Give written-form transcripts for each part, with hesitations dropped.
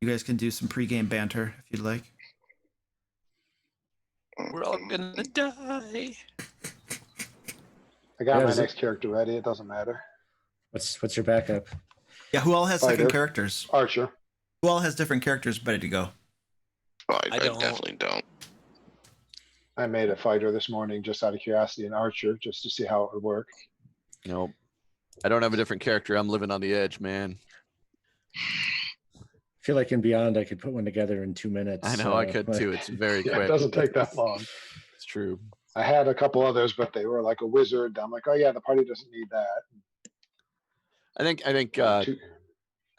You guys can do some pregame banter if you'd like. We're all gonna die. I got Yeah, my is it- next character ready. It doesn't matter. What's your backup? Yeah, who all has second Fighter. characters? Archer. Who all has different characters ready to go? Oh, I don't. definitely don't. I made a fighter this morning just out of curiosity, an archer, just to see how it would work. Nope. I don't have a different character. I'm living on the edge, man. I feel like in Beyond, I could put one together in 2 minutes. I know I could too. It's very Yeah, quick. it doesn't take that long. It's true. I had a couple others, but they were like a wizard. I'm like, oh yeah, the party doesn't need that. I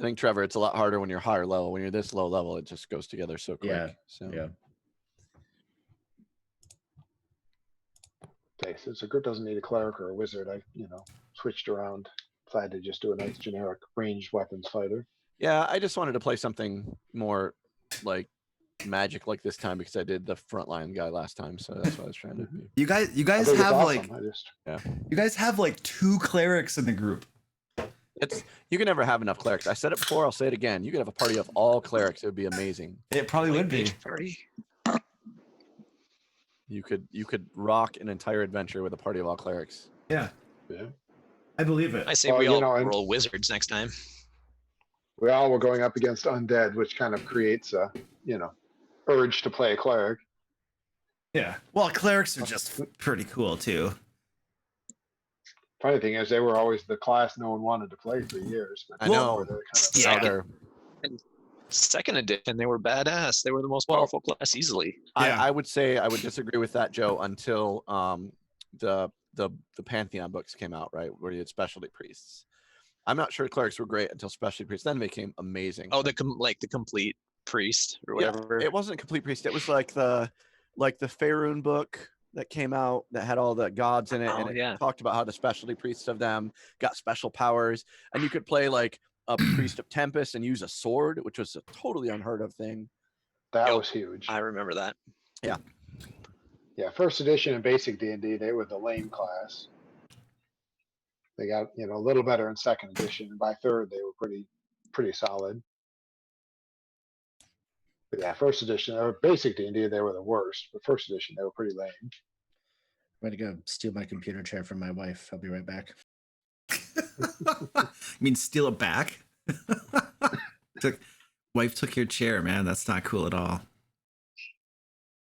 think Trevor, it's a lot harder when you're higher level. When you're this low level, it just goes together so quick. Yeah. So Yeah. Okay, since the group doesn't need a cleric or a wizard, I, switched around. Decided to just do a nice generic ranged weapons fighter. yeah, I just wanted to play something more like magic like this time because I did the frontline guy last time, so that's what I was trying to do. You guys I think it's have awesome. you guys have like 2 clerics in the group. You can never have enough clerics. I said it before, I'll say it again. You could have a party of all clerics. It would be amazing. It probably would be. Party. You could rock an entire adventure with a party of all clerics. Yeah, Yeah. I believe it. I say Well, we all and- roll wizards next time. We all were going up against undead, which kind of creates a, urge to play a cleric. Yeah. Well, clerics are just pretty cool too. Funny thing is, they were always the class no one wanted to play for years. But I now know. they're kind of- Yeah. Out there. Second edition, they were badass. They were the most powerful class easily. Yeah. I would say I would disagree with that, Joe, until the Pantheon books came out, right, where you had specialty priests. I'm not sure clerics were great until specialty priests. Then they became amazing. Oh, the complete priest or Yeah, whatever. it wasn't a complete priest. It was like the Faerun book that came out that had all the gods in it, and it talked about how the specialty priests of them got special powers, and you could play like a priest of Tempest and use a sword, which was a totally unheard of thing. That Yep. was huge. I remember that. Yeah, first edition and basic D&D, they were the lame class. They got, a little better in second edition. And by third, they were pretty solid. But yeah, first edition or basic D&D, they were the worst. But first edition, they were pretty lame. I'm going to go steal my computer chair from my wife. I'll be right back. You mean steal it back? Wife took your chair, man. That's not cool at all.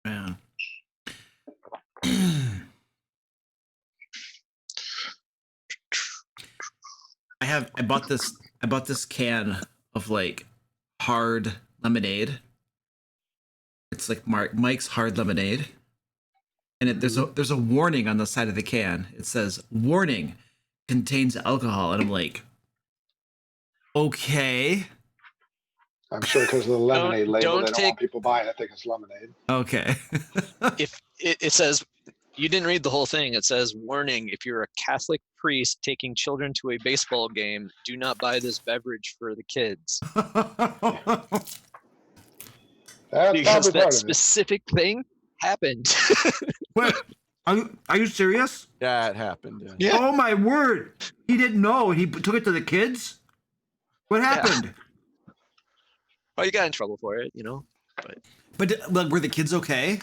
Man. I bought this can of like hard lemonade. It's like Mike's hard lemonade. And there's a warning on the side of the can. It says, "Warning, contains alcohol." And I'm like, okay. I'm sure because of the lemonade label, don't they don't want people buying it. Think it's lemonade. Okay. If it says, you didn't read the whole thing. It says, warning, if you're a Catholic priest taking children to a baseball game, do not buy this beverage for the kids. That's Because probably part that of it. specific thing happened. Wait, are you serious? Yeah, it happened. Yeah. Yeah. Oh my word! He didn't know, and he took it to the kids. What happened? Well, you got in trouble for it, But were the kids okay?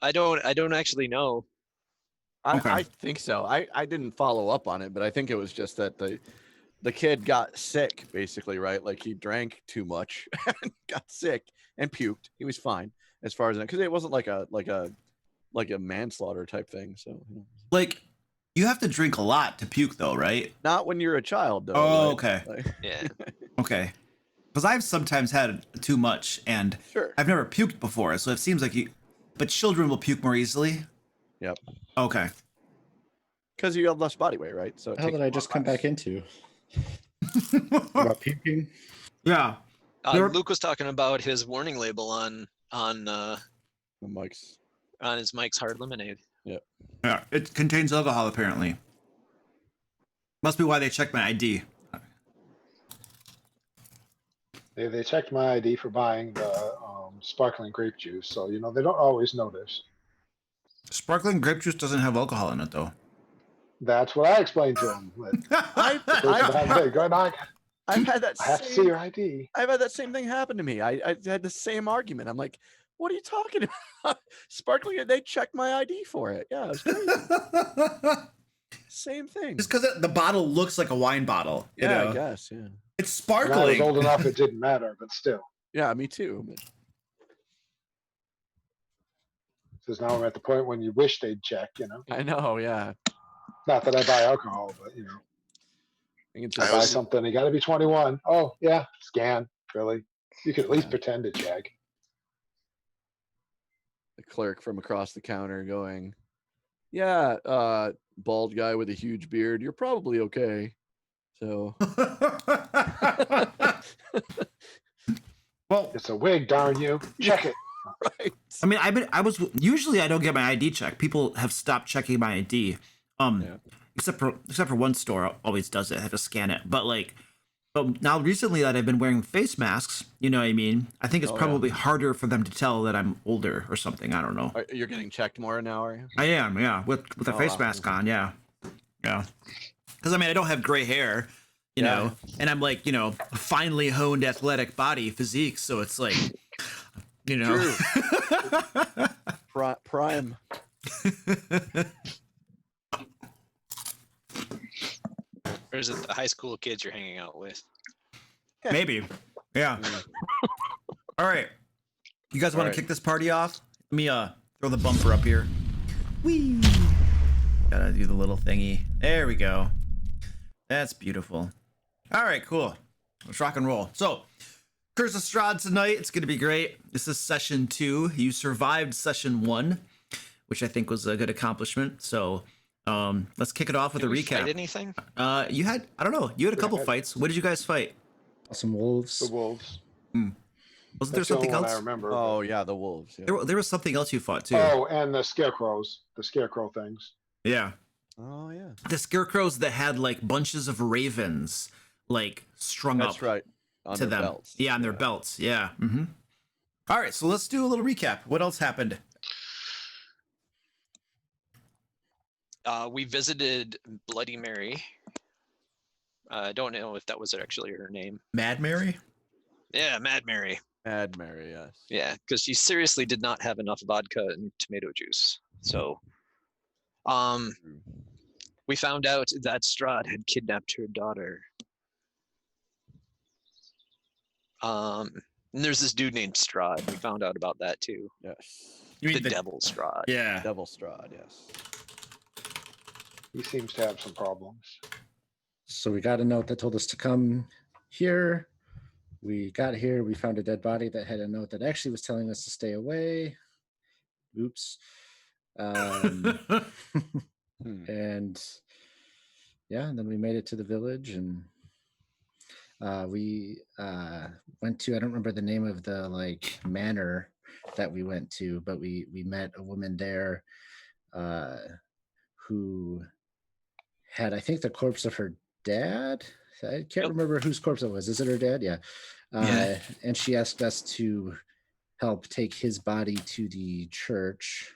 I don't actually know. Okay. I think so. I didn't follow up on it, but I think it was just that the kid got sick, basically, right? Like he drank too much, and got sick, and puked. He was fine as far as that, because it wasn't like a manslaughter type thing. So Like, you have to drink a lot to puke, though, right? not when you're a child, though. Oh, right? okay. Like, Yeah. Okay. Because I've sometimes had too much, and sure. I've never puked before, so it seems like but children will puke more easily. Yep. Okay. Because you have less body weight, right? So How did I just come back into? About puking? Yeah. Luke was talking about his warning label on the mics. on his Mike's Hard Lemonade. Yeah. It contains alcohol, apparently. Must be why they checked my ID. They checked my ID for buying the sparkling grape juice, so they don't always notice. Sparkling grape juice doesn't have alcohol in it, though. That's what I explained to him. I've had that I have to see same, your ID. I've had that same thing happen to me. I had the same argument. I'm like, what are you talking about? Sparkling, they checked my ID for it. Yeah, it was crazy. Same thing. Just because the bottle looks like a wine bottle. You Yeah, know? I guess. Yeah. It's When I was sparkling. old enough, it didn't matter, but still. Yeah, me too. Because now we're at the point when you wish they'd check, you know. I know. Yeah. Not that I buy alcohol, but you know, I think it's I just buy something, you gotta be 21. Oh, yeah, scan, really. You can at least pretend to check. the clerk from across the counter going, yeah, bald guy with a huge beard. You're probably okay. So Well, It's a wig, darn you. Check it. right. I mean, usually I don't get my ID checked. People have stopped checking my ID. Yeah. Except for one store always does it. I have to scan it. But now recently that I've been wearing face masks, you know what I mean? I think it's Oh, yeah. probably harder for them to tell that I'm older or something. I don't know. You're getting checked more now, are you? I am, yeah, with a Oh, face wow. mask on, yeah. Yeah. Because I mean, I don't have gray hair, you Yeah. know, and I'm like, you know, a finely honed athletic body physique, so it's like, you know. Prime. Or is it the high school kids you're hanging out with? Maybe. Yeah. All right. You guys want Alright. to kick this party off? Let me throw the bumper up here. Whee! Gotta do the little thingy. There we go. That's beautiful. All right, cool. Let's rock and roll. So, Curse of Strahd tonight. It's gonna be great. This is session 2. You survived session 1, which I think was a good accomplishment. So, let's kick it off with Did a we recap. fight anything? You had, I don't know, you had a couple had- fights. What did you guys fight? Some wolves. The wolves. Wasn't there That's the only something one I else? remember. Oh yeah, the wolves. Yeah. There was something else you fought too. Oh, and the scarecrows. The scarecrow things. Yeah. Oh yeah. The scarecrows that had like bunches of ravens like strung That's up right. On to their them. belts. Yeah, on their belts. Yeah. Mm-hmm. All right, so let's do a little recap. What else happened? We visited Bloody Mary. I don't know if that was actually her name. Mad Mary? Yeah, Mad Mary. Mad Mary, yes. Yeah, because she seriously did not have enough vodka and tomato juice. So, we found out that Strahd had kidnapped her daughter. And there's this dude named Strahd. We found out about that too. Yes. You The Devil Strahd. Yeah. Devil Strahd, yes. He seems to have some problems. So we got a note that told us to come here. We got here. We found a dead body that had a note that actually was telling us to stay away. Oops. And yeah, and then we made it to the village, and we went to, I don't remember the name of the like manor that we went to, but we met a woman there who had, I think, the corpse of her dad. I can't remember whose corpse it was. Is it her dad? Yeah. Yeah. And she asked us to help take his body to the church,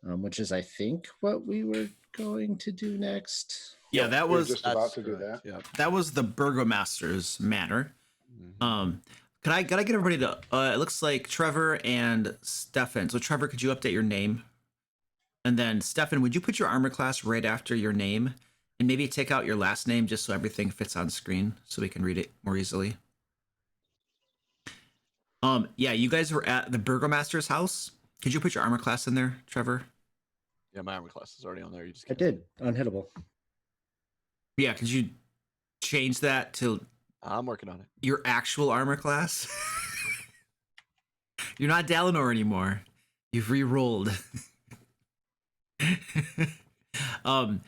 which is, I think, what we were going to do next. Yeah, that We were was just about That's to do correct, that. Yep. that was the burgomaster's manor. Mhm. Can I get everybody to it looks like Trevor and Stefan. So Trevor, could you update your name? And then Stefan, would you put your armor class right after your name? And maybe take out your last name just so everything fits on screen so we can read it more easily. Yeah, you guys were at the burgomaster's house. Could you put your armor class in there, Trevor? Yeah, my armor class is already on there. You just I did. Unhittable. Yeah, could you change that to I'm working on it. your actual armor class? You're not Dalinor anymore. You've re-rolled. That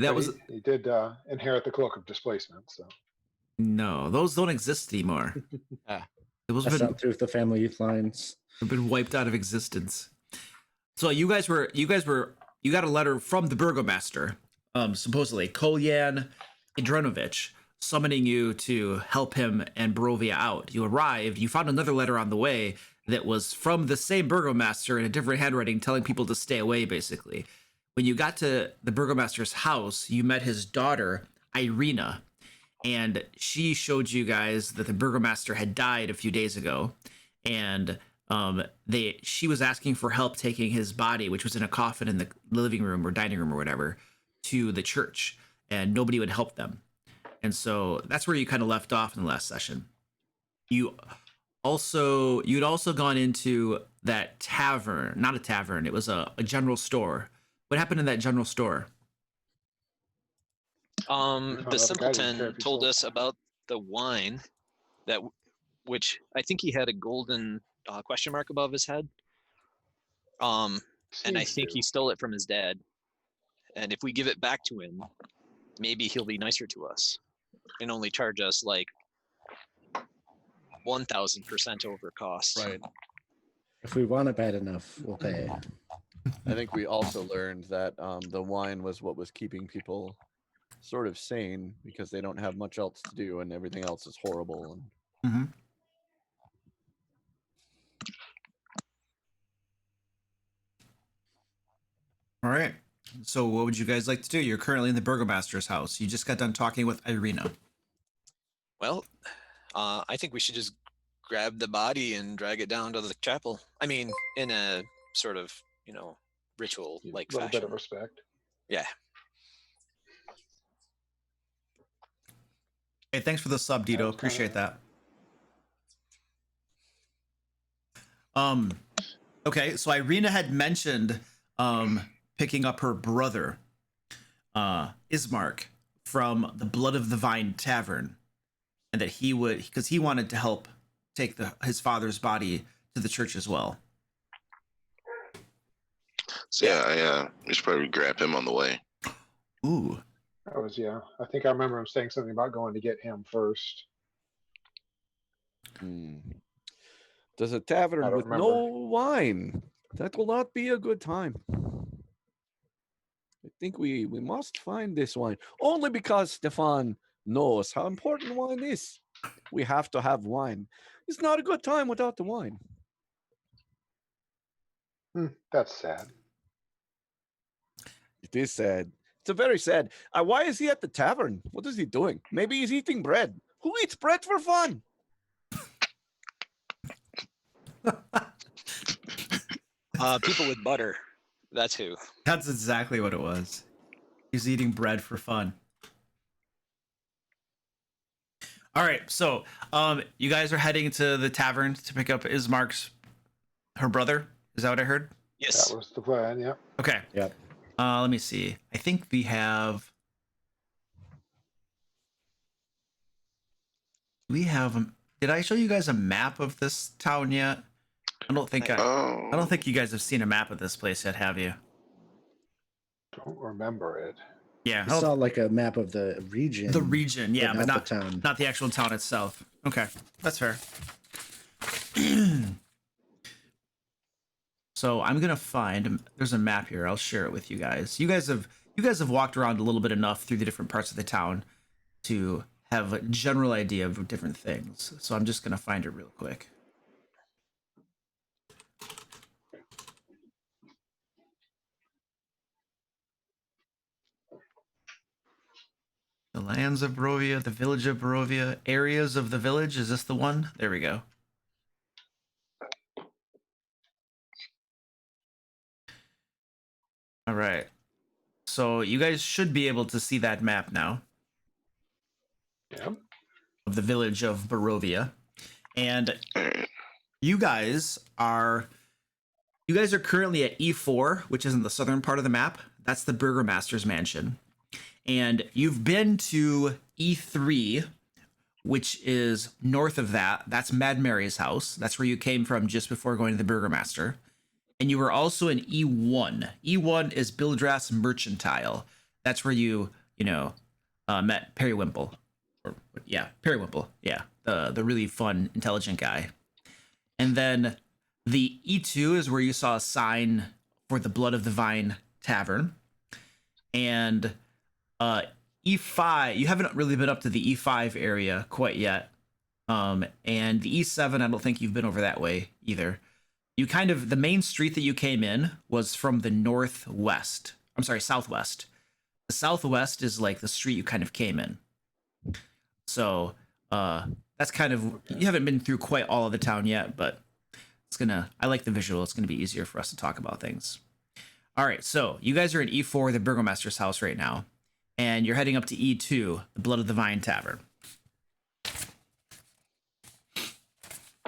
But was he did inherit the cloak of displacement. So no, those don't exist anymore. Ah. Those That's have not through the family lines. been wiped out of existence. So you got a letter from the burgomaster, supposedly Kolyan Idronovich, summoning you to help him and Barovia out. You arrived, you found another letter on the way that was from the same burgomaster in a different handwriting telling people to stay away, basically. when you got to the burgomaster's house, you met his daughter, Irina, and she showed you guys that the burgomaster had died a few days ago, and she was asking for help taking his body, which was in a coffin in the living room or dining room or whatever, to the church, and nobody would help them. And so that's where you kind of left off in the last session. You'd also gone into that tavern, not a tavern, it was a general store. What happened in that general store? The simpleton told us about the wine which I think he had a golden question mark above his head. And I think he stole it from his dad. And if we give it back to him, maybe he'll be nicer to us and only charge us like 1,000% over cost. Right. If we want it bad enough, we'll pay. I think we also learned that the wine was what was keeping people sort of sane because they don't have much else to do and everything else is horrible. Mm-hmm. All right. So what would you guys like to do? You're currently in the burgomaster's house. You just got done talking with Irina. Well, I think we should just grab the body and drag it down to the chapel. I mean, in a sort of, ritual-like A little fashion. bit of respect. Yeah. Hey, thanks for the sub, Dito. Appreciate that. Okay, so Irina had mentioned picking up her brother, Ismark, from the Blood of the Vine Tavern, and that he would, because he wanted to help take his father's body to the church as well. So yeah, we should probably grab him on the way. Ooh. That was, I think I remember him saying something about going to get him first. Does a tavern with remember. no wine? That will not be a good time. I think we must find this wine. Only because Stefan knows how important wine is. We have to have wine. It's not a good time without the wine. That's sad. It is sad. It's a very sad. Why is he at the tavern? What is he doing? Maybe he's eating bread. Who eats bread for fun? People with butter. That's who. That's exactly what it was. He's eating bread for fun. All right, so you guys are heading to the tavern to pick up her brother. Is that what I heard? Yes. That was the plan, yep. Okay. Yep. Let me see. I think we have. Did I show you guys a map of this town yet? I don't think you guys have seen a map of this place yet, have you? Don't remember it. Yeah. I saw like a map of the region. The region, yeah, but not the town. not the actual town itself. Okay, that's fair. So I'm gonna find. There's a map here. I'll share it with you guys. You guys have walked around a little bit enough through the different parts of the town to have a general idea of different things. So I'm just gonna find it real quick. The lands of Barovia, the village of Barovia, areas of the village. Is this the one? There we go. All right. So you guys should be able to see that map now Yep. of the village of Barovia. And you guys are currently at E4, which is in the southern part of the map. That's the Burgomaster's mansion. And you've been to E3, which is north of that. That's Mad Mary's house. That's where you came from just before going to the Burgomaster. And you were also in E1. E1 is Bildrath's Merchantile. That's where you met Periwimple. Periwimple. Yeah, the really fun, intelligent guy. And then the E2 is where you saw a sign for the Blood of the Vine Tavern. And E5, you haven't really been up to the E5 area quite yet. And the E7, I don't think you've been over that way either. The main street that you came in was from the northwest I'm sorry, southwest. The southwest is like the street you kind of came in. So that's kind of, you haven't been through quite all of the town yet, but I like the visual. It's gonna be easier for us to talk about things. All right, so you guys are in E4, the Burgomaster's house right now, and you're heading up to E2, the Blood of the Vine Tavern.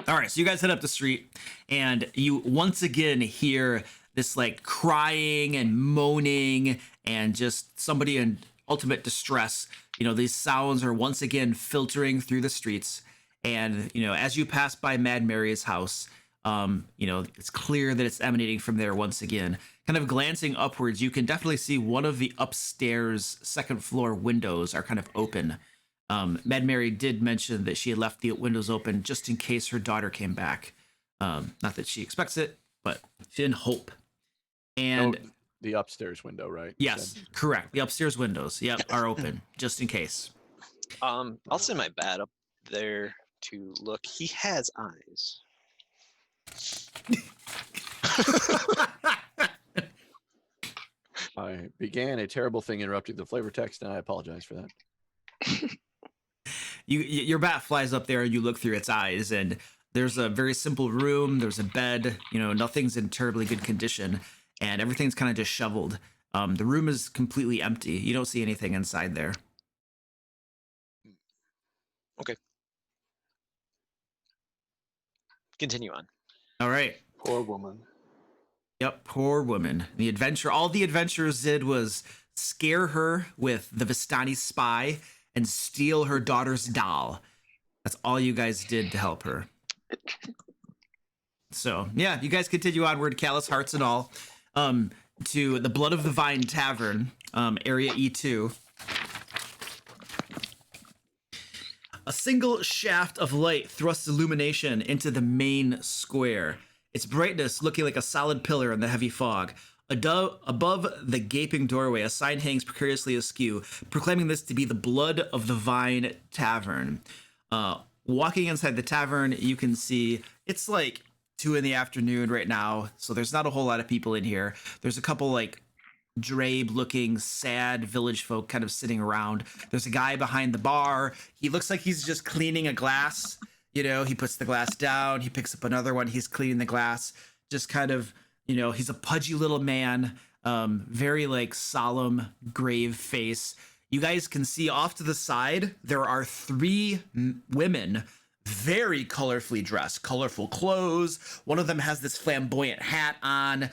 All right, so you guys head up the street, and you once again hear this like crying and moaning and just somebody in ultimate distress. You know, these sounds are once again filtering through the streets. And, you know, as you pass by Mad Mary's house, you know, it's clear that it's emanating from there once again. Kind of glancing upwards, you can definitely see one of the upstairs second floor windows are kind of open. Mad Mary did mention that she had left the windows open just in case her daughter came back. Not that she expects it, but she didn't hope. And the upstairs window, right? Yes, correct. The upstairs windows, yep, are open just in case. I'll send my bat up there to look. He has eyes. I began a terrible thing interrupting the flavor text, and I apologize for that. Your bat flies up there, and you look through its eyes, and there's a very simple room. There's a bed. You know, nothing's in terribly good condition, and everything's kind of disheveled. The room is completely empty. You don't see anything inside there. Okay. Continue on. All right. Poor woman. Yep, poor woman. All the adventurers did was scare her with the Vistani spy and steal her daughter's doll. That's all you guys did to help her. So, yeah, you guys continue onward, callous hearts and all, to the Blood of the Vine Tavern, area E2. A single shaft of light thrusts illumination into the main square, its brightness looking like a solid pillar in the heavy fog. Above the gaping doorway, a sign hangs precariously askew, proclaiming this to be the Blood of the Vine Tavern. Walking inside the tavern, you can see it's like 2 p.m. right now, so there's not a whole lot of people in here. There's a couple like drabe-looking, sad village folk kind of sitting around. There's a guy behind the bar. He looks like he's just cleaning a glass. You know, he puts the glass down, he picks up another one, he's cleaning the glass. Just kind of, you know, he's a pudgy little man, very like solemn, grave face. You guys can see off to the side, there are 3 women, very colorfully dressed, colorful clothes. One of them has this flamboyant hat on.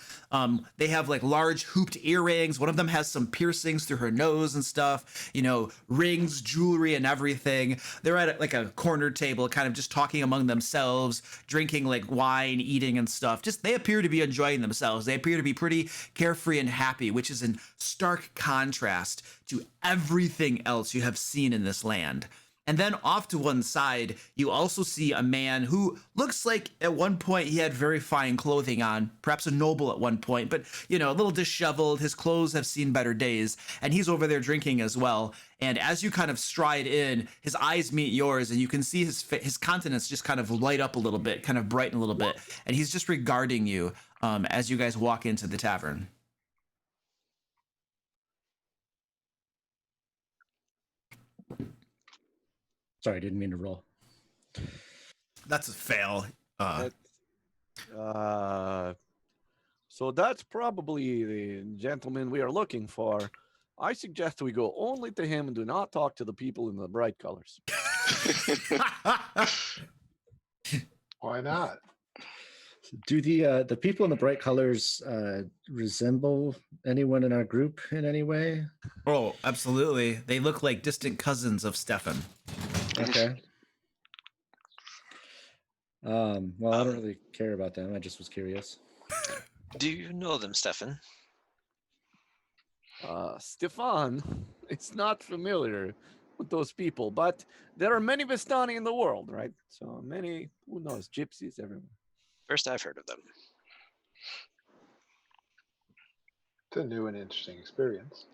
They have like large hooped earrings. One of them has some piercings through her nose and stuff, you know, rings, jewelry and everything. They're at like a corner table, kind of just talking among themselves, drinking like wine, eating and stuff. Just, they appear to be enjoying themselves. They appear to be pretty carefree and happy, which is in stark contrast to everything else you have seen in this land. And then off to one side, you also see a man who looks like at one point he had very fine clothing on, perhaps a noble at one point, but, you know, a little disheveled. His clothes have seen better days, and he's over there drinking as well. And as you kind of stride in, his eyes meet yours, and you can see his countenance just kind of light up a little bit, kind of brighten a little bit. And he's just regarding you as you guys walk into the tavern. Sorry, I didn't mean to roll. That's a fail. So that's probably the gentleman we are looking for. I suggest we go only to him and do not talk to the people in the bright colors. Why not? Do the people in the bright colors resemble anyone in our group in any way? Oh, absolutely. They look like distant cousins of Stefan. Okay. Well, I don't really care about them. I just was curious. Do you know them, Stefan? Stefan, it's not familiar with those people, but there are many Vistani in the world, right? So many, who knows, gypsies everywhere. First I've heard of them. It's a new and interesting experience.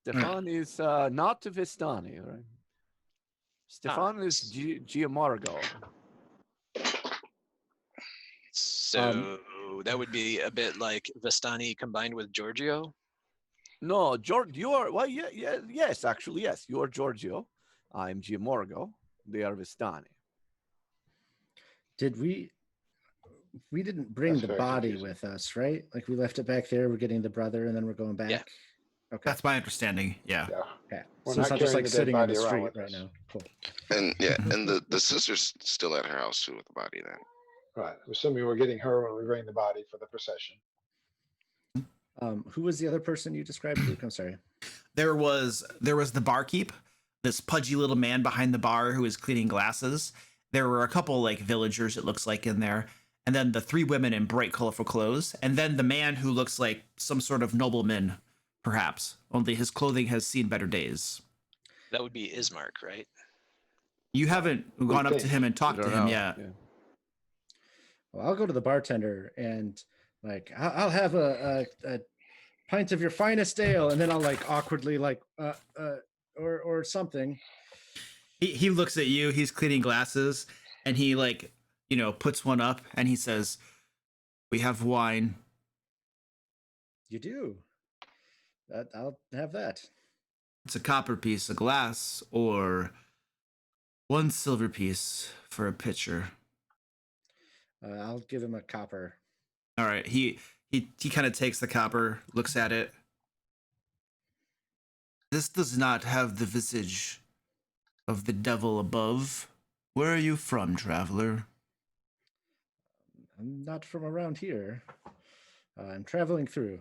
Stefan is not Vistani, right? Stefan is Giamargo. So Ooh, that would be a bit like Vistani combined with Giorgio. No, George, you are well. Yes, actually, yes. You are Giorgio. I'm Giamorgo. They are Vistani. Did we didn't bring That's the very body confusing. with us, right? Like we left it back there. We're getting the brother, and then we're going back. Yeah. Okay. That's my understanding. Yeah. Yeah. Okay. We're So it's not not just carrying like the dead sitting in body the around street with right us. now. Cool. And yeah, and the sister's still at her house too with the body then. Right. Assuming we're getting her when we bring the body for the procession. Who was the other person you described, Luke? I'm sorry. There was the barkeep, this pudgy little man behind the bar who was cleaning glasses. There were a couple like villagers, it looks like, in there, and then the three women in bright, colorful clothes, and then the man who looks like some sort of nobleman, perhaps. Only his clothing has seen better days. That would be Ismark, right? You haven't gone up to think. him and I talked to don't him know. yet. Yeah. Well, I'll go to the bartender and like I'll have a pint of your finest ale, and then I'll like awkwardly like or something. He looks at you. He's cleaning glasses, and he like puts one up, and he says, "We have wine." You do. I'll have that. It's a copper piece a glass, or one silver piece for a pitcher. I'll give him a copper. All right. He kind of takes the copper, looks at it. This does not have the visage of the devil above. Where are you from, traveler? I'm not from around here. I'm traveling through.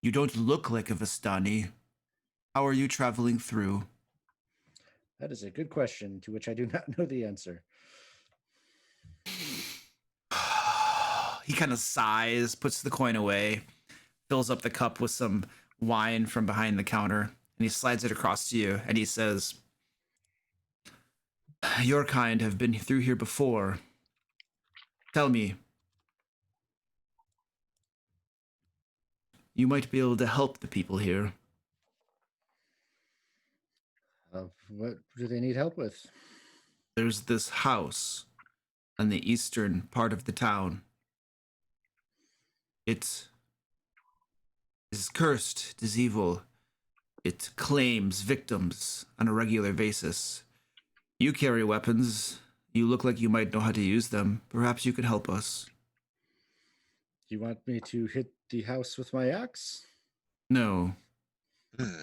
You don't look like a Vistani. How are you traveling through? That is a good question to which I do not know the answer. He kind of sighs, puts the coin away, fills up the cup with some wine from behind the counter, and he slides it across to you, and he says, "Your kind have been through here before. Tell me, you might be able to help the people here." What do they need help with? There's this house in the eastern part of the town. It is cursed, it is evil. It claims victims on a regular basis. You carry weapons. You look like you might know how to use them. Perhaps you could help us. You want me to hit the house with my axe? No. Hmm.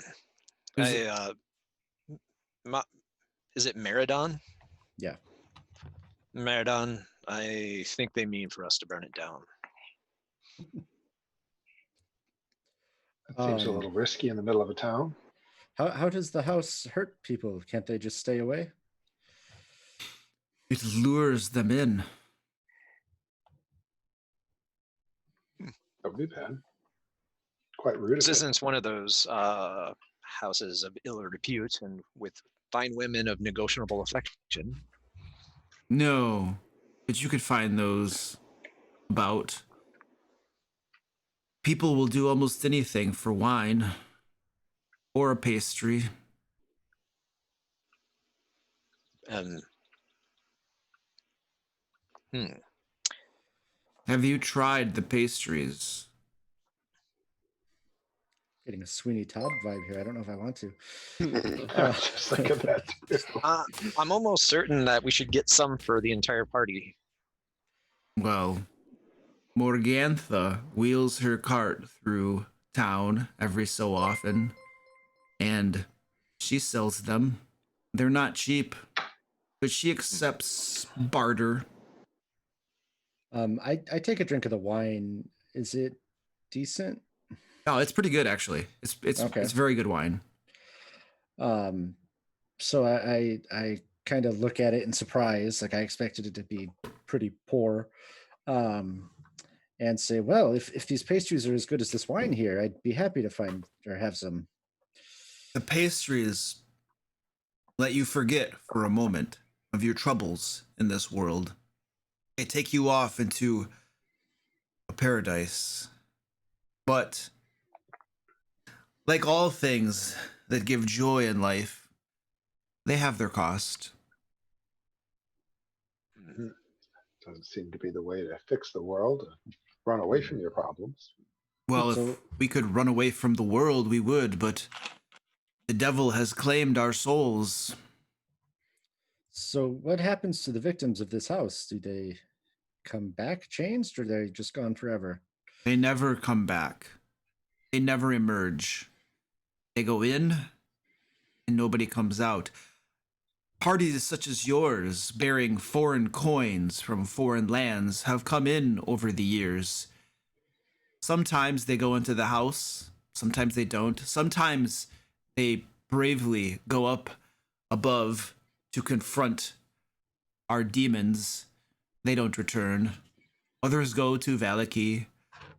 Is it- Is it Meridon? Yeah. Meridon, I think they mean for us to burn it down. It seems a little risky in the middle of a town. How does the house hurt people? Can't they just stay away? It lures them in. That would be bad. Quite rude. This of it. isn't one of those houses of ill repute and with fine women of negotiable affection. No. But you could find those about. People will do almost anything for wine or a pastry. And Have you tried the pastries? Getting a Sweeney Todd vibe here. I don't know if I want to. I was just thinking that too. I'm almost certain that we should get some for the entire party. Well, Morgantha wheels her cart through town every so often, and she sells them. They're not cheap, but she accepts barter. I take a drink of the wine. Is it decent? Oh, it's pretty good actually. It's Okay. It's very good wine. So I kind of look at it in surprise, like I expected it to be pretty poor, and say, well, if these pastries are as good as this wine here, I'd be happy to find or have some. The pastries let you forget for a moment of your troubles in this world. They take you off into a paradise. But like all things that give joy in life, they have their cost. doesn't seem to be the way to fix the world. Run away from your problems. Well, if So- we could run away from the world, we would, but the devil has claimed our souls. So what happens to the victims of this house? Do they come back changed, or they just gone forever? They never come back. They never emerge. They go in, and nobody comes out. Parties such as yours, bearing foreign coins from foreign lands, have come in over the years. Sometimes they go into the house, sometimes they don't. Sometimes they bravely go up above to confront our demons. They don't return. Others go to Valaki.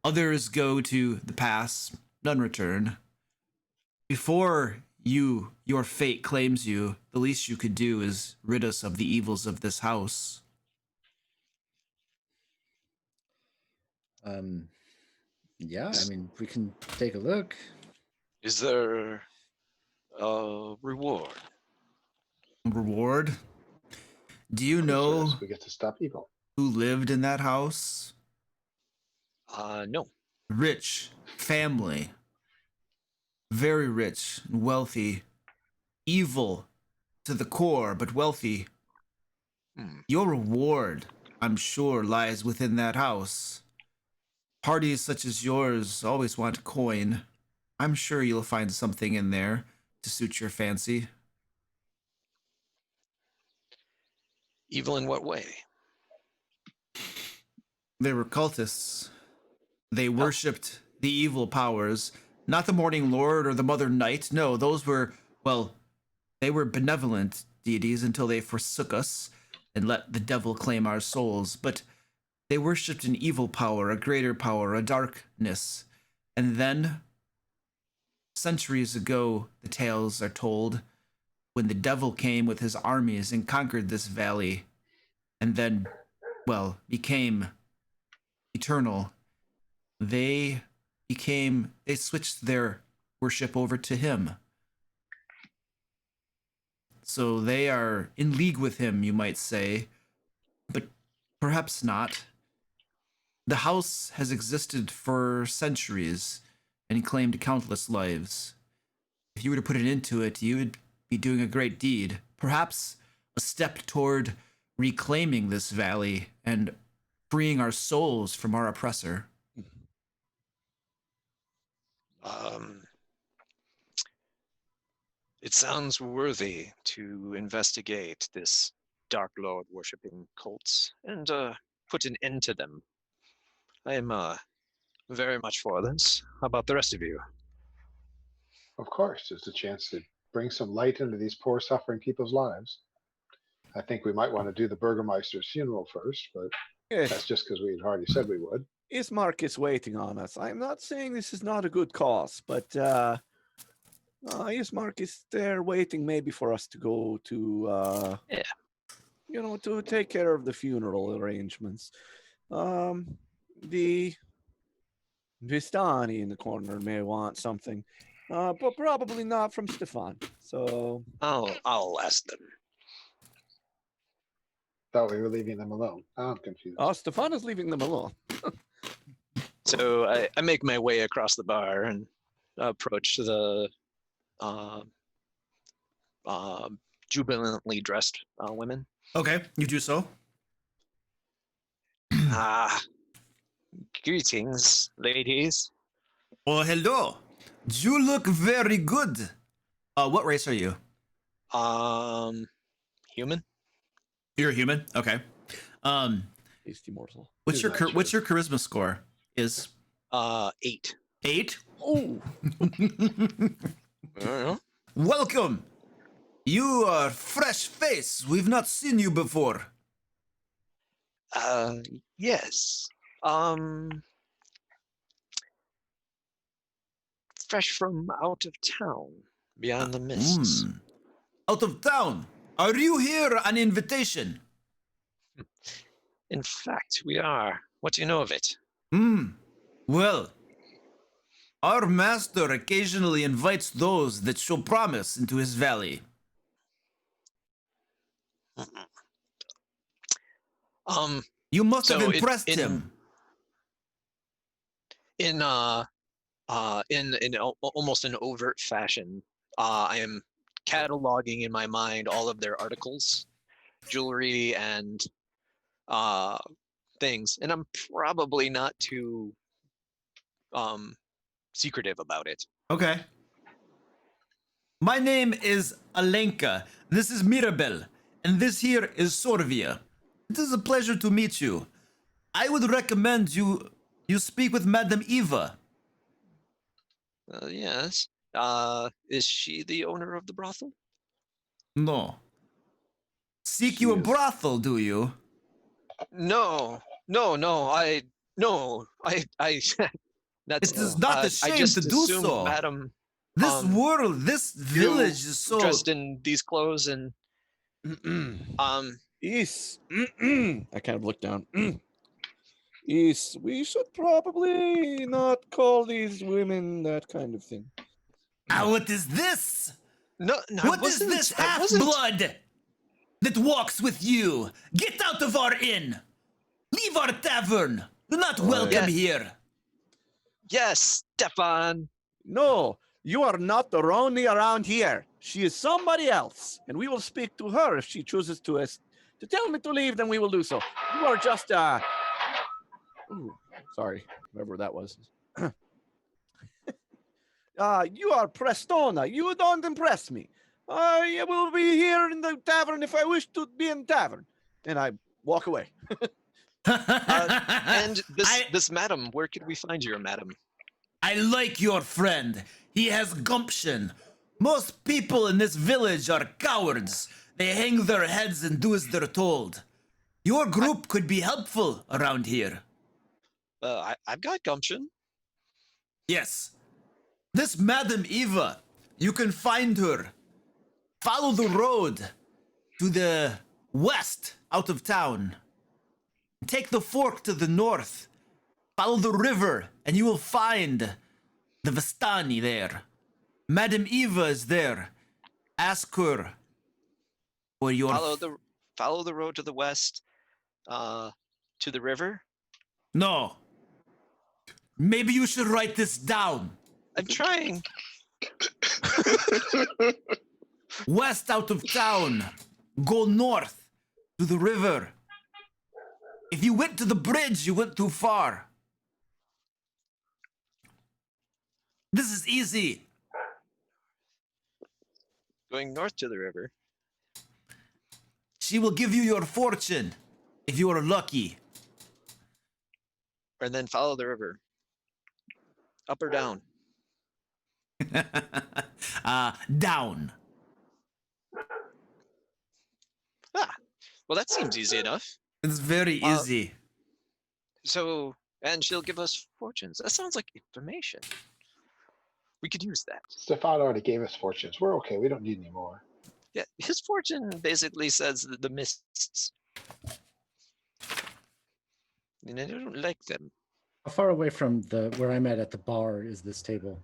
Others go to the pass. None return. Before your fate claims you, the least you could do is rid us of the evils of this house. Yeah, I mean, we can take a look. Is there a reward? Reward? Do you Yes, know we get to stop evil. who lived in that house? No. Rich family. Very rich and wealthy. Evil to the core, but wealthy. Your reward, I'm sure, lies within that house. Parties such as yours always want coin. I'm sure you'll find something in there to suit your fancy. Evil in what way? They were cultists. They worshipped the evil powers, not the Morning Lord or the Mother Night. No, those were, well, they were benevolent deities until they forsook us and let the devil claim our souls. But they worshipped an evil power, a greater power, a darkness. And then, centuries ago, the tales are told, when the devil came with his armies and conquered this valley, and then, well, became eternal, they switched their worship over to him. So they are in league with him, you might say, but perhaps not. The house has existed for centuries and claimed countless lives. If you were to put an end to it, you would be doing a great deed. Perhaps a step toward reclaiming this valley and freeing our souls from our oppressor. It sounds worthy to investigate this Dark Lord worshipping cults and put an end to them. I am very much for this. How about the rest of you? Of course, it's a chance to bring some light into these poor, suffering people's lives. I think we might want to do the Burgermeister's funeral first, but that's Yes, just because we had already said we would. Ismark is waiting on us. I'm not saying this is not a good cause, but Ismark is there waiting maybe for us to go to, to take care of the funeral arrangements. The Vistani in the corner may want something, but probably not from Stefan. So I'll ask them. Thought we were leaving them alone. I'm confused. Stefan is leaving them alone. So I make my way across the bar and approach the jubilantly dressed women. Okay, you do so. Greetings, ladies. Well, hello. You look very good. What race are you? Human. You're a human. Okay. Tasty morsel. What's your Who's not what's your charisma score? Is 8. 8? Oh, Welcome. You are fresh face. We've not seen you before. Yes. Fresh from out of town, beyond the mists. Out of town. Are you here on invitation? In fact, we are. What do you know of it? Well, our master occasionally invites those that show promise into his valley. You must So have in- impressed in- him. in almost an overt fashion, I am cataloging in my mind all of their articles, jewelry, and things, and I'm probably not too secretive about it. Okay. My name is Alenka. This is Mirabel. And this here is Sorvia. It is a pleasure to meet you. I would recommend you speak with Madame Eva. Yes. Is she the owner of the brothel? No. Seek She you a is- brothel, do you? No. That's. It is not a I shame just to do assumed so. Madam, This world, this village is so... dressed in these clothes and Is I kind of look down. Is we should probably not call these women that kind of thing. Ah, what is this? no, What is this half-blood that walks with you? Get out of our inn! Leave our tavern! You're not welcome Yeah. here! Yes, Stefan. No, you are not the Roni around here. She is somebody else, and we will speak to her if she chooses to tell me to leave. Then we will do so. You are just Ooh, sorry, whoever that was. You are Prestona. You don't impress me. I will be here in the tavern if I wish to be in tavern. And I walk away. And this I- this madam, where could we find your madam? I like your friend. He has gumption. Most people in this village are cowards. They hang their heads and do as they're told. Your group could be helpful around here. I've got gumption. Yes. This Madame Eva, you can find her. Follow the road to the west out of town. Take the fork to the north. Follow the river, and you will find the Vistani there. Madame Eva is there. Ask her for your... Follow the road to the west, to the river. No. Maybe you should write this down. I'm trying. West out of town. Go north to the river. If you went to the bridge, you went too far. This is easy. Going north to the river. She will give you your fortune if you are lucky. And then follow the river. Up or down? Down. Well, that seems easy enough. It's very easy. So, and she'll give us fortunes. That sounds like information. We could use that. Stefan already gave us fortunes. We're okay. We don't need any more. Yeah, his fortune basically says the mists. And I don't like them. How far away from where I'm at the bar is this table?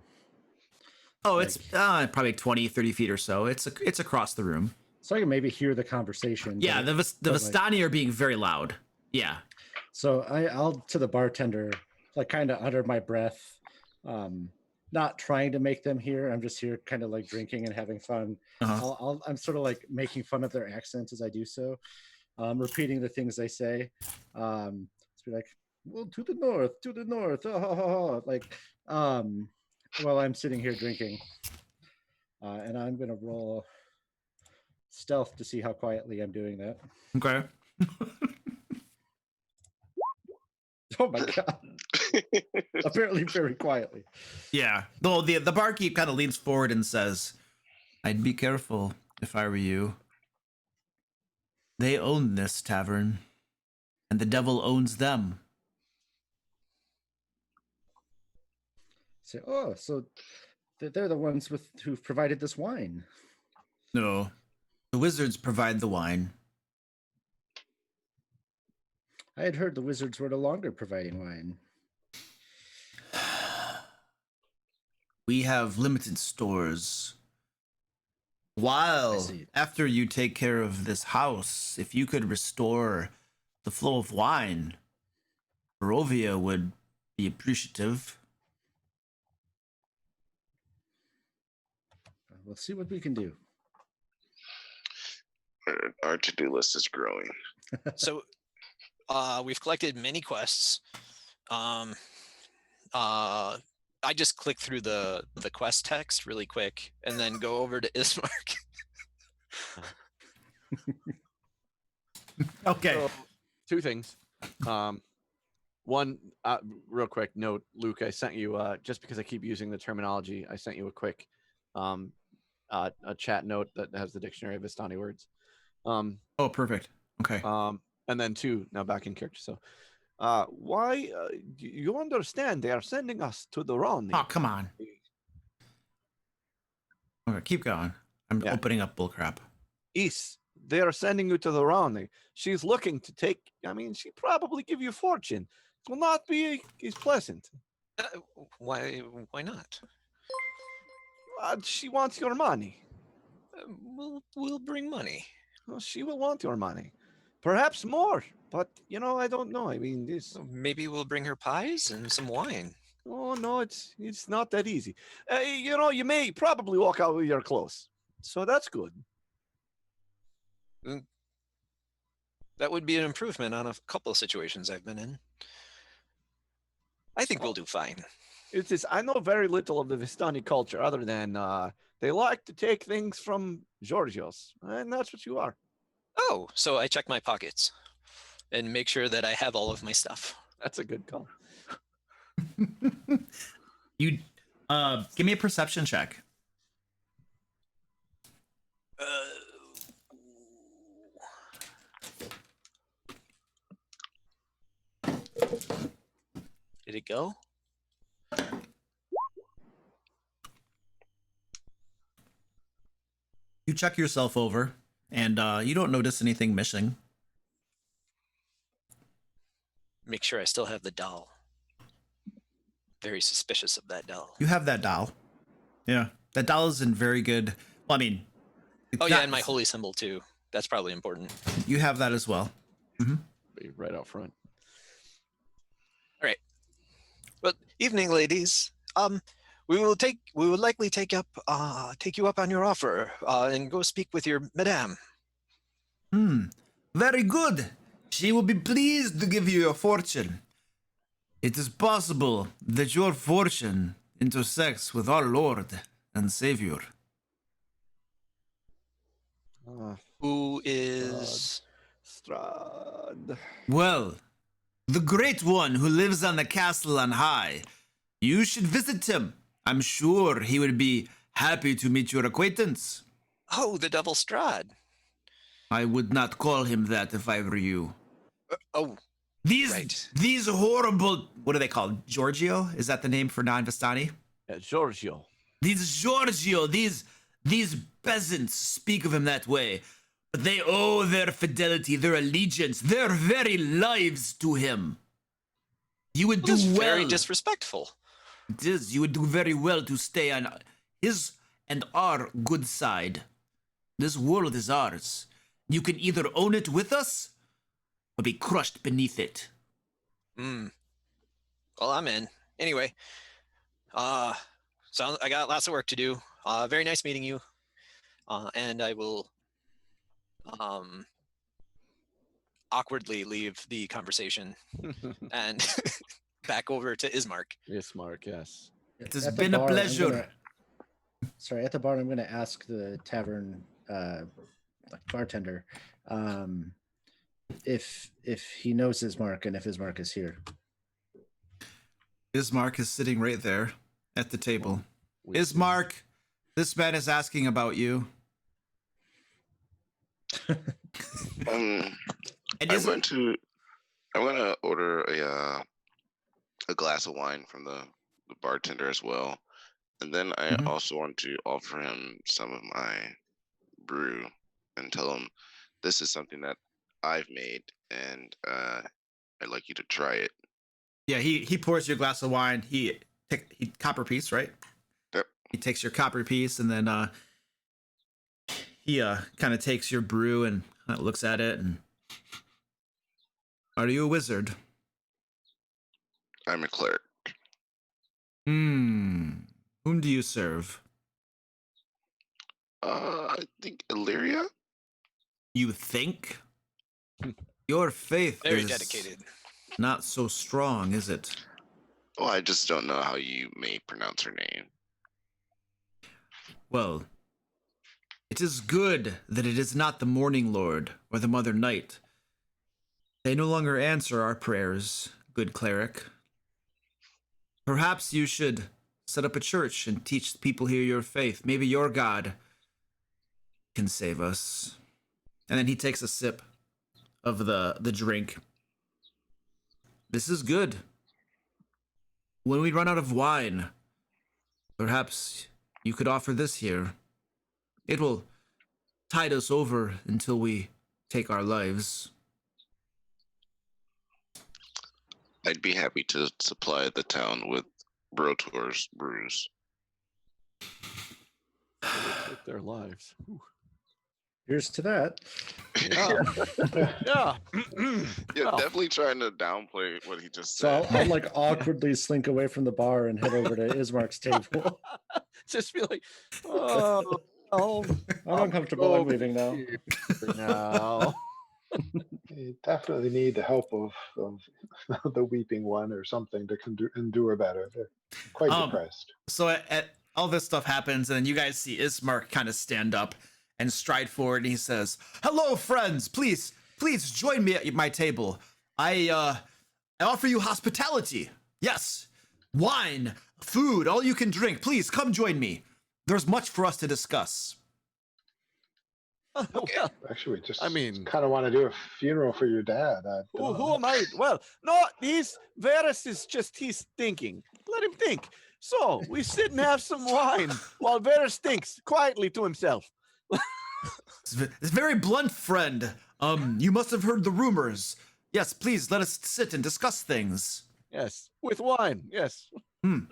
Oh, it's probably 20, 30 feet or so. It's across the room. So I can maybe hear the conversation. Yeah, the Vistani are being very loud. Yeah. So I'll to the bartender, like kind of under my breath, not trying to make them hear. I'm just here kind of like drinking and having fun. Uh-huh. I'm sort of like making fun of their accents as I do so, repeating the things they say. Just be like, well, to the north, like, while I'm sitting here drinking. And I'm going to roll stealth to see how quietly I'm doing that. Okay. Oh my God. Apparently very quietly. Yeah. Though the barkeep kind of leans forward and says, I'd be careful if I were you. They own this tavern, and the devil owns them. So, so they're the ones who've provided this wine. No. The wizards provide the wine. I had heard the wizards were no longer providing wine. We have limited stores. While see. after you take care of this house, if you could restore the flow of wine, Barovia would be appreciative. We'll see what we can do. Our to-do list is growing. So we've collected many quests. I just click through the quest text really quick and then go over to Ismark. Okay. So, two things. One, real quick note, Luke, I sent you, just because I keep using the terminology, I sent you a quick a chat note that has the dictionary of Vistani words. Oh, perfect. Okay. And then two, now back in character. So, why, you understand they are sending us to the Ronny. Oh, come on. Okay, keep going. I'm opening up bullcrap. Is they are sending you to the Ronny. She's looking to take, I mean, she probably give you fortune. It will not be as pleasant. Why not? She wants your money. We'll bring money. Well, she will want your money. Perhaps more, but, you know, I don't know. I mean, this... So maybe we'll bring her pies and some wine. Oh, no, it's not that easy. You know, you may probably walk out with your clothes. So that's good. That would be an improvement on a couple of situations I've been in. I think we'll do fine. It is. I know very little of the Vistani culture other than they like to take things from Georgios, and that's what you are. Oh, so I check my pockets and make sure that I have all of my stuff. That's a good call. You give me a perception check. Did it go? You check yourself over, and you don't notice anything missing. Make sure I still have the doll. Very suspicious of that doll. You have that doll. Yeah, that doll is in very good. Well, I mean. Oh yeah, and my holy symbol too. That's probably important. You have that as well. Mm-hmm. Be right out front. All right. Well, evening, ladies. We will likely take you up on your offer and go speak with your madame. Very good. She will be pleased to give you your fortune. It is possible that your fortune intersects with our Lord and Savior. Who is Strahd? Well, the Great One who lives on the castle on high. You should visit him. I'm sure he would be happy to meet your acquaintance. Oh, the Devil Strahd. I would not call him that if I were you. These horrible, what are they called? Giorgio? Is that the name for non-Vistani? Yeah, Giorgio. These Giorgio, these peasants speak of him that way. But they owe their fidelity, their allegiance, their very lives to him. You would do well. Very disrespectful. It is. You would do very well to stay on his and our good side. This world is ours. You can either own it with us or be crushed beneath it. Well, I'm in. Anyway, I got lots of work to do. Very nice meeting you. And I will awkwardly leave the conversation and back over to Ismark. Ismark, yes. It has been a pleasure. At the bar, I'm going to ask the tavern bartender if he knows Ismark and if Ismark is here. Ismark is sitting right there at the table. Ismark, this man is asking about you. I'm gonna order a glass of wine from the bartender as well, and then I also want to offer him some of my brew and tell him this is something that I've made, and I'd like you to try it. Yeah, he pours you a glass of wine. He copper piece, right? Yep. He takes your copper piece and then he kind of takes your brew and looks at it and Are you a wizard? I'm a cleric. Whom do you serve? I think Illyria? You think? Your faith Very is dedicated. not so strong, is it? Oh, I just don't know how you may pronounce her name. Well, it is good that it is not the Morning Lord or the Mother Night. They no longer answer our prayers, good cleric. Perhaps you should set up a church and teach the people here your faith. Maybe your God can save us. And then he takes a sip of the drink. This is good. When we run out of wine, perhaps you could offer this here. It will tide us over until we take our lives. I'd be happy to supply the town with Brotor's brews. Take their lives. Whew. Here's to that. Yeah. Yeah, Oh. definitely trying to downplay what he just So said. I'll like awkwardly slink away from the bar and head over to Ismark's table. Just be like, oh, I'm uncomfortable. I'm leaving now. No. You definitely need the help of the weeping one or something to endure better. They're quite depressed. So all this stuff happens, and then you guys see Ismark kind of stand up and stride forward, and he says, "Hello, friends. Please join me at my table. I offer you hospitality. Yes, wine, food, all you can drink. Please come join me. There's much for us to discuss." Okay. Actually, just I mean- kind of want to do a funeral for your dad. Who am I? Well, no, Varus is just, he's thinking. Let him think. So we sit and have some wine while Varus thinks quietly to himself. It's a very blunt, friend. You must have heard the rumors. Yes, please let us sit and discuss things. Yes, with wine. Yes. And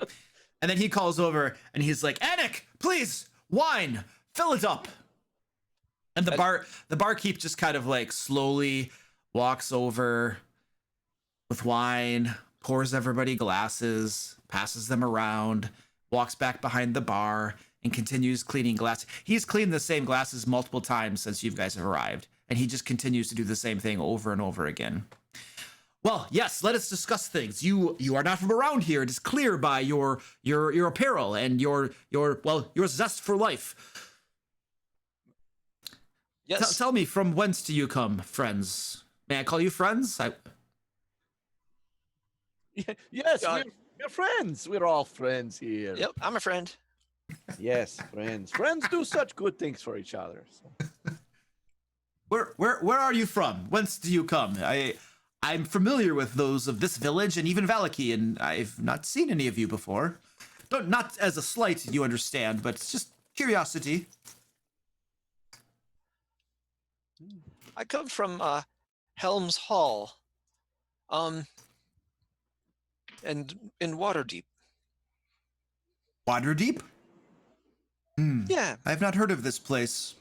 then he calls over and he's like, "Anik, please, wine, fill it up." And the barkeep just kind of like slowly walks over with wine, pours everybody glasses, passes them around, walks back behind the bar, and continues cleaning glasses. He's cleaned the same glasses multiple times since you guys have arrived, and he just continues to do the same thing over and over again. Well, yes, let us discuss things. You are not from around here. It is clear by your apparel and your zest for life. Yes. Tell me, from whence do you come, friends? May I call you friends? Yes, we're friends. We're all friends here. Yep, I'm a friend. Yes, friends. Friends do such good things for each other. So. Where are you from? Whence do you come? I'm familiar with those of this village and even Valaki, and I've not seen any of you before. Not as a slight, you understand, but it's just curiosity. I come from Helm's Hall. And in Waterdeep. Waterdeep? Yeah. I have not heard of this place.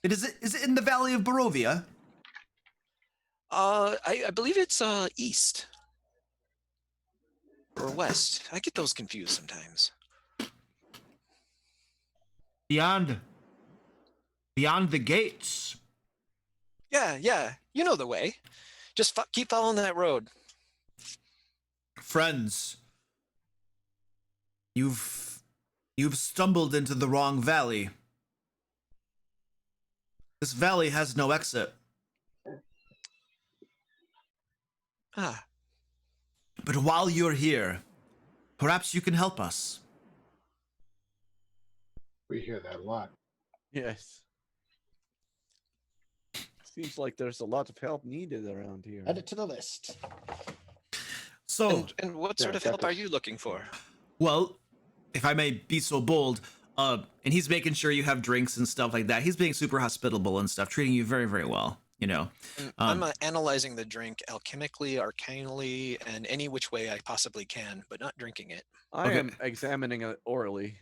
Is it in the Valley of Barovia? I believe it's east or west. I get those confused sometimes. Beyond the gates. Yeah. You know the way. Just keep following that road. Friends, you've stumbled into the wrong valley. This valley has no exit. Ah, But while you're here, perhaps you can help us. We hear that a lot. Yes. Seems like there's a lot of help needed around here. Add it to the list. So, and what sort of help are you looking for? well, if I may be so bold, and he's making sure you have drinks and stuff like that. He's being super hospitable and stuff, treating you very, very well, you know. And I'm analyzing the drink alchemically, arcanely, and any which way I possibly can, but not drinking it. I am examining it orally.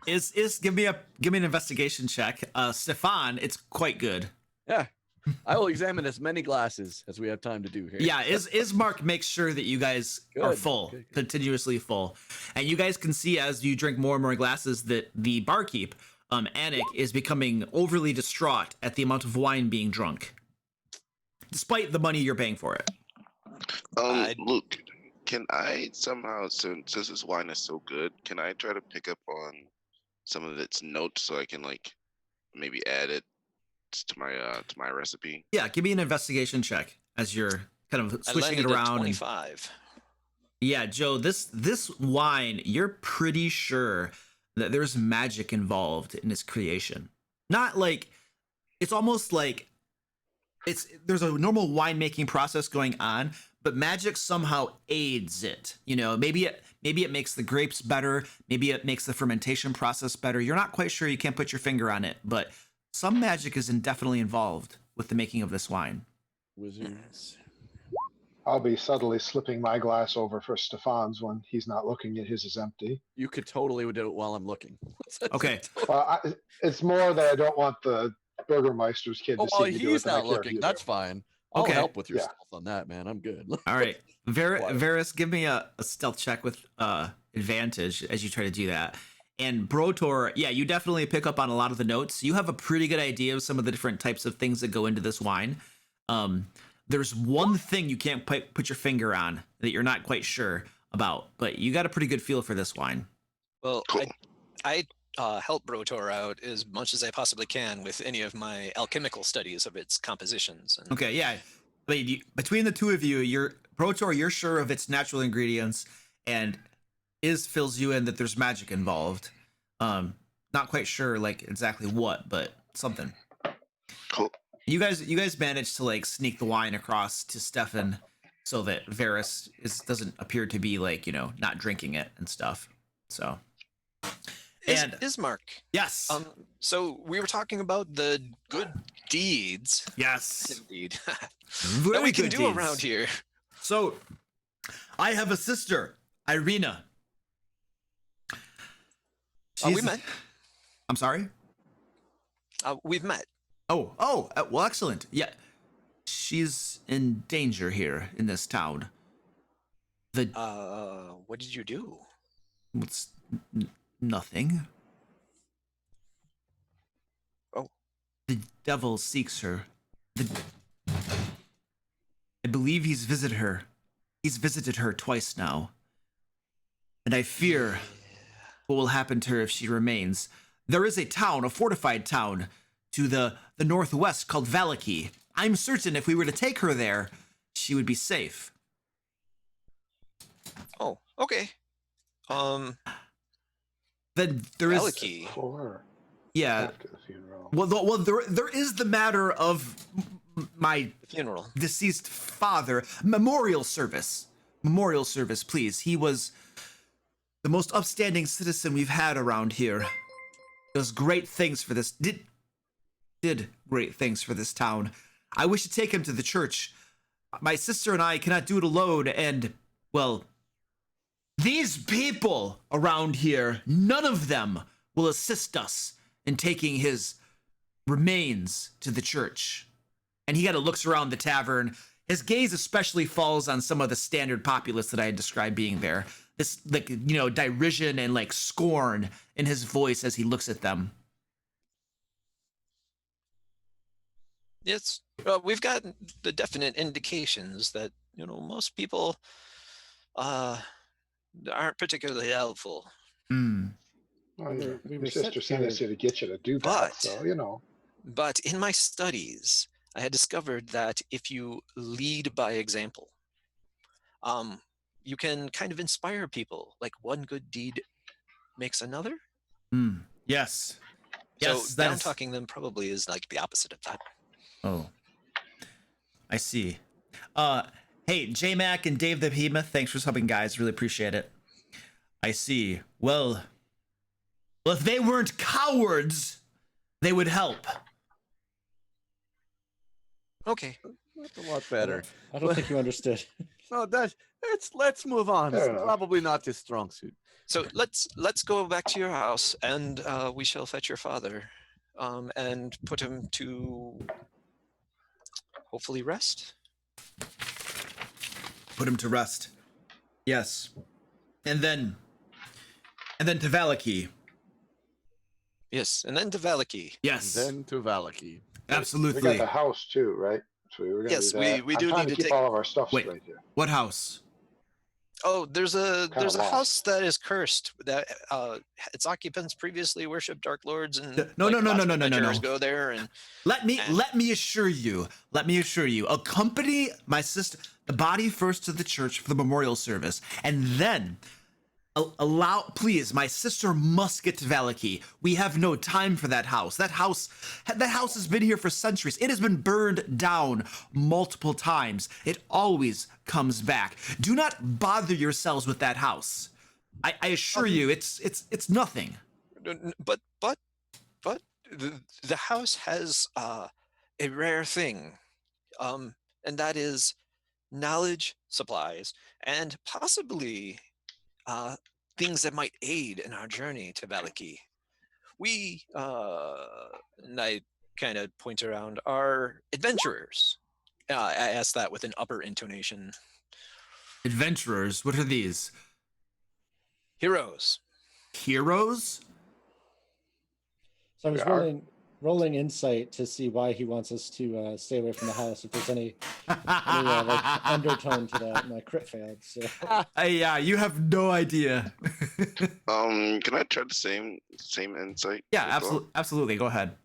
Give me an investigation check. Stefan, it's quite good. Yeah. I will examine as many glasses as we have time to do here. Yeah, Ismark makes sure that you guys are Good, full, good. continuously full. And you guys can see as you drink more and more glasses that the barkeep, Anik, is becoming overly distraught at the amount of wine being drunk, despite the money you're paying for it. Luke, can I somehow, since this wine is so good, can I try to pick up on some of its notes so I can like maybe add it to my recipe? Yeah, give me an investigation check as you're kind of switching it I landed at around. 25. Yeah, Joe, this wine, you're pretty sure that there's magic involved in its creation. Not like, it's almost like there's a normal winemaking process going on, but magic somehow aids it. You know, maybe it makes the grapes better, maybe it makes the fermentation process better. You're not quite sure, you can't put your finger on it, but some magic is definitely involved with the making of this wine. Wizards. I'll be subtly slipping my glass over for Stefan's when he's not looking and his is empty. You could totally do it while I'm looking. Okay. It's more that I don't want the Burgermeister's kid to Oh, see well, me do he's it. than I not care if looking. you That's do. fine. I'll Okay. help with your Yeah. stealth on that, man. I'm good. All right. Quiet. Varys, give me a stealth check with advantage as you try to do that. And Brotor, yeah, you definitely pick up on a lot of the notes. You have a pretty good idea of some of the different types of things that go into this wine. There's one thing you can't put your finger on that you're not quite sure about, but you got a pretty good feel for this wine. Well, Cool. I help Brotor out as much as I possibly can with any of my alchemical studies of its compositions. And Okay, yeah. But between the two of you, Brotor, you're sure of its natural ingredients, and fills you in that there's magic involved. Not quite sure like exactly what, but something. Cool. You guys managed to like sneak the wine across to Stefan so that Varys doesn't appear to be like, not drinking it and stuff. So and Ismark. yes. So we were talking about the good deeds. Yes. Indeed. Very that we can good do deeds. around here. So I have a sister, Irina. We met. I'm sorry? We've met. Oh, well, excellent. Yeah. She's in danger here in this town. What did you do? It's nothing. Oh. The devil seeks her. I believe he's visited her. He's visited her twice now. And I fear what will happen to her if she remains. There is a town, a fortified town, to the northwest called Valaki. I'm certain if we were to take her there, she would be safe. Oh, okay. Then there is Valaki. Before, yeah. after the funeral. Well, there is the matter of my The funeral. deceased father. Memorial service, please. He was the most upstanding citizen we've had around here. Does great things for this. Did great things for this town. I wish to take him to the church. My sister and I cannot do it alone, and, well, these people around here, none of them will assist us in taking his remains to the church. And he kind of looks around the tavern. His gaze especially falls on some of the standard populace that I had described being there. This, like, derision and, like, scorn in his voice as he looks at them. Yes, we've got the definite indications that most people aren't particularly helpful. Well, your we were sister set sent us here- here to get you to do that, But- so But in my studies, I had discovered that if you lead by example, you can kind of inspire people. Like one good deed makes another. Yes. So Yes, down talking them probably is like the opposite of that. Oh, I see. Hey, J-Mac and Dave the Behemoth, thanks for subbing, guys. Really appreciate it. I see. Well, if they weren't cowards, they would help. Okay. That's a lot better. I don't think you understood. No, let's move on. Fair It's enough. probably not his strong suit. So let's go back to your house, and we shall fetch your father, and put him to hopefully rest. Put him to rest. Yes. And then to Valaki. Yes, and then to Valaki. Yes. Then to Valaki. We got Absolutely. the house too, right? So we were gonna Yes, do that. we I'm do trying need to to keep take- all of our stuff Wait. straight here. What house? Oh, there's a Kinda lost. house that is cursed. That its occupants previously worshipped dark lords, and No, like, no, no, lots no, of no, no, no, adventurers no. go there, and Let me assure you. Accompany my sister, the body first to the church for the memorial service, and then please, my sister must get to Valaki. We have no time for that house. That house has been here for centuries. It has been burned down multiple times. It always comes back. Do not bother yourselves with that house. I assure you, it's nothing. but the house has a rare thing, and that is knowledge, supplies, and possibly things that might aid in our journey to Valaki. We, and I kind of point around, are adventurers. I ask that with an upper intonation. Adventurers, what are these? Heroes. Heroes? So I was We are. rolling insight to see why he wants us to stay away from the house. If there's any like undertone to that, my crit failed. So Yeah, you have no idea. Can I try the same insight? Yeah, as well? absolutely. Go ahead.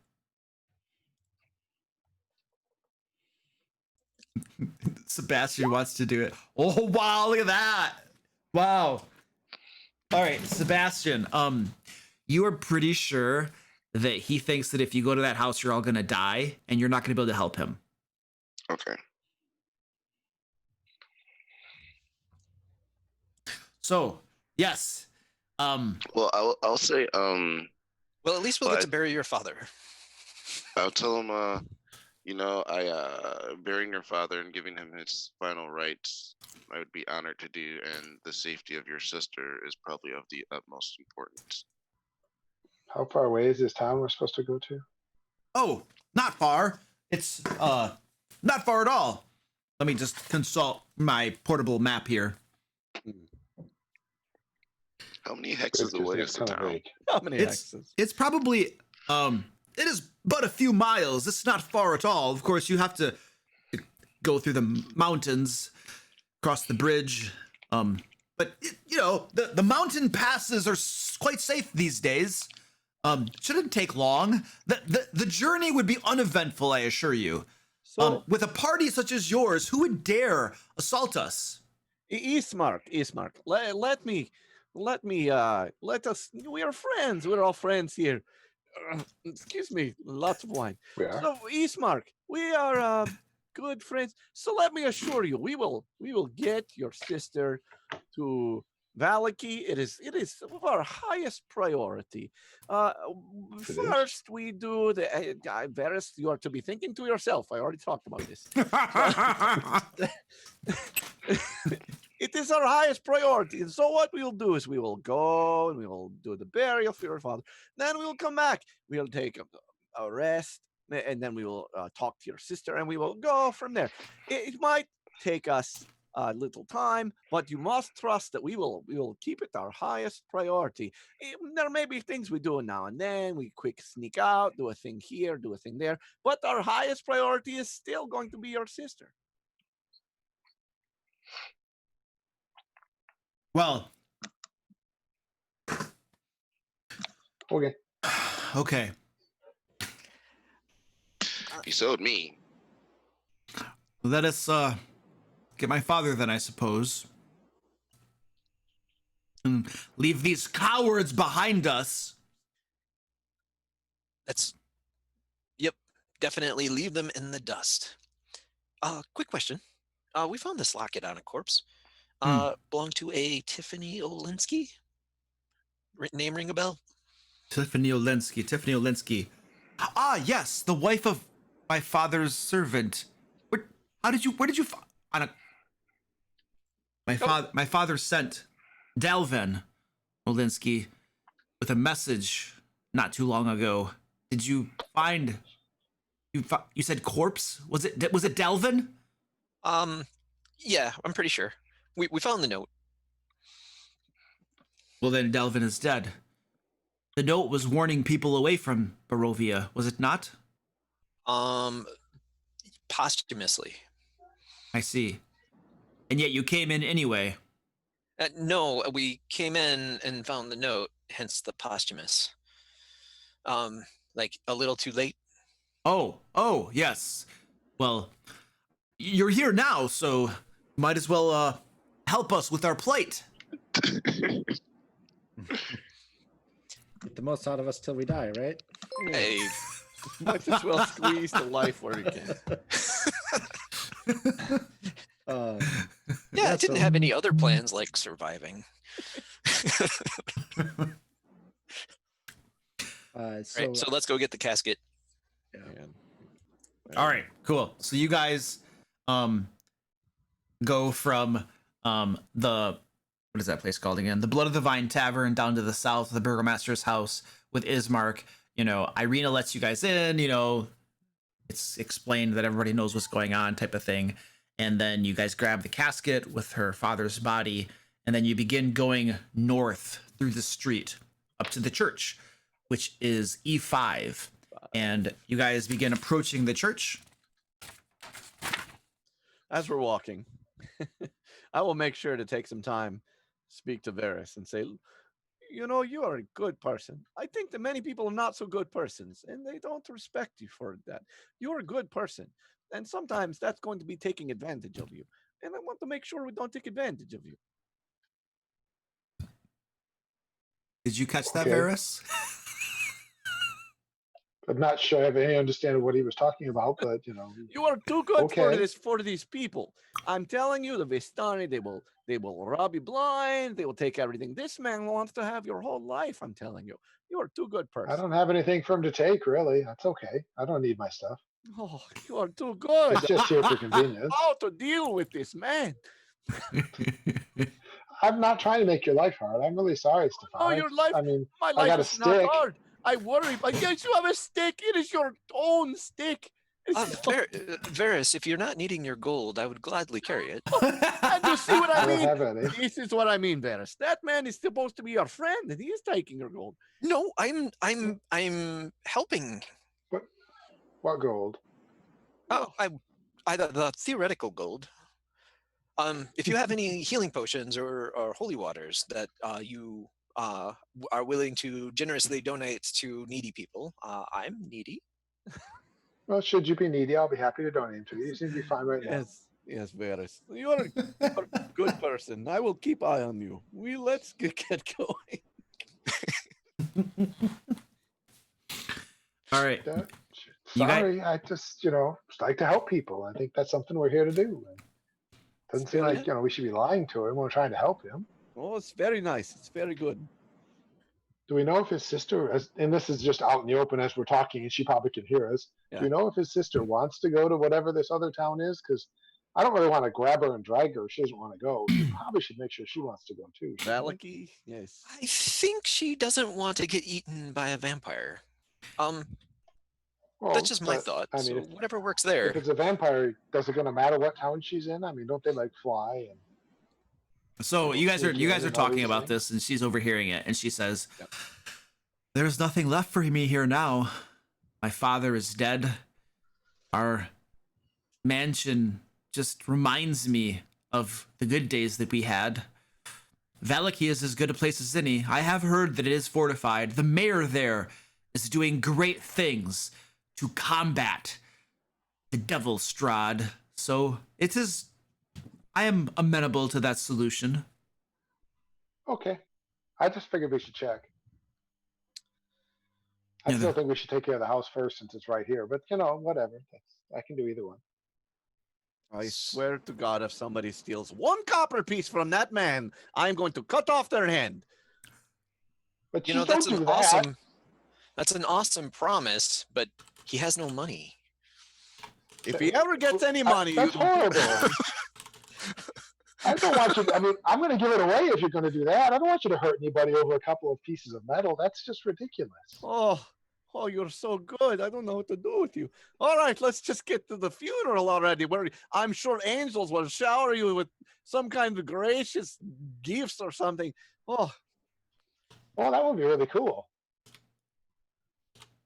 Sebastian wants to do it. Oh wow, look at that. Wow. All right, Sebastian, you are pretty sure that he thinks that if you go to that house, you're all gonna die and you're not gonna be able to help him. Okay. So, yes. Well, I'll say Well, at least we'll get to But- bury your father. I'll tell him burying your father and giving him his final rites, I would be honored to do, and the safety of your sister is probably of the utmost importance. How far away is this town we're supposed to go to? Oh, not far. It's not far at all. Let me just consult my portable map here. How many hexes Because away it's is the kind of town? vague. How many It's hexes? it's probably it is but a few miles. It's not far at all. Of course, you have to go through the mountains, cross the bridge. But the mountain passes are quite safe these days. Shouldn't take long. The journey would be uneventful, I assure you. So With a party such as yours, who would dare assault us? Ismark, let us. We are friends. We're all friends here. Excuse me, lots of wine. We are. So Ismark, we are good friends. So let me assure you, we will get your sister to Valaki. It is of our highest priority. is. First, we do the Varys. You are to be thinking to yourself. I already talked about this. It is our highest priority. And so what we will do is we will go and we will do the burial for your father. Then we will come back. We'll take a rest, and then we will talk to your sister, and we will go from there. It might take us a little time, but you must trust that we will keep it our highest priority. There may be things we do now and then. We quick sneak out, do a thing here, do a thing there, but our highest priority is still going to be your sister. Well, Okay. okay. You sold me. Let us get my father then, I suppose. And leave these cowards behind us. Yep, definitely leave them in the dust. Quick question. We found this locket on a corpse. Belonged to a Tiffany Olinsky? Name ring a bell? Tiffany Olinsky. Ah, yes, the wife of my father's servant. Where did you find my father sent Dalvin Olinsky with a message not too long ago. Did you find You said corpse? Was it Delvin? Yeah, I'm pretty sure. We found the note. Well, then Delvin is dead. The note was warning people away from Barovia, was it not? Posthumously. I see. And yet you came in anyway. No, we came in and found the note, hence the posthumous. Like a little too late. Oh, yes. Well, you're here now, so might as well help us with our plight. Get the most out of us till we die, right? Hey, Might as well squeeze the life where you can. yeah, I didn't have any other plans like surviving. Right, so let's go get the casket. Yeah. All right, cool. So you guys go from the what is that place called again? The Blood of the Vine Tavern down to the south of the Burgomaster's house with Ismark. You know, Irina lets you guys in, you know, it's explained that everybody knows what's going on type of thing. And then you guys grab the casket with her father's body, and then you begin going north through the street up to the church, which is E5. And you guys begin approaching the church. As we're walking, I will make sure to take some time, speak to Varys and say, you know, you are a good person. I think that many people are not so good persons, and they don't respect you for that. You're a good person, and sometimes that's going to be taking advantage of you. And I want to make sure we don't take advantage of you. Did you catch that, Okay. Varys? I'm not sure I have any understanding of what he was talking about, but you know. You are too good for Okay. for these people. I'm telling you, the Vistani, they will rob you blind. They will take everything. This man wants to have your whole life. I'm telling you, you are too good person. I don't have anything for him to take, really. That's okay. I don't need my stuff. Oh, you are too good. It's just here for convenience. How to deal with this man? I'm not trying to make your life hard. I'm really sorry, Stefan. Oh, your life. I mean, My I got life a is not stick. hard. I worry, but yes, you have a stick. It is your own stick. Varys, if you're not needing your gold, I would gladly carry it. And you see what I I don't mean? have any. This is what I mean, Varys. That man is supposed to be your friend, and he is taking your gold. No, I'm helping. What gold? The theoretical gold. If you have any healing potions or holy waters that you are willing to generously donate to needy people, I'm needy. Well, should you be needy, I'll be happy to donate to you. You seem to be fine right now. Yes, Varys. You are a good person. I will keep eye on you. Let's get going. All right. You Sorry, I just, just like to help people. I think that's something we're here to do. Doesn't seem like, we should be lying to him. We're trying to help him. Oh, it's very nice. It's very good. Do we know if his sister, and this is just out in the open as we're talking, and she probably can hear us. Yeah. Do we know if his sister wants to go to whatever this other town is? Because I don't really want to grab her and drag her if she doesn't want to go. We probably should make sure she wants to go too. Valaki, yes. I think she doesn't want to get eaten by a vampire. Well, that's just my but, thought. I mean, so whatever works there. If it's a vampire, does it going to matter what town she's in? I mean, don't they like fly? And so you guys are talking about this, and she's overhearing it, and she says, Yep. "There's nothing left for me here now. My father is dead. Our mansion just reminds me of the good days that we had. Valaki is as good a place as any. I have heard that it is fortified. The mayor there is doing great things to combat the devil Strahd. So I am amenable to that solution." okay, I just figured we should check. I still think we should take care of the house first since it's right here. But whatever. I can do either one. I swear to God, if somebody steals one copper piece from that man, I'm going to cut off their hand. But That's an awesome. That's an awesome promise, but he has no money. If he ever gets any money, that's horrible. I don't want you. I mean, I'm going to give it away if you're going to do that. I don't want you to hurt anybody over a couple of pieces of metal. That's just ridiculous. Oh, Oh, you're so good. I don't know what to do with you. All right, let's just get to the funeral already. I'm sure angels will shower you with some kind of gracious gifts or something. Oh, Well, that would be really cool.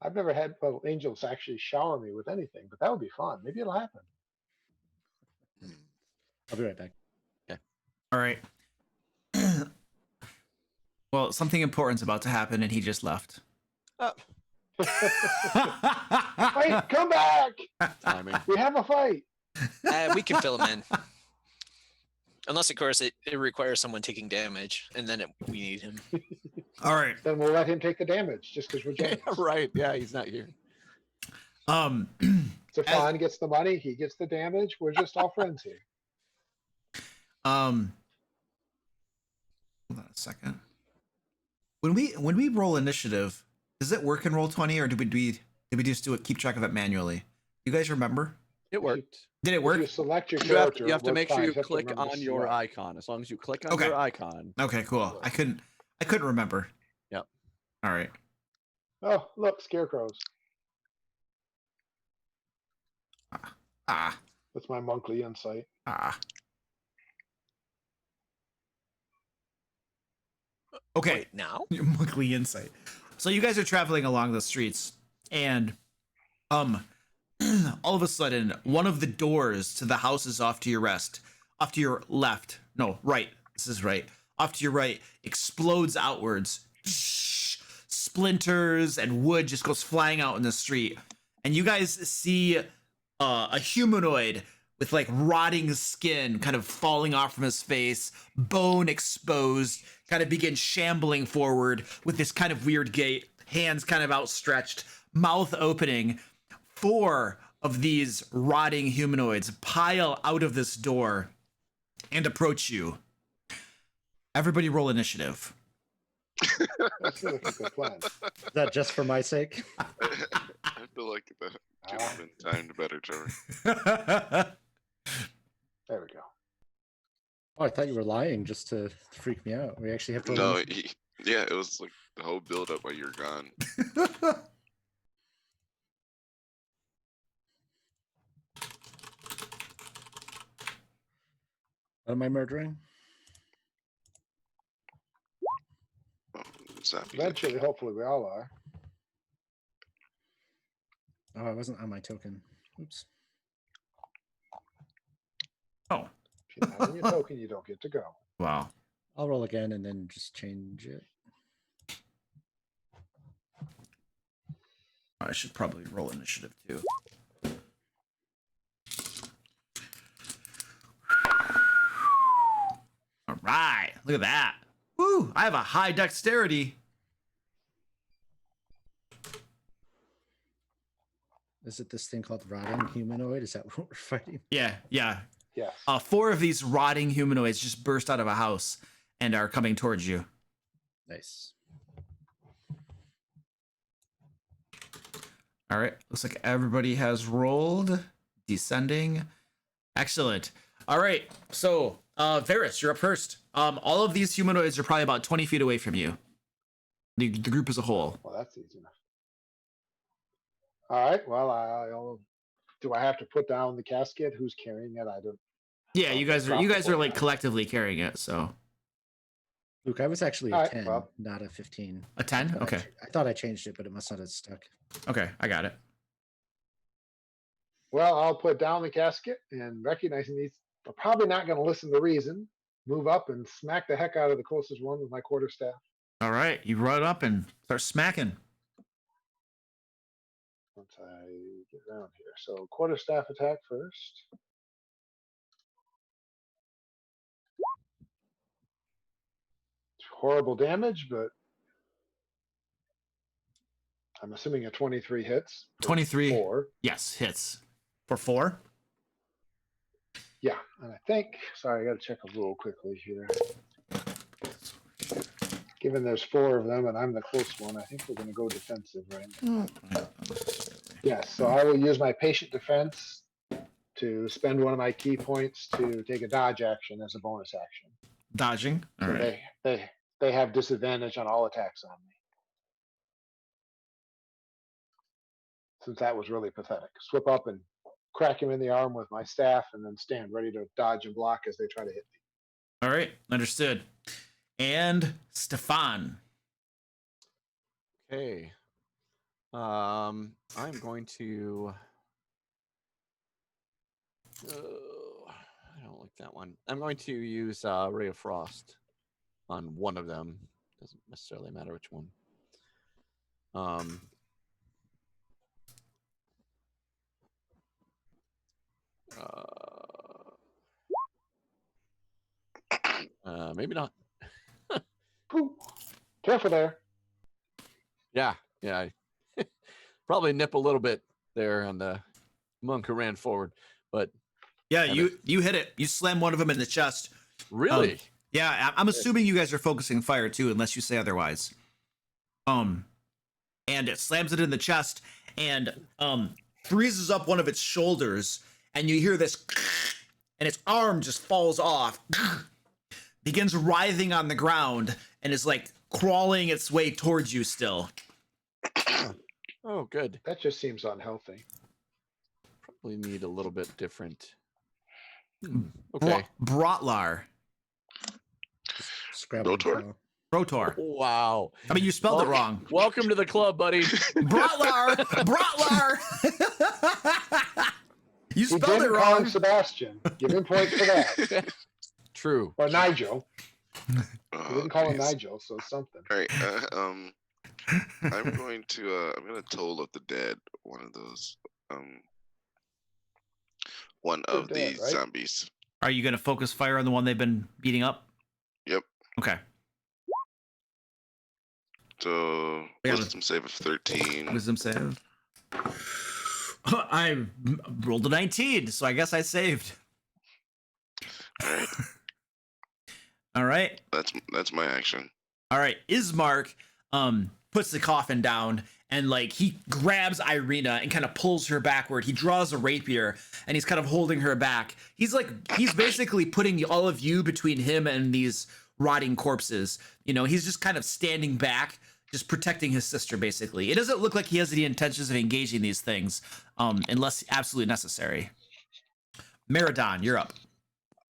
I've never had angels actually shower me with anything, but that would be fun. Maybe it'll happen. I'll be right back. All right. Well, something important's about to happen, and he just left. Wait, come back! timing. We have a fight. We can fill him in. Unless, of course, it requires someone taking damage, and then we need him. All right. Then we'll let him take the damage just because we're Yeah, generous. right. Yeah, he's not here. Stefan gets the money, he gets the damage. We're just all friends here. Hold on a second. When we roll initiative, does it work in Roll20, or did we just do it? Keep track of it manually. You guys remember? It worked. Did it If work? you select your You have character, to it make works sure you fine. have to click remember to on your select. icon. As long as you click on Okay. your icon. Okay, cool. I couldn't remember. Yep. All right. Oh, look, scarecrows. Ah. That's my monthly insight. Okay. Wait, now? Your monthly insight. So you guys are traveling along the streets, and all of a sudden, one of the doors to the houses off to your left. No, right. This is right. Off to your right explodes outwards. Splinters and wood just goes flying out in the street, and you guys see a humanoid with like rotting skin kind of falling off from his face, bone exposed, kind of begin shambling forward with this kind of weird gait, hands kind of outstretched, mouth opening. 4 of these rotting humanoids pile out of this door and approach you. Everybody roll initiative. That seems like a good plan. Is that just for my sake? I feel like that could have been timed better, Trevor. There we go. Oh, I thought you were lying just to freak me out. We actually have to. No, yeah, it was like the whole build up while you're gone. What am I murdering? Eventually, hopefully, we all are. Oh, I wasn't on my token. Oops. Oh. If you're not on your token, you don't get to go. Wow. I'll roll again and then just change it. I should probably roll initiative too. All right, look at that. Woo, I have a high dexterity. Is it this thing called rotting humanoid? Is that what we're fighting? Yeah. Yes. 4 of these rotting humanoids just burst out of a house and are coming towards you. Nice. All right, looks like everybody has rolled. Descending. Excellent. All right, so Varys, you're up first. All of these humanoids are probably about 20 feet away from you. The group as a whole. Well, that's easy enough. All right. Well, do I have to put down the casket? Who's carrying it? I don't. Yeah, you guys are like collectively carrying it. So Luke, I was actually a All right, 10, well. not a 15. a 10. But Okay. I thought I changed it, but it must not have stuck. Okay, I got it. Well, I'll put down the casket and recognizing these, I'm probably not going to listen to reason. Move up and smack the heck out of the closest one with my quarterstaff. All right, you run up and start smacking. Once I get around here. So quarterstaff attack first. It's horrible damage, but I'm assuming a 23 hits. for 23. 4. Yes, hits for 4. Yeah, and I think, sorry, I got to check a rule quickly here. Given there's 4 of them and I'm the close one, I think we're going to go defensive, right? Yes, so I will use my patient defense to spend one of my key points to take a dodge action as a bonus action. Dodging. All So right. they have disadvantage on all attacks on me. since that was really pathetic. Swip up and crack him in the arm with my staff, and then stand ready to dodge and block as they try to hit me. All right, understood. And Stefan. Okay. I'm going to. I don't like that one. I'm going to use Ray of Frost on one of them. Doesn't necessarily matter which one. Maybe not. Ooh, careful there. Yeah. I probably nip a little bit there on the monk who ran forward, but Yeah, you hit it. You slam one of them in the chest. really, Yeah, I'm assuming you guys are focusing fire too, unless you say otherwise. And it slams it in the chest and freezes up one of its shoulders, and you hear this, and its arm just falls off, begins writhing on the ground, and is like crawling its way towards you still. oh, good. That just seems unhealthy. Probably need a little bit different. Okay. Brotlar. Scrabble. Rotor? Rotor. Wow. I mean, you spelled it wrong. Welcome to the club, buddy. Brotlar. Brotlar. You He spelled it didn't call him wrong. Sebastian. Give him points for that. True. Or Nigel. He Oh, didn't call him geez. Nigel, so something. All right. I'm going to toll of the dead one of those. One They're of dead, the right? zombies. Are you going to focus fire on the one they've been beating up? Yep. Okay. So Yeah. wisdom save of 13. Wisdom save. I rolled a 19, so I guess I saved. All right. All right. That's my action. All right. Ismark puts the coffin down and like he grabs Irina and kind of pulls her backward. He draws a rapier and he's kind of holding her back. He's basically putting all of you between him and these rotting corpses. You know, he's just kind of standing back, just protecting his sister basically. It doesn't look like he has any intentions of engaging these things unless absolutely necessary. Meridon, you're up.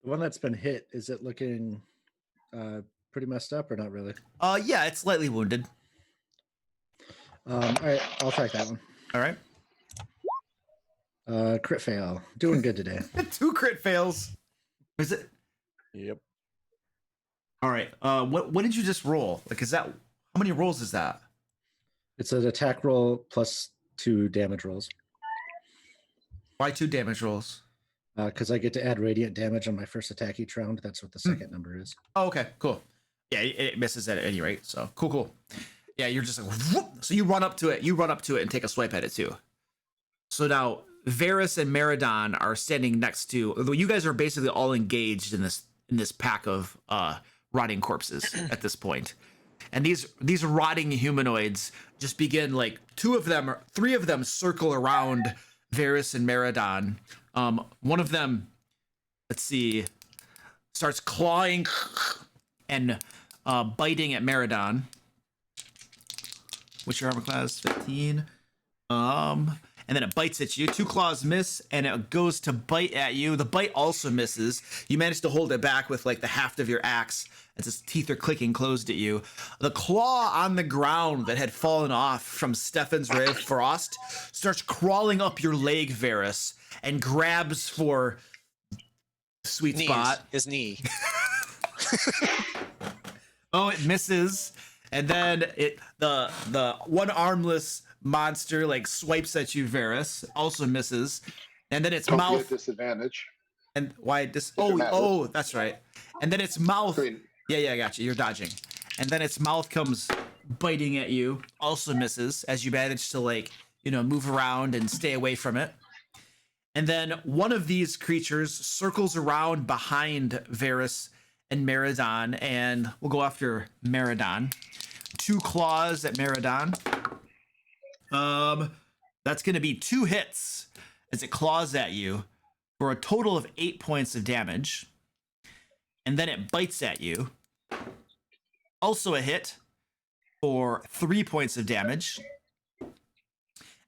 The one that's been hit, is it looking pretty messed up or not really? Yeah, it's slightly wounded. All right, I'll attack that one. All right. Crit fail. Doing good today. 2 crit fails. Is it? Yep. All right. What did you just roll? Like, is that how many rolls is that? It's an attack roll plus 2 damage rolls. Why 2 damage rolls? Because I get to add radiant damage on my first attack each round. That's what the second number is. Oh, okay, cool. Yeah, it misses at any rate. So cool. Yeah, you're just like, whoop. So you run up to it. You run up to it and take a swipe at it too. So now Varys and Meridon are standing next to. You guys are basically all engaged in this pack of rotting corpses at this point. And these rotting humanoids just begin, like 3 of them circle around Varys and Meridon. One of them, let's see, starts clawing and biting at Meridon. What's your armor class? 15. And then it bites at you. 2 claws miss, and it goes to bite at you. The bite also misses. You manage to hold it back with like the haft of your axe as its teeth are clicking closed at you. The claw on the ground that had fallen off from Stefan's Ray of Frost starts crawling up your leg, Varys, and grabs for sweet spot. His knee. Oh, it misses. And then the one armless monster like swipes at you, Varys, also misses. And then its Don't be at mouth disadvantage. and why this Doesn't matter. oh, that's right. And then its mouth. Green. Yeah, I got you. You're dodging. And then its mouth comes biting at you, also misses as you manage to move around and stay away from it. And then one of these creatures circles around behind Varys and Meridon, and we'll go after Meridon. 2 claws at Meridon. That's going to be 2 hits as it claws at you for a total of 8 points of damage. And then it bites at you. Also a hit for 3 points of damage.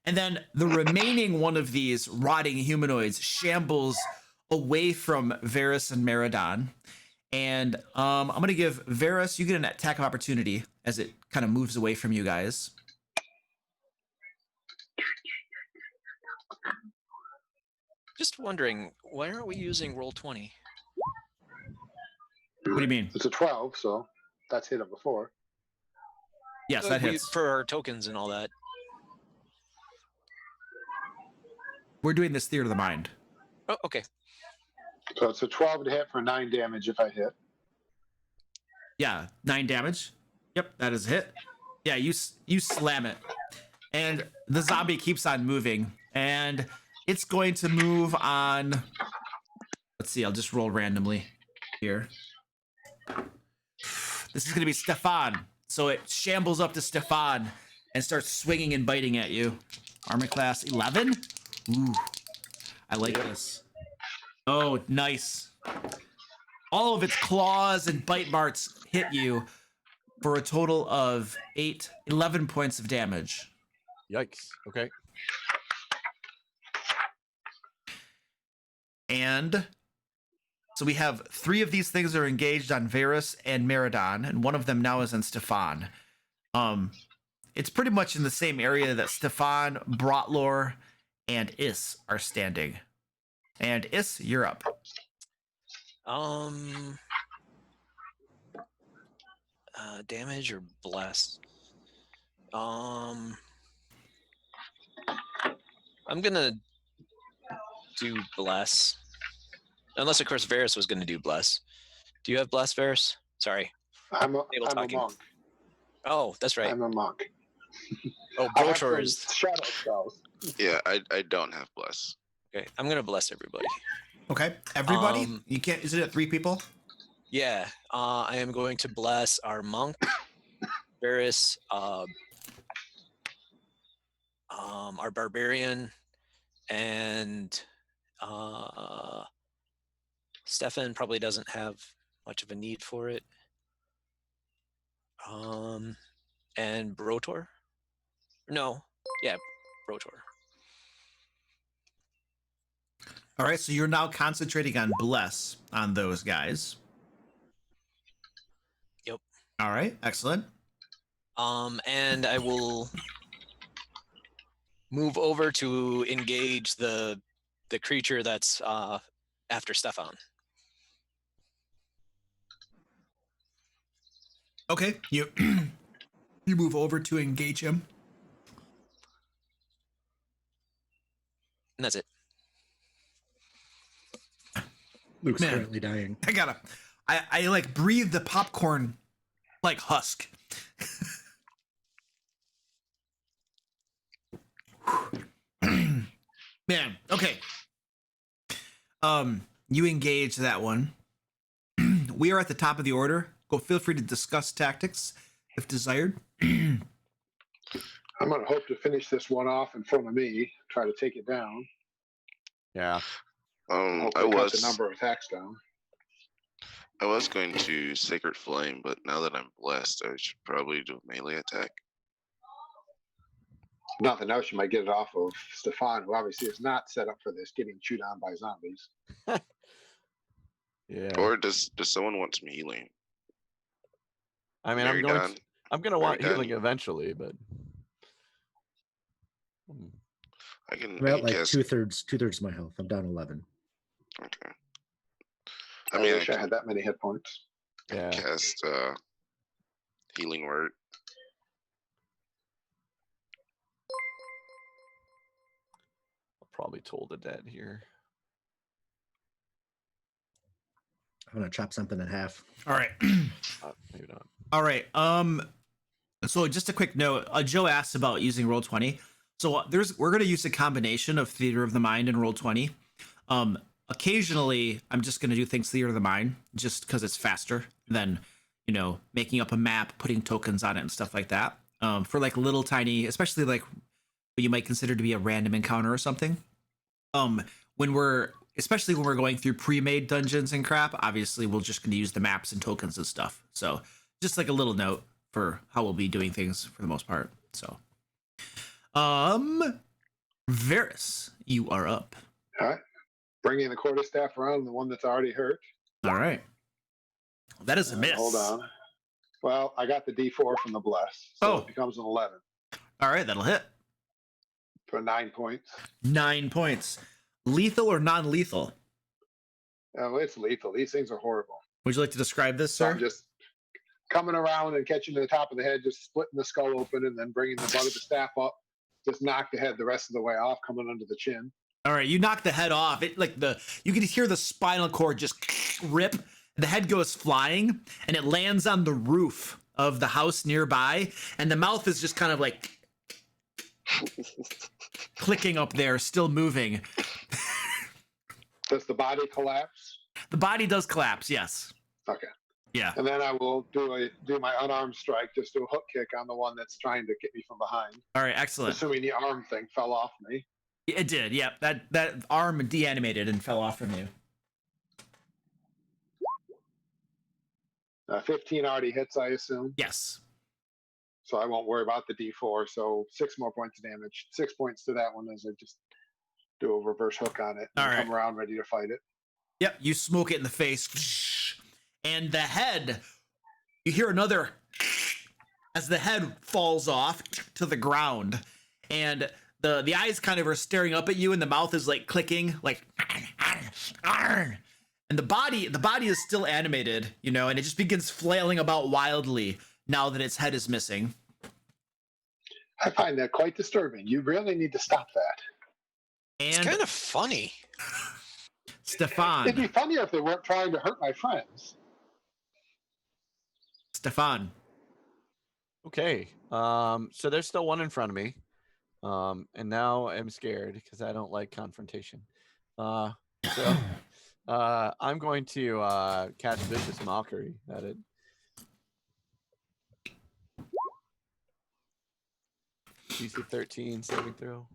And then the remaining one of these rotting humanoids shambles away from Varys and Meridan. And I'm going to give Varys, you get an attack of opportunity as it kind of moves away from you guys. Just wondering, why aren't we using roll 20? What do you mean? It's a 12, so that's hit it before. Yes, that hits. For our tokens and all that. We're doing this theater of the mind. Oh, okay. So it's a 12 to hit for 9 damage if I hit. Yeah, 9 damage. Yep, that is a hit. Yeah, you slam it. And the zombie keeps on moving. And it's going to move on. Let's see, I'll just roll randomly here. This is going to be Stefan. So it shambles up to Stefan and starts swinging and biting at you. Armor class 11. Ooh, I like this. Oh, nice. All of its claws and bite marks hit you for a total of 11 points of damage. Yikes. Okay. And so we have 3 of these things are engaged on Varys and Meridan, and one of them now is on Stefan. It's pretty much in the same area that Stefan, Brotlor, and Is are standing. And Is, you're up. Damage or bless? I'm gonna do bless. Unless, of course, Varys was gonna do bless. Do you have bless, Varys? Sorry. I'm a talking. monk. Oh, that's right. I'm a monk. Oh, I have Brotor some is. shadow spells. Yeah, I don't have bless. Okay, I'm gonna bless everybody. Okay, everybody? You can't, is it at 3 people? Yeah, I am going to bless our monk, Varys, our barbarian, and Stefan probably doesn't have much of a need for it. And Brotor? No, yeah, Brotor. All right, so you're now concentrating on bless on those guys. Yep. All right, excellent. And I will move over to engage the creature that's after Stefan. Okay, you you move over to engage him. And that's it. Luke's Man. currently dying. I like breathe the popcorn like husk. Man, okay. You engage that one. We are at the top of the order. Go, feel free to discuss tactics if desired. I'm gonna hope to finish this one off in front of me. Try to take it down. Yeah. I Hopefully cut the was number of attacks down. I was going to Sacred Flame, but now that I'm blessed, I should probably do a melee attack. Nothing else, you might get it off of Stefan, who obviously is not set up for this, getting chewed on by zombies. Yeah. Or does someone want some healing? I mean, Meridan? I'm gonna want Meridan? healing eventually, but I can I'm at like cast. 2/3 my health. I'm down 11. Okay. I I mean, wish I I had that many hit points. yeah. can cast Healing Word. I'll probably toll the dead here. I'm gonna chop something in half. All right. Maybe not. All right. So just a quick note. Joe asked about using Roll20. So we're going to use a combination of Theater of the Mind and Roll20. Occasionally, I'm just going to do things Theater of the Mind just because it's faster than, making up a map, putting tokens on it and stuff like that. For like little tiny, especially like what you might consider to be a random encounter or something. Especially when we're going through pre-made dungeons and crap, obviously we're just going to use the maps and tokens and stuff. So just like a little note for how we'll be doing things for the most part. So, Varys, you are up. All right. Bringing the quarterstaff around, the one that's already hurt. All right. That is a miss. Hold on. Well, I got the D4 from the bless, so it becomes an 11 All right, that'll hit. for 9 points. 9 points. Lethal or non-lethal? Oh, it's lethal. These things are horrible. Would you like to describe this, So sir? I'm just coming around and catching to the top of the head, just splitting the skull open, and then bringing the butt of the staff up. Just knock the head the rest of the way off, coming under the chin. All right, you knock the head off. It like you can hear the spinal cord just rip. The head goes flying, and it lands on the roof of the house nearby, and the mouth is just kind of like clicking up there, still moving. Does the body collapse? The body does collapse, yes. Okay. Yeah. And then I will do my unarmed strike, just do a hook kick on the one that's trying to get me from behind. All right, excellent. Assuming the arm thing fell off me. It did, yeah. That arm deanimated and fell off from you. 15 already hits, I assume. Yes. So I won't worry about the D4. So 6 more points of damage. 6 points to that one as I just do a reverse hook on it and come around ready to fight it. Yep, you smoke it in the face. And the head, you hear another as the head falls off to the ground. And the eyes kind of are staring up at you, and the mouth is like clicking, like, and the body is still animated, you know, and it just begins flailing about wildly now that its head is missing. I find that quite disturbing. You really need to stop that. It's And kind of funny. Stefan, It'd be funnier if they weren't trying to hurt my friends. Stefan, Okay. So there's still one in front of me. And now I'm scared because I don't like confrontation. So I'm going to cast Vicious Mockery at it. DC 13 saving throw.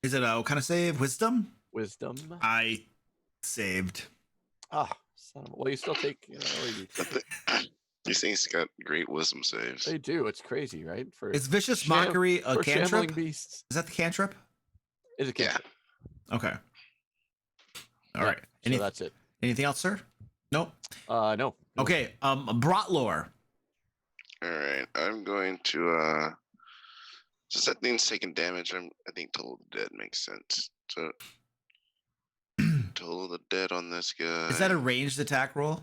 is it a what kind of save? Wisdom? Wisdom. I saved. Ah, well, you still take. These things got great wisdom saves. They do. It's crazy, right? For Is Vicious Mockery a for cantrip? shambling beasts. Is that the cantrip? Is a cantrip. Okay. All Yeah, right. So that's it. Anything else, sir? Nope. No. Okay. Brotlore. All right, I'm going to since that thing's taking damage, I think Toll of the Dead makes sense. So Toll of the Dead on this guy. Is that a ranged attack roll?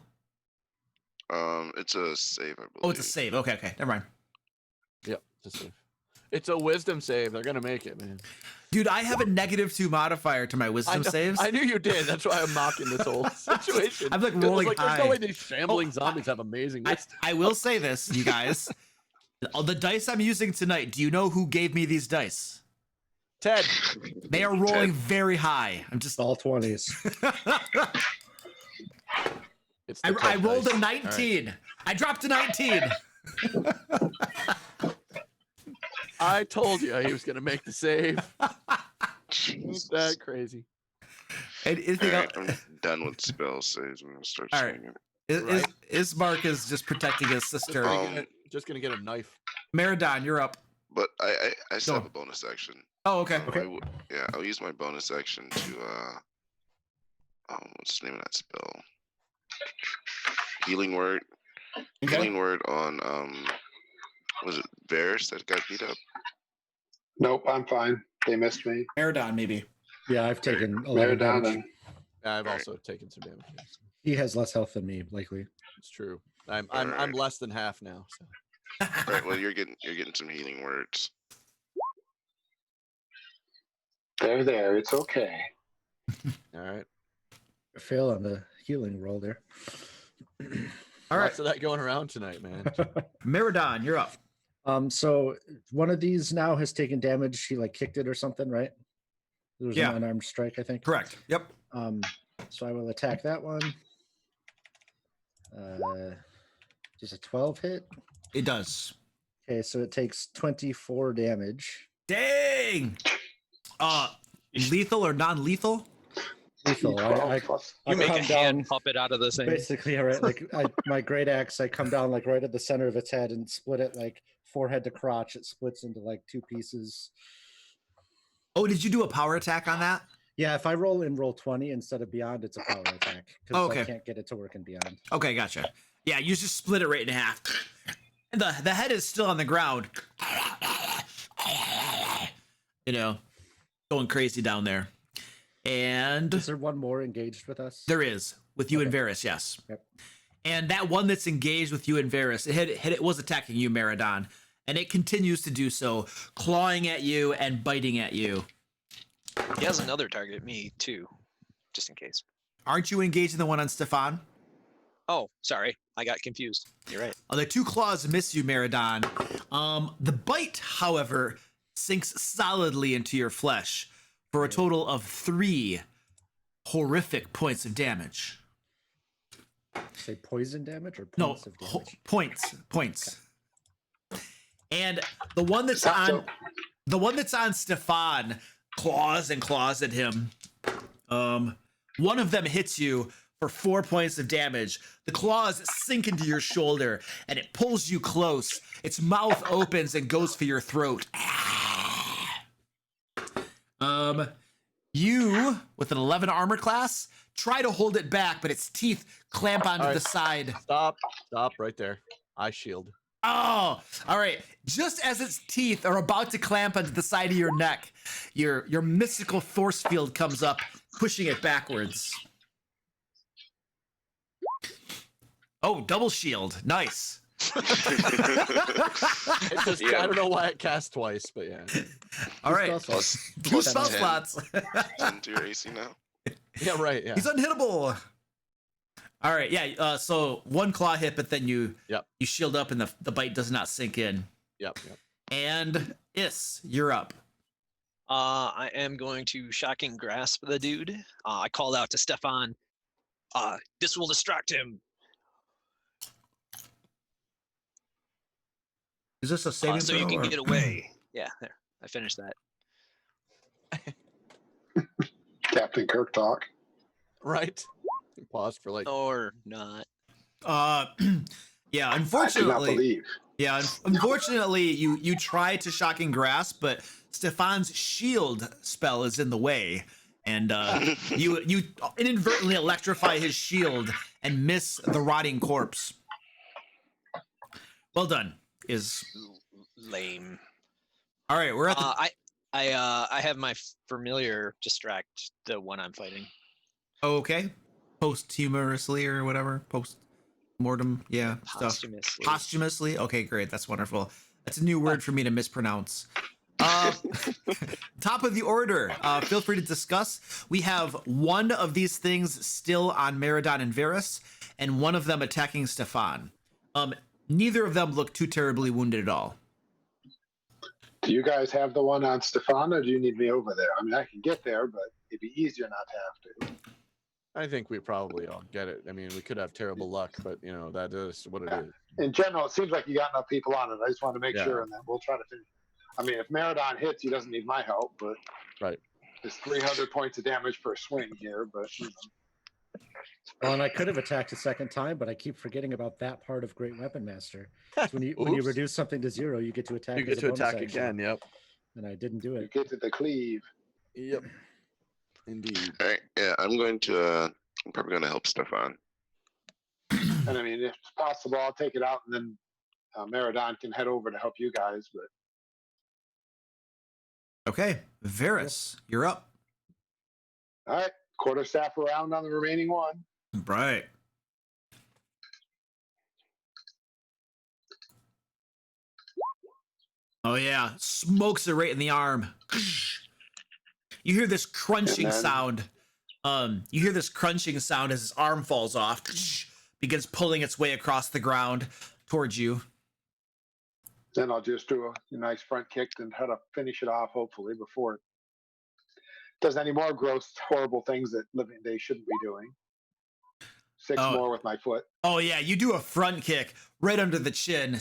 It's a save, I believe. Oh, it's a save. Okay. Never mind. Yep. It's a save. It's a wisdom save. They're gonna make it, man. Dude, I have a -2 modifier to my wisdom saves. I knew you did. That's why I'm mocking this whole situation. I'm like 'Cause I was rolling like, there's high. no way these shambling zombies have amazing wisdom. I will say this, you guys. The dice I'm using tonight, do you know who gave me these dice? Ted. They are rolling very high. I'm just All 20s. It's the I tough rolled dice. a 19. I dropped a 19. I told you he was gonna make the save. Ain't that crazy? And anything Alright, else? I'm done with spell saves. I'm gonna start All right. swinging. Ismark is just protecting his sister. Just gonna get a knife. Meridon, you're up. But I still Go. have a bonus action. Oh, okay. Yeah, I'll use my bonus action to what's the name of that spell? Healing word. Okay. Healing word on was it Varys that got beat up? Nope, I'm fine. They missed me. Meridon, maybe. Yeah, I've taken 11 Meridon damage. and Yeah, I've Alright. also taken some damage. Yes. He has less health than me, likely. It's true. I'm Alright. less than half now. So. All right, well you're getting some healing words. they're there. It's okay. All right. Fail on the healing roll there. All right. Lots of that going around tonight, man. Meridon, you're up. So one of these now has taken damage. He like kicked it or something, right? There was Yeah. an unarmed strike, I think. Correct. Yep. So I will attack that one. Does a 12 hit? It does. Okay, so it takes 24 damage. Dang. Lethal or non-lethal? Lethal. I You make a come hand down puppet out of this thing. basically, all right. Like my great axe, I come down like right at the center of its head and split it like forehead to crotch. It splits into like two pieces. Oh, did you do a power attack on that? Yeah, if I roll in roll 20 instead of beyond, it's a power attack because Oh, okay. I can't get it to work in beyond. Okay, gotcha. Yeah, you just split it right in half. And the head is still on the ground. You know, going crazy down there. And Is there one more engaged with us? there is, with you and Okay. Varys, yes. Yep. And that one that's engaged with you and Varys, it was attacking you, Meridon. And it continues to do so, clawing at you and biting at you. He has another target, me too, just in case. Aren't you engaged in the one on Stefan? Oh, sorry, I got confused. You're right. The 2 claws miss you, Meridon. The bite, however, sinks solidly into your flesh for a total of 3 horrific points of damage. Say poison damage or No, points of damage? points. And the one that's on Stefan claws and claws at him. One of them hits you for 4 points of damage. The claws sink into your shoulder and it pulls you close. Its mouth opens and goes for your throat. You, with an 11 armor class, try to hold it back, but its teeth clamp onto the side. Stop right there. I shield. Oh, all right. Just as its teeth are about to clamp onto the side of your neck, your mystical force field comes up, pushing it backwards. Oh, double shield. Nice. It just, I don't know why it cast twice, but yeah. All right. Plus 2 spell 10. slots. 10 to your AC now. Yeah, right. Yeah. He's unhittable. All right. Yeah. So 1 claw hit, but then you shield up and the bite does not sink in. Yep. And you're up. I am going to shocking grasp the dude. I called out to Stefan. This will distract him. Is this a saving So throw? you can or- get away. Yeah, there. I finished that. Captain Kirk talk. Right. Pause for like. Or not. Yeah, I do not unfortunately. believe. Yeah, unfortunately, you try to shocking grasp, but Stefan's shield spell is in the way, and you inadvertently electrify his shield and miss the rotting corpse. Well done. Lame. All right, we're at the I have my familiar distract the one I'm fighting. okay. Posthumously or whatever. Post-mortem. Yeah. Stuff. Posthumously. Okay, great. That's wonderful. That's a new word for me to mispronounce. Top of the order. Feel free to discuss. We have one of these things still on Meridon and Varys, and one of them attacking Stefan. Neither of them look too terribly wounded at all. Do you guys have the one on Stefan, or do you need me over there? I mean, I can get there, but it'd be easier not to have to. I think we probably all get it. I mean, we could have terrible luck, but you know that is what it is. In general, it seems like you got enough people on it. I just want to make Yeah. sure, and then we'll try to finish. I mean, if Meridon hits, he doesn't need my help, but Right. it's 300 points of damage per swing here. But Well, and I could have attacked a second time, but I keep forgetting about that part of Great Weapon Master. When you Oops. reduce something to 0, you get to attack. You as get a to bonus attack action, again. Yep. and I didn't do you it. get to the cleave. Yep. Indeed. All right. Yeah, I'm going to. I'm probably going to help Stefan. And I mean, if it's possible, I'll take it out, and then Meridon can head over to help you guys. But Okay, Varys, you're up. all right, quarterstaff around on the remaining one. Right. Oh yeah, smokes it right in the arm. You hear this crunching And then- sound. You hear this crunching sound as his arm falls off. Begins pulling its way across the ground towards you. Then I'll just do a nice front kick and try to finish it off, hopefully, before it does any more gross, horrible things that they shouldn't be doing. 6 Oh. more with my foot. Oh yeah, you do a front kick right under the chin.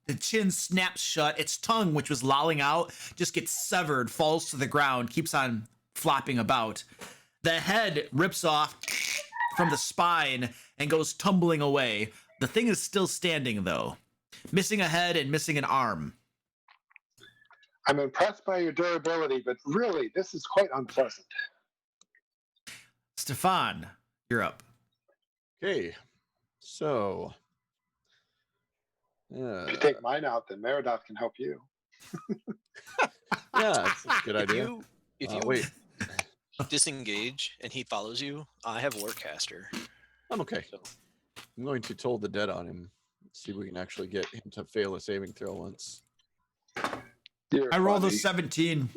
The chin snaps shut. Its tongue, which was lolling out, just gets severed, falls to the ground, keeps on flopping about. The head rips off from the spine and goes tumbling away. The thing is still standing though, missing a head and missing an arm. I'm impressed by your durability, but really, this is quite unpleasant. Stefan, you're up. Okay, so If you take mine out, then Merodach can help you. yeah, that's a good idea. If you Wait, disengage and he follows you, I have Warcaster. I'm okay. So I'm going to toll the dead on him. See if we can actually get him to fail a saving throw once. I rolled a funny. 17.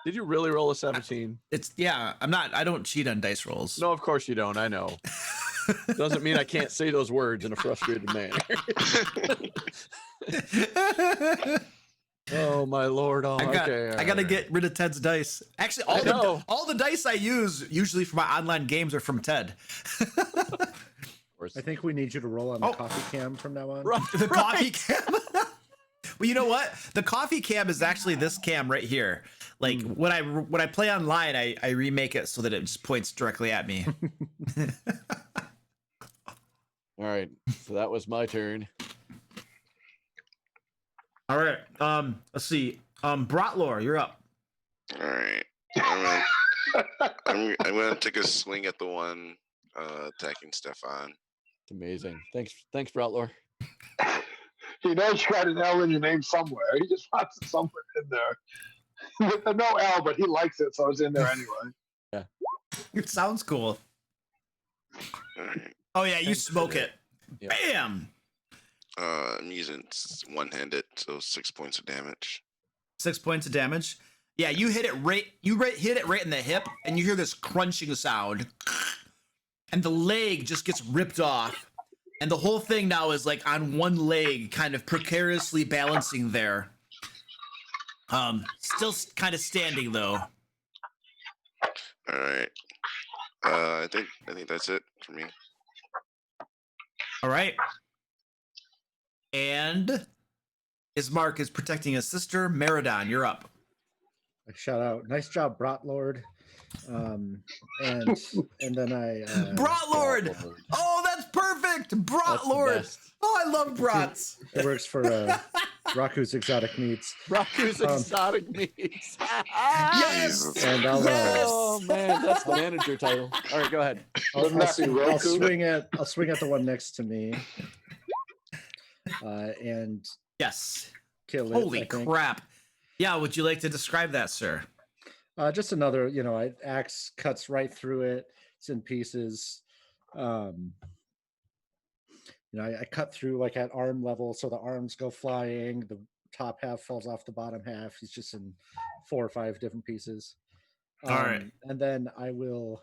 Did you really roll a 17? I don't cheat on dice rolls. No, of course you don't. I know. Doesn't mean I can't say those words in a frustrated manner. Oh my lord! Oh, I gotta get rid of Ted's dice. Actually, all the dice I use usually for my online games are from Ted. I think we need you to roll on the coffee cam from now on. The coffee cam. Well, you know what? The coffee cam is actually this cam right here. Like when I play online, I remake it so that it just points directly at me. All right, so that was my turn. All right. Let's see. Brotlor, you're up. All right. I'm gonna take a swing at the one attacking Stefan. It's amazing. Thanks, Broutlor. He knows you got an L in your name somewhere. He just wants it somewhere in there. With no L, but he likes it, so it's in there anyway. Yeah. It sounds cool. All right. Oh yeah, you smoke it. Yeah. Bam. I'm using one-handed, so 6 points of damage. 6 points of damage. Yeah, you hit it right. Hit it right in the hip, and you hear this crunching sound, and the leg just gets ripped off, and the whole thing now is like on one leg, kind of precariously balancing there. Still kind of standing though. All right. I think that's it for me. All right. And Ismark is protecting his sister. Merodon, you're up. I shout out, nice job, Brotlord. And then I Brotlord! Oh, that's perfect! Brotlord! Oh, I love brats. It works for Raku's Exotic Meats. Raku's Exotic Meats. Yes! And I'll Oh man, that's the manager title. All right, go ahead. I'll swing at the one next to me. And Yes. kill it. Holy I think. crap. Yeah, would you like to describe that, sir? Just another, axe cuts right through it. It's in pieces. I cut through like at arm level, so the arms go flying. The top half falls off the bottom half. He's just in 4 or 5 different pieces. All right. And then I will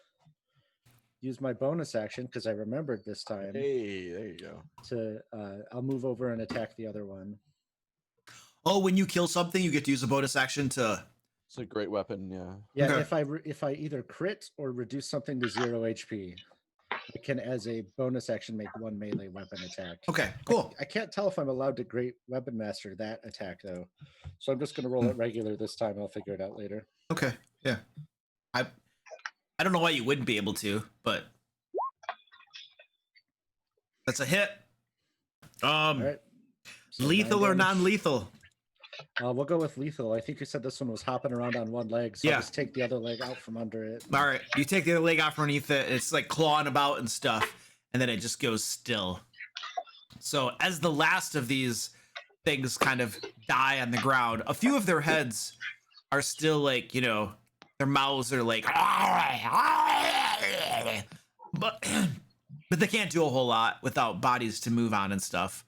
use my bonus action because I remembered this time. Hey, there you go. I'll move over and attack the other one. Oh, when you kill something, you get to use a bonus action to. It's a great weapon. Yeah. Yeah, Okay. if I either crit or reduce something to 0 HP, I can, as a bonus action, make one melee weapon attack. Okay, cool. I can't tell if I'm allowed to Great Weapon Master that attack though, so I'm just going to roll it regular this time. I'll figure it out later. Okay, yeah. I don't know why you wouldn't be able to, but that's a hit. All right. So Lethal 9 or damage. non-lethal? We'll go with lethal. I think you said this one was hopping around on one leg, so Yeah. I'll just take the other leg out from under it. All right, you take the other leg off underneath it. It's like clawing about and stuff, and then it just goes still. So as the last of these things kind of die on the ground, a few of their heads are still like, their mouths are like, but they can't do a whole lot without bodies to move on and stuff.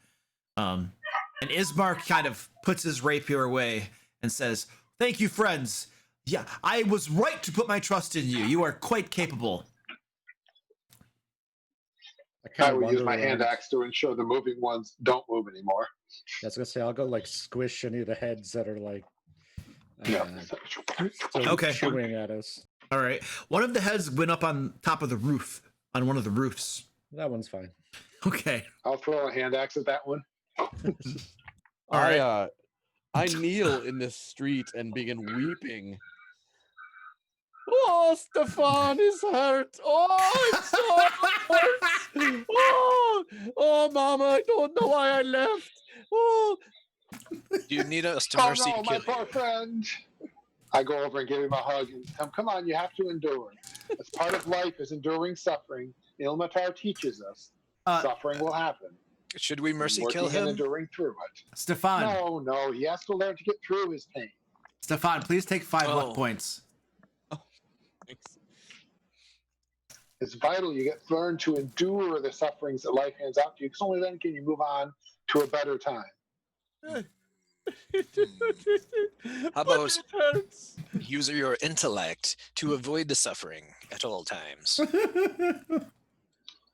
And Ismark kind of puts his rapier away and says, "Thank you, friends. Yeah, I was right to put my trust in you. You are quite capable." I will use my hand axe to ensure the moving ones don't move anymore. I was gonna say I'll go like squish any of the heads that are like still Okay. chewing at us. All right. One of the heads went up on top of the roof, on one of the roofs. That one's fine. Okay. I'll throw a hand axe at that one. All right. I kneel in this street and begin weeping. Oh, Stefan is hurt. Oh, it's so hurt. Oh, Mama, I don't know why I left. Oh, Do you need us to Oh mercy no, my kill poor you? friend. I go over and give him a hug and come on, you have to endure. As part of life is enduring suffering. Ilmatar teaches us suffering will happen. Should we mercy Working kill and him? enduring through it. Stefan, No, he has to learn to get through his pain. Stefan, please take 5 luck Oh. points. Thanks. It's vital you get learn to endure the sufferings that life hands out to you, because only then can you move on to a better time. How But about- it hurts. Use your intellect to avoid the suffering at all times.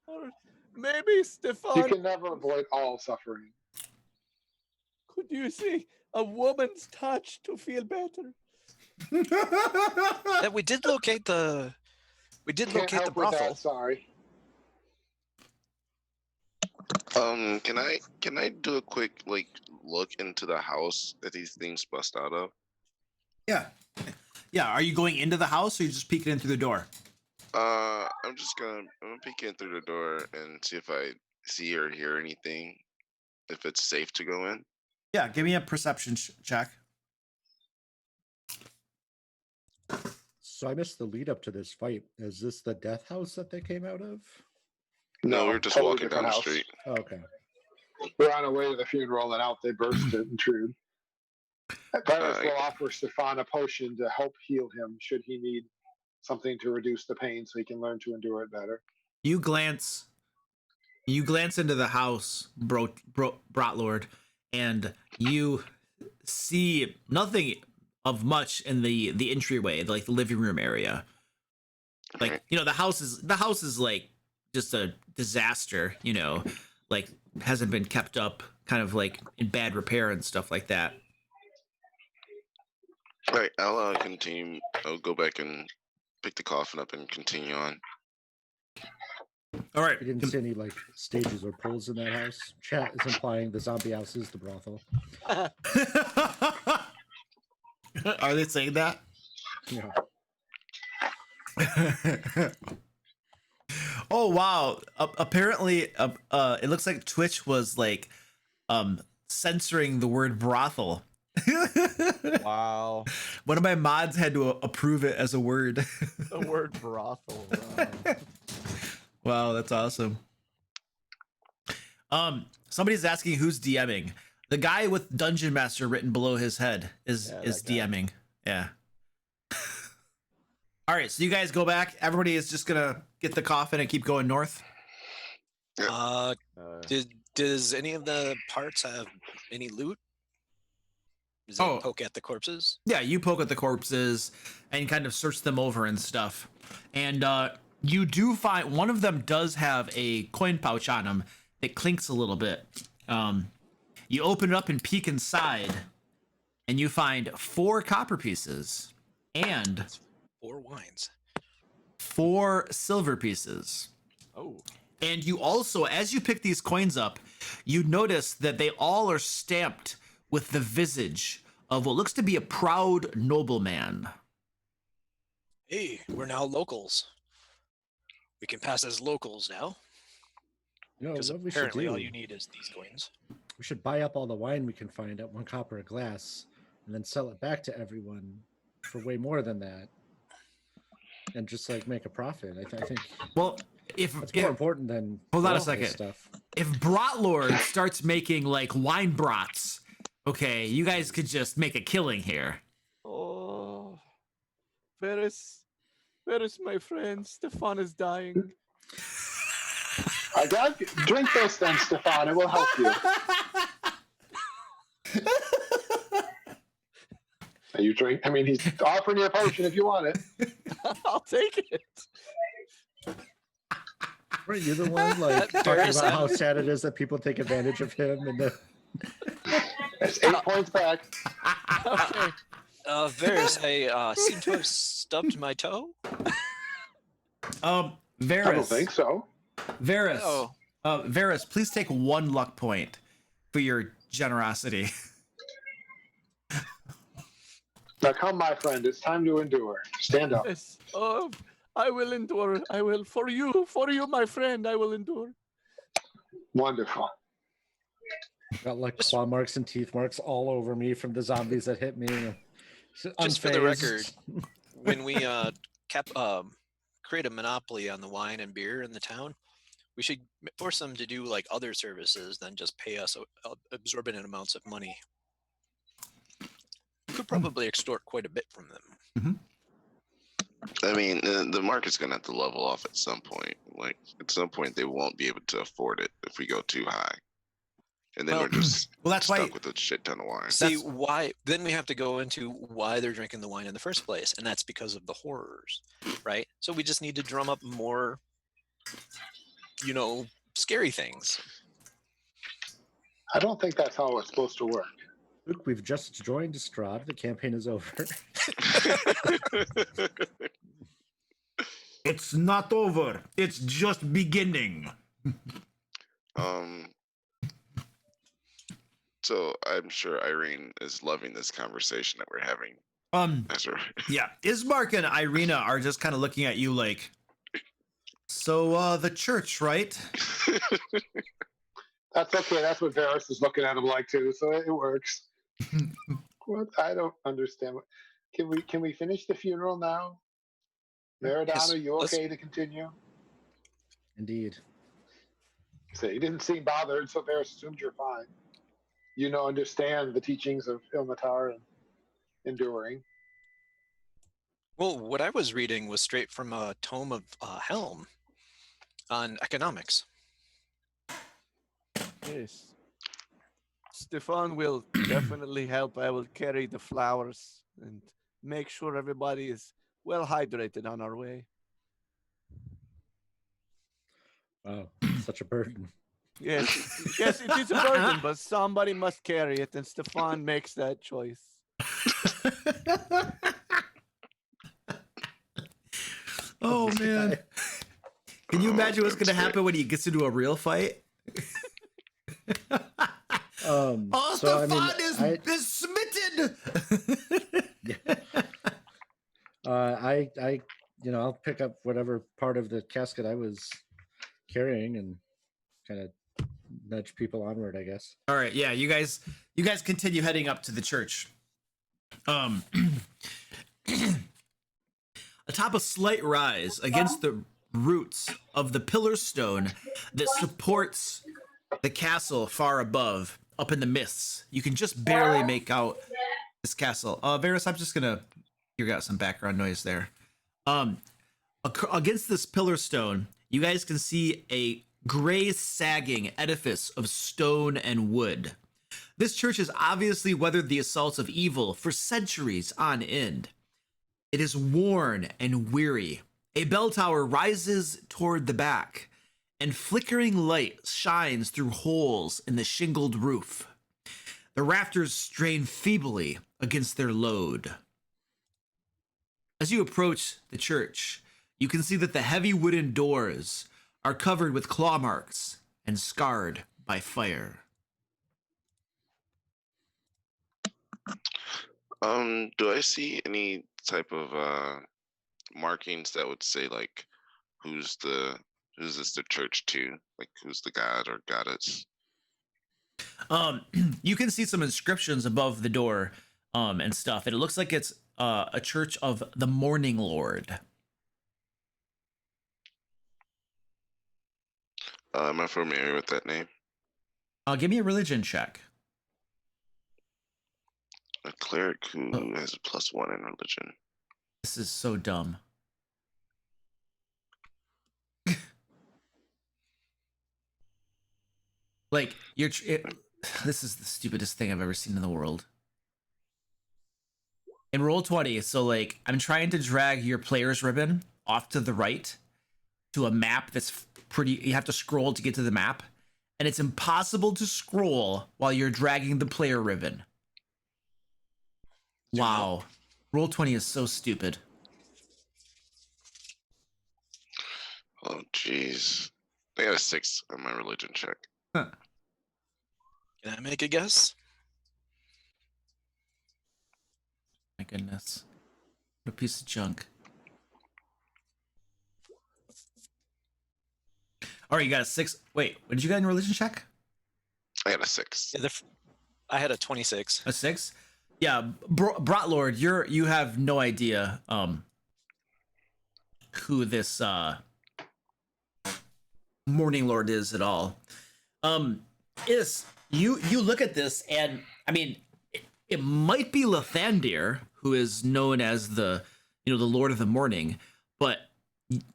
Or maybe You Stefan, can never avoid all suffering. could you see a woman's touch to feel better? Yeah, we did locate the. We did Can't locate the help with brothel. that, sorry. Can I do a quick look into the house that these things bust out of? Yeah. Yeah. Are you going into the house or are you just peeking in through the door? I'm gonna peek in through the door and see if I see or hear anything. If it's safe to go in. Yeah. Give me a perception check. So I missed the lead up to this fight. Is this the death house that they came out of? No, we were just totally walking down different the house. street. Oh, okay. We're on our way to the funeral, and out they burst to intrude. Virus will offer Stefan a potion to help heal him should he need something to reduce the pain so he can learn to endure it better. You glance into the house, Brotlord, and you see nothing of much in the entryway, like the living room area. Like, you know, the house is like just a disaster, you know, like hasn't been kept up, kind of like in bad repair and stuff like that. All right, I'll continue. I'll go back and pick the coffin up and continue on. All right. We didn't see any like stages or pulls in that house. Chat is implying the zombie house is the brothel. Are they saying that? Yeah. Oh wow! Apparently, it looks like Twitch was like censoring the word brothel. Wow. One of my mods had to approve it as a word. The word brothel. Wow, that's awesome. Somebody's asking who's DMing. The guy with Dungeon Master written below his head is Yeah, that guy. DMing. Yeah. All right, so you guys go back. Everybody is just gonna get the coffin and keep going north. Does any of the parts have any loot? Does it poke at the corpses? Yeah, you poke at the corpses and kind of search them over and stuff. And you do find one of them does have a coin pouch on him that clinks a little bit. You open it up and peek inside, and you find 4 copper pieces and 4 wines. 4 silver pieces. Oh. And you also, as you pick these coins up, you notice that they all are stamped with the visage of what looks to be a proud nobleman. Hey, we're now locals. We can pass as locals now. You know Because what we should apparently do? all you need is these coins. We should buy up all the wine we can find at 1 copper a glass, and then sell it back to everyone for way more than that, and just like make a profit. I think Well, if that's more important than hold on a all this second. stuff. If Brotlord starts making like wine brats, okay, you guys could just make a killing here. Oh. Where is my friend? Stefan is dying. I got drink this then, Stefan. It will help you. You drink. I mean, he's offering you a potion if you want it. I'll take it. Weren't you the one like talking Barris, about how sad it is that people take advantage of him? And It's 8 points back. Okay. Varys, I seem to have stubbed my toe. I don't Varys. think so. Varys. Oh. Varys, please take 1 luck point for your generosity. Now come, my friend. It's time to endure. Stand up. Yes. Oh, I will endure. I will for you, my friend. I will endure. Wonderful. Got like claw marks and teeth marks all over me from the zombies that hit me. Just for the record, Unfazed. when we create a monopoly on the wine and beer in the town, we should force them to do like other services than just pay us exorbitant amounts of money. Could probably extort quite a bit from them. I mean, the market's gonna have to level off at some point. Like at some point, they won't be able to afford it if we go too high, and then we're just that's stuck why. with a shit ton of wine. See why? Then we have to go into why they're drinking the wine in the first place, and that's because of the horrors, right? So we just need to drum up more, scary things. I don't think that's how it's supposed to work. Luke, we've just joined Strahd. The campaign is over. It's not over. It's just beginning. So I'm sure Irene is loving this conversation that we're having. Yeah, Ismark and Irina are just kind of looking at you like, so the church, right? That's okay. That's what Varys is looking at him like too. So it works. What? I don't understand. Can we finish the funeral now? Meridan, Yes, are you okay to continue? Indeed. So you didn't seem bothered, so Varys assumed you're fine. You understand the teachings of Ilmatar and enduring. Well, what I was reading was straight from a tome of Helm on economics. Yes. Stefan will definitely help. I will carry the flowers and make sure everybody is well hydrated on our way. Wow, such a burden. Yes, yes, it is a burden, but somebody must carry it, and Stefan makes that choice. Oh man! Can you imagine what's gonna happen when he gets into a real fight? Stefan is smitten. I'll pick up whatever part of the casket I was carrying and kind of nudge people onward, I guess. All right, yeah, you guys continue heading up to the church. Atop a slight rise against the roots of the pillar stone that supports the castle far above, up in the mists, you can just barely make out this castle. Varys, I'm just gonna, you got some background noise there. Against this pillar stone, you guys can see a gray sagging edifice of stone and wood. This church has obviously weathered the assaults of evil for centuries on end. It is worn and weary. A bell tower rises toward the back, and flickering light shines through holes in the shingled roof. The rafters strain feebly against their load. As you approach the church, you can see that the heavy wooden doors are covered with claw marks and scarred by fire. Do I see any type of markings that would say like who's this the church to? Like who's the god or goddess? You can see some inscriptions above the door and stuff, and it looks like it's a church of the Morning Lord. Am I familiar with that name? Give me a religion check. A cleric who has a +1 in religion. This is so dumb. Like this is the stupidest thing I've ever seen in the world. In Roll20, so like I'm trying to drag your player's ribbon off to the right to a map that's pretty, you have to scroll to get to the map, and it's impossible to scroll while you're dragging the player ribbon. Wow. Roll20 is so stupid. Oh jeez. I got a 6 on my religion check. Huh. Can I make a guess? My goodness. What a piece of junk. All right, you got a 6. Wait, what did you get in your religion check? I got a 6. Yeah, I had a 26. A 6? Yeah, Brotlord, you have no idea who this Morning Lord is at all. Is you look at this, and I mean, it might be Lathandir, who is known as the Lord of the Morning, but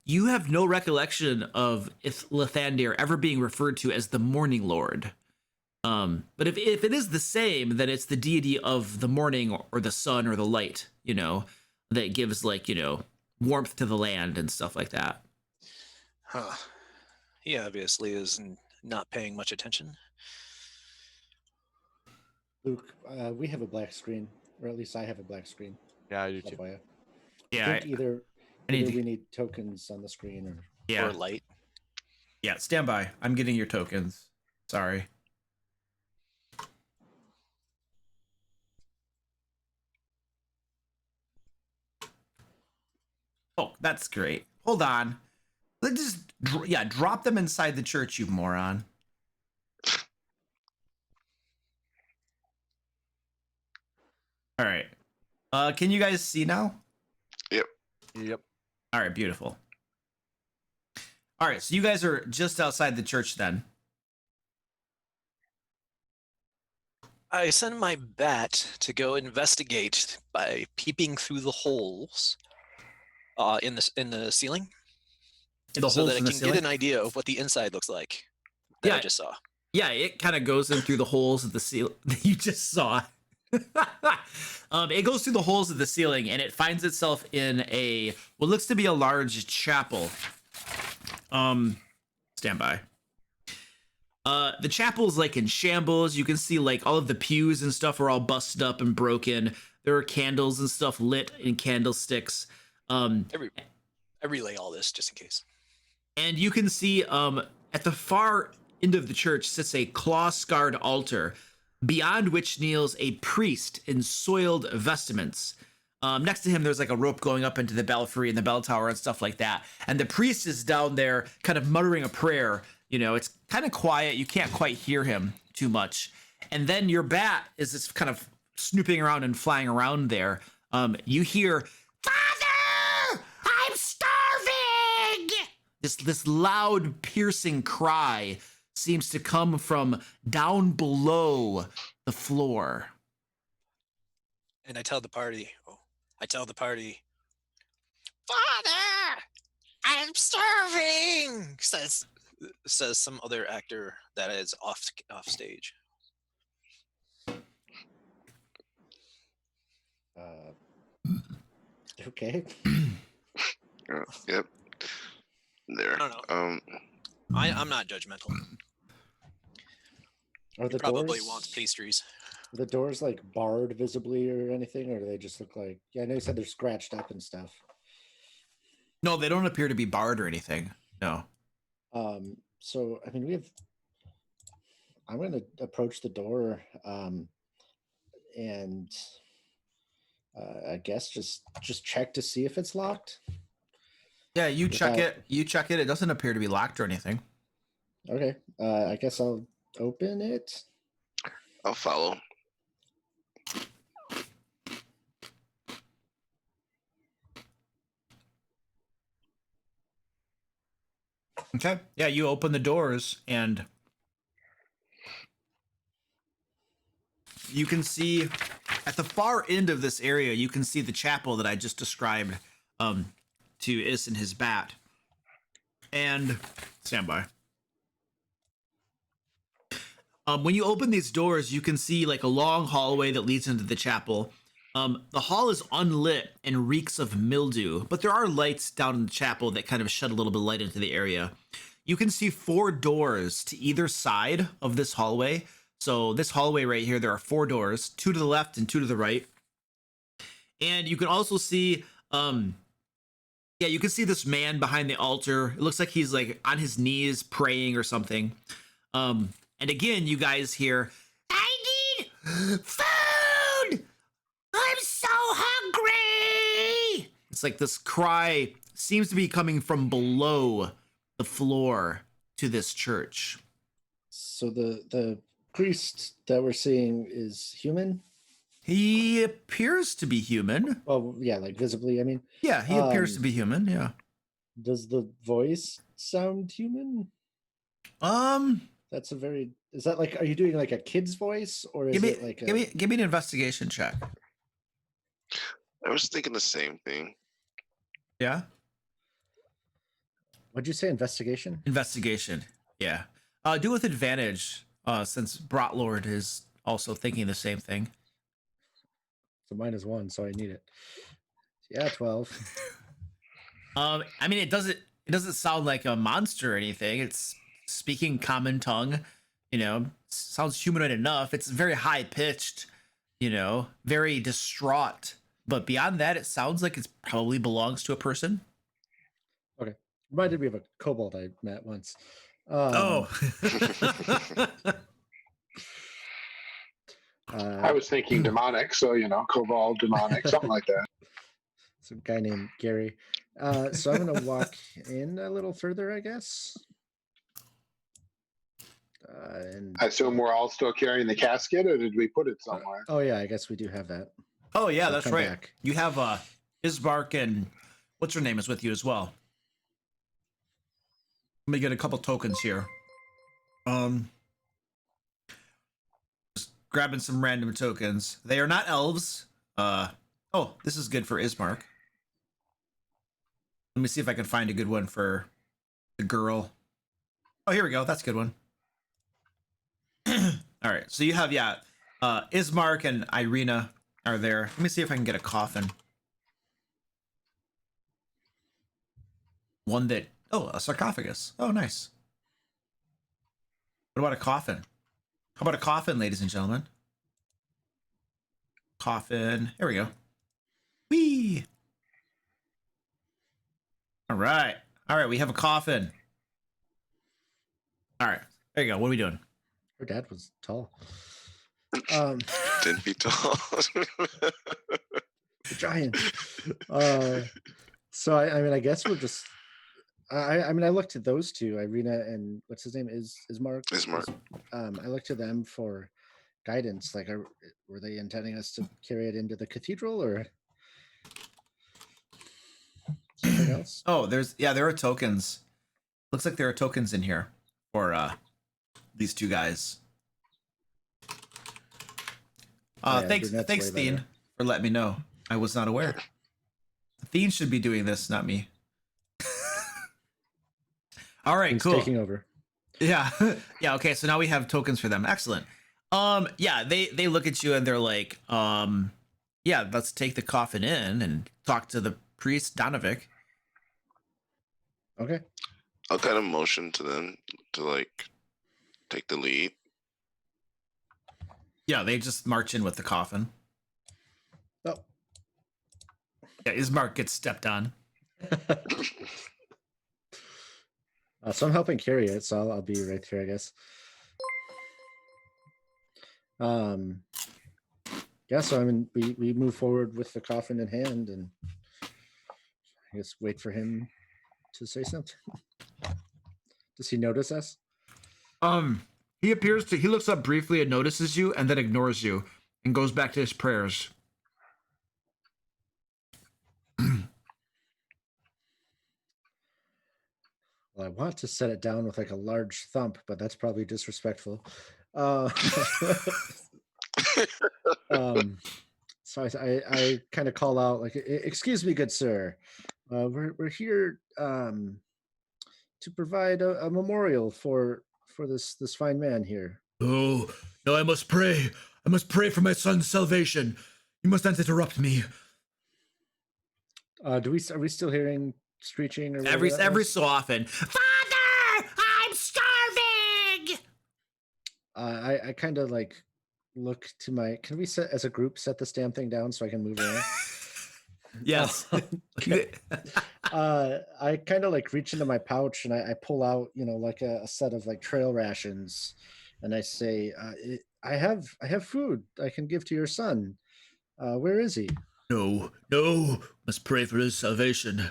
you have no recollection of if Lathandir ever being referred to as the Morning Lord. But if it is the same, then it's the deity of the morning or the sun or the light, that gives warmth to the land and stuff like that. Huh. He obviously is not paying much attention. Luke, we have a black screen, or at least I have a black screen. Yeah, I do too. FYI. Yeah, I think either we need tokens on the screen or Or light. Yeah, stand by. I'm getting your tokens. Sorry. Oh, that's great. Hold on. Let's just drop them inside the church, you moron. All right. Can you guys see now? Yep. All right, beautiful. All right, so you guys are just outside the church then. I send my bat to go investigate by peeping through the holes in the ceiling, so that I can get an idea of what the inside looks like that I just saw. Yeah, it kind of goes in through the holes of the ceiling that you just saw. It goes through the holes of the ceiling, and it finds itself in what looks to be a large chapel. Stand by. The chapel's in shambles. You can see all of the pews and stuff are all busted up and broken. There are candles and stuff lit in candlesticks. I relay all this just in case. And you can see at the far end of the church sits a claw-scarred altar, beyond which kneels a priest in soiled vestments. Next to him, there's a rope going up into the belfry and the bell tower and stuff like that. And the priest is down there kind of muttering a prayer. It's kind of quiet. You can't quite hear him too much. And then your bat is just kind of snooping around and flying around there. You hear, "Father, I'm starving!" This loud, piercing cry seems to come from down below the floor. And I tell the party, "Father, I'm starving!" says some other actor that is off stage. Okay. Yep. There. I don't know. I'm not judgmental. Are the Probably doors, wants pastries. Are the doors barred visibly or anything, or do they just look like? Yeah, I know you said they're scratched up and stuff. No, they don't appear to be barred or anything. No. So I mean, I'm going to approach the door, and I guess just check to see if it's locked. Yeah, you check it. You check it. It doesn't appear to be locked or anything. Okay. I guess I'll open it. I'll follow. Okay. Yeah, you open the doors and you can see at the far end of this area, you can see the chapel that I just described to Is and his bat. And stand by. When you open these doors, you can see a long hallway that leads into the chapel. The hall is unlit and reeks of mildew, but there are lights down in the chapel that kind of shed a little bit of light into the area. You can see 4 doors to either side of this hallway. So this hallway right here, there are 4 doors, 2 to the left and 2 to the right. And you can also see, you can see this man behind the altar. It looks like he's on his knees praying or something. And again, you guys hear, "I need food! I'm so hungry!" It's this cry seems to be coming from below the floor to this church. So the priest that we're seeing is human? He appears to be human. Oh, yeah, like visibly, I mean. Yeah, he appears to be human. Yeah. Does the voice sound human? That's a very. Is that like? Are you doing like a kid's voice, or is it like? Give me an investigation check. I was thinking the same thing. Yeah. What'd you say? Investigation. Investigation. Yeah. Do with advantage. Since Brotlord is also thinking the same thing. So mine is 1, so I need it. Yeah, 12. I mean, it doesn't sound like a monster or anything. It's speaking common tongue, you know, sounds humanoid enough. It's very high pitched, you know, very distraught. But beyond that, it sounds like it probably belongs to a person. Okay. Reminded me of a kobold I met once. Oh. I was thinking demonic, so kobold, demonic, something like that. Some guy named Gary. So I'm gonna walk in a little further, I guess. And I assume we're all still carrying the casket, or did we put it somewhere? oh yeah, I guess we do have that. Oh yeah, So that's come right. back. You have Ismark and what's her name is with you as well. Let me get a couple tokens here. Just grabbing some random tokens. They are not elves. Oh, this is good for Ismark. Let me see if I can find a good one for the girl. Oh, here we go. That's a good one. All right. So you have, Ismark and Irina are there. Let me see if I can get a coffin. One that, a sarcophagus. Oh, nice. What about a coffin? How about a coffin, ladies and gentlemen? Coffin. Here we go. Whee! All right. All right, we have a coffin. All right. There you go. What are we doing? Her dad was tall. 10 feet tall. Giant. So I mean, I guess we'll just. I mean, I looked at those two, Irina and what's his name, Ismark. Ismark. I looked to them for guidance. Like, were they intending us to carry it into the cathedral or something else? Oh, there are tokens. Looks like there are tokens in here for these two guys. Thanks, Thien, for letting me know. I was not aware. Thien should be doing this, not me. All right, He's cool. taking over. Yeah, yeah. Okay, so now we have tokens for them. Excellent. Yeah, they look at you and they're like, yeah, let's take the coffin in and talk to the priest Donovic. Okay. I'll kind of motion to them to take the lead. Yeah, they just march in with the coffin. Oh. Yeah, Ismark gets stepped on. So I'm helping carry it, so I'll be right here, I guess. Yeah, so I mean, we move forward with the coffin in hand, and I guess wait for him to say something. Does he notice us? He looks up briefly and notices you, and then ignores you, and goes back to his prayers. Well, I want to set it down with like a large thump, but that's probably disrespectful. So I kind of call out like, "Excuse me, good sir. We're here to provide a memorial for this fine man here." Oh, no, I must pray. I must pray for my son's salvation. You must not interrupt me. Are we still hearing screeching or every so often? Father, I'm starving. I kind of like look to my. Can we set as a group set this damn thing down so I can move around? Yes. I kind of like reach into my pouch and I pull out, like a set of like trail rations, and I say, I have food I can give to your son. Where is he? No, must pray for his salvation.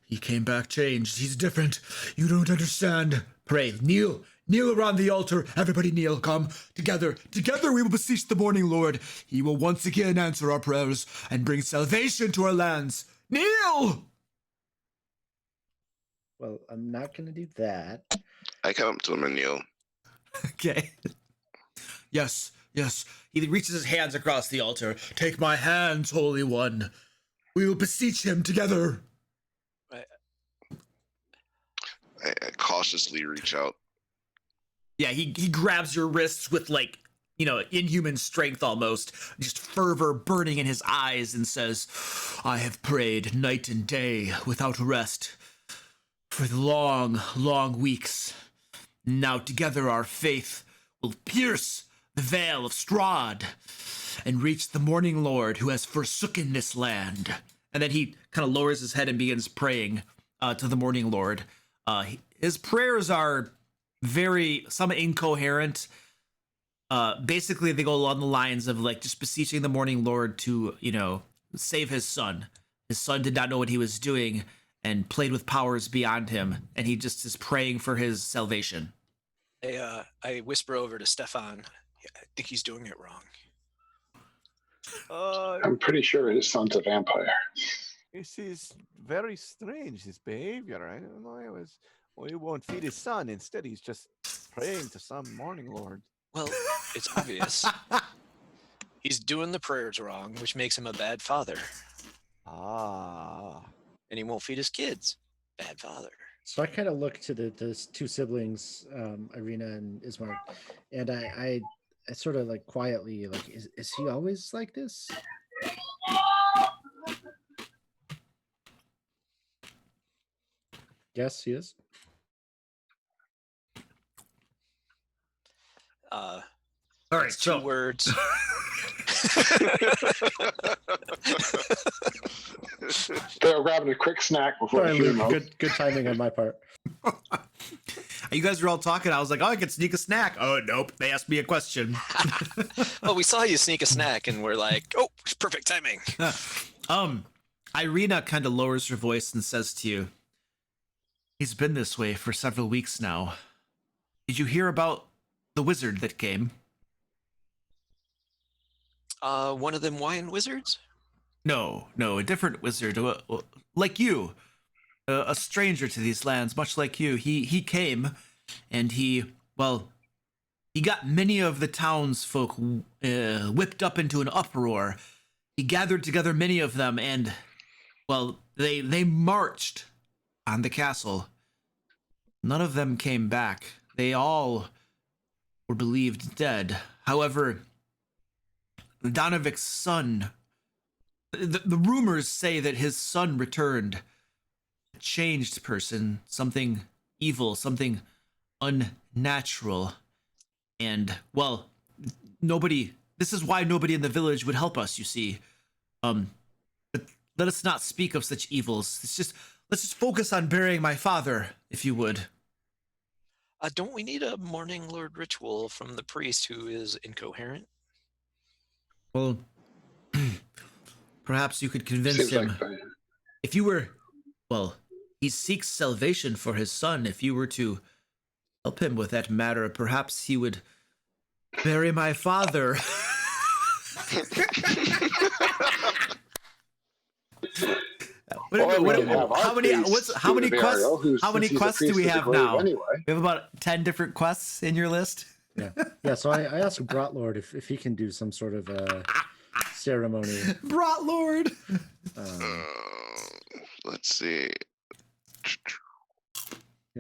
He came back changed. He's different. You don't understand. Pray, kneel Kneel around the altar. Everybody kneel. Come. Together. Together we will beseech the morning Lord. He will once again answer our prayers and bring salvation to our lands. Kneel! Well, I'm not going to do that. I come up to him and kneel. Okay. Yes, yes. He reaches his hands across the altar. Take my hands, Holy One. We will beseech him together. I cautiously reach out. Yeah, he grabs your wrists with like, inhuman strength almost, just fervor burning in his eyes, and says, I have prayed night and day without rest for long, long weeks. Now together our faith will pierce the veil of Strahd and reach the morning Lord who has forsaken this land. and then he kind of lowers his head and begins praying to the morning Lord. His prayers are some incoherent. Basically, they go along the lines of like just beseeching the morning Lord to, save his son. His son did not know what he was doing and played with powers beyond him, and he just is praying for his salvation. I whisper over to Stefan. I think he's doing it wrong. I'm pretty sure his son's a vampire. This is very strange, his behavior. I don't know. He won't feed his son. Instead, he's just praying to some morning lord. Well, it's obvious. He's doing the prayers wrong, which makes him a bad father. Ah. And he won't feed his kids. Bad father. So I kind of look to the two siblings, Irina and Ismark, and I sort of like quietly like, is he always like this? Yes, he is. All right, two words. They're grabbing a quick snack before Sorry, the Luke, funeral. good timing on my part. You guys were all talking. I was like, oh, I could sneak a snack. Oh, nope. They asked me a question. Well, we saw you sneak a snack, and we're like, oh, perfect timing. Irina kind of lowers her voice and says to you, he's been this way for several weeks now. Did you hear about the wizard that came? One of them wine wizards? No, a different wizard, like you, a stranger to these lands, much like you. He came, and he got many of the townsfolk whipped up into an uproar. He gathered together many of them, and they marched on the castle. None of them came back. They all were believed dead. However, Donovik's son, the rumors say that his son returned, a changed person, something evil, something unnatural. And, this is why nobody in the village would help us, you see. But let us not speak of such evils. Let's just focus on burying my father, if you would. Don't we need a morning lord ritual from the priest who is incoherent? Well, perhaps you could convince Seems him. like If you were, he seeks salvation for his son. If you were to help him with that matter, perhaps he would bury my father. How many quests do we have now? Anyway. We have about 10 different quests in your list. Yeah. So I asked Brotlord if he can do some sort of ceremony. Brotlord. Let's see.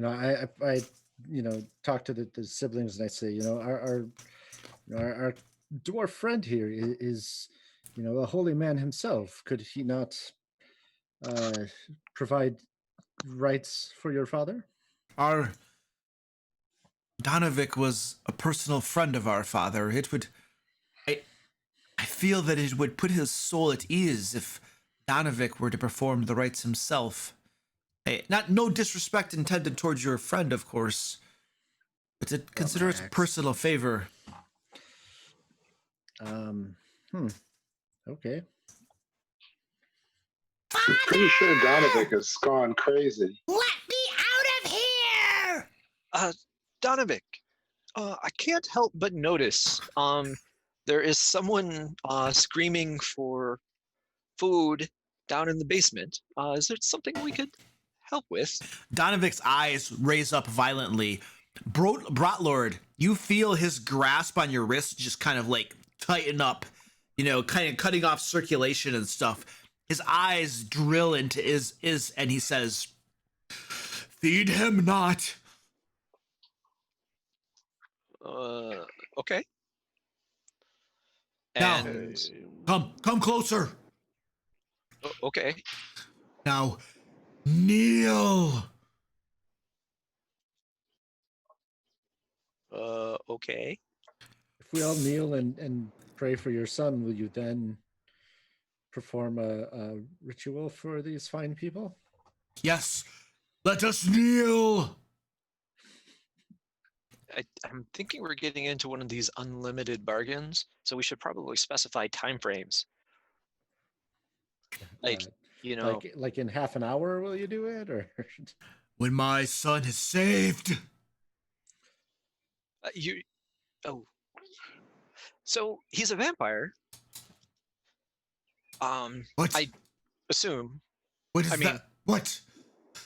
I talk to the siblings and I say, our dwarf friend here is a holy man himself. Could he not provide rites for your father? Our Donovik was a personal friend of our father. I feel that it would put his soul at ease if Donovik were to perform the rites himself. Hey, no disrespect intended towards your friend, of course, but to consider it a personal favor. Okay. I'm pretty sure Donovic has gone crazy. Let me out of here! Donovic, I can't help but notice there is someone screaming for food down in the basement. Is there something we could help with? Donovic's eyes raise up violently. Brotlord, you feel his grasp on your wrist just kind of like tighten up, you know, kind of cutting off circulation and stuff. His eyes drill into Is, and he says, "Feed him not." Okay. Now, And come closer. okay. Now, kneel. Okay. If we all kneel and pray for your son, will you then perform a ritual for these fine people? Yes, let us kneel. I'm thinking we're getting into one of these unlimited bargains, so we should probably specify time frames. Like, you know, like in half an hour, will you do it, or? When my son is saved. So he's a vampire. What? I assume. What is I mean, that? What?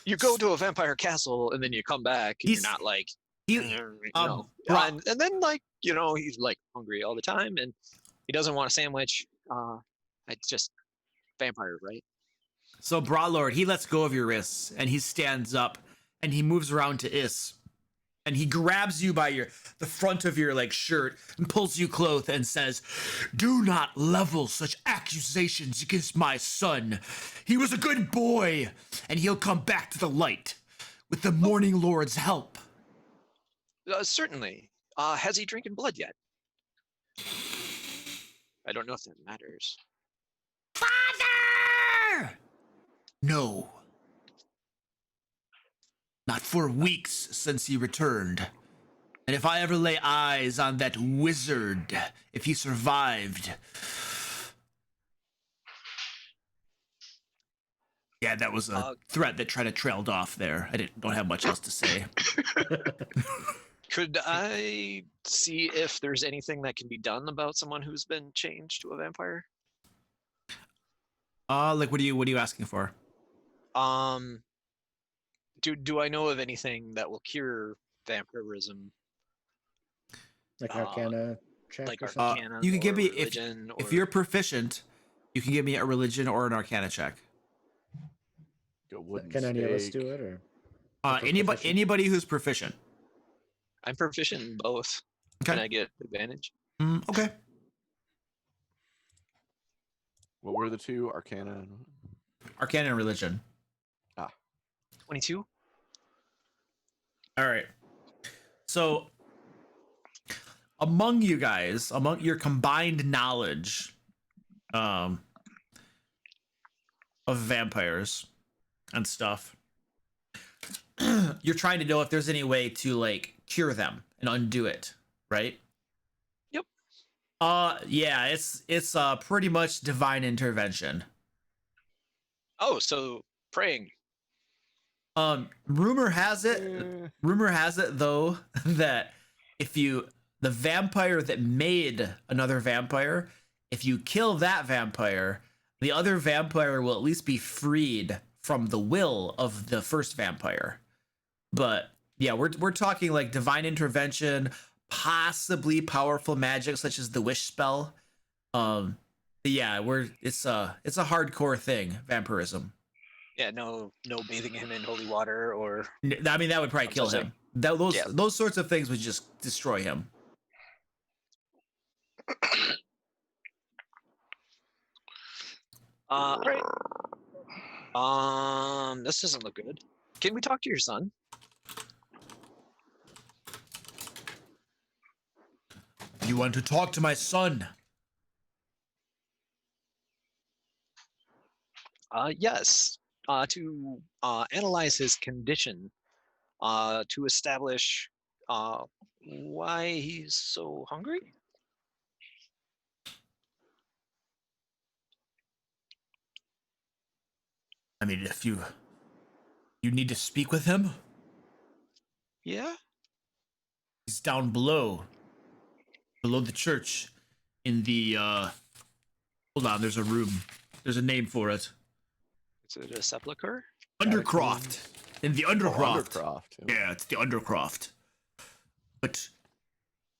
You go to a vampire castle and then you come back and you're not like, and then like, you know, he's like hungry all the time and he doesn't want a sandwich. It's just vampire, right? So Broadlord, he lets go of your wrists and he stands up and he moves around to Is. And he grabs you by the front of your like shirt and pulls you close and says, "Do not level such accusations against my son. He was a good boy, and he'll come back to the light with the Morning Lord's help." Certainly. Has he drinking blood yet? I don't know if that matters. Father! No. Not for weeks since he returned. And if I ever lay eyes on that wizard, if he survived... Yeah, that was a threat that kind of trailed off there. I don't have much else to say. Could I see if there's anything that can be done about someone who's been changed to a vampire? Like, what are you asking for? Do I know of anything that will cure vampirism? Like Arcana check? Like or Arcana. You can give me if you're proficient, you can give me a religion or an Arcana check. Can any of us do it, or anybody who's proficient? I'm proficient in both. Okay. Can I get advantage? Okay. What were the two? Arcana and religion. 22. All right. So among you guys, among your combined knowledge of vampires and stuff, you're trying to know if there's any way to like cure them and undo it, right? Yep. Yeah, it's pretty much divine intervention. Oh, so praying. Rumor has it though that if the vampire that made another vampire, if you kill that vampire, the other vampire will at least be freed from the will of the first vampire. But yeah, we're talking like divine intervention, possibly powerful magic such as the wish spell. Yeah, it's a hardcore thing, vampirism. Yeah, no bathing him in holy water or. I mean, that would probably kill him. Those sorts of things would just destroy him. Right. This doesn't look good. Can we talk to your son? You want to talk to my son? Yes. To analyze his condition, to establish why he's so hungry. I mean, if you need to speak with him? Yeah. He's down below the church in the hold on, there's a room. There's a name for it. Is it a sepulcher? Undercroft. In the Undercroft. Undercroft. Yeah, it's the Undercroft. But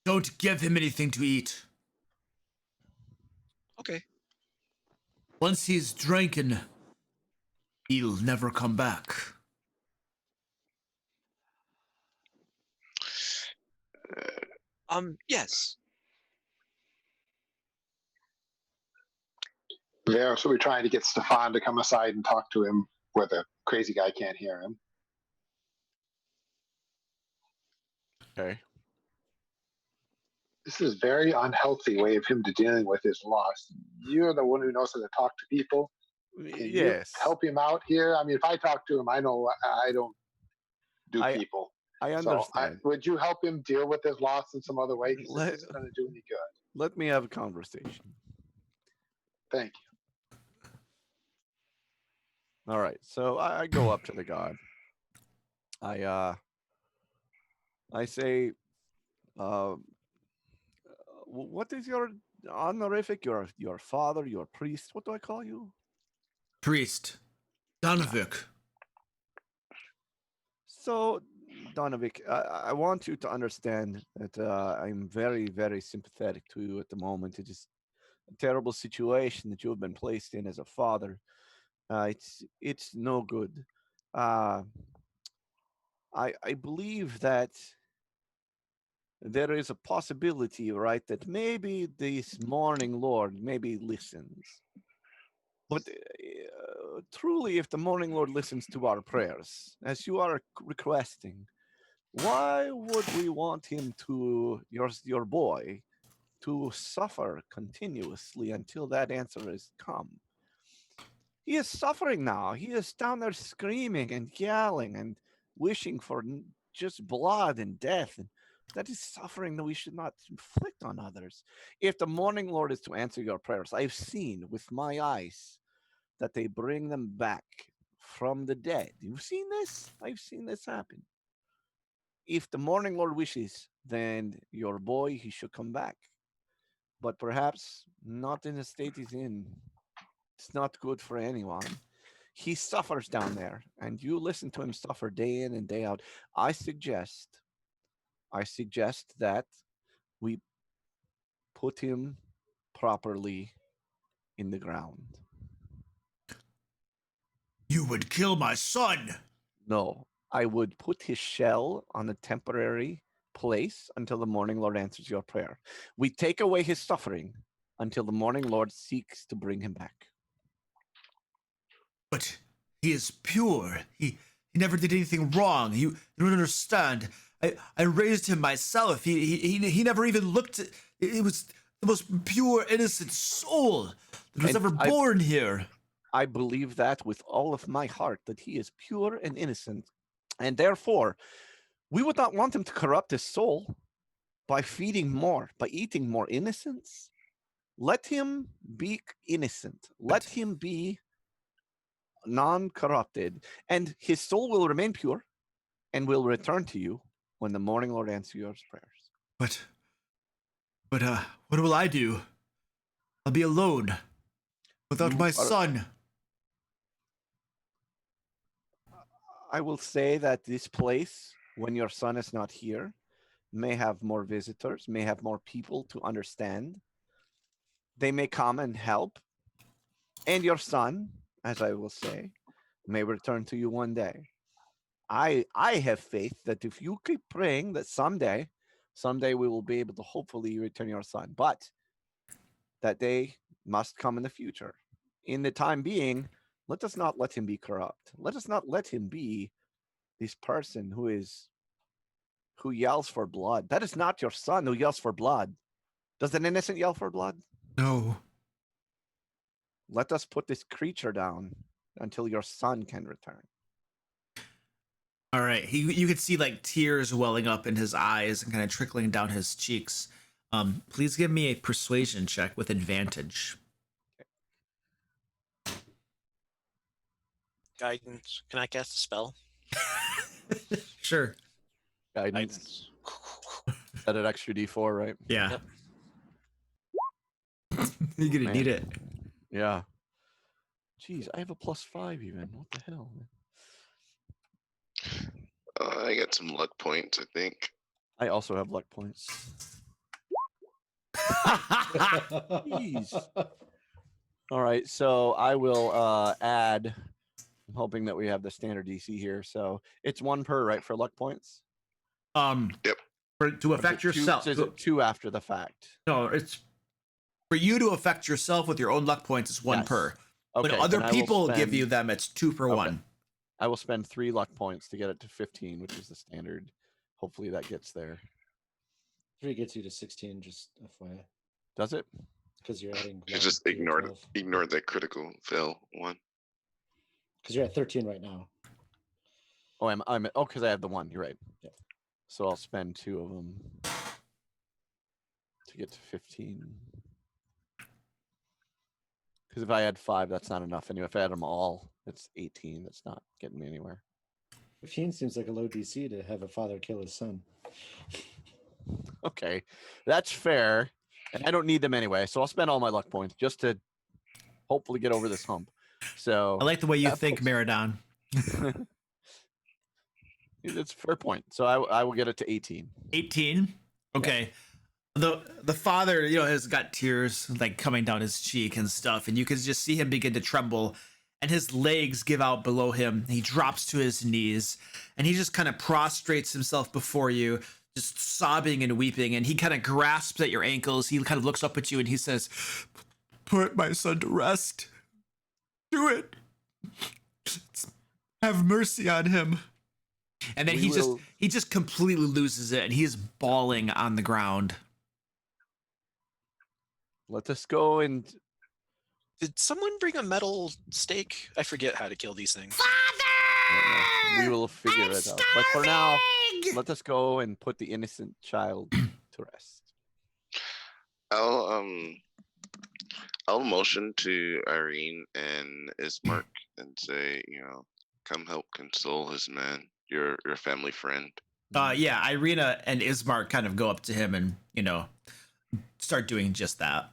don't give him anything to eat. Okay. Once he's drinking, he'll never come back. Yes. Yeah, so we're trying to get Stefan to come aside and talk to him where the crazy guy can't hear him. Okay. This is a very unhealthy way of him to dealing with his loss. You're the one who knows how to talk to people. Can you help him out here? I mean, if I talk to him, I know I don't do people. I So understand. would you help him deal with his loss in some other way? Because this isn't going to do any good. Let me have a conversation. Thank you. All right. So I go up to the god. I say, what is your honorific? Your father, your priest? What do I call you? Priest. Donovic. So, Donovic, I want you to understand that I'm very, very sympathetic to you at the moment. It is a terrible situation that you have been placed in as a father. It's no good. I believe that there is a possibility, right, that maybe this morning Lord maybe listens. But truly, if the morning Lord listens to our prayers, as you are requesting, why would we want him to, your boy, to suffer continuously until that answer is come? He is suffering now. He is down there screaming and yelling and wishing for just blood and death. And that is suffering that we should not inflict on others. If the morning Lord is to answer your prayers, I've seen with my eyes that they bring them back from the dead. You've seen this? I've seen this happen. If the morning Lord wishes, then your boy, he should come back. But perhaps not in the state he's in. It's not good for anyone. He suffers down there, and you listen to him suffer day in and day out. I suggest that we put him properly in the ground. You would kill my son. No, I would put his shell on a temporary place until the morning Lord answers your prayer. We take away his suffering until the morning Lord seeks to bring him back. But he is pure. He never did anything wrong. You don't understand. I raised him myself. He never even looked at, it was the most pure, innocent soul that was ever born here. I believe that with all of my heart, that he is pure and innocent. And therefore, we would not want him to corrupt his soul by feeding more, by eating more innocence. Let him be innocent. Let him be non-corrupted, and his soul will remain pure and will return to you when the morning Lord answers your prayers. But what will I do? I'll be alone without my son. I will say that this place, when your son is not here, may have more visitors, may have more people to understand. They may come and help. And your son, as I will say, may return to you one day. I have faith that if you keep praying that someday we will be able to hopefully return your son. But that day must come in the future. In the time being, let us not let him be corrupt. Let us not let him be this person who yells for blood. That is not your son who yells for blood. Does an innocent yell for blood? No. Let us put this creature down until your son can return. All right. You could see like tears welling up in his eyes and kind of trickling down his cheeks. Please give me a persuasion check with advantage. Guidance. Can I cast a spell? Sure. Guidance. At an extra D4, right? Yeah. Yep. You're gonna Man. need it. Yeah. Jeez, I have a +5 even. What the hell? I got some luck points, I think. I also have luck points. Jeez. All right, so I will add. I'm hoping that we have the standard DC here. So it's 1 per, right, for luck points? Yep. To affect yourself. Is it 2 after the fact? No, it's for you to affect yourself with your own luck points. It's 1 Yes. per. Okay, When other then I will people give spend- you them, it's 2 per Okay. 1. I will spend 3 luck points to get it to 15, which is the standard. Hopefully that gets there. 3 gets you to 16, just FYI. Does it? Because you're adding. You just ignored that critical fail one. Because you're at 13 right now. Oh, I'm because I have the 1. You're right. Yep. So I'll spend 2 of them to get to 15. Because if I add 5, that's not enough. Anyway, if I add them all, it's 18. That's not getting me anywhere. 15 seems like a low DC to have a father kill his son. Okay, that's fair. And I don't need them anyway, so I'll spend all my luck points just to hopefully get over this hump. So I like the way you that think, puts- Meridon. It's a fair point. So I will get it to 18. 18. Okay. The father, has got tears like coming down his cheek and stuff, and you can just see him begin to tremble, and his legs give out below him. He drops to his knees, and he just kind of prostrates himself before you, just sobbing and weeping, and he kind of grasps at your ankles. He kind of looks up at you and he says, "Put my son to rest. Do it. Have mercy on him." And then We will- he just completely loses it, and he is bawling on the ground. Let us go and Did someone bring a metal stake? I forget how to kill these things. we will figure it out. But for now, let us go and put the innocent child to rest. I'll motion to Irene and Ismark and say, come help console his man, your family friend. Yeah, Irina and Ismark kind of go up to him and, start doing just that.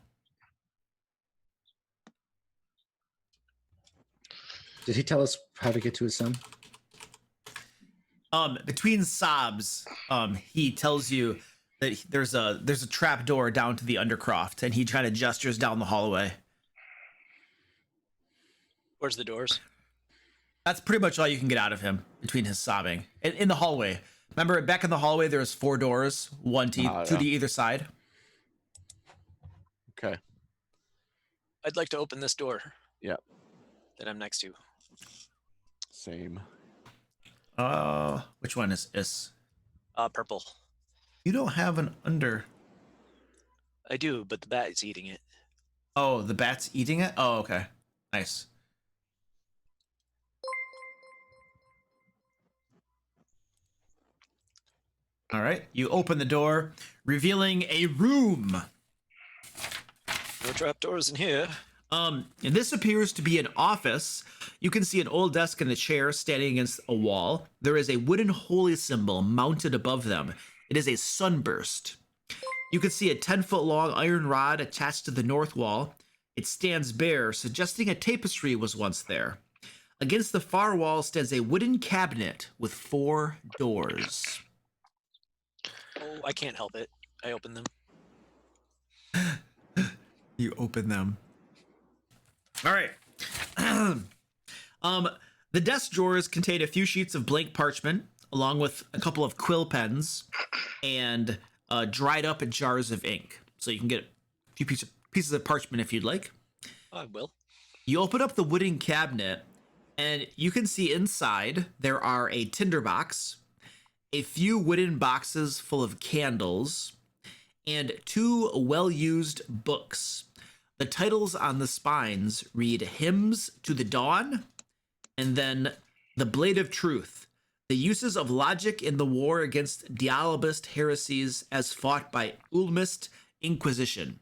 Did he tell us how to get to his son? Between sobs, he tells you that there's a trap door down to the undercroft, and he kind of gestures down the hallway. Where's the doors? That's pretty much all you can get out of him between his sobbing. In the hallway. Remember, back in the hallway, there's 4 doors, two to either side. Okay. I'd like to open this door. Yep. That I'm next to. Same. Which one is this? Purple. You don't have an under. I do, but the bat is eating it. Oh, the bat's eating it? Oh, okay. Nice. All right. You open the door, revealing a room. No trapdoors in here. And this appears to be an office. You can see an old desk and a chair standing against a wall. There is a wooden holy symbol mounted above them. It is a sunburst. You can see a 10-foot long iron rod attached to the north wall. It stands bare, suggesting a tapestry was once there. Against the far wall stands a wooden cabinet with 4 doors. Oh, I can't help it. I open them. You open them. All right. The desk drawers contain a few sheets of blank parchment, along with a couple of quill pens and dried up jars of ink. So you can get a few pieces of parchment if you'd like. I will. You open up the wooden cabinet, and you can see inside there are a tinderbox, a few wooden boxes full of candles, and 2 well-used books. The titles on the spines read Hymns to the Dawn, and then The Blade of Truth, the uses of logic in the war against Diabolist heresies as fought by Ulmist Inquisition.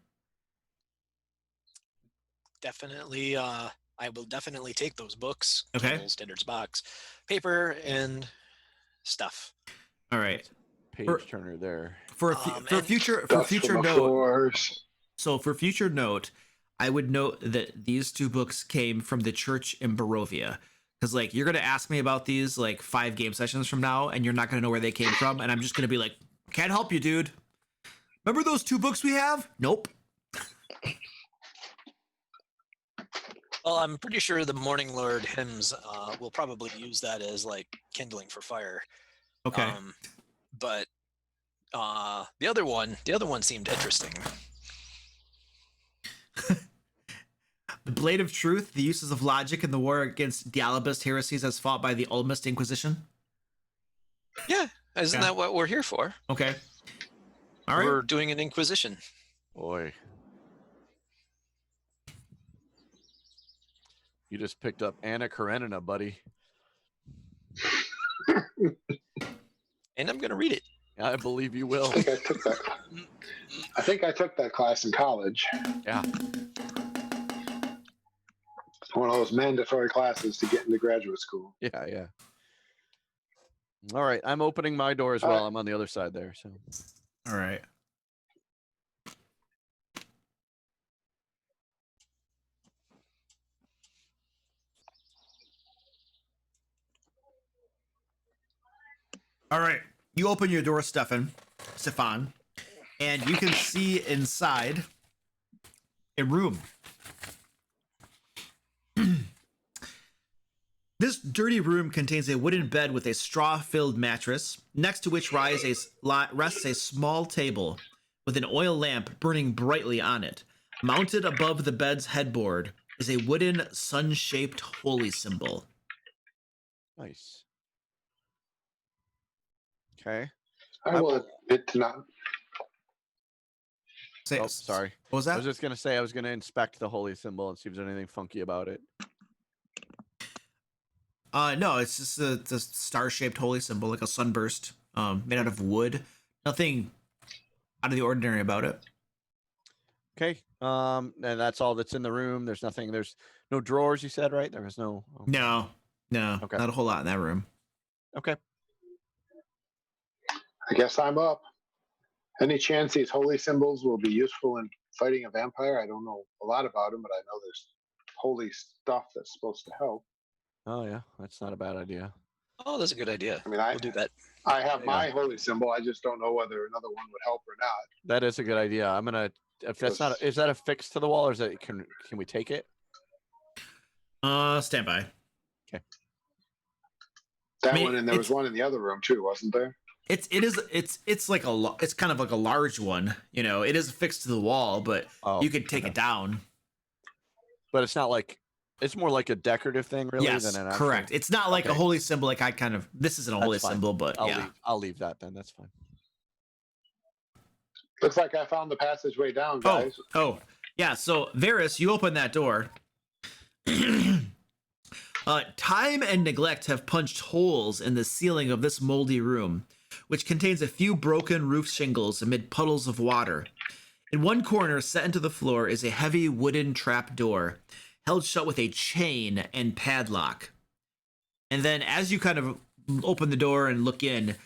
Definitely, I will definitely take those books. Okay. Candles, standards box, paper, and stuff. All right. page turner there. For future note. Floors. So for future note, I would note that these 2 books came from the church in Barovia. Because like you're gonna ask me about these like 5 game sessions from now, and you're not gonna know where they came from, and I'm just gonna be like, can't help you, dude. Remember those 2 books we have? Nope. Well, I'm pretty sure the Morning Lord hymns will probably use that as like kindling for fire. Okay. But the other one seemed interesting. The Blade of Truth, the uses of logic in the war against Dialabist heresies as fought by the Ulmist Inquisition. Yeah, isn't that what we're here for? Okay. All right. We're doing an Inquisition. Boy. You just picked up Anna Karenina, buddy. And I'm going to read it. I believe you will. I think I took that class in college. Yeah. It's one of those mandatory classes to get into graduate school. Yeah, yeah. All right. I'm opening my door as well. I'm on the other side there. So. All right. All right. You open your door, Stefan, and you can see inside a room. This dirty room contains a wooden bed with a straw-filled mattress, next to which rests a small table with an oil lamp burning brightly on it. Mounted above the bed's headboard is a wooden sun-shaped holy symbol. Nice. Okay. I will admit to not. Oh, sorry. What was that? I was just going to say I was going to inspect the holy symbol and see if there's anything funky about it. No, it's just a star-shaped holy symbol, like a sunburst, made out of wood. Nothing out of the ordinary about it. Okay. And that's all that's in the room. There's nothing. There's no drawers. You said, right? There was no. Okay. No. Okay. Not a whole lot in that room. Okay. I guess I'm up. Any chance these holy symbols will be useful in fighting a vampire? I don't know a lot about them, but I know there's holy stuff that's supposed to help. Oh yeah, that's not a bad idea. Oh, that's a good idea. I mean, we'll do that. I have my holy symbol. I just don't know whether another one would help or not. That is a good idea. I'm gonna. If that's not, is that affixed to the wall, or is that can we take it? Stand by. Okay. That one, and there was one in the other room too, wasn't there? It's like it's kind of like a large one. You know, it is affixed to the wall, but you could take it down. But it's not like. It's more like a decorative thing, really, yes, than an actual... correct. It's not like a holy symbol. Like this isn't a holy symbol, but I'll leave that then. That's fine. Looks like I found the passageway down, guys. Oh, yeah. So Varys, you open that door. Time and neglect have punched holes in the ceiling of this moldy room, which contains a few broken roof shingles amid puddles of water. In one corner, set into the floor, is a heavy wooden trap door, held shut with a chain and padlock. And then as you kind of open the door and look in,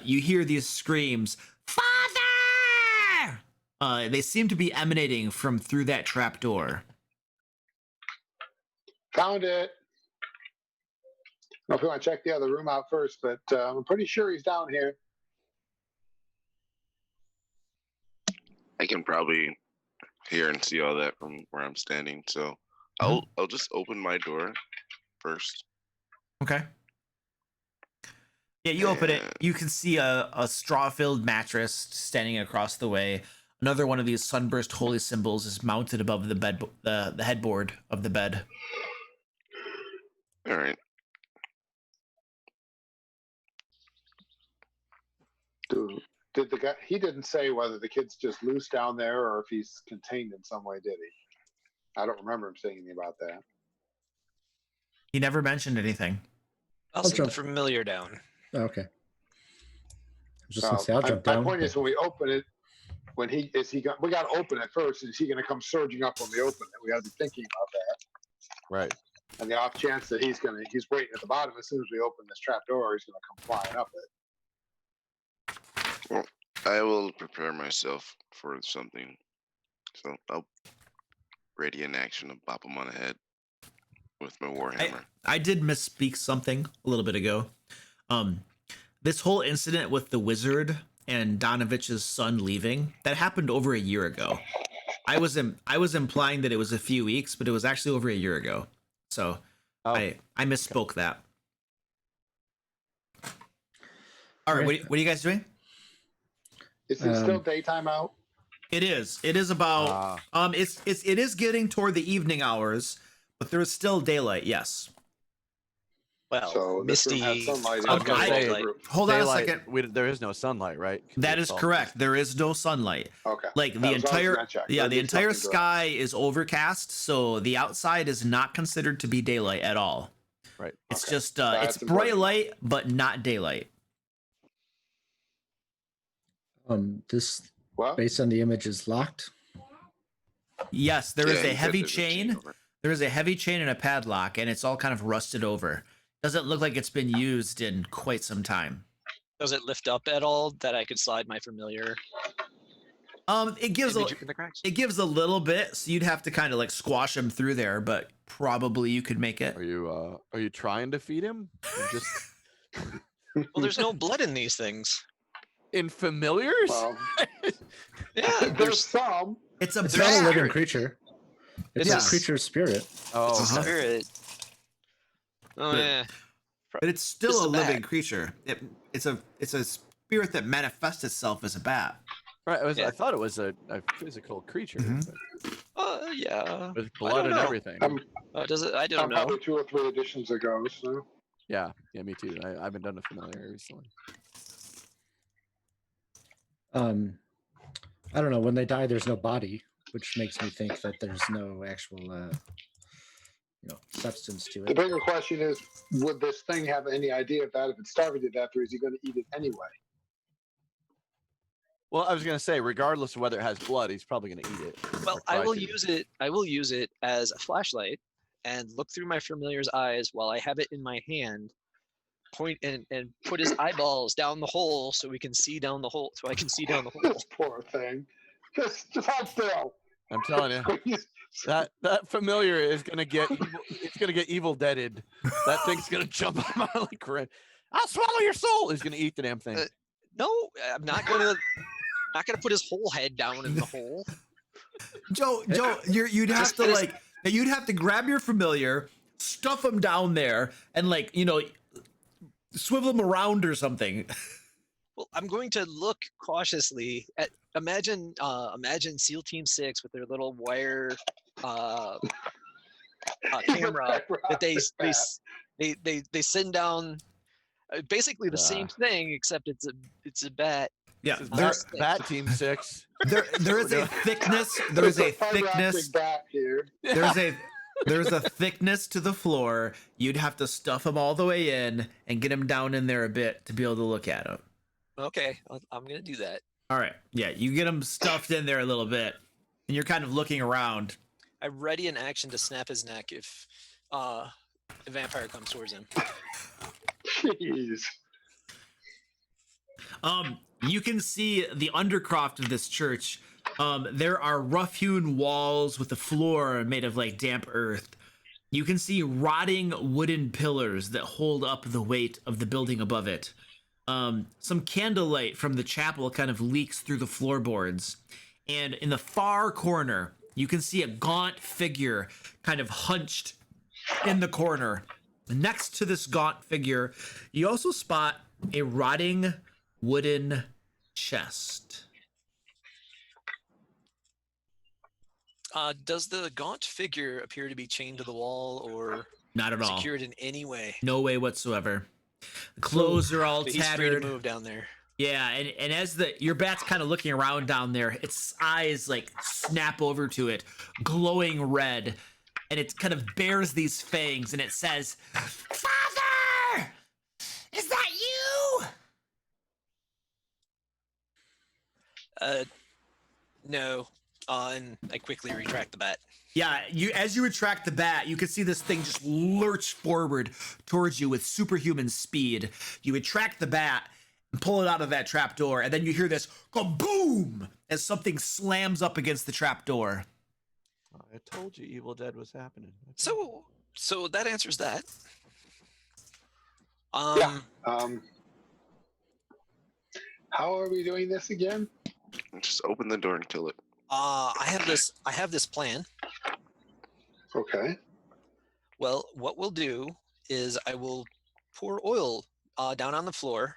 you hear these screams, "Father!" They seem to be emanating from through that trap door. Found it. I don't know if you want to check the other room out first, but I'm pretty sure he's down here. I can probably hear and see all that from where I'm standing, so I'll just open my door first. Okay. Yeah, you open it. You can see a straw-filled mattress standing across the way. Another one of these sunburst holy symbols is mounted above the bed, the headboard of the bed. All right. Did the guy? He didn't say whether the kid's just loose down there or if he's contained in some way, did he? I don't remember him saying anything about that. He never mentioned anything. I'll send the familiar down. Oh, okay. I was just gonna say I'll jump down. My point is, when we open it, we got to open it first. Is he going to come surging up when we open it? We got to be thinking about that. Right. And the off chance that he's waiting at the bottom. As soon as we open this trap door, he's going to come flying up it. Well, I will prepare myself for something. So I'll ready in action and bop him on the head with my warhammer. I did misspeak something a little bit ago. This whole incident with the wizard and Donovich's son leaving, that happened over a year ago. I was implying that it was a few weeks, but it was actually over a year ago. So I misspoke that. All right, what are you guys doing? Is it still daytime out? It is. It is about it is getting toward the evening hours, but there is still daylight. Yes. Well, So this room misty. has sunlight in cloud it. cover I- light. Hold on a Daylight, second. there is no sunlight, right? 'Cause That it's is all- correct. There is no sunlight. Okay. Like That the was all I was entire gonna check. the There'd be entire something sky is overcast, so the outside is not considered to be daylight at all. Right. It's Okay. just That's it's bright important. light, but not daylight. This, What? based on the image, is locked. Yes, there is Yeah, a he said heavy there's a chain chain. over it. There is a heavy chain and a padlock, and it's all kind of rusted over. Doesn't look like it's been used in quite some time. Does it lift up at all that I could slide my familiar It gives image in the cracks? it gives a little bit, so you'd have to kind of like squash him through there, but probably you could make it. Are you trying to feed him? Or just Well, there's no blood in these things. in familiars? Well, Yeah, there's there's some. It's a It's not a living spirit. creature. It's Yeah. a creature's spirit. Oh, it's a Uh-huh. spirit. Oh But- yeah. But it's still It's a a living bat. creature. It's a spirit that manifests itself as a bat. right. Yeah. I thought it was a physical creature Mhm. Yeah. with I blood don't and know. everything. Does it? I don't I'm know. probably 2 or 3 editions ago. So Yeah, me too. I haven't done a familiar recently. I don't know. When they die, there's no body, which makes me think that there's no actual, substance to the it. bigger question is, would this thing have any idea of that? If it's starving to death, or is he going to eat it anyway? Well, I was gonna say, regardless of whether it has blood, he's probably gonna eat it. Well, or I try will to. use it. I will use it as a flashlight and look through my familiar's eyes while I have it in my hand. Point and put his eyeballs down the hole so we can see down the hole. So I can see down the hole. This poor thing. Just hold still. I'm telling you, that familiar is gonna get. It's gonna get evil deaded. That thing's gonna jump out like crazy. I'll swallow your soul. He's gonna eat the damn thing. No, I'm not gonna. Not gonna put his whole head down in the hole. Joe, you'd have to you'd have to grab your familiar, stuff him down there, and swivel him around or something. Well, I'm going to look cautiously at. Imagine SEAL Team 6 with their little wire camera that they send down. Basically the same thing, except it's a bat. Yeah, Bat Team 6. there is a thickness. There is a thickness. Back here. There's a thickness to the floor. You'd have to stuff him all the way in and get him down in there a bit to be able to look at him. Okay, I'm gonna do that. All right, yeah, you get him stuffed in there a little bit, and you're kind of looking around. I'm ready in action to snap his neck if a vampire comes towards him. Jeez. You can see the undercroft of this church. There are rough-hewn walls with the floor made of like damp earth. You can see rotting wooden pillars that hold up the weight of the building above it. Some candlelight from the chapel kind of leaks through the floorboards. And in the far corner, you can see a gaunt figure kind of hunched in the corner. Next to this gaunt figure, you also spot a rotting wooden chest. Does the gaunt figure appear to be chained to the wall or Not at all. secured in any way? No way whatsoever. The clothes are all But he's free tattered. to move down there. Yeah, and as your bat's kind of looking around down there, its eyes like snap over to it, glowing red, and it kind of bears these fangs, and it says, "Father, is that you?" No. And I quickly retract the bat. Yeah, as you retract the bat, you can see this thing just lurch forward towards you with superhuman speed. You retract the bat, pull it out of that trapdoor, and then you hear this kaboom as something slams up against the trapdoor. I told you Evil Dead was happening. So that answers that. Yeah. How are we doing this again? Just open the door and kill it. I have this plan. Okay. Well, what we'll do is I will pour oil down on the floor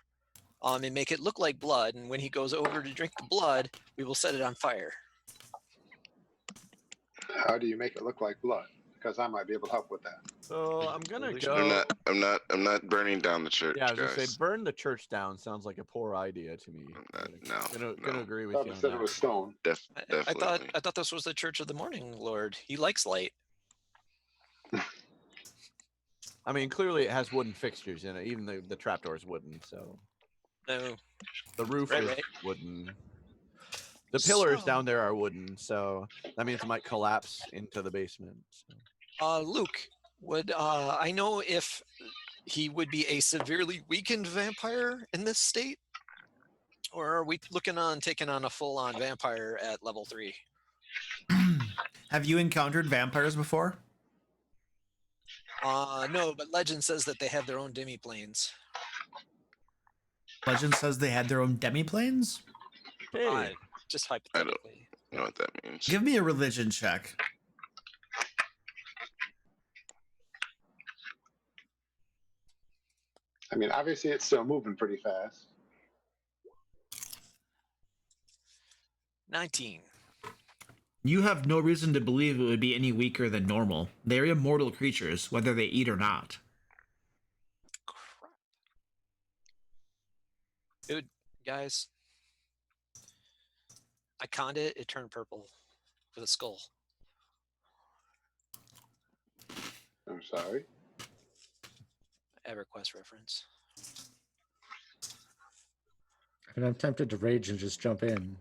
and make it look like blood. And when he goes over to drink the blood, we will set it on fire. How do you make it look like blood? Because I might be able to help with that. So I'm gonna Illusion. go. I'm not burning down the church, Yeah, I was gonna guys. say burn the church down sounds like a poor idea to me. Gonna agree with you Probably on said that. it was stone. I thought this was the Church of the Morning Lord. He likes light. I mean, clearly it has wooden fixtures in it. Even the trapdoor is wooden, so No. the roof Right, is right. wooden. The pillars So- down there are wooden, so that means it might collapse into the basement. So. Luke, would I know if he would be a severely weakened vampire in this state? Or are we looking on taking on a full-on vampire at level 3? Have you encountered vampires before? No, but legend says that they have their own demi-planes. Legend says they had their own demiplanes? Hey, Just hypothetically. You know what that means? Give me a religion check. I mean, obviously it's still moving pretty fast. 19. You have no reason to believe it would be any weaker than normal. They're immortal creatures, whether they eat or not. Crap. Dude, guys. I conned it. It turned purple with a skull. I'm sorry. EverQuest reference. And I'm tempted to rage and just jump in.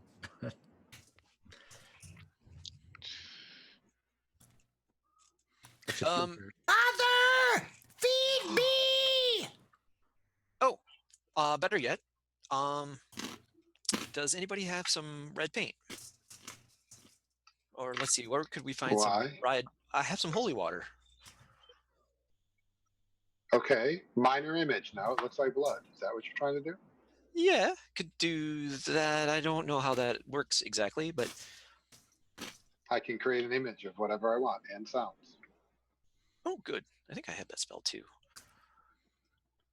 Father! Feed me! Better yet, does anybody have some red paint? Or let's see, where could we find Why? some red? I have some holy water. Okay. Minor image. Now it looks like blood. Is that what you're trying to do? Yeah, could do that. I don't know how that works exactly, but I can create an image of whatever I want and sounds. oh, good. I think I have that spell too.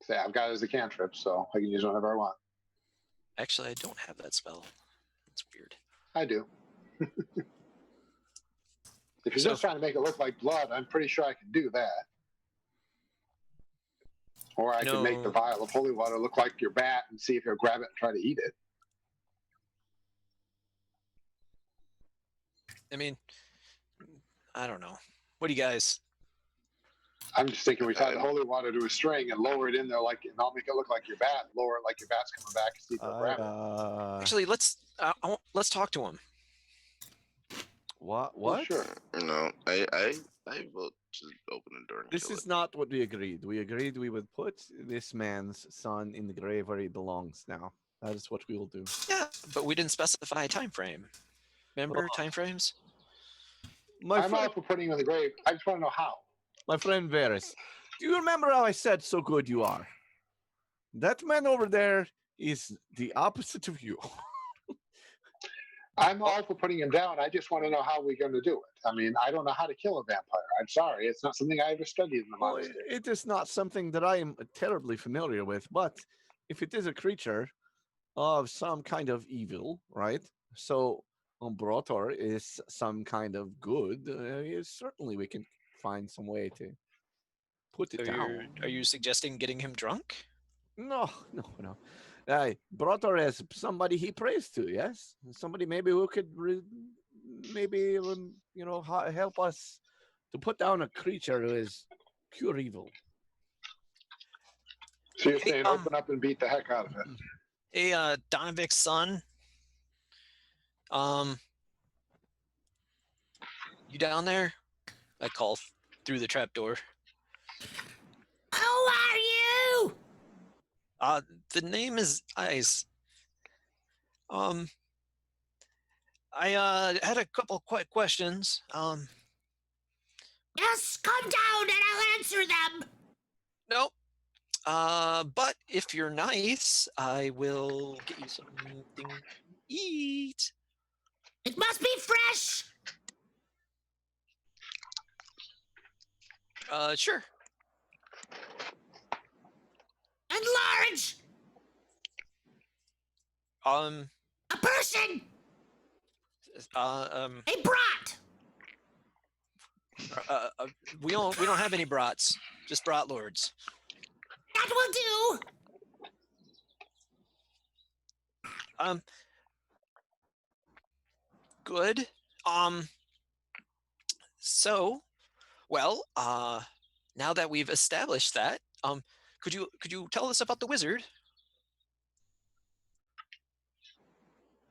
Say I've got it as a cantrip, so I can use whatever I want. Actually, I don't have that spell. That's weird. I do. If you're So- just trying to make it look like blood, I'm pretty sure I can do that. Or I can make the No. vial of holy water look like your bat and see if you'll grab it and try to eat it. I mean, I don't know. What do you guys? I'm just thinking we tie the holy water to a string and lower it in there like, and I'll make it look like your bat. Lower it like your bat's coming back and see if you'll grab it. Actually, let's talk to him. What? Well, sure. No, I will just open the door and This kill is not what we agreed. We agreed we would put this man's son in the grave where he belongs now. That is what we will do. Yeah, but we didn't specify a time frame. Remember time frames? My I'm friend, all for putting him in the grave. I just want to know how. my friend Varys, do you remember how I said so good you are? That man over there is the opposite of you. I'm all for putting him down. I just want to know how we're going to do it. I mean, I don't know how to kill a vampire. I'm sorry. It's not something I ever studied in the Well, monastery. it is not something that I am terribly familiar with, but if it is a creature of some kind of evil, right? So Umbrotor is some kind of good. Certainly, we can find some way to put it So down. are you suggesting getting him drunk? No. Brotor is somebody he prays to. Yes, somebody maybe who could help us to put down a creature who is pure evil. So you're Hey, saying open up and beat the heck out of it. Hey, Donovan's son. You down there? I call through the trapdoor. Who are you? The name is Ice. I had a couple quick questions. Yes, come down and I'll answer them. Nope. But if you're nice, I will get you something to eat. It must be fresh. Sure. And large. Um, A person. A brat. We don't have any brats, just brat lords. That will do. Good. So, well, now that we've established that, could you tell us about the wizard?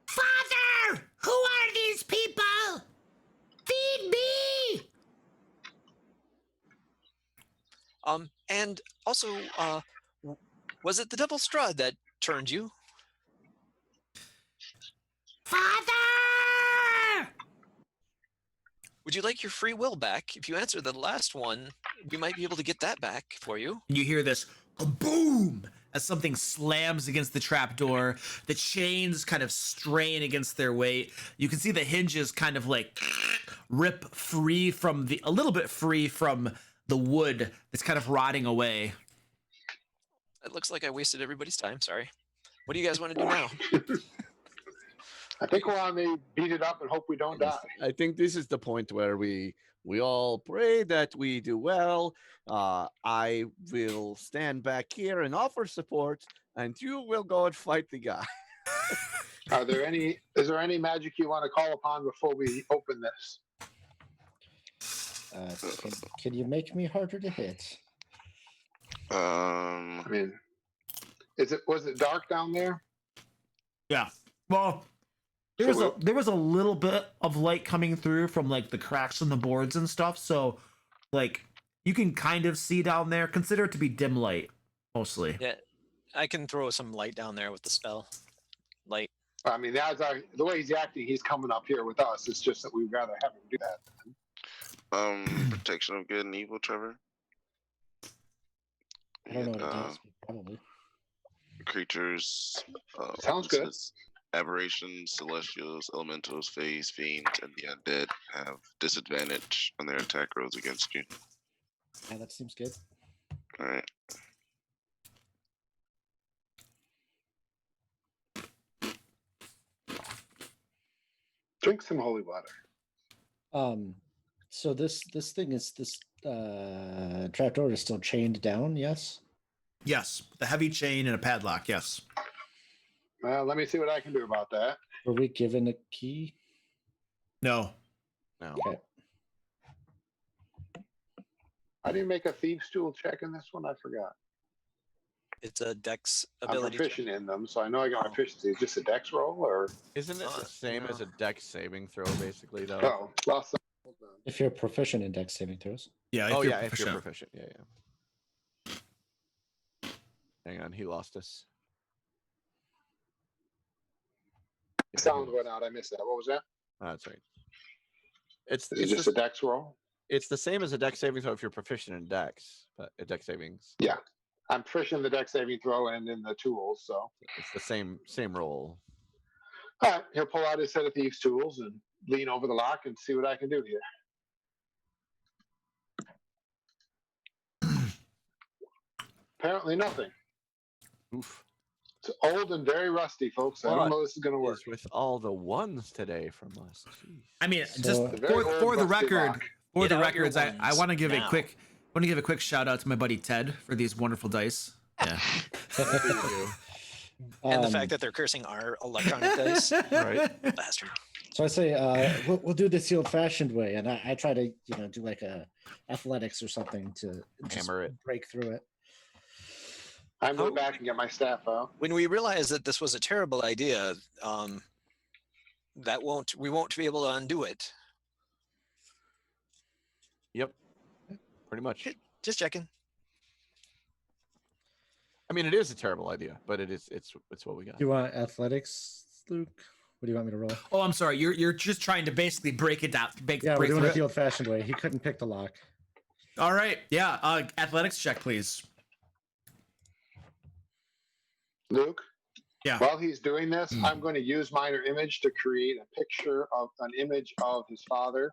Father, who are these people? Feed me. And also, was it the devil Strahd that turned you? Father! Would you like your free will back? If you answer the last one, we might be able to get that back for you. You hear this boom as something slams against the trapdoor. The chains kind of strain against their weight. You can see the hinges kind of like rip free from a little bit free from the wood that's kind of rotting away. It looks like I wasted everybody's time. Sorry. What do you guys want to do now? I think we're on the beat it up and hope we don't die. I think this is the point where we all pray that we do well. I will stand back here and offer support, and you will go and fight the guy. Is there any magic you want to call upon before we open this? Can you make me harder to hit? I mean, was it dark down there? Yeah. Well, there was a little bit of light coming through from like the cracks in the boards and stuff. So, like, you can kind of see down there. Consider it to be dim light, mostly. Yeah, I can throw some light down there with the spell. Light. I mean, the way he's acting, he's coming up here with us. It's just that we'd rather have him do that. Protection of good and evil, Trevor. I don't know what it does, but probably. Creatures. Sounds good. Aberrations, celestials, elementals, fays, fiends, and the undead have disadvantage on their attack rolls against you. Yeah, that seems good. All right. Drink some holy water. So this thing is this trapdoor is still chained down, yes? Yes, the heavy chain and a padlock. Yes. Well, let me see what I can do about that. Were we given a key? No. No. Okay. I didn't make a thieves' tool check in this one. I forgot. It's a dex I'm ability. proficient in them, so I know I got efficiency. Is this a dex roll or? Isn't it the same as a dex saving throw, basically, though? Oh, lost some. Hold on. If you're proficient in dex saving throws. Yeah. If you're proficient. Yeah. Hang on, he lost us. Yeah, Sound went out. I missed that. What was that? That's right. It's Is this a dex roll? It's the same as a dex saving throw if you're proficient in dex, but dex savings. Yeah, I'm proficient in the dex saving throw and in the tools, so. It's the same roll. All right, he'll pull out his set of thieves' tools and lean over the lock and see what I can do here. Apparently nothing. Oof. It's old and very rusty, folks. I don't know if this is going to work. With all the ones today from us. Jeez. I mean, So- just It's a very old, for the rusty record, lock. for Get the out your records, I ones want to give now. a quick shout out to my buddy Ted for these wonderful dice. Yeah. And the fact that they're cursing our electronic dice. Right. Bastard. So I say we'll do this the old-fashioned way, and I try to do like a athletics or something to just Hammer it. break through it. I'm going back and get my staff out. When we realize that this was a terrible idea, we won't be able to undo it. Yep. Pretty much. Just checking. I mean, it is a terrible idea, but it's what we got. Do you want athletics, Luke? What do you want me to roll? Oh, I'm sorry. You're just trying to basically break it down. Yeah, we're break doing through it the old-fashioned way. He couldn't pick the lock. All right. Yeah. Athletics check, please. Luke, Yeah. while he's doing this, I'm going to use minor image to create a picture of an image of his father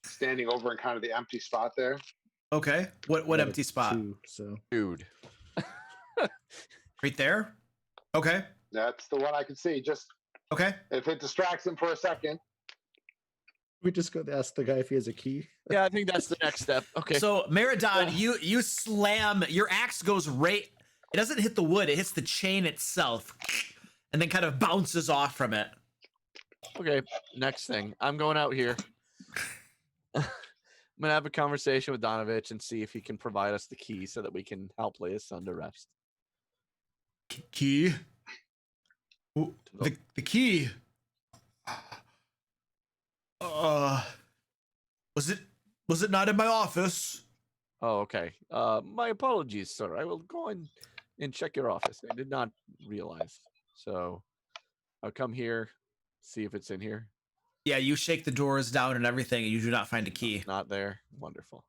standing over in kind of the empty spot there. Okay. What I got a empty spot? 2, so Dude. Right there? Okay. That's the one I can see. Just Okay. if it distracts him for a second. we just go ask the guy if he has a key. Yeah, I think that's the next step. Okay. So Meridon, you slam, your axe goes right, it doesn't hit the wood, it hits the chain itself and then kind of bounces off from it. Okay, next thing. I'm going out here. I'm gonna have a conversation with Donovich and see if he can provide us the key so that we can help lay his son to rest. Key? The key. Was it not in my office? Oh, okay. My apologies, sir. I will go in and check your office. I did not realize. So I'll come here, see if it's in here. Yeah, you shake the doors down and everything and you do not find a key. Not there. Wonderful.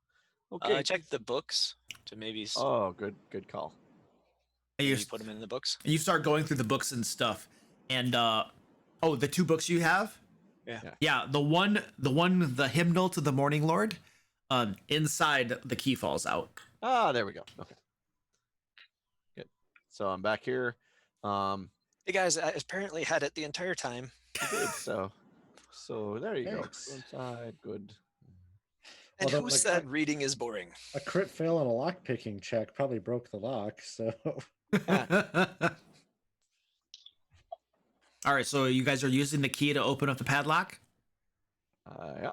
Okay. I checked the books to maybe Oh, good call. And you put them in the books. you start going through the books and stuff. And oh, the 2 books you have? Yeah. Yeah, the hymnal to the Morning Lord, inside the key falls out. Ah, there we go. Okay. Good. So I'm back here. Hey guys, I apparently had it the entire time. You did, so there you Thanks. go. Inside, good. And Although, who like, said reading is boring? A crit fail on a lock picking check probably broke the lock. So All right, so you guys are using the key to open up the padlock? Yeah.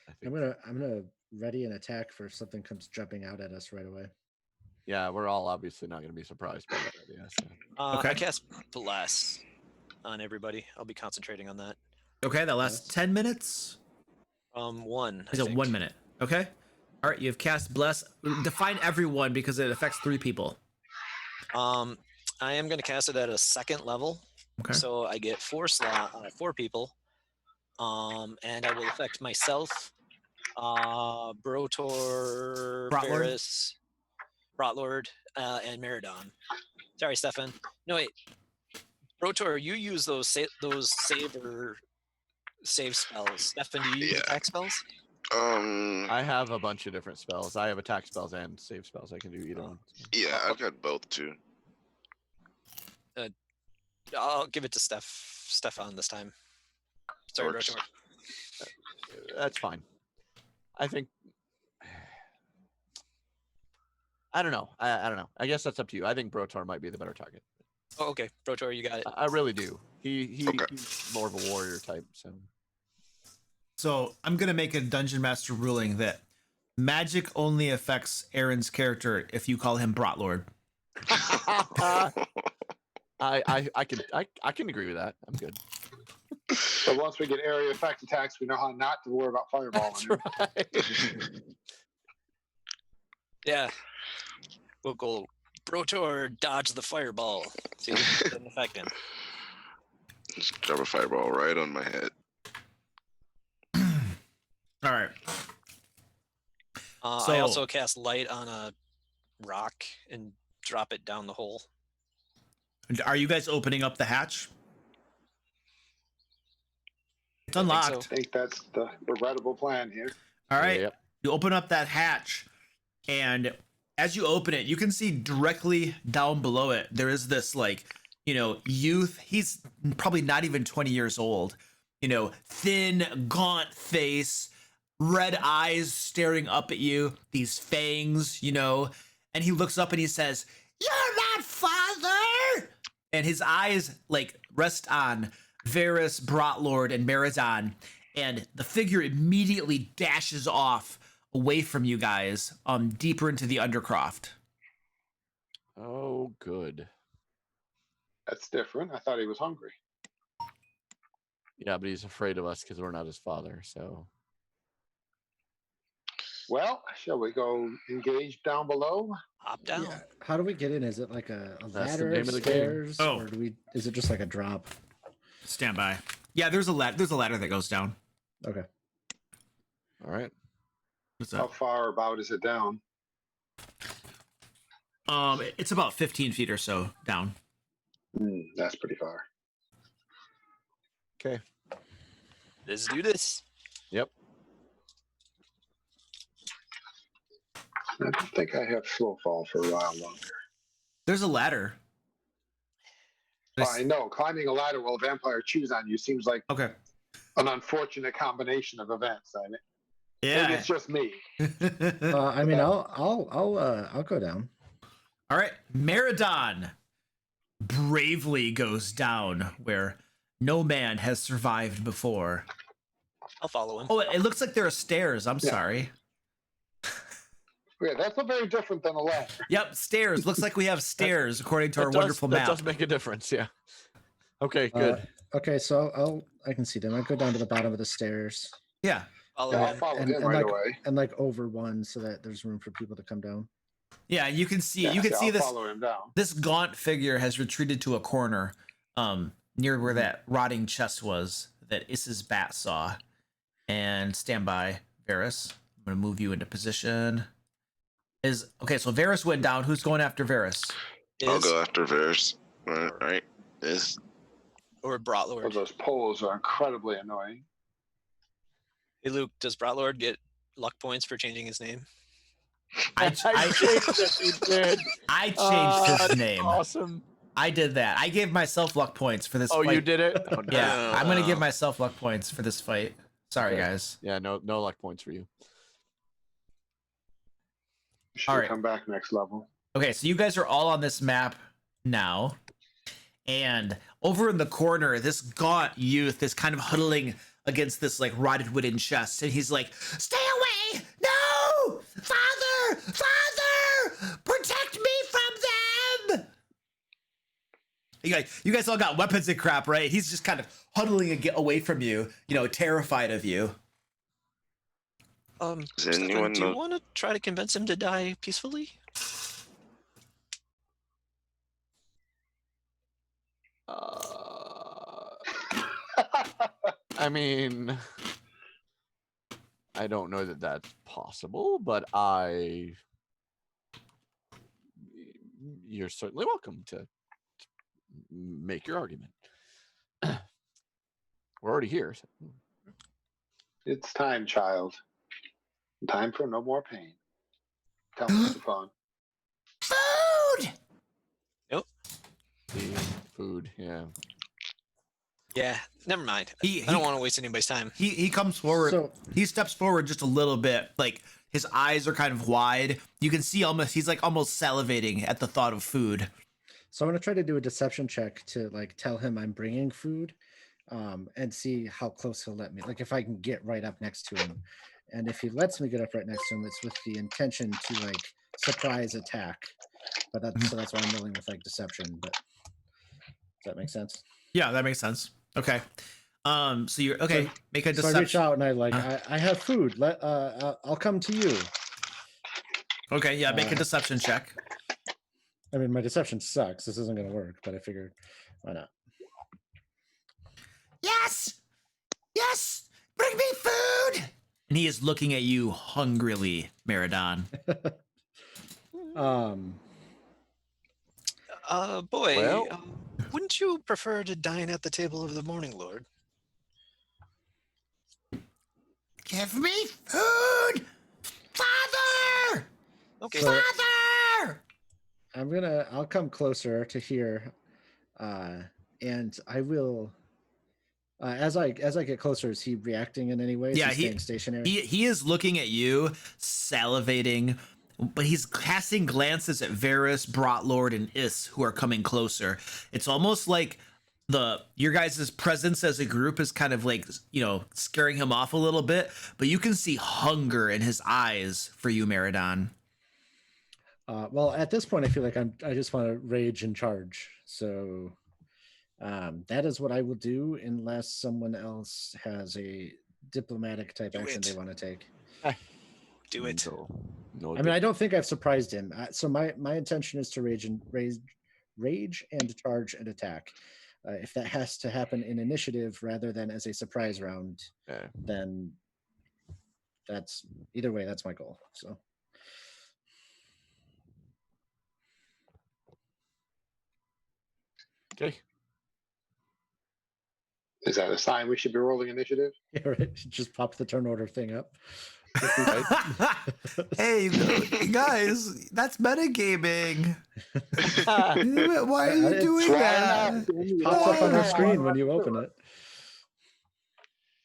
I think, I'm gonna ready an attack for if something comes jumping out at us right away. yeah, we're all obviously not going to be surprised by that idea. So. Okay. I cast Bless on everybody. I'll be concentrating on that. Okay, that lasts Yes. 10 minutes. 1. Is it 1 minute? Okay. All right, you have cast Bless. Define everyone because it affects 3 people. I am going to cast it at a 2nd level. Okay. So I get 4 people. And I will affect myself, Brotor, Brotlord? Ferris, Brotlord, and Meridon. Sorry, Stefan. No, wait. Brotor, you use those save spells. Stefan, do you use Yeah. attack spells? I have a bunch of different spells. I have attack spells and save spells. I can do either one. Yeah, I've got both too. I'll give it to Stefan this time. Sorry, Works. Brotor. That's fine. I think. I don't know. I don't know. I guess that's up to you. I think Brotor might be the better target. Oh, okay. Brotor, you got it. I really do. He's more of a warrior type. So I'm going to make a Dungeon Master ruling that magic only affects Aaron's character if you call him Brotlord. I can agree with that. I'm good. So once we get area effect attacks, we know how not to worry about fireball. That's right. Yeah. We'll go Brotor, dodge the fireball. See, it doesn't affect him. Just drop a fireball right on my head. All right. I So- also cast light on a rock and drop it down the hole. Are you guys opening up the hatch? It's I think unlocked. so. I think that's the regrettable plan here. All right. Yep. You open up that hatch, and as you open it, you can see directly down below it, there is this, like, youth. He's probably not even 20 years old. Thin, gaunt face, red eyes staring up at you, these fangs, and he looks up and he says, "You're not father!" And his eyes, like, rest on Varys, Brotlord, and Meridon, and the figure immediately dashes off away from you guys, deeper into the Undercroft. Oh, good. That's different. I thought he was hungry. Yeah, but he's afraid of us because we're not his father. So Well, shall we go engage down below? Hop down. Yeah. How do we get in? Is it like a That's the ladder, name of the game. stairs, Oh. or is it just like a drop? Stand by. Yeah, there's a ladder that goes down. Okay. All right. What's How that? far about is it down? It's about 15 feet or so down. That's pretty far. Okay. Let's do this. Yep. I don't think I have slow fall for a while longer. There's a ladder. I know climbing a ladder while a vampire chews on you seems like Okay. an unfortunate combination of events. I mean, maybe Yeah. it's just me. I mean, I'll go down. All right. Meridon bravely goes down where no man has survived before. I'll follow him. Oh, it looks like there are stairs. I'm Yeah. sorry. Yeah, that's not very different than a ladder. Yep, stairs. Looks like we have stairs according to our That wonderful that map. does make a difference. Yeah. Okay. Good. Okay, so I can see them. I go down to the bottom of the stairs Yeah. Follow Yeah, I'll him. follow and- him and right like- away. and like over one so that there's room for people to come down. Yeah, you can see Yeah, you can yeah, see I'll this follow him down. this gaunt figure has retreated to a corner near where that rotting chest was that Is's bat saw. And stand by, Varys. I'm gonna move you into position. So Varys went down. Who's going after Varys? I'll Is go after Varys. Right. Is or Oh, Brotlord. those poles are incredibly annoying. Hey Luke, does Brotlord get luck points for changing his name? I changed it. You did. I changed his That's name. Awesome. I did that. I gave myself luck points for this Oh, fight. you did it. Oh, no. Yeah, I'm gonna No. give myself luck points for this fight. Sorry, Okay. guys. Yeah. No luck points for you. Should All right. come back next level. Okay, so you guys are all on this map now. And over in the corner, this gaunt youth is kind of huddling against this like rotted wooden chest. And he's like, "Stay away! No! Father! Father! Protect me from them!" You guys all got weapons and crap, right? He's just kind of huddling away from you, terrified of you. Does Stefan, anyone do you know? want to try to convince him to die peacefully? I mean, I don't know that that's possible, but you're certainly welcome to make your argument. We're already here. So. It's time, child. Time for no more pain. Tell me, Stefan. Food! Food, yeah. Yeah, never mind. He I don't want to waste anybody's time. he comes forward. So- He steps forward just a little bit. Like his eyes are kind of wide. You can see he's like almost salivating at the thought of food. So I'm gonna try to do a deception check to like tell him I'm bringing food, and see how close he'll let me. Like if I can get right up next to him, and if he lets me get up right next to him, it's with the intention to like surprise attack. But that's why I'm rolling with like deception. But does that make sense? Yeah, that makes sense. Okay. So you're okay. So- Make a So I reach deception. out and I like I have food. I'll come to you. Okay, yeah, make a deception check. I mean, my deception sucks. This isn't gonna work. But I figured, why not? Yes! Yes! Bring me food! And he is looking at you hungrily, Meridon. Boy, Well- wouldn't you prefer to dine at the table of the Morning Lord? Give me food! Father! Okay. So- Father! I'll come closer to here, and I will. As I get closer, is he reacting in any way? Is Yeah, he staying stationary. He is looking at you, salivating, but he's casting glances at Varys, Brotlord, and Is, who are coming closer. It's almost like your guys' presence as a group is kind of like, scaring him off a little bit, but you can see hunger in his eyes for you, Meridon. Well, at this point, I feel like I just want to rage and charge. So that is what I will do, unless someone else has a diplomatic type Do action it. they want to take. Do it. No, I mean, I don't think I've surprised him. So my intention is to rage and charge and attack. If that has to happen in initiative rather than as a surprise round, then that's either way. That's my goal. So. Okay. Is that a sign we should be rolling initiative? Yeah, right. Just pop the turn order thing up. Hey, guys, that's metagaming. Why are you It's doing that? It pops up on your screen when you open it.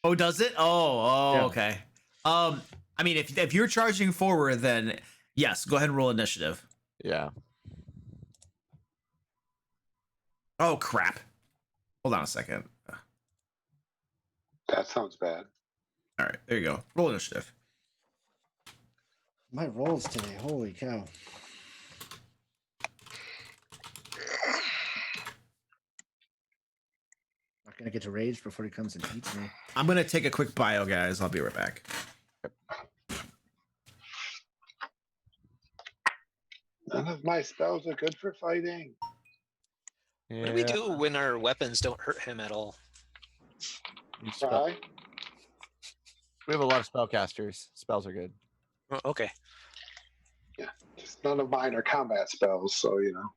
Oh, does it? Oh, Yeah. okay. I mean, if you're charging forward, then yes, go ahead and roll initiative. Yeah. Oh crap! Hold on a second. That sounds bad. All right, there you go. Roll initiative. My rolls today, holy cow. Not gonna get to rage before he comes and eats me. I'm gonna take a quick bio, guys. I'll be right back. None of my spells are good for fighting. What do we do when our weapons don't hurt him at all? Try. We have a lot of spellcasters. Spells are good. Oh, okay. Yeah, just none of mine are combat spells, so you know.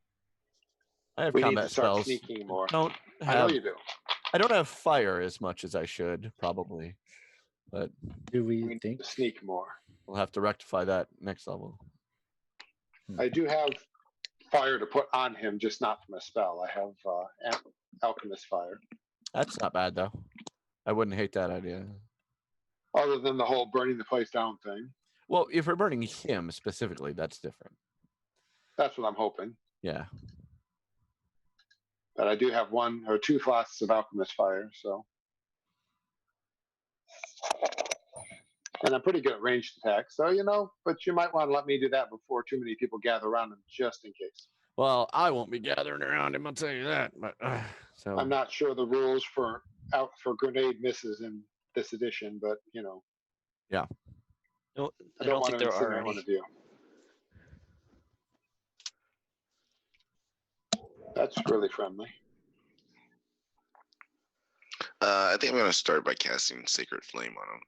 I have We need combat to start spells. sneaking more. Don't I know have, you do. I don't have fire as much as I should, probably. But Do We we need think? to sneak more. we'll have to rectify that next level. I do have fire to put on him, just not from a spell. I have alchemist fire. That's not bad though. I wouldn't hate that idea. Other than the whole burning the place down thing. Well, if we're burning him specifically, that's different. That's what I'm hoping. Yeah. But I do have 1 or 2 flasks of alchemist fire, so. And I'm pretty good at ranged attacks, so you know, but you might want to let me do that before too many people gather around him, just in case. Well, I won't be gathering around him, I'll tell you that. But so I'm not sure the rules for grenade misses in this edition, but you know. No, I don't don't want think to there are insinuate any. one of you. That's really friendly. I think I'm gonna start by casting Sacred Flame on him.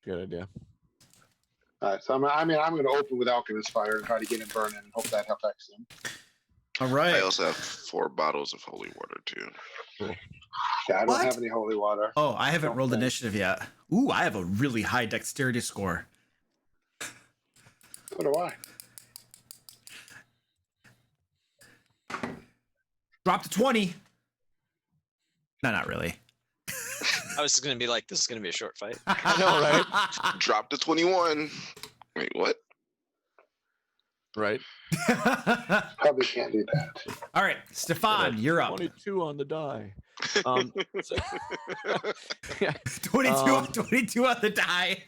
good idea. All right, so I'm going to open with alchemist fire and try to get him burning and hope that affects him. All I right. also have 4 bottles of holy water too. Cool. Yeah, I don't What? have any holy water. Oh, I haven't Don't rolled think. initiative yet. Ooh, I have a really high dexterity score. So do I. Drop to 20. No, not really. I was going to be like, this is going to be a short fight. I know, right? Drop to 21. Wait, what? Right. Probably can't do that. All right, Stefan, you're up. 22 on the die. So- yeah. 22 on the die.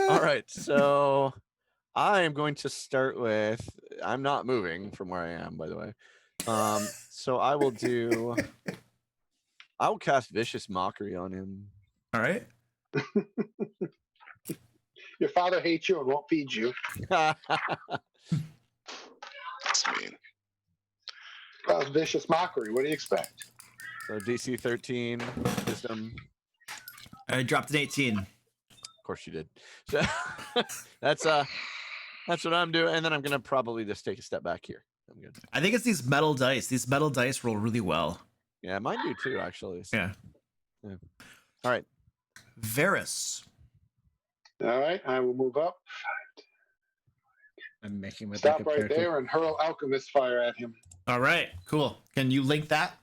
All right, so I am going to start with. I'm not moving from where I am, by the way. So I will do. I will cast Vicious Mockery on him. All right. Your father hates you and won't feed you. That's mean. Well, vicious mockery. What do you expect? So DC 13, Wisdom. I dropped an 18. Of course you did. So that's what I'm doing, and then I'm gonna probably just take a step back here. I'm good. I think it's these metal dice. These metal dice roll really well. Yeah, mine do too, actually. So, Yeah. All right. Varys. All right, I will move up. I'm making my Stop backup right character. there and hurl alchemist fire at him. All right, cool. Can you link that?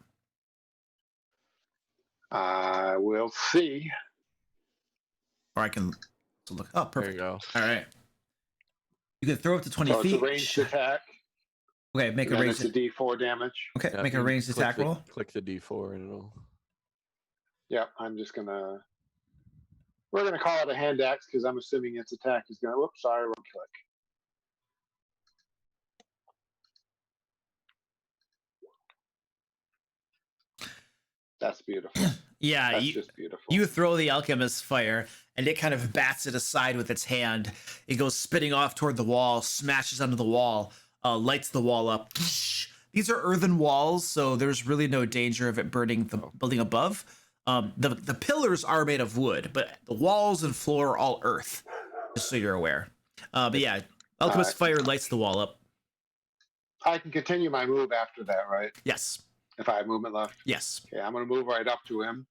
I will see. Or I can look. Oh, There you perfect. go. All right. You can throw up to 20 So it's feet. a ranged attack. Okay, make a And ranged. it's a D4 damage. Okay, Yeah, make a you ranged click attack the- roll. Click the D4 and it'll. Yep, I'm just gonna. We're gonna call it a hand axe because I'm assuming its attack is gonna. Whoops, sorry, wrong click. That's beautiful. Yeah, That's just beautiful. you throw the alchemist's fire, and it kind of bats it aside with its hand. It goes spitting off toward the wall, smashes onto the wall, lights the wall up. These are earthen walls, so there's really no danger of it burning the building above. The pillars are made of wood, but the walls and floor are all earth, just so you're aware. But yeah, alchemist's fire lights the wall up. I can continue my move after that, right? Yes. If I have movement left. Yes. Okay, I'm going to move right up to him.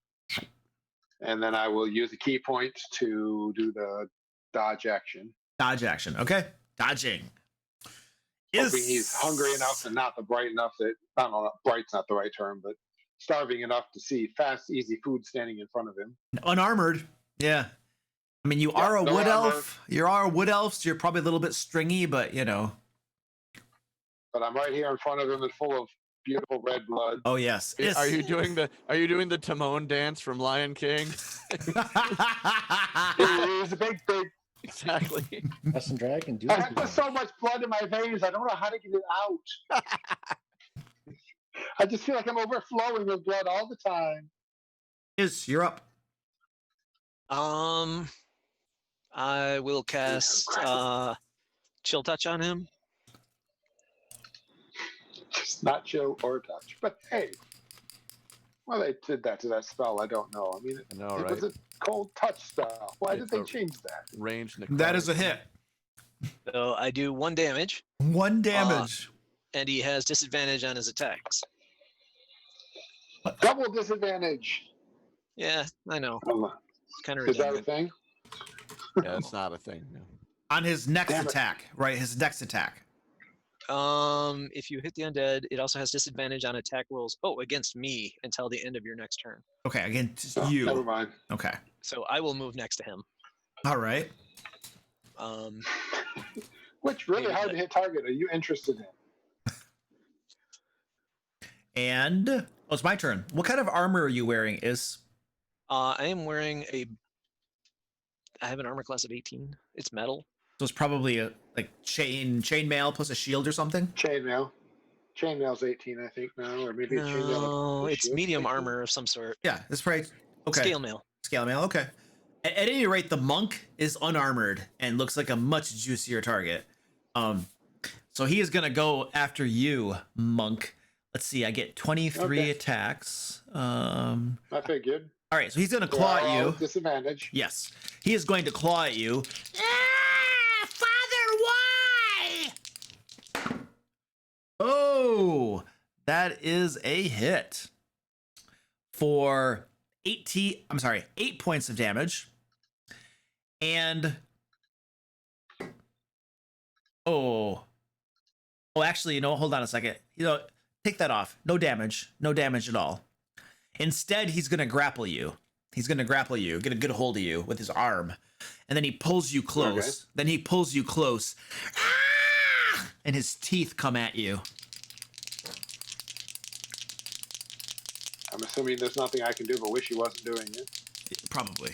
And then I will use the key point to do the dodge action. Dodge action. Okay. Dodging. Hoping he's hungry enough and not the bright enough that, I don't know, bright's not the right term, but starving enough to see fast, easy food standing in front of him. Unarmored. Yeah. I mean, you are a wood elf. You are a wood elf, so you're probably a little bit stringy, but you know. But I'm right here in front of him and full of beautiful red blood. Oh yes. Are you doing the Timon dance from Lion King? It's a big. Exactly. Us and Dragon do. I have just so much blood in my veins. I don't know how to get it out. I just feel like I'm overflowing with blood all the time. You're up. I will cast chill touch on him. Just not chill or touch. But hey, well, they did that to that spell. I don't know. I mean, it was a cold touch spell. Why did they change that? Range. That is a hit. So I do 1 damage. 1 damage. And he has disadvantage on his attacks. Double disadvantage. Yeah, I know. Kind of Is that a thing? Yeah, it's not a thing. No. On his next attack, right? His next attack. If you hit the undead, it also has disadvantage on attack rolls. Oh, against me until the end of your next turn. Okay, against you. Never mind. Okay. So I will move next to him. All right. Which really hard to hit target are you interested in? And it's my turn. What kind of armor are you wearing? I am wearing I have an armor class of 18. It's metal. So it's probably a chainmail plus a shield or something. Chainmail. Chainmail's 18, I think now, or maybe a chainmail. No, it's medium armor of some sort. Yeah, it's probably okay. Scale mail. Scale mail. Okay. At any rate, the monk is unarmored and looks like a much juicier target. So he is gonna go after you, monk. Let's see. I get 23 attacks. I figured. All right, so he's gonna claw at you. Disadvantage. Yes, he is going to claw at you. Father, why? Oh, that is a hit for 8 points of damage. And actually, hold on a second. Take that off. No damage at all. Instead, he's going to grapple you. Get a good hold of you with his arm. And then he pulls you close. Ah! And his teeth come at you. I'm assuming there's nothing I can do, but wish he wasn't doing it. Probably.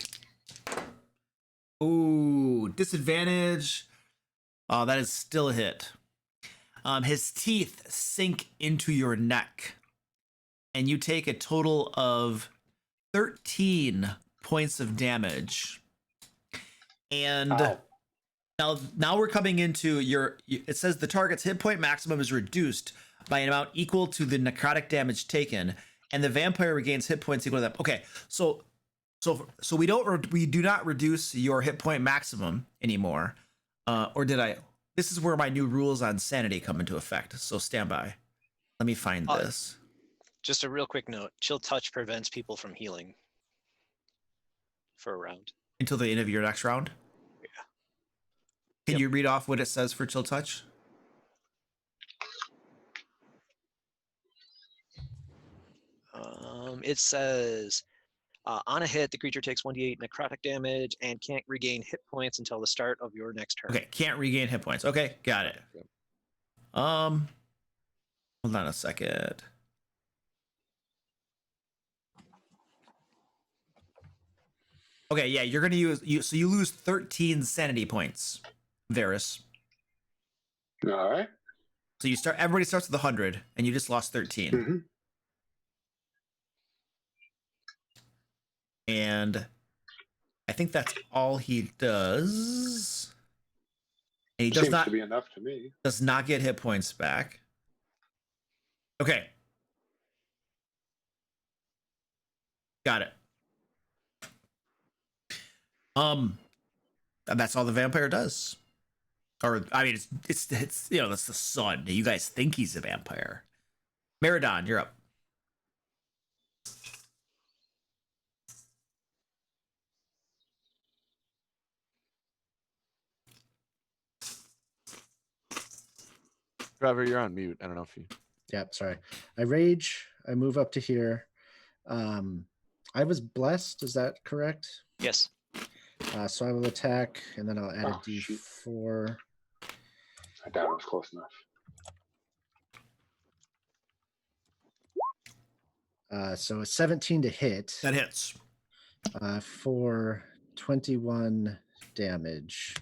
Ooh, disadvantage. Oh, that is still a hit. His teeth sink into your neck. And you take a total of 13 points of damage. And now we're coming into it says the target's hit point maximum is reduced by an amount equal to the necrotic damage taken, and the vampire regains hit points equal to that. Okay, so we do not reduce your hit point maximum anymore. Or did I? This is where my new rules on sanity come into effect. So stand by. Let me find this. Just a real quick note. Chill touch prevents people from healing for a round. Until the end of your next round? Yeah. Can you read off what it says for chill touch? It says, on a hit, the creature takes 1d8 necrotic damage and can't regain hit points until the start of your next turn. Okay, can't regain hit points. Okay, got it. Hold on a second. Okay, yeah, you're gonna so you lose 13 sanity points, Varys. All right. So everybody starts with 100, and you just lost 13. Mm-hmm. And I think that's all he does. And he does Seems not to be enough to me. does not get hit points back. Okay. Got it. And that's all the vampire does. Or I mean it's you know, that's the sun. You guys think he's a vampire. Meridon, you're up. Trevor, you're on mute. I don't know if you. Yep, sorry. I rage. I move up to here. I was blessed. Is that correct? Yes. So I will attack, and then I'll add a Oh, shoot. D4. I doubt it was close enough. So a 17 to hit That hits. for 21 damage.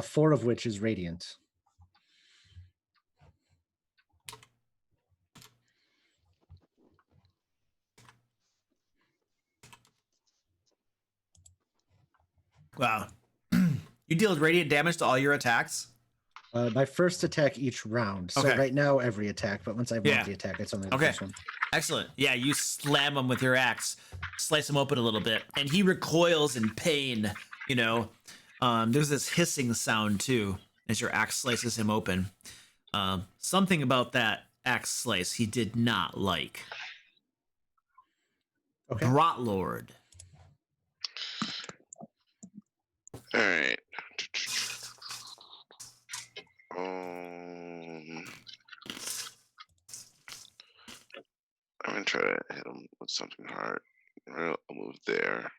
4 of which is radiant. Wow. You deal radiant damage to all your attacks? My first attack each round. So Okay. right now every attack, but once I Yeah. want the attack, it's only the Okay. first one. Excellent. Yeah, you slam him with your axe, slice him open a little bit, and he recoils in pain. You know, there's this hissing sound too as your axe slices him open. Something about that axe slice he did not like. Okay. Brotlord. All right. I'm gonna try to hit him with something hard. I'll move there.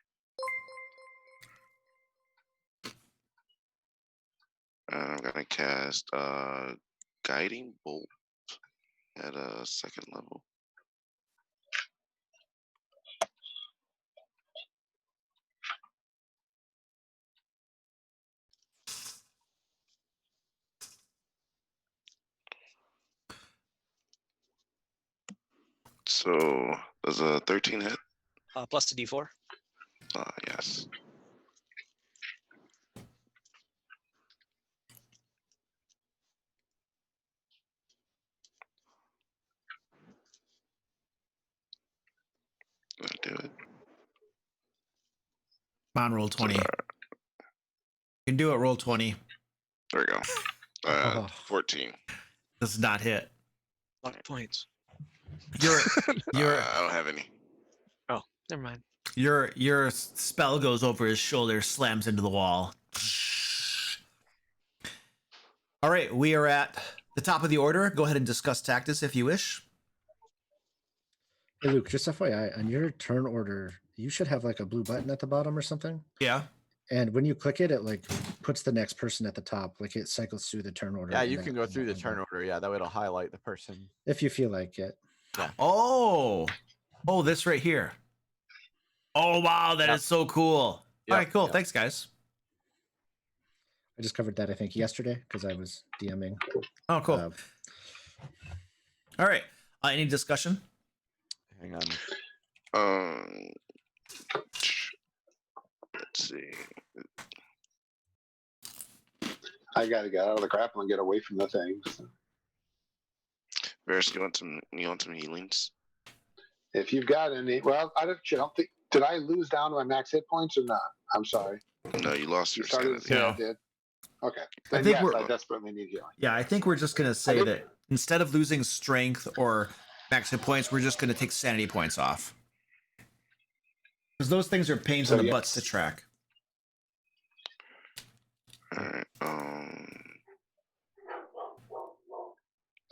I'm gonna cast Guiding Bolt at a 2nd level. So does a 13 hit? Plus the D4. Yes. I'll do it. Come on, roll 20. You can do it, roll 20. There we go. Oh. 14. Does not hit. Luck points. Your I don't have any. Oh, never mind. your spell goes over his shoulder, slams into the wall. All right, we are at the top of the order. Go ahead and discuss tactics if you wish. Hey Luke, just FYI, on your turn order, you should have like a blue button at the bottom or something. Yeah. And when you click it, it like puts the next person at the top. Like it cycles through the turn order. Yeah, and you then can go it through the comes turn back. order. Yeah, that way it'll highlight the person. If you feel like it. Oh, this right here. Oh wow, that is so cool. Yep, All right, cool. yep. Thanks, guys. I just covered that, I think, yesterday because I was DMing. Oh, cool. All right. Any discussion? Hang on. Let's see. I gotta get out of the grapple and get away from the things. Varys, you want some healings? If you've got any, well, I don't think. Did I lose down to my max hit points or not? I'm sorry. No, you lost You your started to sanity. say I No. did. Okay. Then think yes, we're- I desperately need healing. Yeah, I think we're just gonna say think- that instead of losing strength or max hit points, we're just gonna take sanity points off. Because those things are pains So, in the yes. butts to track. All right.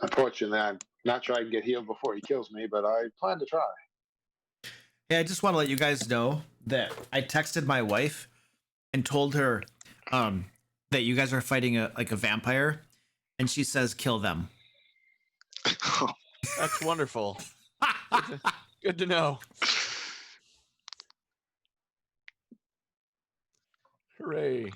Unfortunately, I'm not sure I can get healed before he kills me, but I plan to try. Yeah, I just want to let you guys know that I texted my wife and told her that you guys are fighting a vampire, and she says kill them. That's wonderful. Good to know. Hooray.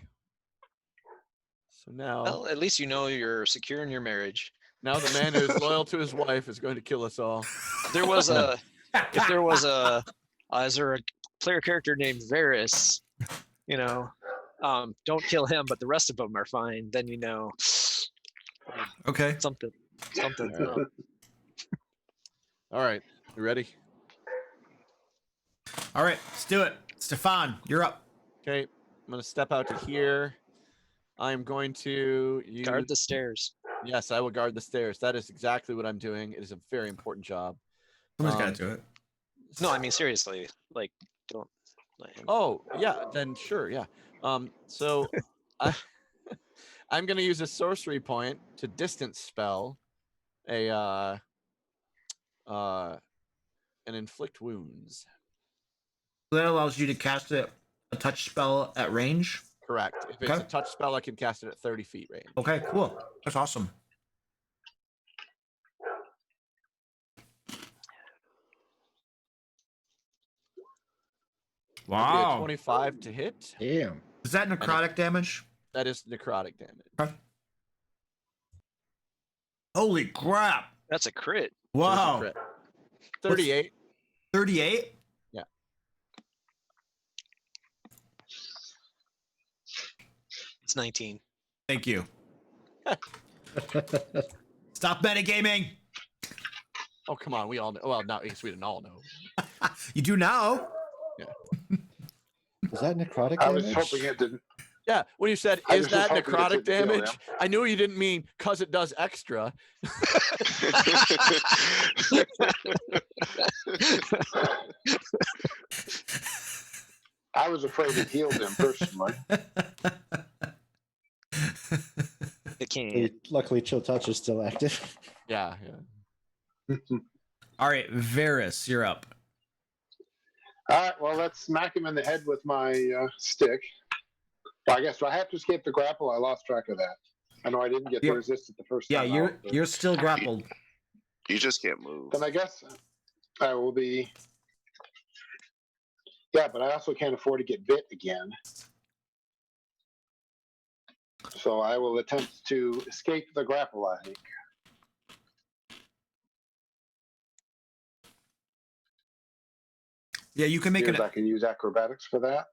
So now, Well, at least you know you're secure in your marriage. now the man who is loyal to his wife is going to kill us all. There was a if there was a is there a player character named Varys? You know, don't kill him, but the rest of them are fine. Then you know, Okay. something. All right, you ready? All right, let's do it. Stefan, you're up. Okay, I'm gonna step out to here. I'm going to use... Guard the stairs. Yes, I will guard the stairs. That is exactly what I'm doing. It is a very important job. Someone's got to do it. No, I mean seriously. Like, don't let him. Oh, yeah, then sure, yeah. So I'm gonna use a sorcery point to distance spell an inflict wounds. That allows you to cast a touch spell at range. Correct. If it's a touch spell, I can cast it at 30 feet range. Okay, cool. That's awesome. That'd be a Wow. 25 to hit. Damn. Is that necrotic damage? That is necrotic damage. Okay. Holy crap. That's a crit. Wow. Crit. 38. 38? Yeah. It's 19. Thank you. Stop metagaming. Oh, come on. We all know. Well, not I guess we didn't all know. You do now. Was that necrotic I was damage? hoping it didn't. Yeah, when you said, I is just was that hoping it necrotic didn't kill damage? him. I knew you didn't mean because it does extra. I was afraid it healed him personally. It can't. Luckily, Chill Touch is still active. Yeah, yeah. All right, Varys, you're up. All right, well, let's smack him in the head with my stick. Well, I guess, do I have to escape the grapple? I lost track of that. I know I didn't get the Yeah. resist it the first Yeah, time. you're still grappled. You just can't move. Then I guess I will be. Yeah, but I also can't afford to get bit again. So I will attempt to escape the grapple, I think. Yeah, you can make Because it. I can use acrobatics for that.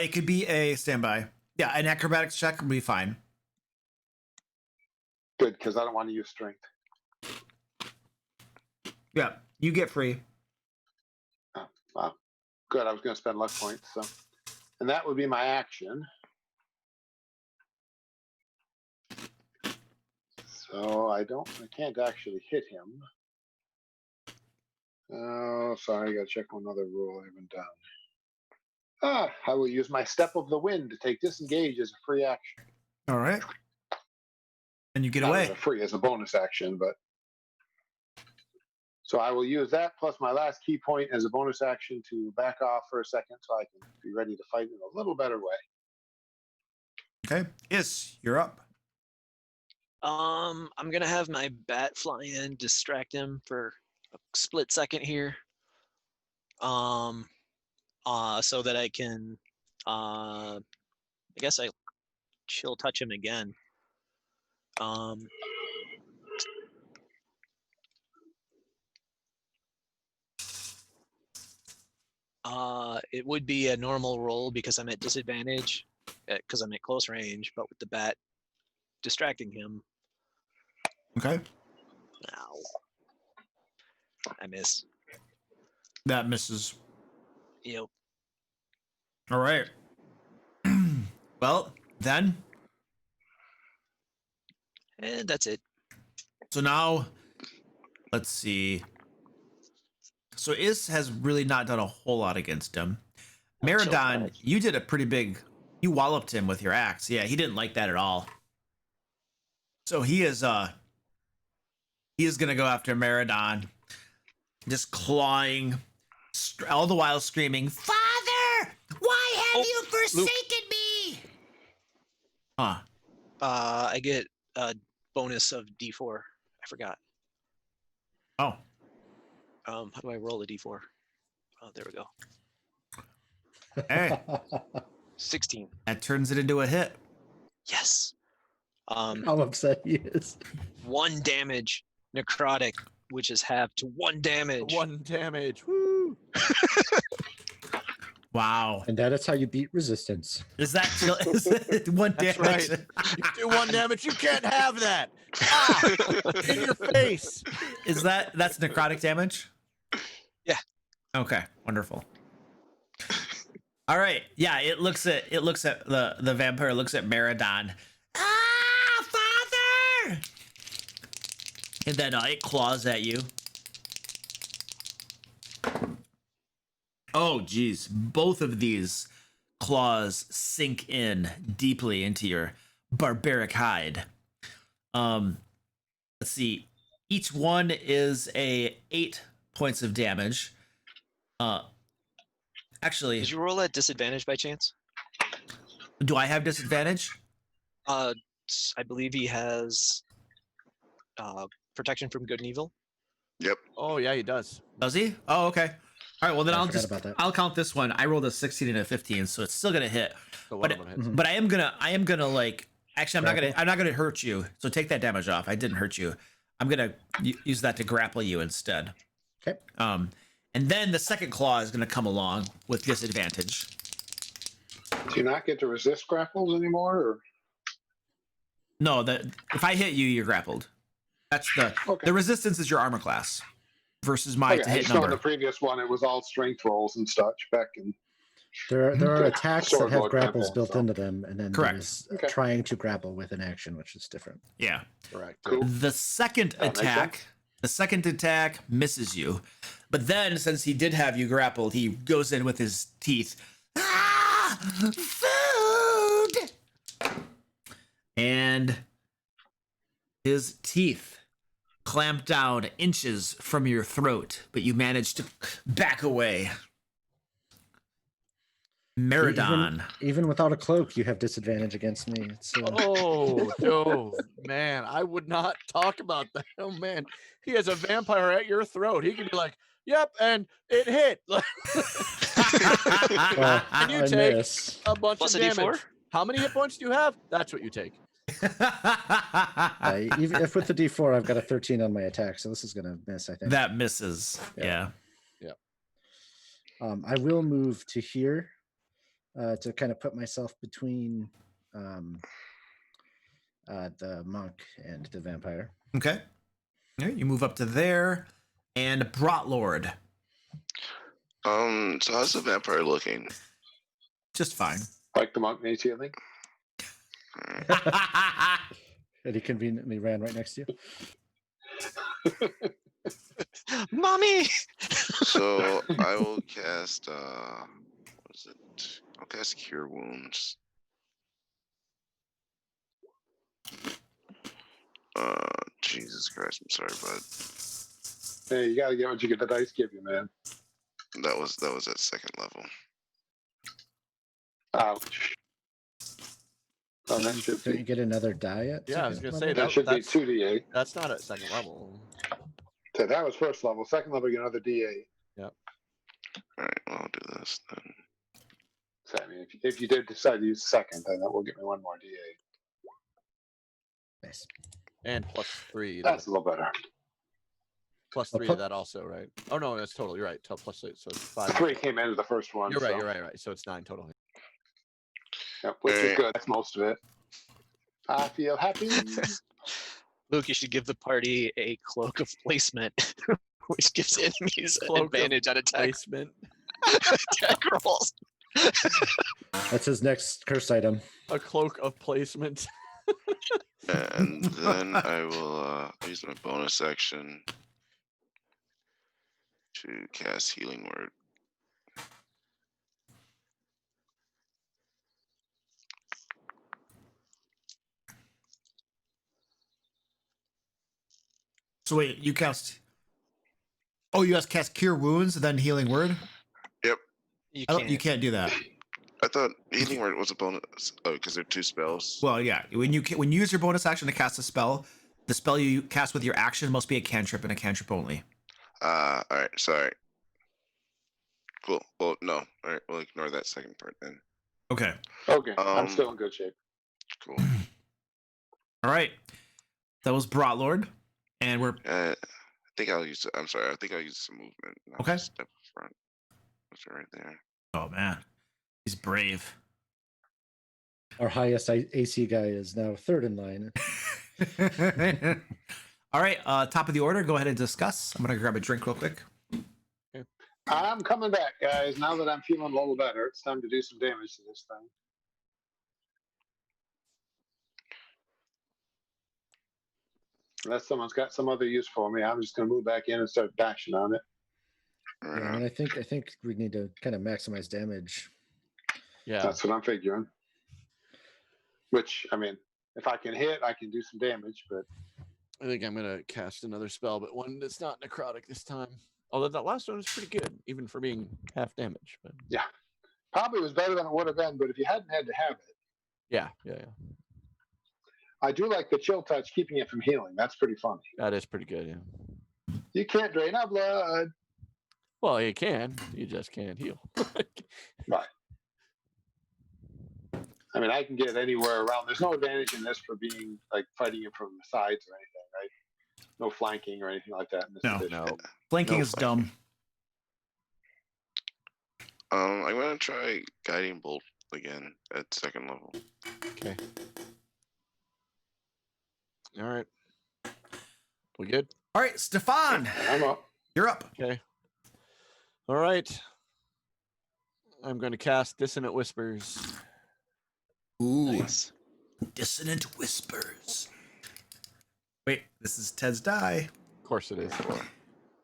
It could be a standby. Yeah, an acrobatics check would be fine. Good, because I don't want to use strength. Yeah, you get free. Wow. Good, I was going to spend luck points. So, and that would be my action. So I can't actually hit him. Oh, sorry, I got to check one other rule I haven't done. I will use my Step of the Wind to take disengage as a free action. All right. And you get Not away. as a free as a bonus action, but so I will use that plus my last key point as a bonus action to back off for a second so I can be ready to fight in a little better way. Okay. You're up. I'm gonna have my bat fly in, distract him for a split second here. So that I can, I guess I chill touch him again. It would be a normal roll because I'm at disadvantage because I'm at close range, but with the bat distracting him. Okay. Ow. I miss. That misses. Yep. All right. Well, then. And that's it. So now, let's see. So Is has really not done a whole lot against him. Meridon, you did a pretty big. You walloped him with your axe. Yeah, he didn't like that at all. So he is gonna go after Meridon, just clawing, all the while screaming, "Father, why have you forsaken me?" Huh? I get a bonus of D4. I forgot. Oh. How do I roll a D4? Oh, there we go. Hey, 16. that turns it into a hit. Yes. How upset he is. 1 damage, necrotic, which is halved to 1 damage. 1 damage. Woo! Wow. And that is how you beat resistance. Is that is it 1 That's damage? right. You do 1 damage. You can't have that. Ah! In your face. That's necrotic damage? Yeah. Okay, wonderful. All right. Yeah, it looks at the vampire looks at Meridon. Ah, father! And then it claws at you. Oh, geez. Both of these claws sink in deeply into your barbaric hide. Let's see. Each one is a 8 points of damage. Actually, Did you roll at disadvantage by chance? do I have disadvantage? I believe he has protection from good and evil. Yep. Oh yeah, he does. Does he? Oh, okay. All right. Well, then I I'll forgot just about that. I'll count this one. I rolled a 16 and a 15, so it's still gonna hit. So one But of them hits. but I am gonna like. Actually, I'm not gonna hurt you. So take that damage off. I didn't hurt you. I'm gonna use that to grapple you instead. Okay. And then the second claw is gonna come along with disadvantage. Do you not get to resist grapples anymore? Or? No, if I hit you, you're grappled. That's the resistance is your armor class versus my to I hit just know in number. the previous one it was all strength rolls and such back in. There are attacks that Sword have Lord grapples campaign, built so. into them, and then Correct. there's Okay. trying to grapple with an action, which is different. Yeah. Correct. Cool. The second That makes attack misses you. But then, since he did have you grappled, he goes in with his teeth. Ah! Food! And his teeth clamp down inches from your throat, but you manage to back away. Meridon. Even without a cloak, you have disadvantage against me. It's, Oh, no, man, I would not talk about that. Oh man, he has a vampire at your throat. He could be like, "Yep," and it hit. well, And you I take miss. a bunch Plus of a damage. D4? How many hit points do you have? That's what you take. Even if with the D4, I've got a 13 on my attack, so this is gonna miss. I think That misses. Yeah. I will move to here to kind of put myself between the monk and the vampire. Okay. All right, you move up to there. And Brotlord. So how's the vampire looking? Just fine. Like the monk needs healing. And he conveniently ran right next to you. Mommy! So I will cast what is it? I'll cast Cure Wounds. Jesus Christ, I'm sorry, bud. Hey, you gotta get what you get the dice give you, man. That was at 2nd level. Ouch. Oh, that should Don't you be. get another die at? Yeah, I was second gonna say level? That should be that's 2d8. that's not at 2nd level. So that was 1st level. 2nd level, you get another d8. Alright, well, I'll do this then. So I mean, if you did decide to use 2nd, then that will give me one more d8. Nice. And +3. That's a little better. +3 pl- to that also, right? Oh no, that's total. You're right. +8, so it's 5. 3 came into the first one. You're right. so- You're right. Right. So it's 9 total. Yep, which is Alright. good. That's most of it. I feel happy. Luke, you should give the party a cloak of placement, which gives enemies an Cloak of advantage on Placement. attack rolls. That's his next curse item. A cloak of placement. And then I will use my bonus action to cast Healing Word. So wait, you cast. Oh, you guys cast Cure Wounds, then Healing Word? You I don't- can't. you can't do that. I thought Healing Word was a bonus. Oh, because they're 2 spells. Well, yeah. When you use your bonus action to cast a spell, the spell you cast with your action must be a cantrip and a cantrip only. Alright, sorry. Cool. Well, no. Alright, we'll ignore that second part then. Okay. Okay, I'm Um, still in good shape. Cool. All right. That was Brotlord, and we're think I'll use. I'm sorry. I think I'll use some movement. Not Okay. just step front. That's right there. Oh man, he's brave. Our highest AC guy is now third in line. All right, top of the order. Go ahead and discuss. I'm gonna grab a drink real quick. I'm coming back, guys. Now that I'm feeling a little better, it's time to do some damage to this thing. Unless someone's got some other use for me, I'm just going to move back in and start bashing on it. Yeah, and I think we need to kind of maximize damage. Yeah. That's what I'm figuring. Which, I mean, if I can hit, I can do some damage, but I think I'm gonna cast another spell, but one that's not necrotic this time. Although that last one was pretty good, even for being half damage. But yeah, probably was better than it would have been. But if you hadn't had to have it, yeah. I do like the chill touch, keeping it from healing. That's pretty funny. That is pretty good. Yeah. You can't drain our blood. Well, you can. You just can't heal. Right. I mean, I can get anywhere around. There's no advantage in this for being like fighting him from the sides or anything, right? No flanking or anything like that. In this edition. No. Flanking No is dumb. I'm gonna try guiding bolt again at 2nd level. Okay. All right. We good? All right, Stefan, I'm up. you're up. Okay. All right. I'm going to cast Dissonant Whispers. Ooh, Nice. dissonant whispers. Wait, this is Ted's die. Of course it is.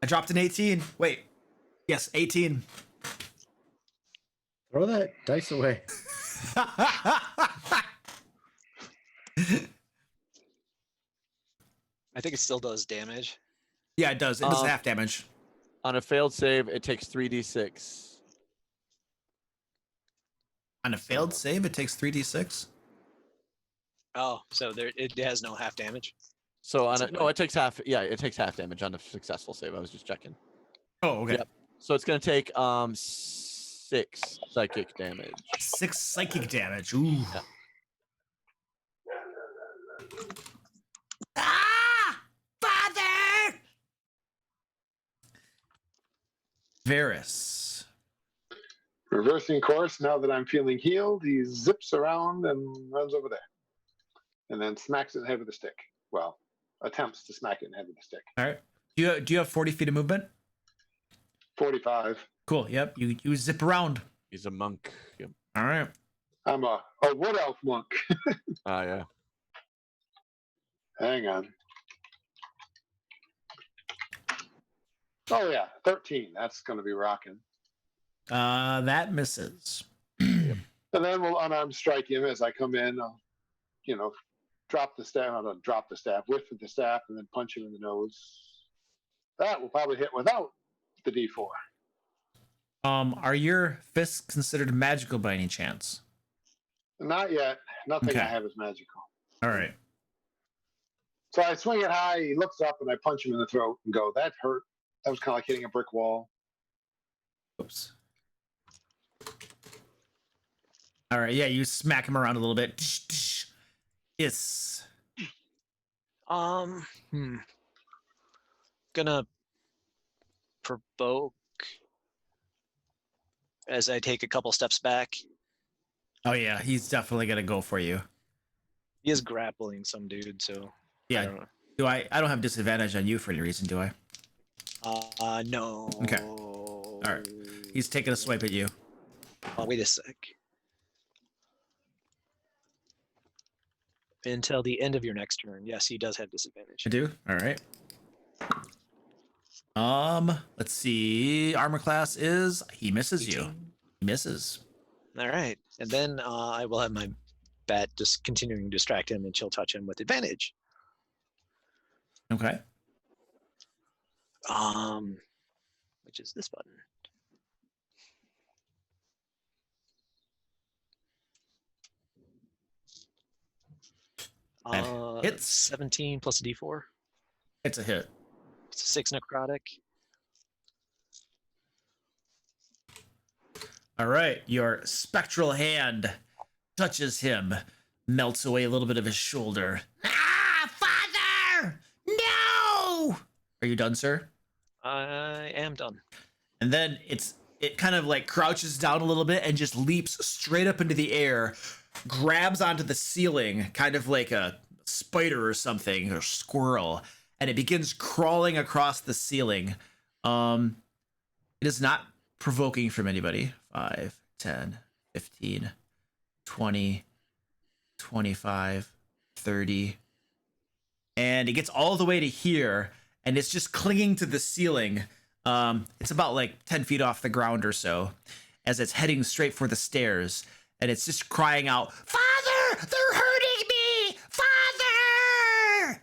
I dropped an 18. Wait, yes, 18. Throw that dice away. I think it still does damage. Yeah, it does. It does half damage. On a failed save, it takes 3d6. On a failed save, it takes 3d6. Oh, so there it has no half damage. So on a, no, it takes half. Yeah, it takes half damage on a successful save. I was just checking. Oh, okay. Yep. So it's going to take 6 psychic damage. 6 psychic damage. Ooh. Yeah. Ah! Father! Varys. Reversing course. Now that I'm feeling healed, he zips around and runs over there, and then smacks it in the head with a stick. Well, attempts to smack it in the head with a stick. All right. Do you have 40 feet of movement? 45. Cool. Yep. You zip around. He's a monk. Yep. All right. I'm a wood elf monk. Yeah. Hang on. Oh yeah, 13. That's going to be rocking. That misses. And then we'll unarmed strike him as I come in. I'll, drop the staff. I don't drop the staff, whiff with the staff, and then punch him in the nose. That will probably hit without the D4. Are your fists considered magical by any chance? Not yet. Nothing Okay. I have is magical. All right. So I swing it high. He looks up, and I punch him in the throat and go, "That hurt." That was kind of like hitting a brick wall. Oops. All right. Yeah, you smack him around a little bit. Yes. Gonna provoke as I take a couple steps back. Oh yeah, he's definitely gonna go for you. He is grappling some dude, so I Yeah. don't know. Do I? I don't have disadvantage on you for any reason, do I? No. Okay. All right. He's taking a swipe at you. Wait a sec. Until the end of your next turn. Yes, he does have disadvantage. I do. All right. Let's see. Armor class is he misses you. 18. He misses. All right, and then I will have my bat just continuing to distract him and chill touch him with advantage. Okay. Which is this button. That hits. 17 plus a d4. It's a hit. It's a 6 necrotic. All right. Your spectral hand touches him, melts away a little bit of his shoulder. Ah, father! No! Are you done, sir? I am done. And then it kind of like crouches down a little bit and just leaps straight up into the air, grabs onto the ceiling, kind of like a spider or something, or squirrel, and it begins crawling across the ceiling. It is not provoking from anybody. 5, 10, 15, 20, 25, 30. And it gets all the way to here, and it's just clinging to the ceiling. It's about like 10 feet off the ground or so, as it's heading straight for the stairs, and it's just crying out, "Father, they're hurting me! Father!"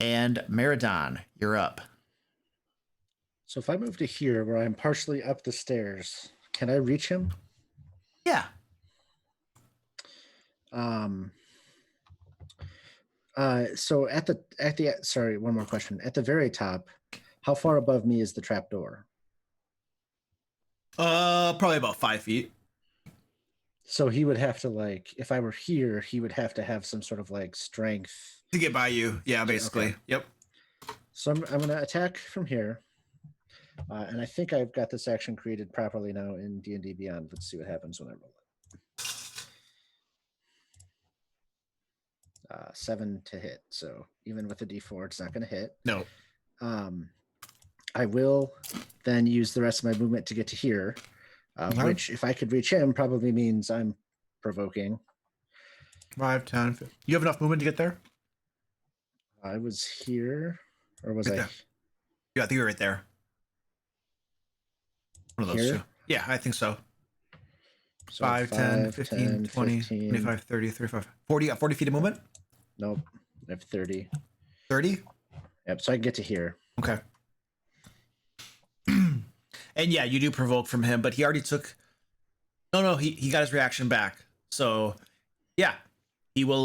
And Meridon, you're up. So if I move to here where I'm partially up the stairs, can I reach him? Yeah. So sorry, one more question. At the very top, how far above me is the trapdoor? Probably about 5 feet. So he would have to, like, if I were here, he would have to have some sort of like strength To get by you. Yeah, basically. Okay. Yep. So I'm going to attack from here. And I think I've got this action created properly now in D&D Beyond. Let's see what happens when I roll it. 7 to hit. So even with a D4, it's not going to hit. No. I will then use the rest of my movement to get to here, which if I could reach him probably means I'm provoking. 5, 10, 15. You have enough movement to get there? I was here, or was Right I? there. Yeah, I think you're right there. One of those Here? two. Yeah, I think so. So 5, 10, 5, 15, 10, 20, 15. 25, 30, 35, 40. 40 feet of movement? Nope. I have 30. 30? Yep. So I can get to here. Okay. And yeah, you do provoke from him, but he already took. No, he got his reaction back. So yeah, he will.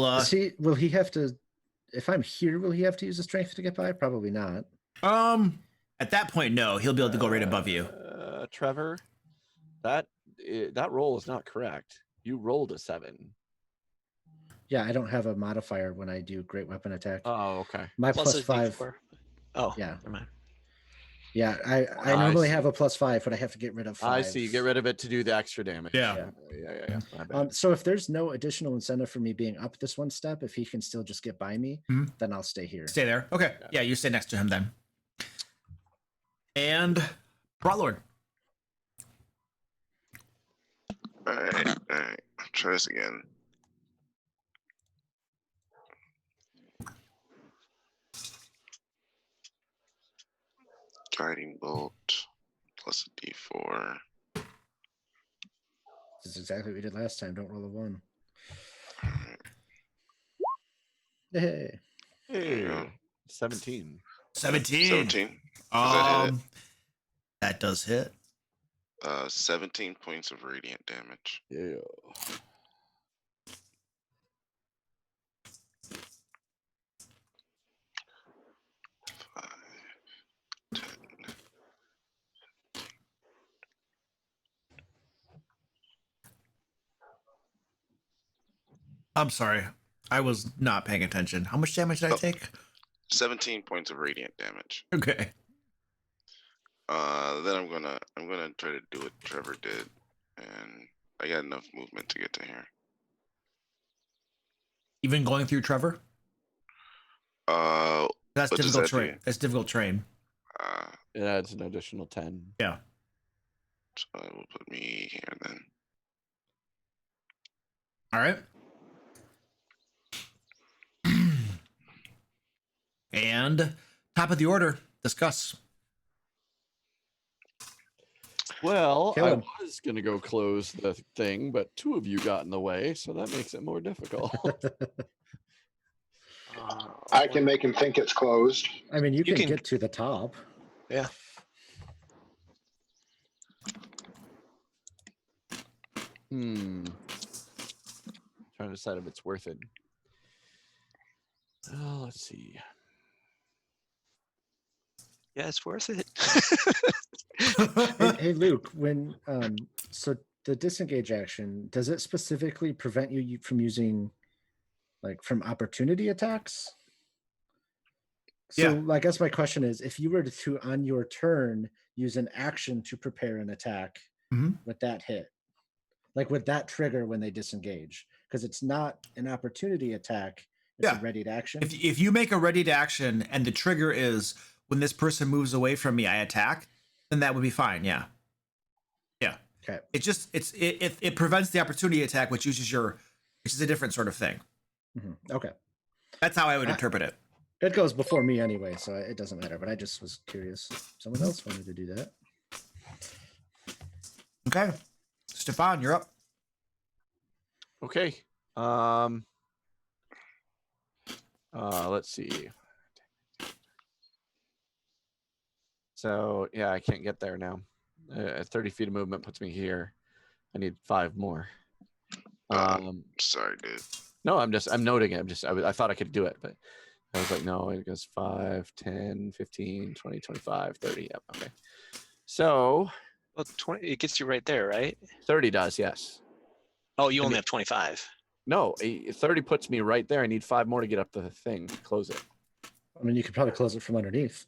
Will he have to? If I'm here, will he have to use the strength to get by? Probably not. At that point, no, he'll be able to go right above you. Trevor, that roll is not correct. You rolled a 7. Yeah, I don't have a modifier when I do great weapon attack. Oh, okay. My Plus a +5. D4. Oh, Yeah. never mind. Yeah, I I normally see. have a +5, but I have to get rid of 5. I see. You get rid of it to do the extra damage. Yeah. Yeah. My bad. So if there's no additional incentive for me being up this one step, if he can still just get by me, Mhm. then I'll stay here. Stay there. Okay. Yeah, you stay next to him then. And Broadlord. All right. Try this again. Guiding bolt plus a D4. This is exactly what we did last time. Don't roll a 1. Alright, Hey. Hey, 17. 17. 17. that hit? That does hit. 17 points of radiant damage. Yeah. Five, 10. I'm sorry. I was not paying attention. How much damage did I take? 17 points of radiant damage. Okay. Then I'm gonna try to do what Trevor did, and I got enough movement to get to here. Even going through Trevor? That's What does difficult that do? terrain. That's difficult terrain. It adds an additional 10. Yeah. So it will put me here then. All right. And top of the order, discuss. Well, Kill I him. was going to go close the thing, but 2 of you got in the way, so that makes it more difficult. I can make him think it's closed. I mean, you You can can- get to the top. Yeah. Trying to decide if it's worth it. Let's see. Yeah, it's worth it. Hey, Luke, when so the disengage action, does it specifically prevent you from using, like, from opportunity attacks? So Yeah. I guess my question is, if you were to on your turn use an action to prepare an attack, would that hit? Like would that trigger when they disengage? Because it's not an opportunity attack, it's a readied action. If you make a readied action and the trigger is when this person moves away from me, I attack, then that would be fine. Yeah. Yeah. Okay. It prevents the opportunity attack, which is a different sort of thing. Okay. That's how I would interpret it. It goes before me anyway, so it doesn't matter. But I just was curious. Someone else wanted to do that. Okay. Stefan, you're up. Okay. Let's see. So yeah, I can't get there now. 30 feet of movement puts me here. I need 5 more. Sorry, dude. No, I'm noting it. I thought I could do it, but I was like, no, it goes 5, 10, 15, 20, 25, 30. Yep. Okay. So Well, 20, it gets you right there, right? 30 does, yes. Oh, you only have 25. No, 30 puts me right there. I need 5 more to get up the thing, close it. I mean, you could probably close it from underneath.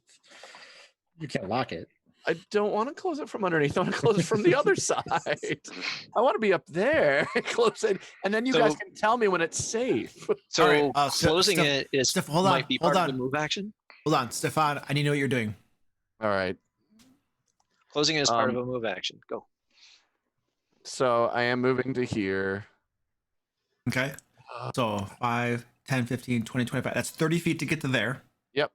You can't lock it. I don't want to close it from underneath. I want to close it from the other side. I want to be up there, close it, and then you guys can tell me when it's safe. So right, closing it is might be part of the move action. Hold on, Stefan. I need to know what you're doing. All right. Closing it is part of a move action. Go. So I am moving to here. Okay. So 5, 10, 15, 20, 25. That's 30 feet to get to there. Yep.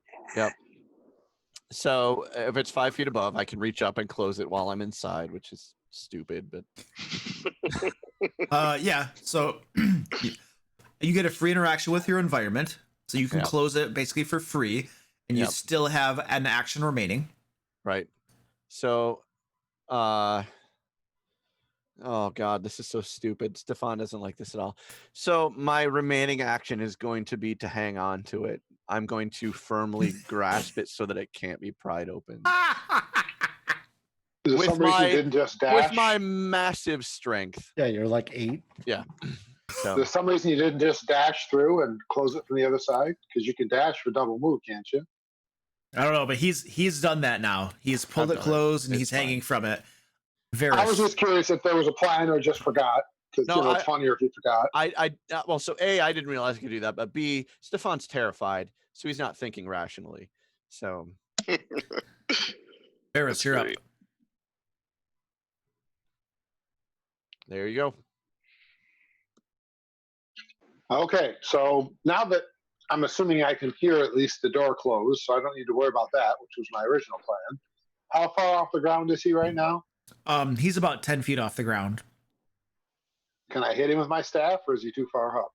So if it's 5 feet above, I can reach up and close it while I'm inside, which is stupid, but Yeah. So you get a free interaction with your environment. So you can close it basically for free, and you still have an action remaining. Right. So oh god, this is so stupid. Stefan doesn't like this at all. So my remaining action is going to be to hang on to it. I'm going to firmly grasp it so that it can't be pried open. Is there some reason you didn't just dash? With my massive strength. Yeah, you're like 8. Yeah. So There's some reason you didn't just dash through and close it from the other side? Because you can dash for double move, can't you? I don't know, but he's done that now. He's pulled it closed and he's hanging from it. I was just curious if there was a plan or just forgot. Because it's funnier if you forgot. Well, so A, I didn't realize I could do that, but B, Stefan's terrified, so he's not thinking rationally. So Varys, you're up. There you go. Okay, so now that I'm assuming I can hear at least the door close, so I don't need to worry about that, which was my original plan. How far off the ground is he right now? He's about 10 feet off the ground. Can I hit him with my staff, or is he too far up?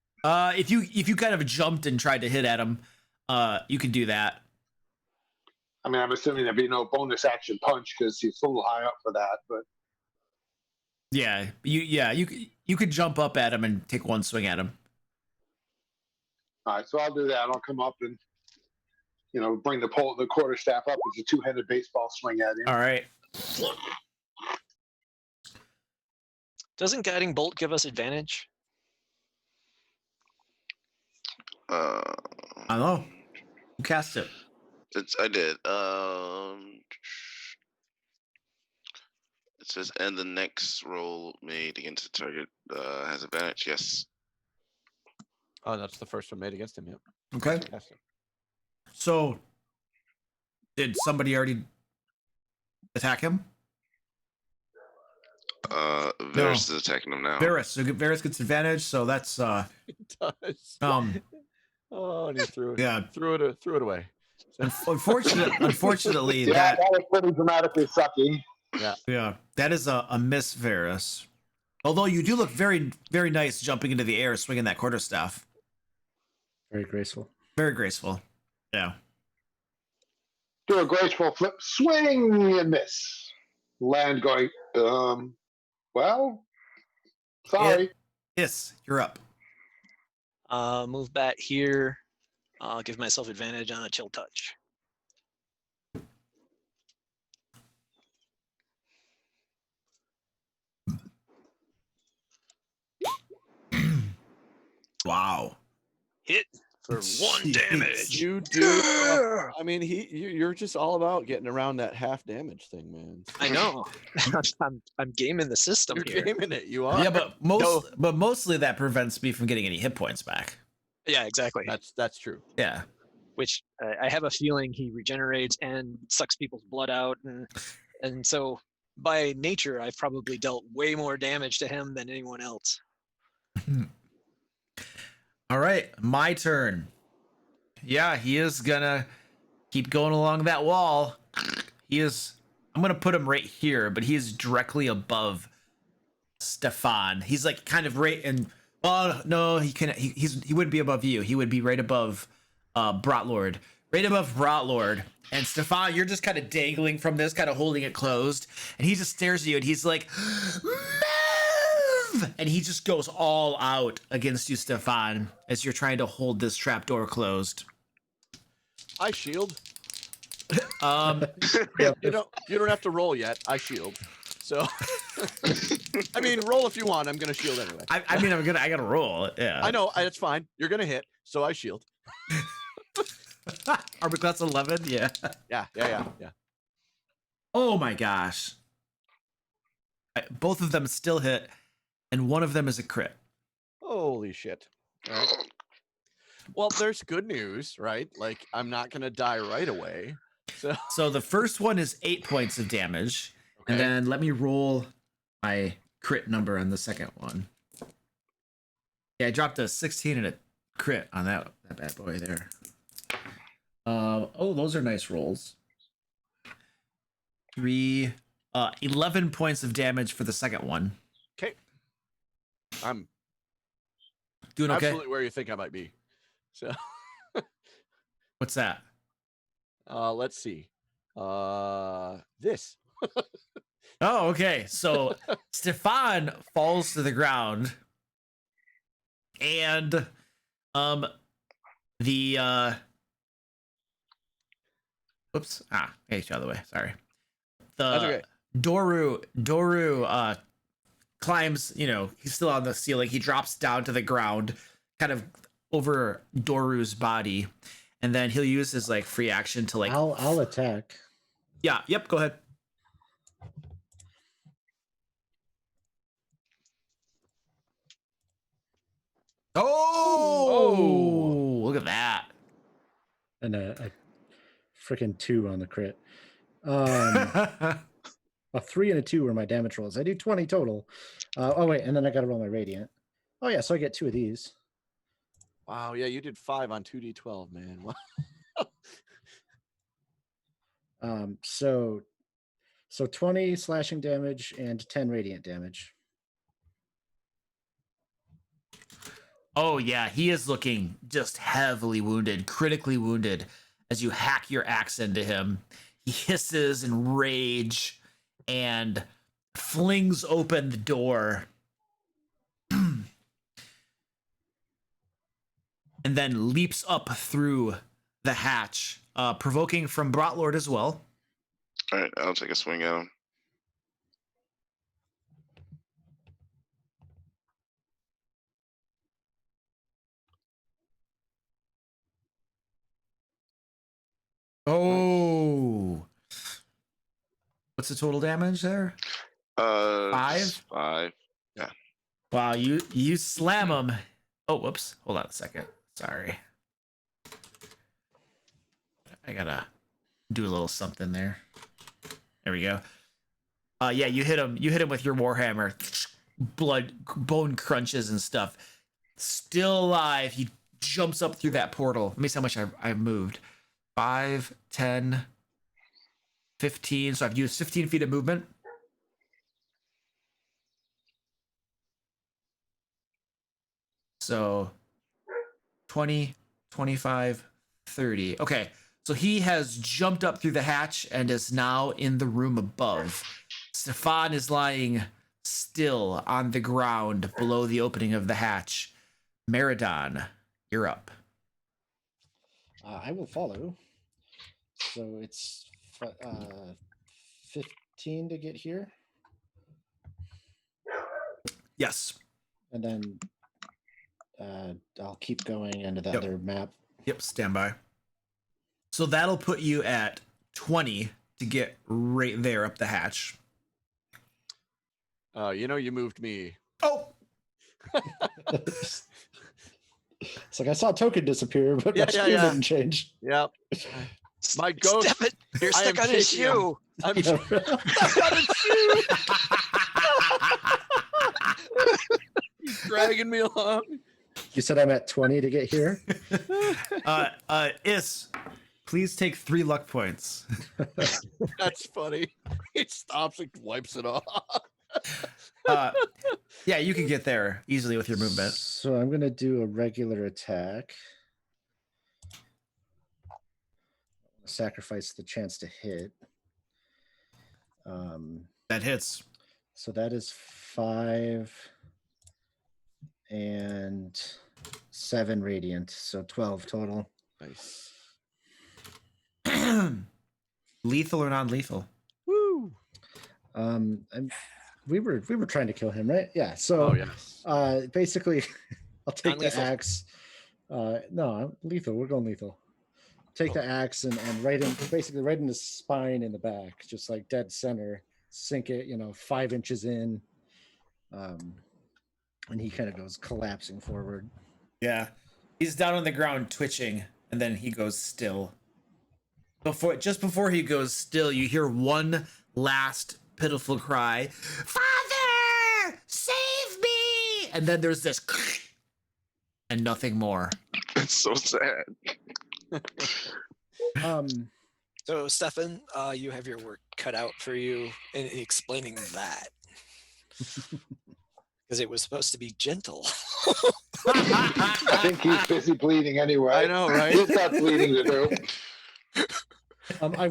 If you kind of jumped and tried to hit at him, you can do that. I mean, I'm assuming there'd be no bonus action punch because he's a little high up for that. But yeah, you could jump up at him and take one swing at him. All right, so I'll do that. I'll come up and bring the quarterstaff up as a two-handed baseball swing at him. All right. Doesn't guiding bolt give us advantage? I don't know. Who cast it? I did. It says, and the next roll made against the target has advantage. Yes. Oh, that's the first one made against him. Yep. Okay. So, did somebody already attack him? Varys is attacking him now. Varys gets advantage, so that's It does. Oh, and he threw it. Yeah. Threw it away. Unfortunately, that was pretty dramatically sucky. Yeah, that is a miss, Varys. Although you do look very, very nice jumping into the air, swinging that quarterstaff. Very graceful. Very graceful. Yeah. Do a graceful flip, swing and miss. Land going. Well, sorry. Yes, you're up. Move back here. I'll give myself advantage on a chill touch. Wow. Hit for 1 damage. You do. I mean, you're just all about getting around that half damage thing, man. I know. I'm gaming the system You're here. gaming it. You are. Yeah, but mostly that prevents me from getting any hit points back. Yeah, exactly. That's true. Yeah. Which I have a feeling he regenerates and sucks people's blood out, and so by nature I've probably dealt way more damage to him than anyone else. All right, my turn. Yeah, he is gonna keep going along that wall. I'm gonna put him right here, but he is directly above Stefan. He's like kind of right in. Oh no, he wouldn't be above you. He would be right above Brotlord. Right above Brotlord. And Stefan, you're just kind of dangling from this, kind of holding it closed. And he just stares at you and he's like, move! And he just goes all out against you, Stefan, as you're trying to hold this trapdoor closed. I shield. Yep. You don't have to roll yet. I shield. So, I mean, roll if you want. I'm gonna shield anyway. I mean, I gotta roll. Yeah. I know. It's fine. You're gonna hit, so I shield. Armor class 11. Yeah. Yeah. Oh my gosh. Both of them still hit, and one of them is a crit. Holy shit. All right. Well, there's good news, right? Like, I'm not gonna die right away. So the first one is 8 points of damage, and Okay. then let me roll my crit number on the second one. Yeah, I dropped a 16 and a crit on that bad boy there. Oh, those are nice rolls. 11 points of damage for the second one. Okay. I'm Doing okay? absolutely where you think I might be. So, What's that? let's see. This. Oh, okay. So Stefan falls to the ground, and the whoops. I hit you out of the way. Sorry. That's okay. Doru climbs, he's still on the ceiling. He drops down to the ground, kind of over Doru's body, and then he'll use his like free action to like I'll attack. Yeah, yep, go ahead. Oh, look at that. And a freaking 2 on the crit. A 3 and a 2 were my damage rolls. I do 20 total. Oh wait, and then I got to roll my radiant. Oh yeah, so I get 2 of these. Wow. Yeah, you did 5 on 2d12, man. Wow. So 20 slashing damage and 10 radiant damage. Oh yeah, he is looking just heavily wounded, critically wounded, as you hack your axe into him. He hisses in rage and flings open the door. And then leaps up through the hatch, provoking from Brotlord as well. All right, I'll take a swing at him. Oh. What's the total damage there? 5? 5. Wow, you slam him. Oh, whoops. Hold on a second. Sorry. I gotta do a little something there. There we go. Yeah, you hit him with your warhammer. Blood, bone crunches and stuff. Still alive. He jumps up through that portal. Let me see how much I've moved. 5, 10, 15. So I've used 15 feet of movement. So 20, 25, 30. Okay. So he has jumped up through the hatch and is now in the room above. Stefan is lying still on the ground below the opening of the hatch. Meridon, you're up. I will follow. So it's 15 to get here. Yes. And then I'll keep going into the Yep. other map. Yep, standby. So that'll put you at 20 to get right there up the hatch. You moved me. Oh, It's like I saw a token disappear, but my Yeah, screen yeah. didn't change. Yep. My ghost. Step it. You're I am stuck on his taking him. shoe. I'm Yeah. stuck on his shoe. He's dragging me along. You said I'm at 20 to get here. Is, please take 3 luck points. That's funny. He stops and wipes it off. Yeah, you can get there easily with your movement. So I'm gonna do a regular attack. Sacrifice the chance to hit. That hits. So that is 5 and 7 radiant, so 12 total. Nice. Lethal or non-lethal? Woo. We were trying to kill him, right? Yeah. So Oh yes. basically, I'll take the Non-lethal. axe. No, lethal. We're going lethal. Take the axe and basically right in the spine in the back, just like dead center. Sink it, 5 inches in, and he kind of goes collapsing forward. Yeah. He's down on the ground twitching, and then he goes still. Just before he goes still, you hear one last pitiful cry, "Father, save me!" And then there's this and nothing more. It's so sad. So, Stefan, you have your work cut out for you in explaining that. Because it was supposed to be gentle. I think he's busy bleeding anyway. I know, right? He's got bleeding to do. I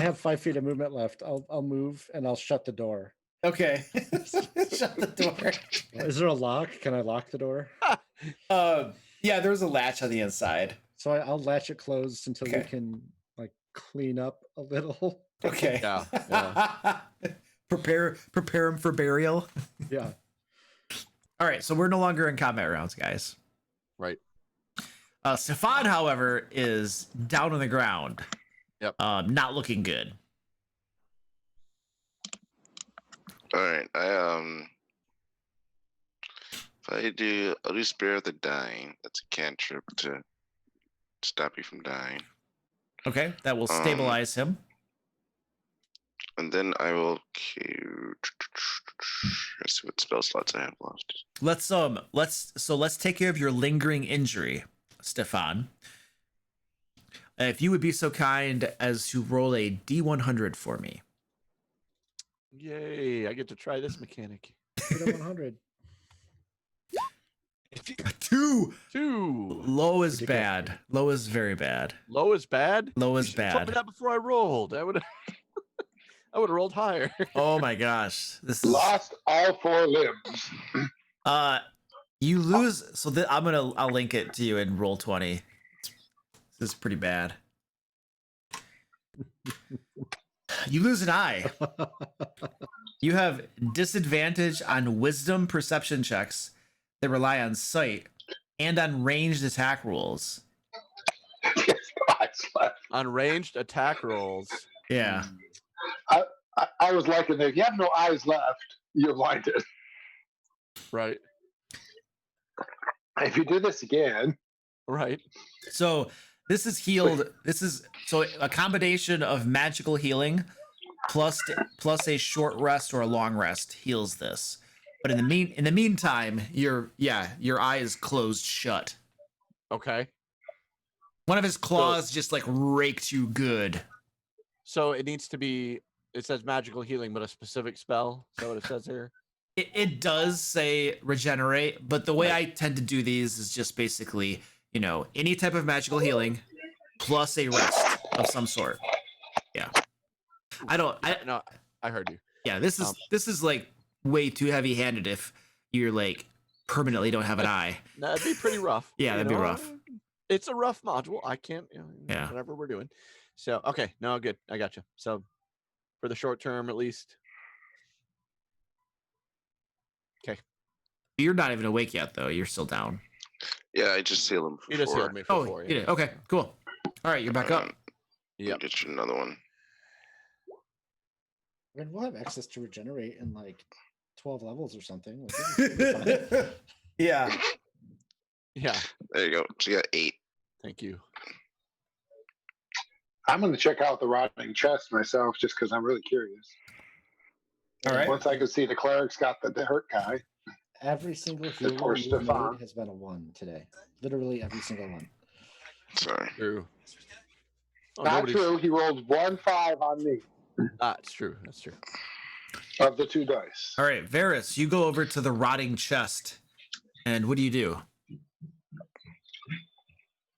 have 5 feet of movement left. I'll move and I'll shut the door. Okay. Shut the door. Is there a lock? Can I lock the door? Yeah, there's a latch on the inside. So I'll latch it closed until we Okay. can clean up a little. Okay. Yeah. Prepare him for burial. Yeah. All right, so we're no longer in combat rounds, guys. Right. Stefan, however, is down on the ground. Yep. Not looking good. All right, I'll do Spare of the Dying. That's a cantrip to stop you from dying. Okay, that will stabilize him. And then I will let's see what spell slots I have left. Let's take care of your lingering injury, Stefan. If you would be so kind as to roll a D100 for me. Yay! I get to try this mechanic. Put it 100. 2. 2. Low is Ridiculous. bad. Low is very bad. Low is bad. Low You is should've told me bad. that before I rolled. I would. I would have rolled higher. Oh my gosh, this is Lost all 4 limbs. you lose. So I'll link it to you in roll 20. This is pretty bad. You lose an eye. You have disadvantage on wisdom perception checks that rely on sight and on ranged attack rolls. On ranged attack rolls. Yeah. I was liking that. If you have no eyes left, you're blinded. Right. If you do this again, Right. So this is healed. This is so a combination of magical healing plus a short rest or a long rest heals this. But in the meantime, your eye is closed shut. Okay. One of his claws just raked you good. So it needs to be. It says magical healing, but a specific spell. Is that what it says here? It does say regenerate, but the way I tend to do these is just basically, any type of magical healing plus a rest of some sort. Yeah. No, I heard you. Yeah, this is way too heavy-handed if you're permanently don't have an eye. That'd be pretty rough. Yeah, that'd be rough. It's a rough module. I can't. Yeah. Whatever we're doing. So okay, no, good. I got you. So for the short term, at least. Okay. You're not even awake yet, though. You're still down. Yeah, I just sealed him for You just 4. healed me for Oh, 4. you did. Okay, cool. All right, you're back up. Yeah, get you another one. I mean, we'll have access to regenerate in like 12 levels or something. Like, Yeah. Yeah. There you go. So you got 8. Thank you. I'm going to check out the rotting chest myself just because I'm really curious. All right. Once I can see the cleric's got the hurt guy. every single heal poor roll you've Stefan. made has been a 1 today. Literally every single one. Sorry. True. Oh, Not nobody's- true. He rolled 1-5 on me That's true. That's true. of the 2 dice. All right, Varys, you go over to the rotting chest, and what do you do?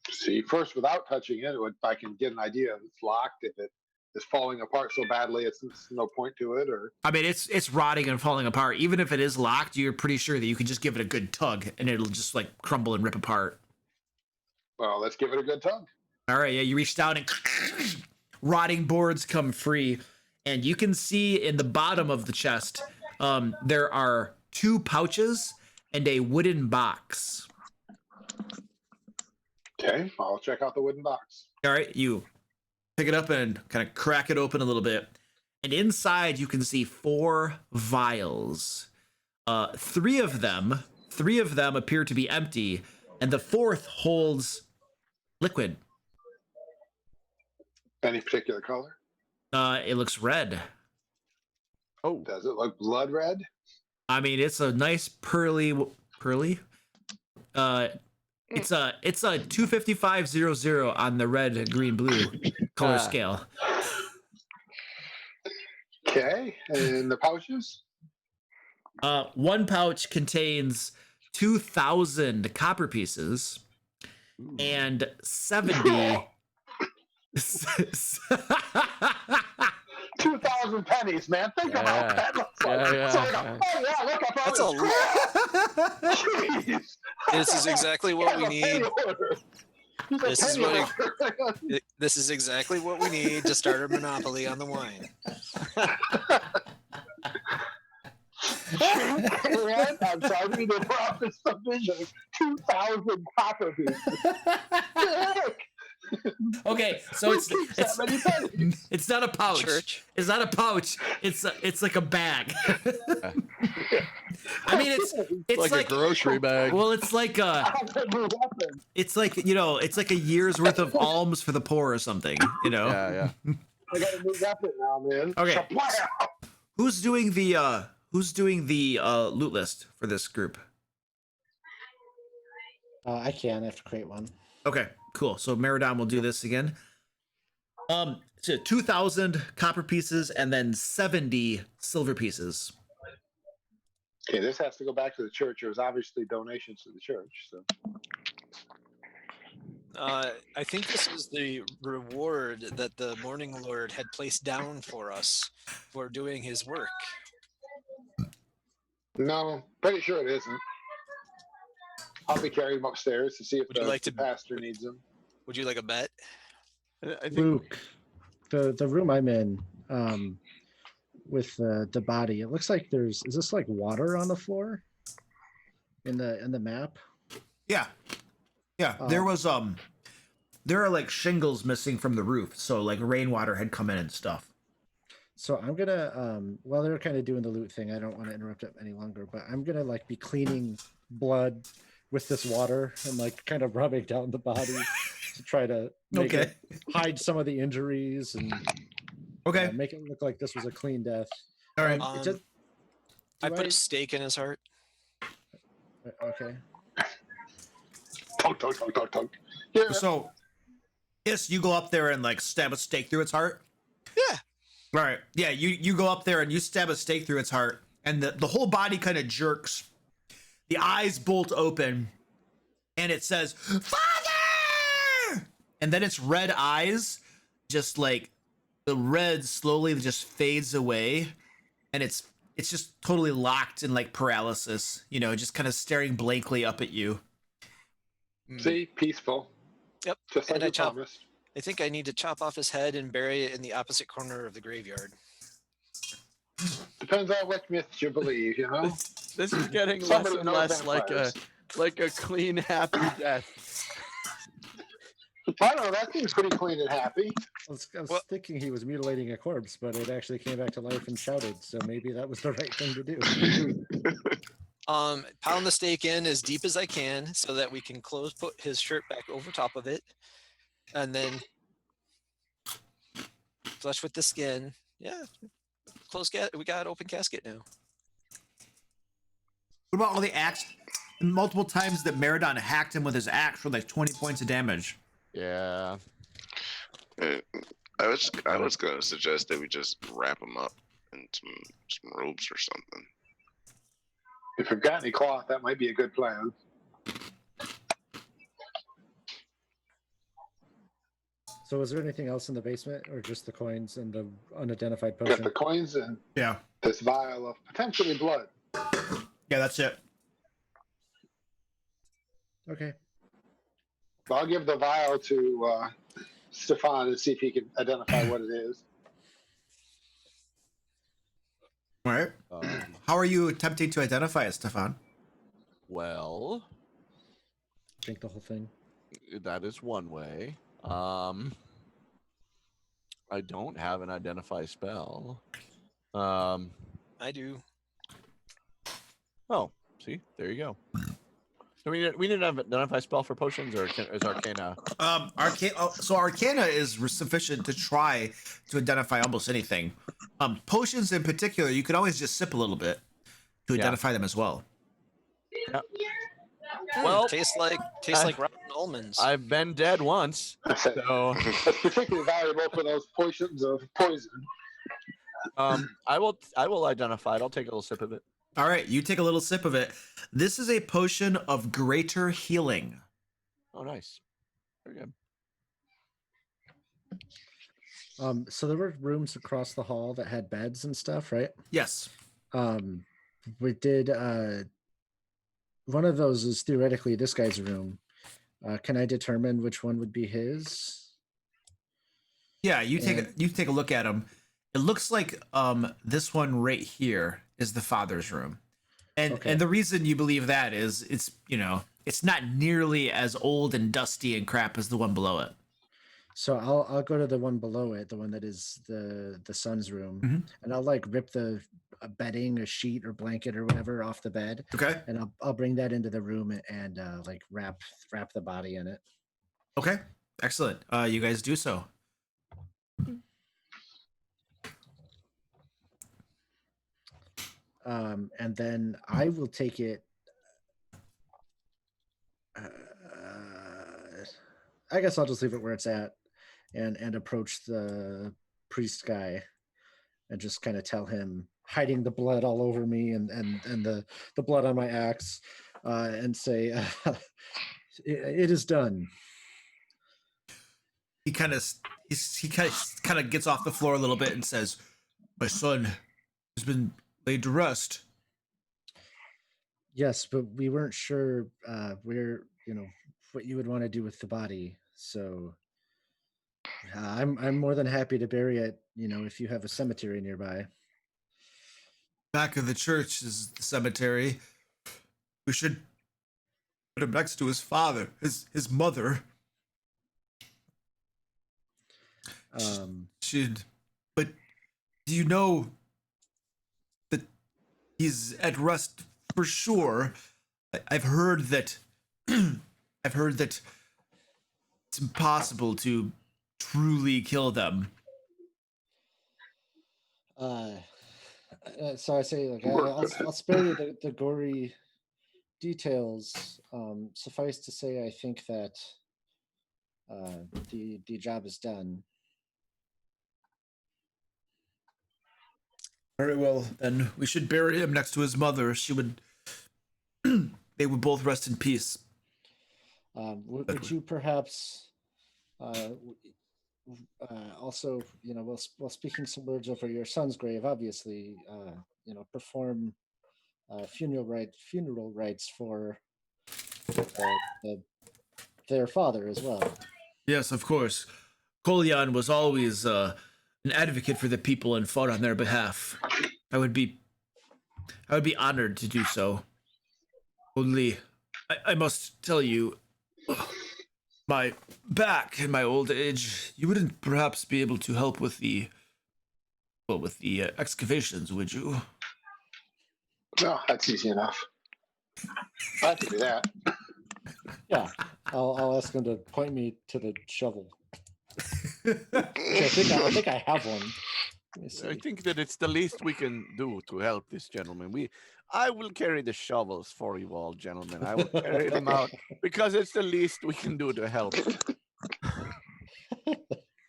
See, first, without touching it, if I can get an idea if it's locked, if it is falling apart so badly, it's no point to it, or I mean, it's rotting and falling apart. Even if it is locked, you're pretty sure that you can just give it a good tug, and it'll just like crumble and rip apart. well, let's give it a good tug. All right, yeah, you reach down and rotting boards come free, and you can see in the bottom of the chest, there are 2 pouches and a wooden box. Okay, I'll check out the wooden box. All right, you pick it up and kind of crack it open a little bit, and inside you can see 4 vials. 3 of them appear to be empty, and the 4th holds liquid. Any particular color? It looks red. Oh, Does it look blood red? I mean, it's a nice pearly. It's a 25500 on the red, green, blue color scale. Okay, and the pouches? 1 pouch contains 2,000 copper pieces and 70. 2,000 pennies, man. Think about that. Oh, look, I That's a lot. Jeez. This is exactly what we need. This is what what. This is exactly what we need to start a monopoly on the wine. I'm sorry to profit some vision. 2,000 copper pieces. Okay, so it's not a pouch. Church. It's not a pouch. It's like a bag. I mean, it's like a grocery bag. Well, it's like it's like it's like a year's worth of alms for the poor or something. Yeah. I got a new weapon now, man. Okay. Who's doing the loot list for this group? I can. I have to create one. Okay, cool. So Meridon will do this again. So 2,000 copper pieces and then 70 silver pieces. Okay, this has to go back to the church. It was obviously donations to the church. So I think this is the reward that the Morning Lord had placed down for us for doing his work. no, pretty sure it isn't. I'll be carrying them upstairs to see if the pastor needs them. Would you like a bet? I think Luke, the room I'm in, with the body, it looks like is this like water on the floor in the map? Yeah. There was there are like shingles missing from the roof, so like rainwater had come in and stuff. So I'm gonna while they're kind of doing the loot thing, I don't want to interrupt it any longer, but I'm gonna like be cleaning blood with this water and like kind of rubbing down the body to try to make it hide some of the injuries and make it look like this was a clean death. All right. I put a stake in his heart. Okay. Tonk. Here. So, yes, you go up there and like stab a stake through its heart. Yeah. Right. Yeah. You go up there and you stab a stake through its heart, and the whole body kind of jerks. The eyes bolt open, and it says, "Father!" And then its red eyes, just like the red slowly just fades away, and it's just totally locked in like paralysis. Just kind of staring blankly up at you. See, peaceful. Yep. Just like And you promised. I think I need to chop off his head and bury it in the opposite corner of the graveyard. Depends on what myths you believe, This is getting less and less like like a clean, happy death. I don't know, that seems pretty clean and happy. I was Well- thinking he was mutilating a corpse, but it actually came back to life and shouted. So maybe that was the right thing to do. Pound the steak in as deep as I can so that we can put his shirt back over top of it, and then flush with the skin. Yeah, we got open casket now. What about all the axe? Multiple times that Meridon hacked him with his axe for like 20 points of damage. Yeah. I was gonna suggest that we just wrap him up in some ropes or something. If you've got any cloth, that might be a good plan. So was there anything else in the basement, or just the coins and the unidentified Got potion? the coins and Yeah. this vial of potentially blood. Yeah, that's it. Okay. I'll give the vial to Stefan and see if he can identify what it is. All right. How are you attempting to identify it, Stefan? Well, Drink the whole thing. that is one way. I don't have an identify spell. I do. Oh, see, there you go. So we didn't have an identify spell for potions, or is Arcana? So Arcana is sufficient to try to identify almost anything. Potions in particular, you can always just sip a little bit to Yeah. identify them as well. Well, tastes like rotten almonds. I've been dead once, so That's particularly valuable for those portions of poison. I will identify it. I'll take a little sip of it. All right, you take a little sip of it. This is a potion of greater healing. Oh, nice. Very good. So there were rooms across the hall that had beds and stuff, right? Yes. We did. One of those is theoretically this guy's room. Can I determine which one would be his? Yeah, you take a look at him. It looks like this one right here is the father's room. And the reason you believe that is it's not nearly as old and dusty and crap as the one below it. So I'll go to the one below it, the one that is the son's room, and I'll like rip the bedding, a sheet or blanket or whatever off the bed. Okay. And I'll bring that into the room and like wrap the body in it. Okay. Excellent. You guys do so. And then I will take it. I guess I'll just leave it where it's at, and approach the priest guy, and just kind of tell him, hiding the blood all over me and the blood on my axe, and say, it is done. He kind of gets off the floor a little bit and says, "My son has been laid to rest." Yes, but we weren't sure where, what you would want to do with the body. So I'm more than happy to bury it, if you have a cemetery nearby. Back of the church is the cemetery. We should put him next to his father, his mother. But do you know that he's at rest for sure? I've heard that it's impossible to truly kill them. So I say, like, I'll spare you the gory details. Suffice to say, I think that the job is done. Very well, then we should bury him next to his mother. They would both rest in peace. Would you perhaps also, while speaking some words over your son's grave, obviously, perform funeral rites for their father as well? Yes, of course. Kolyan was always an advocate for the people and fought on their behalf. I would be honored to do so. Only I must tell you, my back in my old age, you wouldn't perhaps be able to help with the excavations, would you? No, that's easy enough. I can do that. Yeah, I'll ask him to point me to the shovel. Which I think I have one. Let me see. I think that it's the least we can do to help this gentleman. I will carry the shovels for you all, gentlemen. I will carry them out because it's the least we can do to help.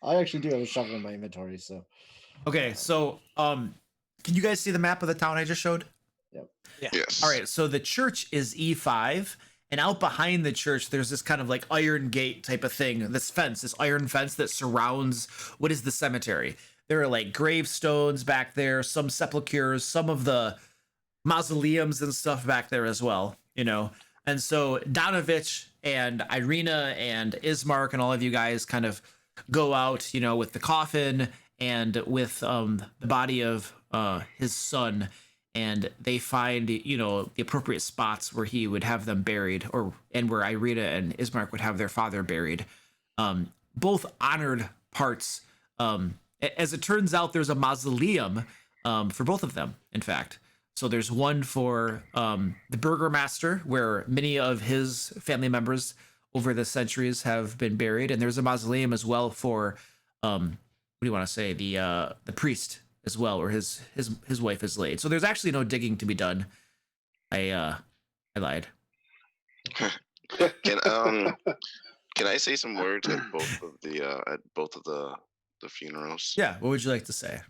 I actually do have a shovel in my inventory, so. Okay, so can you guys see the map of the town I just showed? Yep. Yeah. Yes. All right, so the church is E5, and out behind the church, there's this kind of like iron gate type of thing. This fence, this iron fence that surrounds what is the cemetery. There are like gravestones back there, some sepulchres, some of the mausoleums and stuff back there as well, you know. And so Donovich and Irina and Ismark and all of you guys kind of go out, you know, with the coffin and with the body of his son, and they find, you know, the appropriate spots where he would have them buried, and where Irina and Ismark would have their father buried. Both honored parts. As it turns out, there's a mausoleum for both of them, in fact. So there's one for the burgomaster, where many of his family members over the centuries have been buried, and there's a mausoleum as well for what do you want to say, the priest as well, where his wife is laid. So there's actually no digging to be done. I lied. Can I say some words at both of the funerals? Yeah, what would you like to say?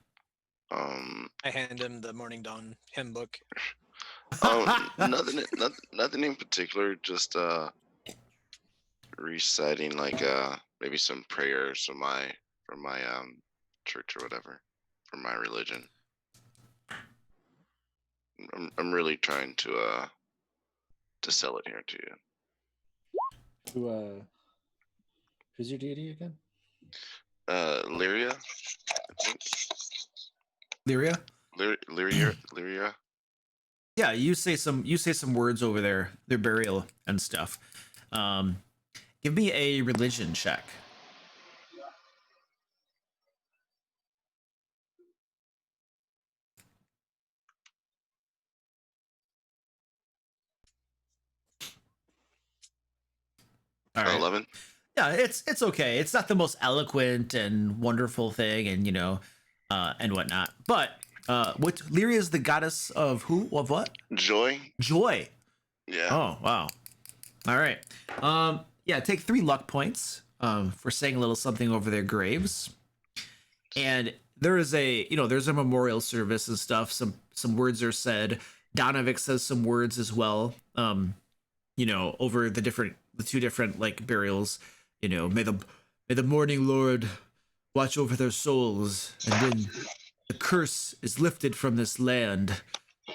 I hand him the Morning Dawn hymn book. Nothing in particular. Just reciting like maybe some prayers from my church or whatever, from my religion. I'm really trying to sell it here to you. Who's your deity again? Lyria, I think. Lyria? Lyria. Yeah, you say some words over their burial and stuff. Give me a religion check. All right. 11. Yeah, it's okay. It's not the most eloquent and wonderful thing, and you know, and whatnot. But what Lyria is the goddess of who? Of what? Joy. Joy. Yeah. Oh wow. All right. Yeah, take 3 luck points for saying a little something over their graves. And there is there's a memorial service and stuff. Some words are said. Donovic says some words as well. Over the 2 different like burials. You know, may the morning Lord watch over their souls, and when the curse is lifted from this land,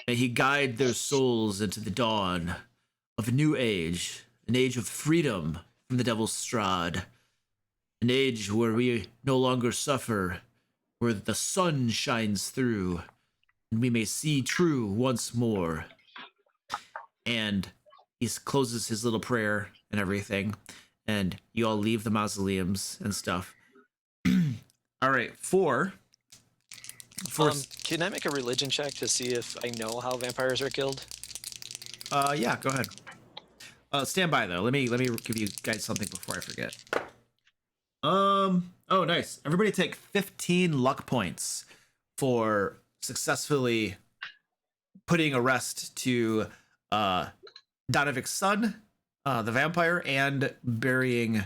may he guide their souls into the dawn of a new age, an age of freedom from the devil's Strahd, an age where we no longer suffer, where the sun shines through, and we may see true once more. And he closes his little prayer and everything, and you all leave the mausoleums and stuff. All right, 4. Can I make a religion check to see if I know how vampires are killed? Yeah, go ahead. Stand by though. Let me give you guys something before I forget. Oh, nice. Everybody take 15 luck points for successfully putting a rest to Donovic's son, the vampire, and burying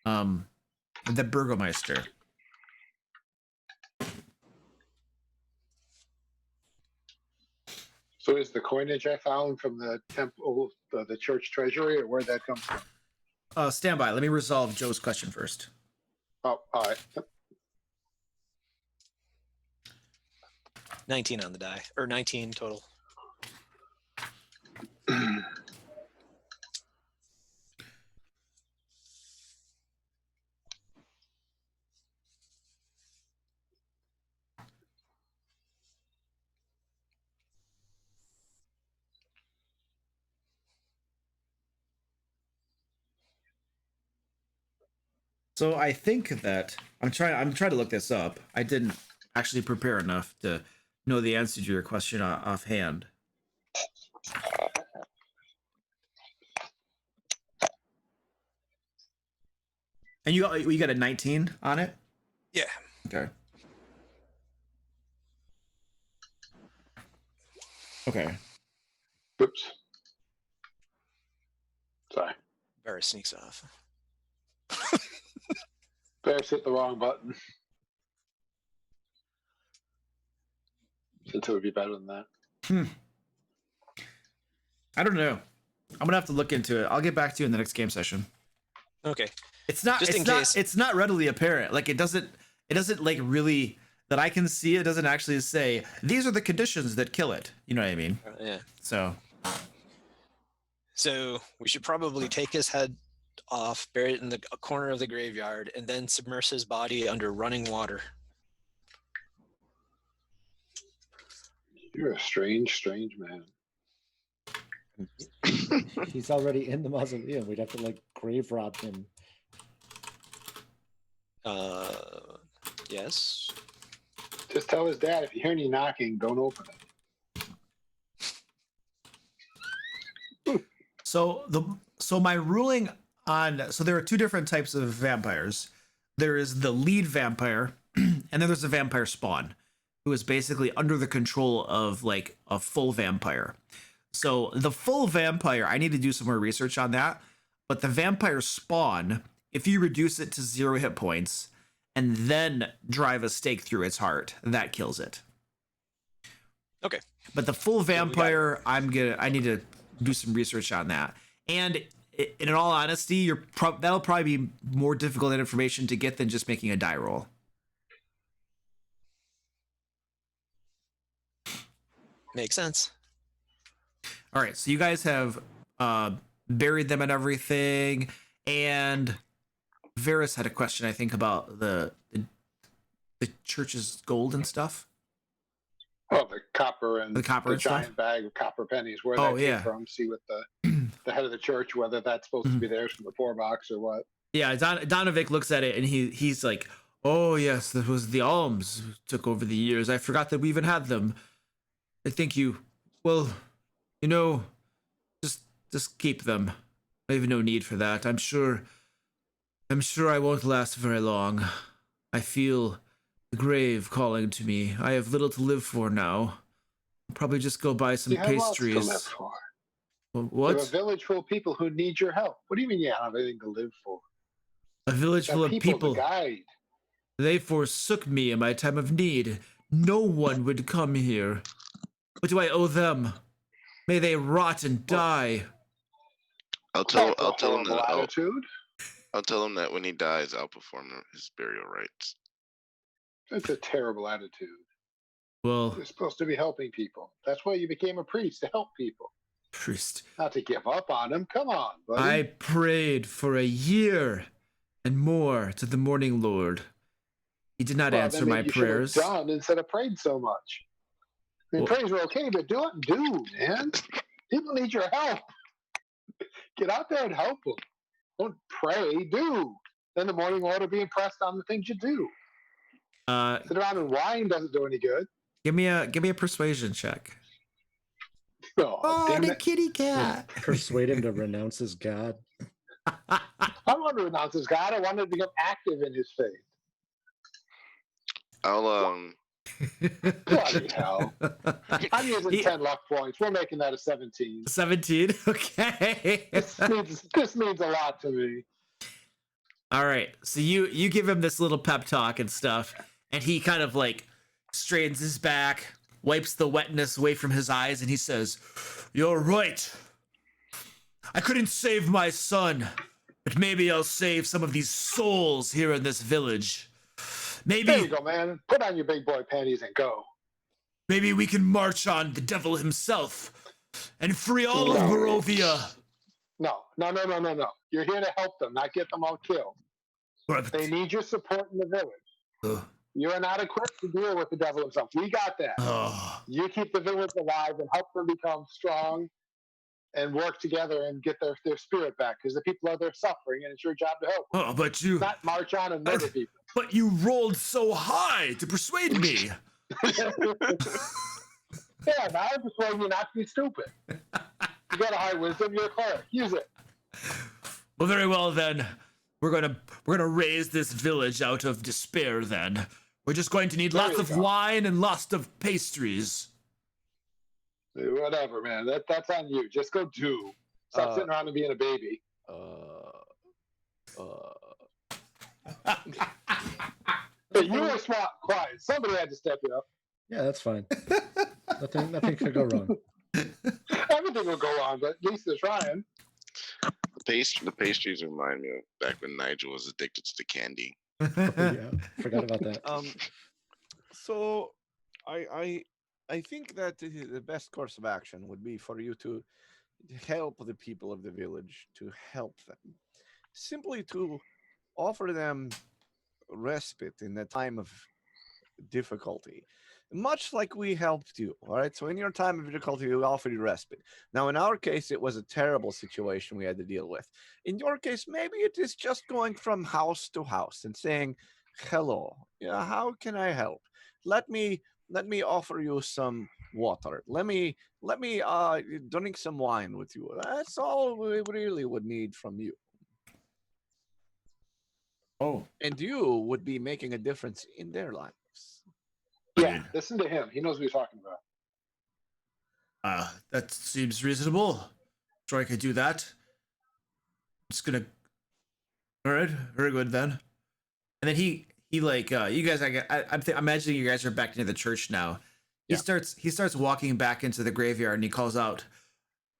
the burgomaster. So is the coinage I found from the temple, the church treasury, or where'd that come from? Stand by. Let me resolve Joe's question first. Oh, all right. 19 on the die, or 19 total. So I think that I'm trying to look this up. I didn't actually prepare enough to know the answer to your question offhand. And you got a 19 on it? Yeah. Okay. Okay. Oops. Sorry. Barris sneaks off. Bears hit the wrong button. Since it would be better than that. I don't know. I'm gonna have to look into it. I'll get back to you in the next game session. Okay. It's not. Just It's in not. case. It's not readily apparent. Like it doesn't like really that I can see. It doesn't actually say these are the conditions that kill it. You know what I mean? Yeah. So we should probably take his head off, bury it in the corner of the graveyard, and then submerge his body under running water. You're a strange, strange man. He's already in the mausoleum. We'd have to like grave rob him. Yes. Just tell his dad if you hear any knocking, don't open it. so my ruling on there are two different types of vampires. There is the lead vampire, and then there's a vampire spawn, who is basically under the control of like a full vampire. So the full vampire, I need to do some more research on that. But the vampire spawn, if you reduce it to 0 hit points and then drive a stake through its heart, that kills it. Okay. But the full vampire, I need to do some research on that. And in all honesty, that'll probably be more difficult information to get than just making a die roll. Makes sense. All right, so you guys have buried them and everything, and Varys had a question, I think, about the church's gold and stuff. Oh, the copper and The copper and giant stuff? bag of copper pennies. Where Oh, that came yeah. from? See what the head of the church, whether that's supposed to be theirs from the poor box or what. Yeah, Donovic looks at it and he's like, "Oh yes, that was the alms who took over the years. I forgot that we even had them. I think you, well, you know, just keep them. I have no need for that. I'm sure I won't last very long. I feel the grave calling to me. I have little to live for now. I'll probably just go buy some You have lots to pastries." live for. What? You're a village full of people who need your help. What do you mean you have anything to live for? A village full of people. to guide. They forsook me in my time of need. No one would come here. What do I owe them? May they rot and die. I'll tell That's a him horrible that attitude. I'll tell him that when he dies, I'll perform his burial rites. It's a terrible attitude. Well, You're supposed to be helping people. That's why you became a priest, to help people, priest, not to give up on them. Come on, buddy. I prayed for a year and more to the Morning Lord. He did not answer then my maybe you should have prayers. done instead of prayed so much. I mean, Well- prayers are okay, but do it, man. People need your help. Get out there and help them. Don't pray, do. Then the Morning Lord will be impressed on the things you do. Sit around and whine doesn't do any good. Give me a persuasion check. Oh, damn the it. kitty cat. Persuade him to renounce his god. I don't want to renounce his God. I want to become active in his faith. I'll Bloody hell. I'm using 10 luck points. We're making that a 17. 17. Okay. This means a lot to me. All right. So you give him this little pep talk and stuff, and he kind of like straightens his back, wipes the wetness away from his eyes, and he says, "You're right. I couldn't save my son, but maybe I'll save some of these souls here in this village. There you Maybe go, man. Put on your big boy panties and go. we can march on the devil himself and free all of No. Barovia." No. You're here to help them, not get them all killed. They need your support in the village. You're not equipped to deal with the devil himself. We got that. You keep the village alive and help them become strong and work together and get their spirit back, because the people out there suffering, and it's your job to help them. Oh, but you. Not march on and murder people. But you rolled so high to persuade me. Yeah, now I'm persuading you not to be stupid. You got a high wisdom, you're a cleric. Use it. Well, very well then. We're gonna raise this village out of despair then. We're just going to need There lots you of go. wine and lots of pastries. Whatever, man. That's on you. Just go do. Stop sitting around and being a baby. But you were quiet. Somebody had to step it up. Yeah, that's fine. Nothing could go wrong. Everything will go wrong, but at least they're trying. The pastries remind me of back when Nigel was addicted to the candy. Yeah, forgot about that. So I think that the best course of action would be for you to help the people of the village, to help them, simply to offer them respite in the time of difficulty, much like we helped you. All right, so in your time of difficulty, we offered you respite. Now, in our case, it was a terrible situation we had to deal with. In your case, maybe it is just going from house to house and saying, hello, yeah, how can I help? Let me offer you some water. Let me drink some wine with you. That's all we really would need from you. Oh. And you would be making a difference in their lives. Yeah, listen to him. He knows what he's talking about. That seems reasonable. Sure, I could do that. Just gonna. All right, very good then. And then he like you guys. I'm imagining you guys are back into the church now. He starts walking back into the graveyard and he calls out,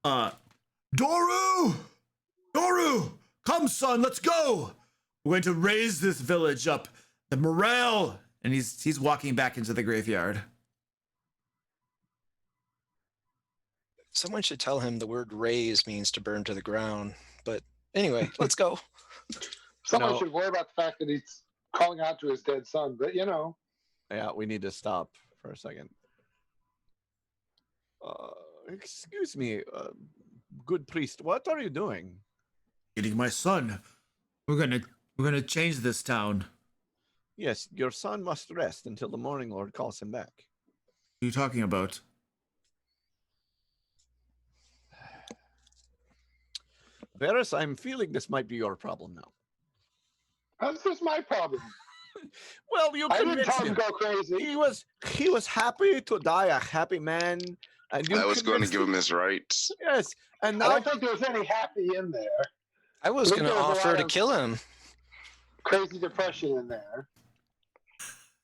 Doru, come son, let's go. We're going to raise this village up. The morale. And he's walking back into the graveyard. Someone should tell him the word raise means to burn to the ground. But anyway, let's go. Someone should worry about the fact that he's calling out to his dead son, but you know. Yeah, we need to stop for a second. Excuse me, good priest, what are you doing? Getting my son. We're gonna change this town. Yes, your son must rest until the Morning Lord calls him back. What are you talking about? Varys, I'm feeling this might be your problem now. How's this my problem? Well, you I didn't convinced tell him him. to go crazy. He was happy to die a happy man. And you I was going to convinced give him his rights. Yes, and I now don't think there was any happy in there. I was I think going to there was a offer lot to of kill him. Crazy depression in there.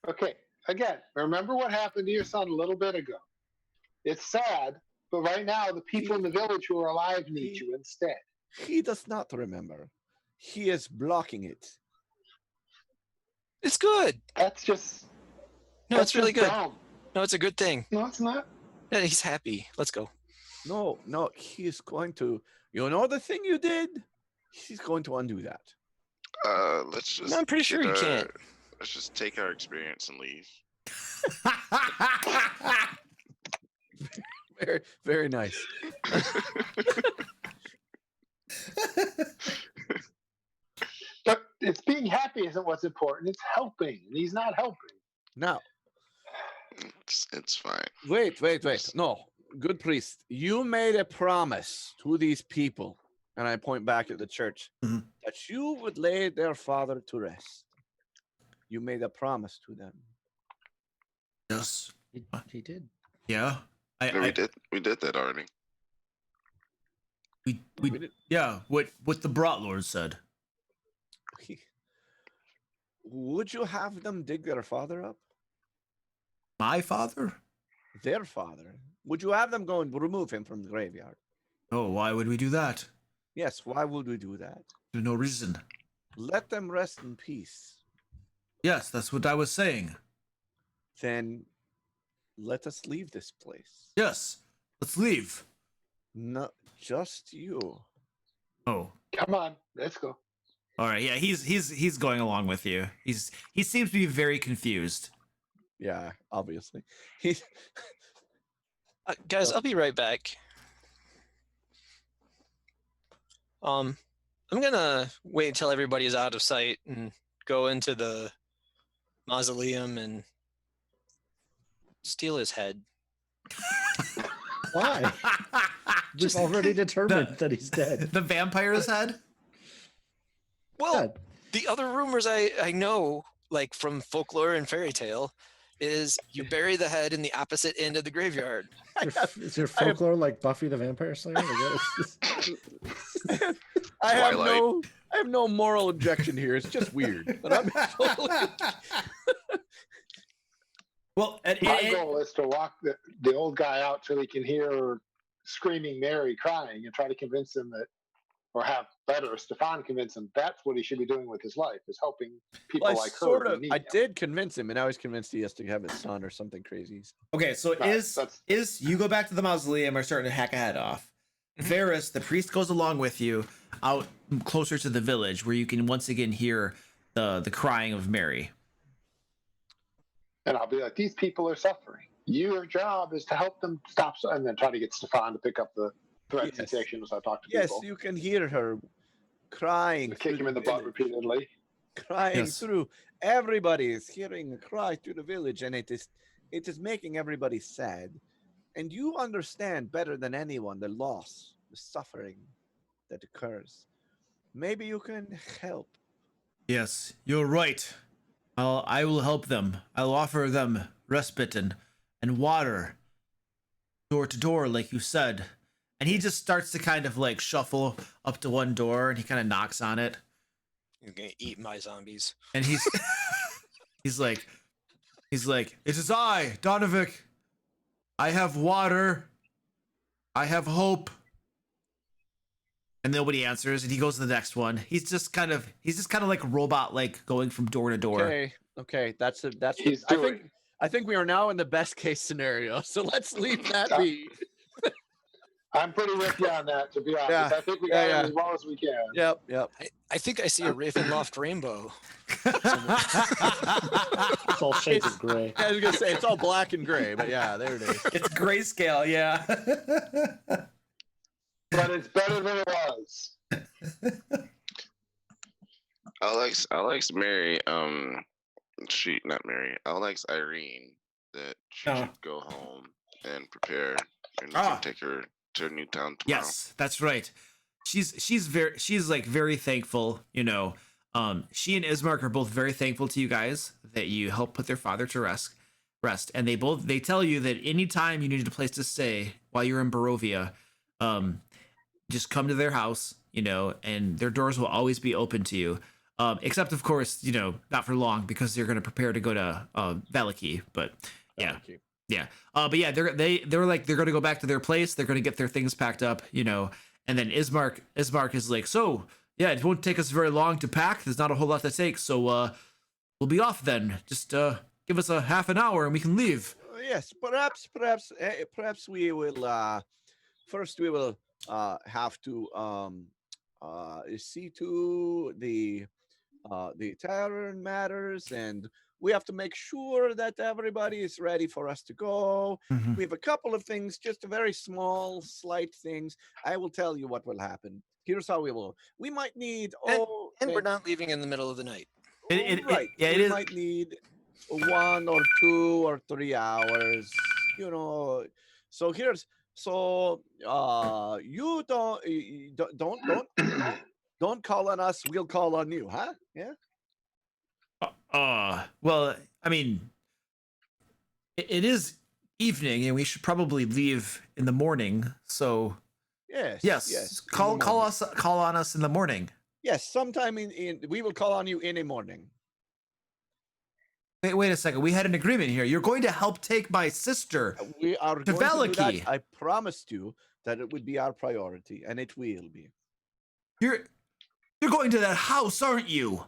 Okay, again, remember what happened to your son a little bit ago. It's sad, but right now the people in the village who are alive need you instead. he does not remember. He is blocking it. It's good. That's just No, that's it's really just good. dumb. No, it's a good thing. No, it's not. Yeah, he's happy. Let's go. No, he is going to. You know the thing you did? He's going to undo that. Let's just. No, I'm pretty sure get you our- can't. Let's just take our experience and leave. Very, very nice. But it's being happy isn't what's important. It's helping, and he's not helping. Now, It's fine. wait. No, good priest, you made a promise to these people, and I point back at the church, Mhm. that you would lay their father to rest. You made a promise to them. Yes. He did. Yeah. No, we did that already. We did- yeah. What the Brought Lord said. Would you have them dig their father up? My father? Their father? Would you have them go and remove him from the graveyard? Oh, why would we do that? Yes, why would we do that? There's no reason. Let them rest in peace. Yes, that's what I was saying. Then let us leave this place. Yes. Let's leave. Not just you. Oh. Come on, let's go. All right. Yeah, he's going along with you. He seems to be very confused. Yeah, obviously. He's Guys, I'll be right back. I'm gonna wait until everybody's out of sight and go into the mausoleum and steal his head. Why? We've already determined that he's dead. The vampire's head? Well, Yeah. the other rumors I know, like from folklore and fairy tale, is you bury the head in the opposite end of the graveyard. Is your folklore like Buffy the Vampire Slayer? I have Twilight. no moral objection here. It's just weird. But I'm totally... Well, My goal is to walk the old guy out till he can hear screaming Mary crying and try to convince him that, or have better, Stefan convince him that's what he should be doing with his life, is helping people Well, like her. who need I him. did convince him, and now he's convinced he has to have his son or something crazy. okay, so No, that's- is you go back to the mausoleum or starting to hack a head off. Varys, the priest, goes along with you out closer to the village where you can once again hear the crying of Mary. And I'll be like, these people are suffering. Your job is to help them stop, and then try to get Stefan to pick up the threats and Yes. sections as I talk to Yes, people. you can hear her crying. Kick through him in the butt village, repeatedly. crying Yes. through. Everybody is hearing a cry through the village, and it is making everybody sad. And you understand better than anyone the loss, the suffering that occurs. Maybe you can help. Yes, you're right. I will help them. I'll offer them respite and water, door to door, like you said. And he just starts to kind of like shuffle up to one door, and he kind of knocks on it. You're gonna eat my zombies. And he's he's like, it is I, Donovic. I have water. I have hope. And nobody answers, and he goes to the next one. He's just kind of like robot, like going from door to door. Okay, that's He's doing. I think we are now in the best case scenario. So let's leave that be. I'm pretty with you on that, to be honest. Yeah, I think we yeah, got yeah. it as well as we can. Yep. I think I see a Ravenloft rainbow. It's all shades of gray. I was gonna say it's all black and gray, but yeah, there it is. It's grayscale, yeah. But it's better than it was. Alex Mary, not Mary. Alex Irene that she Oh. should go home and prepare and Ah. take her to Newtown tomorrow. Yes, that's right. She's like very thankful, you know. She and Ismark are both very thankful to you guys that you helped put their father to rest. And they tell you that anytime you needed a place to stay while you're in Barovia, just come to their house, you know, and their doors will always be open to you. Except of course, you know, not for long because they're gonna prepare to go to Valaki. But yeah. Yeah. But yeah, they're gonna go back to their place. They're gonna get their things packed up, you know. And then Ismark is like, so yeah, it won't take us very long to pack. There's not a whole lot to take, so we'll be off then. Just give us a half an hour and we can leave. Yes, perhaps we will. First, we will have to see to the tavern matters, and we have to make sure that everybody is ready for us to go. Mhm. We have a couple of things, just very small, slight things. I will tell you what will happen. Here's how we will. We might need. And we're not leaving in the middle of the night. Right. Yeah, it we is. might need 1 or 2 or 3 hours. You know. So you don't call on us. We'll call on you, huh? Yeah. Well, I mean, it is evening, and we should probably leave in the morning. So Yes. call on us in the morning. Yes, sometime we will call on you in the morning. Wait a second. We had an agreement here. You're going to help take my sister. We are To going to do that. Valaki. I promised you that it would be our priority, and it will be. You're going to that house, aren't you?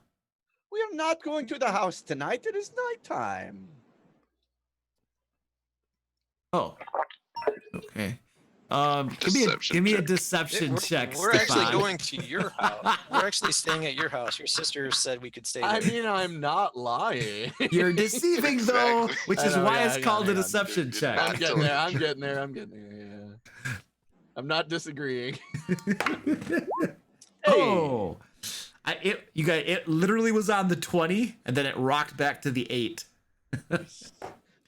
We are not going to the house tonight. It is nighttime. Oh. Okay. Give me a deception check. We're actually Stefan. going to your house. We're actually staying at your house. Your sister said we could stay there. I mean, I'm not lying. You're deceiving though, Exactly. which I is know, why yeah, it's yeah, called a yeah. deception You're check. I'm getting there. Yeah. I'm not disagreeing. Oh, it literally was on the 20, and then it rocked back to the 8.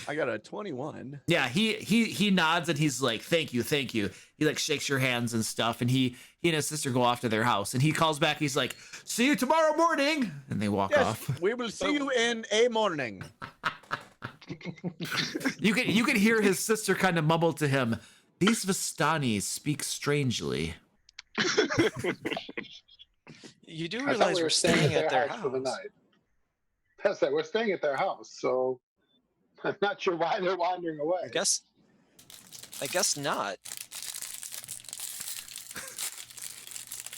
I got a 21. Yeah, he nods and he's like, thank you. He like shakes your hands and stuff, and he and his sister go off to their house, and he calls back. He's like, see you tomorrow morning, and they walk off. We will see you in a morning. You can hear his sister kind of mumble to him, these Vistani speak strangely. You do I thought realize we we're staying at their house. for the night. That's that. We're staying at their house, so I'm not sure why they're wandering away. I guess not.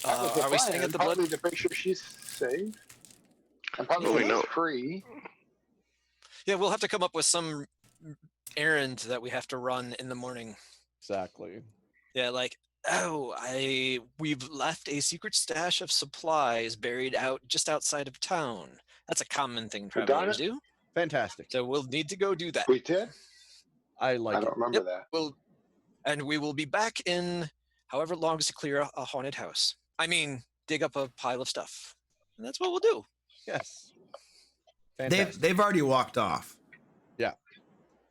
That was the Are we plan, staying at the partly blood? to make sure she's safe, and probably Well, we know. free. Yeah, we'll have to come up with some errand that we have to run in the morning. Exactly. Yeah, like, we've left a secret stash of supplies buried out just outside of town. That's a common thing done travelers it? do. Fantastic. So we'll need to go do that. We did. I I like it. don't remember Yep. that. And we will be back in however long to clear a haunted house. I mean, dig up a pile of stuff. And that's what we'll do. Yes. Fantastic. They've already walked off.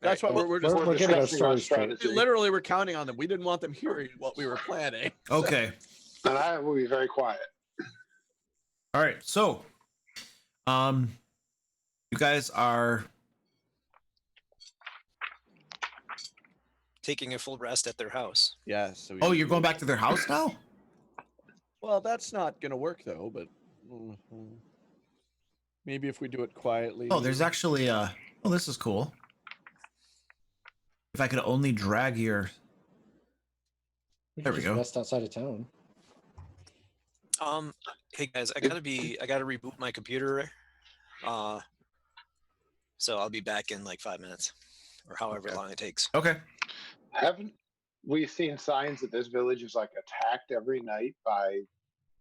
That's why we're just We're getting our discussing our stories straight. strategy. literally we're counting on them. We didn't want them hearing what we were planning. Okay. And I will be very quiet. All right. So, you guys are Taking a full rest at their house. Yeah. So Oh, you're going back to their house now? Well, that's not gonna work though. But maybe if we do it quietly. Oh, there's actually oh, this is cool. If I could only drag your There we just go. Rest outside of town. Hey guys, I gotta reboot my computer. So I'll be back in like 5 minutes, or however long it takes. Okay. Haven't we seen signs that this village is like attacked every night by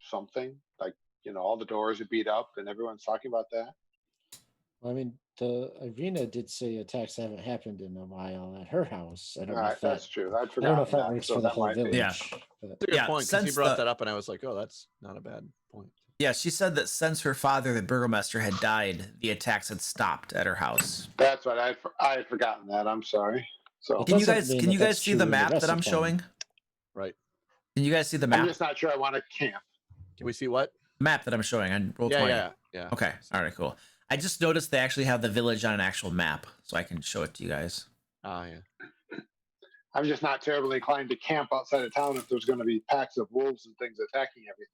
something? Like, all the doors are beat up and everyone's talking about that. I mean, the Irina did say attacks haven't happened in a while at her house. I don't All know right, if that, that's true. I'd I don't know forgotten if that that, works so for the that whole might be. village. Yeah. But That's a good Yeah, point, because he since brought the- that up, and I was like, "Oh, that's not a bad point." Yeah, she said that since her father, the burgomaster, had died, the attacks had stopped at her house. That's what I had forgotten that. I'm sorry. So It Can you doesn't guys mean can that you guys that's see true the in the map rest that of I'm town. showing? Right? Can you guys see the I'm map? just not sure I want to camp. Can we see what? Map that I'm showing on roll 20. Yeah. Okay. All right, cool. I just noticed they actually have the village on an actual map, so I can show it to you guys. Ah, yeah. I'm just not terribly inclined to camp outside of town if there's going to be packs of wolves and things attacking everything.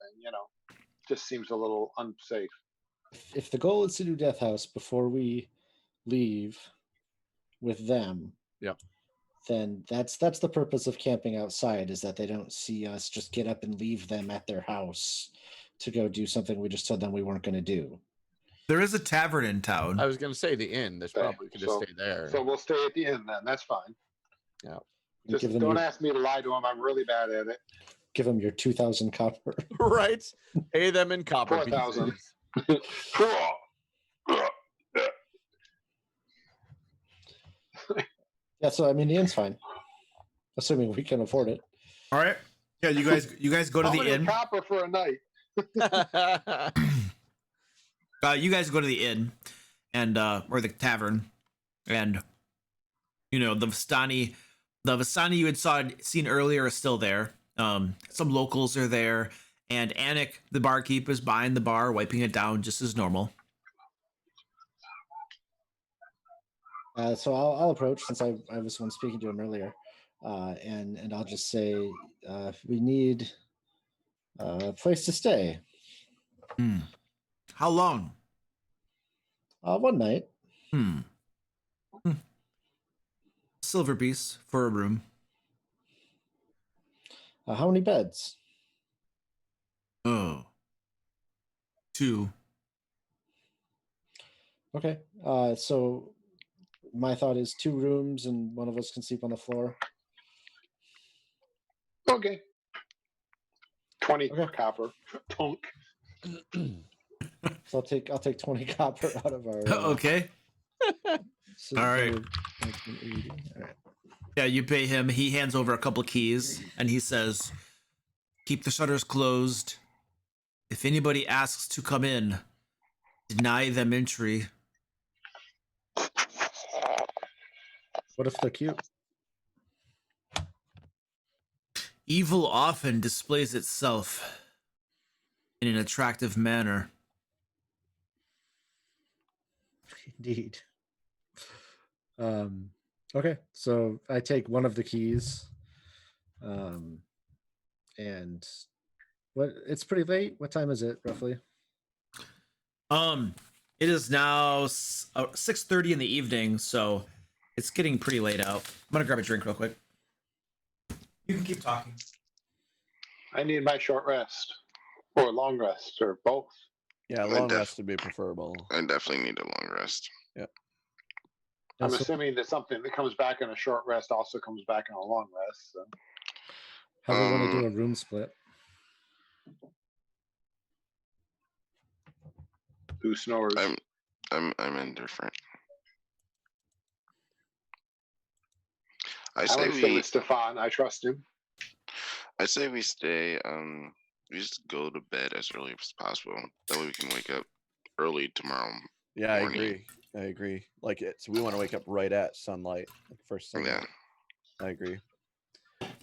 Just seems a little unsafe. If the goal is to do Death House before we leave with them, Yep. then that's the purpose of camping outside, is that they don't see us just get up and leave them at their house to go do something we just told them we weren't going to do. There is a tavern in town. I was gonna say the inn. There's Okay, probably we could just so- stay there. So we'll stay at the inn then. That's fine. Yeah. You Just give them don't your, ask me to lie to them. I'm really bad at it. give them your 2,000 copper. Right. Pay them in copper 4,000. pieces. Yeah, so I mean the inn's fine, assuming we can afford it. All right. Yeah, you guys go to How the many inn. copper for a night? You guys go to the inn and or the tavern, and the Vistani you had seen earlier are still there. Some locals are there, and Anik, the barkeep, is behind the bar wiping it down just as normal. So I'll approach, since I was the one speaking to him earlier, and I'll just say we need a place to stay. How long? One night. Silver piece for a room. How many beds? Oh. 2. Okay. So my thought is 2 rooms, and one of us can sleep on the floor. Okay. 20 Okay. copper. Tonk. So I'll take 20 copper out of our. Okay. silver All right. 1980. All right. Yeah, you pay him. He hands over a couple keys, and he says, "Keep the shutters closed. If anybody asks to come in, deny them entry. What if they're cute? Evil often displays itself in an attractive manner. Indeed. Okay, so I take one of the keys. And what? It's pretty late. What time is it roughly? It is now 6:30 in the evening, so it's getting pretty late out. I'm gonna grab a drink real quick. You can keep talking. I need my short rest or long rest or both. Yeah, long rest would be preferable. I definitely need a long rest. Yep. I'm assuming that something that comes back in a short rest also comes back in a long rest. So. How do we want to do a room split? Who snores? I'm indifferent. I I say would stay we with Stefan. I trust him. I say we stay we just go to bed as early as possible. That way we can wake up early tomorrow. Yeah, morning. I agree. Like we want to wake up right at sunlight, like first sunlight. Yeah. I agree.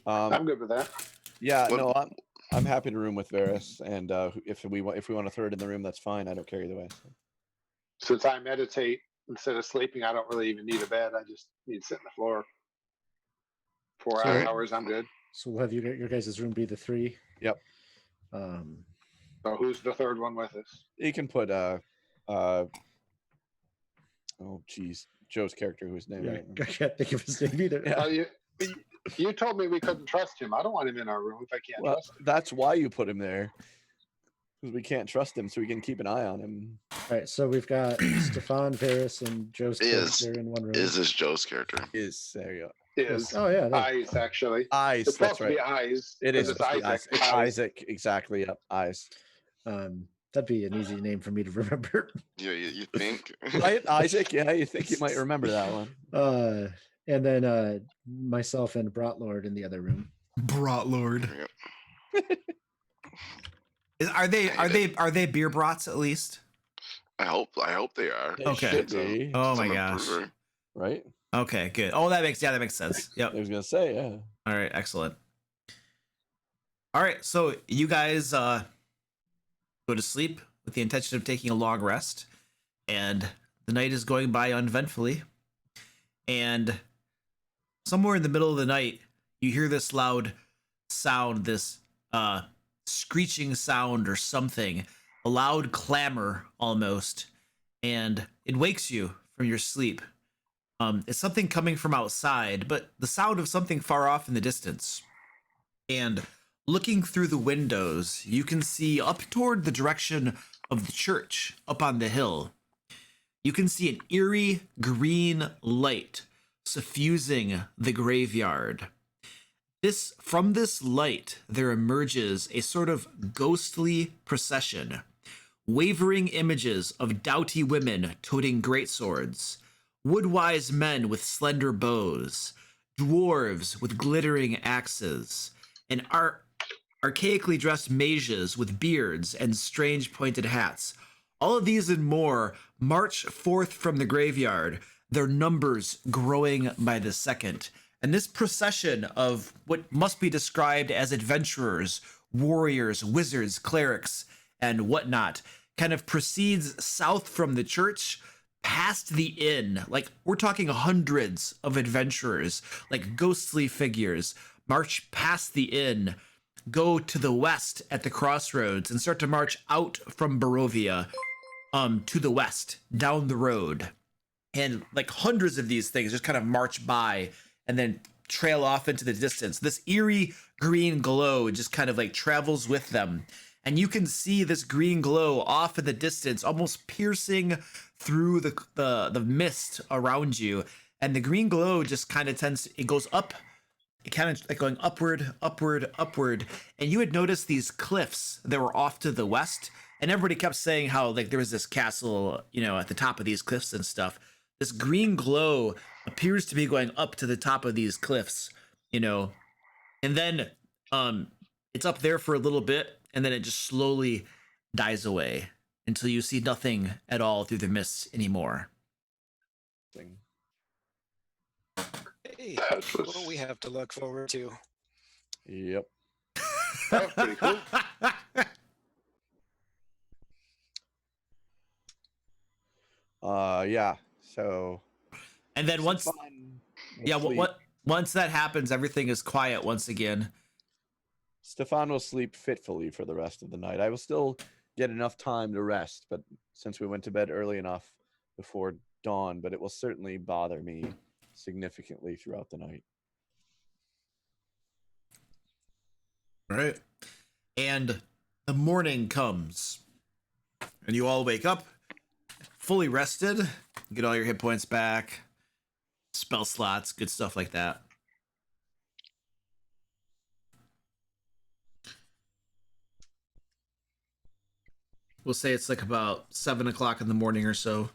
I'm good with that. Yeah, no, I'm happy to room with Varys, and if we want a third in the room, that's fine. I don't care either way. So. Since I meditate instead of sleeping, I don't really even need a bed. I just need to sit on the floor. 4 So- hours, I'm good. So we'll have your guys' room be the 3. Yep. So who's the third one with us? You can put oh geez, Joe's character whose name I Yeah, don't remember. I can't think of his name either. Yeah. Oh, you told me we couldn't trust him. I don't want him in our room if I can't Well, trust him. that's why you put him there, because we can't trust him, so we can keep an eye on him. All right, so we've got Stefan, Varys, and Joe's character in one room. Is this Joe's character? There you go. Is Oh yeah, there. eyes actually? Eyes. It's That's supposed to be right. eyes. It is It's supposed to be Isaac. It's Isaac. Exactly. Yep. Eyes. That'd be an easy name for me to remember. Yeah, you think? Right, Isaac. Yeah, you think you might remember that one? And then myself and Brotlord in the other room. Brotlord. Yep. Are they beer brats at least? I hope they are. They Okay. should be, Oh Since my I'm a gosh. brewer. right? Okay, good. Oh, that makes sense. Yep. I was gonna say, yeah. All right, excellent. All right, so you guys go to sleep with the intention of taking a long rest, and the night is going by uneventfully. And somewhere in the middle of the night, you hear this loud sound, this screeching sound or something, a loud clamor almost, and it wakes you from your sleep. It's something coming from outside, but the sound of something far off in the distance. And looking through the windows, you can see up toward the direction of the church up on the hill. You can see an eerie green light suffusing the graveyard. From this light, there emerges a sort of ghostly procession, wavering images of doughty women toting greatswords, wood-wise men with slender bows, dwarves with glittering axes, and archaically dressed mages with beards and strange pointed hats. All of these and more march forth from the graveyard, their numbers growing by the second. And this procession of what must be described as adventurers, warriors, wizards, clerics, and whatnot kind of proceeds south from the church past the inn. Like, we're talking hundreds of adventurers, like ghostly figures, march past the inn, go to the west at the crossroads, and start to march out from Barovia to the west, down the road. And like hundreds of these things just kind of march by and then trail off into the distance. This eerie green glow just kind of like travels with them. And you can see this green glow off in the distance, almost piercing through the mist around you. And the green glow just kind of it goes up, it kind of like going upward, upward, upward. And you had noticed these cliffs that were off to the west. And everybody kept saying how like there was this castle, at the top of these cliffs and stuff. This green glow appears to be going up to the top of these cliffs, and then it's up there for a little bit, and then it just slowly dies away until you see nothing at all through the mists anymore. Thing. Hey, That what was- do we have to look forward to? Yep. That was pretty cool. Yeah. So And then once, Stefan will yeah, sleep. once that happens, everything is quiet once again. Stefan will sleep fitfully for the rest of the night. I will still get enough time to rest, but since we went to bed early enough before dawn, but it will certainly bother me significantly throughout the night. Right. And the morning comes, and you all wake up fully rested, get all your hit points back, spell slots, good stuff like that. We'll say it's like about 7 o'clock in the morning or so.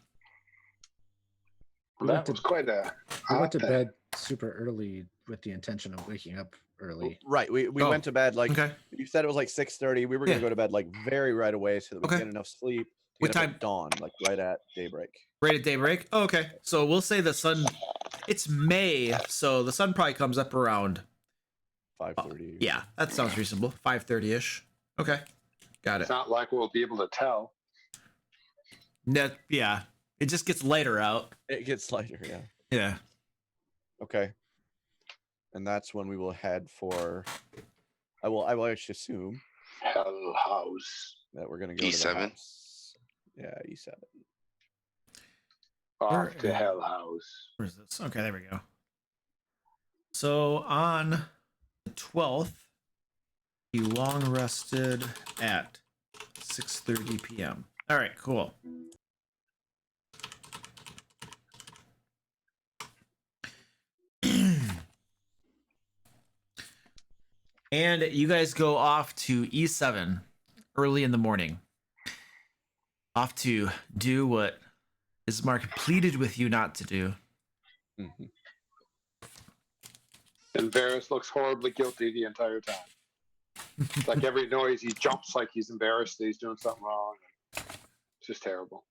We That went to- was quite a. I went to odd thing. bed super early with the intention of waking up early. Right. We Oh, went to bed like Okay. you said it was like 6:30. We were gonna Yeah. go to bed like very right away so that we Okay. get enough sleep to What get up time? at dawn, like right at daybreak. Right at daybreak? Oh, okay. So we'll say the sun, it's May, so the sun probably comes up around, 5:30. yeah, that sounds reasonable. 5:30-ish. Okay. Got it. It's not like we'll be able to tell. Yeah. It just gets lighter out. It gets lighter, yeah. Yeah. Okay. And that's when we will head for I will actually assume Hell House. that we're gonna go to the E7? house. Yeah, E7. Off Where to is- Hell House. Where's this? Okay, there we go. So on the 12th, you long rested at 6:30 p.m. All right, cool. And you guys go off to E7 early in the morning. Off to do what Ismark pleaded with you not to do. Mhm. And Varys looks horribly guilty the entire time. It's like every noise he jumps like he's embarrassed that he's doing something wrong. It's just terrible.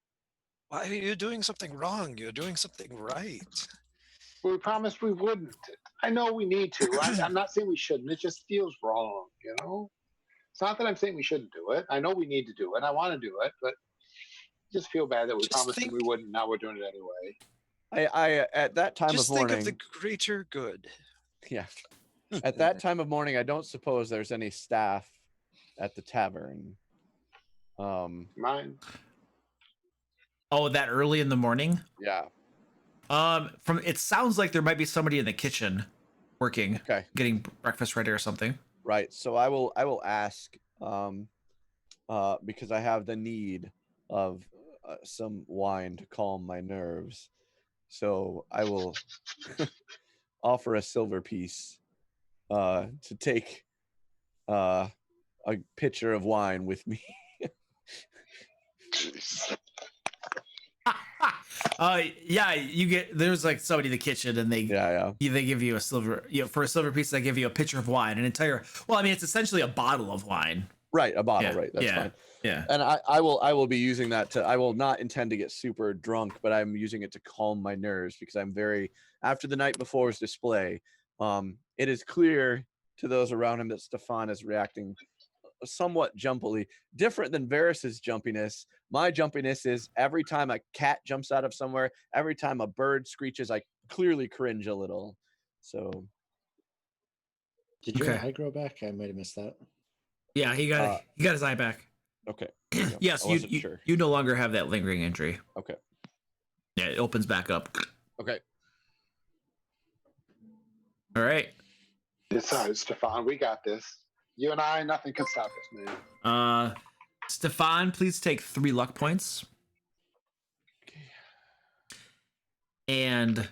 Why are you doing something wrong? You're doing something right. We promised we wouldn't. I know we need to. I'm not saying we shouldn't. It just feels wrong, you know? It's not that I'm saying we shouldn't do it. I know we need to do it. I want to do it, but I just feel bad that we Just promised think- we wouldn't. Now we're doing it anyway. I at that time Just of think morning. of the greater good. Yeah. At that time of morning, I don't suppose there's any staff at the tavern. Mine. Oh, that early in the morning? Yeah. From it sounds like there might be somebody in the kitchen working, Okay. getting breakfast ready or something. Right. So I will ask because I have the need of some wine to calm my nerves. So I will offer a silver piece to take a pitcher of wine with me. Jeez. Yeah, you get there's like somebody in the kitchen and they Yeah. they give you a silver, for a silver piece they give you a pitcher of wine, an entire, well, I mean it's essentially a bottle of wine. Right. A bottle. Yeah, Right. That's yeah. fine. Yeah. And I will be using that to, I will not intend to get super drunk, but I'm using it to calm my nerves because I'm very, after the night before's display, it is clear to those around him that Stefan is reacting somewhat jumpily, different than Varys's jumpiness. My jumpiness is every time a cat jumps out of somewhere, every time a bird screeches, I clearly cringe a little. So Did your Okay. eye grow back? I might have missed that. Yeah, he got his eye back. okay. There you go. Yes, I you wasn't sure. you no longer have that lingering injury. Okay. Yeah, it opens back up. Okay. All right. It's all right, Stefan. We got this. You and I, nothing can stop us, man. Stefan, please take 3 luck points. And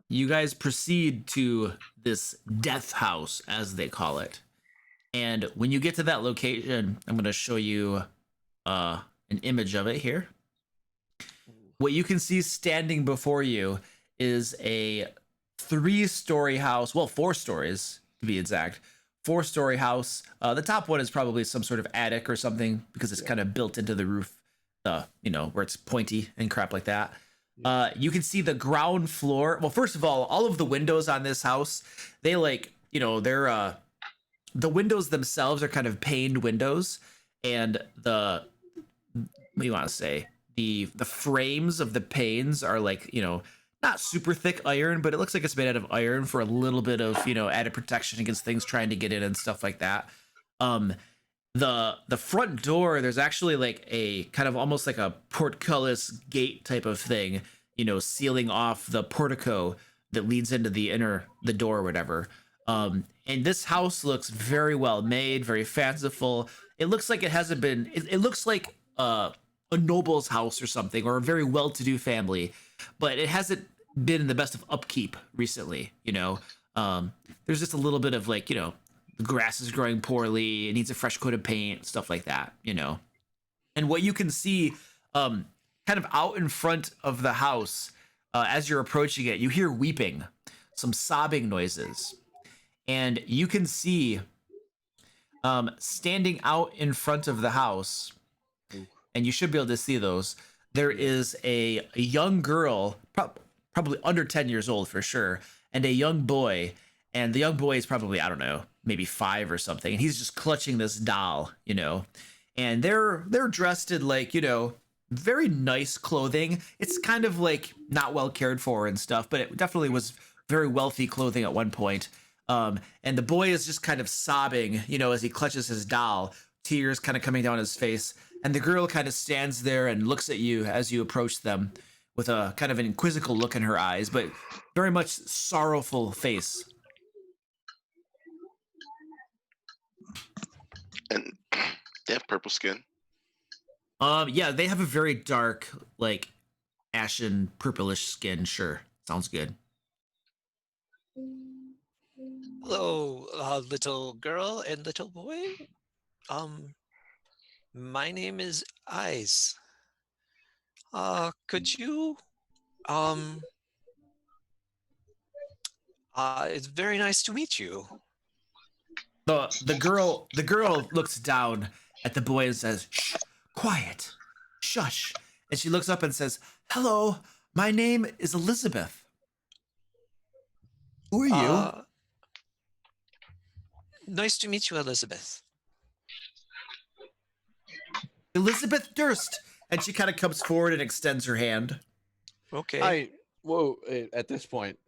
you guys proceed to this death house, as they call it. And when you get to that location, I'm going to show you an image of it here. What you can see standing before you is a 3-story house, well, 4 stories to be exact, 4-story house. The top one is probably some sort of attic or something because it's kind of built into the roof, where it's pointy and crap like that. You can see the ground floor. Well, first of all of the windows on this house, they they're the windows themselves are kind of paned windows, and what do you want to say? The frames of the panes are not super thick iron, but it looks like it's made out of iron for a little bit of added protection against things trying to get in and stuff like that. The front door, there's actually like a kind of almost like a portcullis gate type of thing, sealing off the portico that leads into the door or whatever. And this house looks very well made, very fanciful. It looks like it hasn't been. It looks like a noble's house or something, or a very well-to-do family, but it hasn't been in the best of upkeep recently. There's just a little bit of the grass is growing poorly. It needs a fresh coat of paint, stuff like that. And what you can see, kind of out in front of the house, as you're approaching it, you hear weeping, some sobbing noises. And you can see standing out in front of the house, and you should be able to see those, there is a young girl, probably under 10 years old for sure, and a young boy. And the young boy is probably, I don't know, maybe 5 or something. And he's just clutching this doll, and they're dressed in very nice clothing. It's kind of not well cared for and stuff, but it definitely was very wealthy clothing at one point. And the boy is just kind of sobbing, as he clutches his doll, tears kind of coming down his face. And the girl kind of stands there and looks at you as you approach them with a kind of an inquisitive look in her eyes, but very much sorrowful face. And they have purple skin. Yeah, they have a very dark, ashen purplish skin. Sure. Sounds good. Hello, little girl and little boy. My name is Eyes. Could you, it's very nice to meet you. The girl looks down at the boy and says, "Shh, quiet, shush." And she looks up and says, "Hello, my name is Elizabeth. Who are you?" Nice to meet you, Elizabeth. Elizabeth Durst. And she kind of comes forward and extends her hand. Okay. At this point,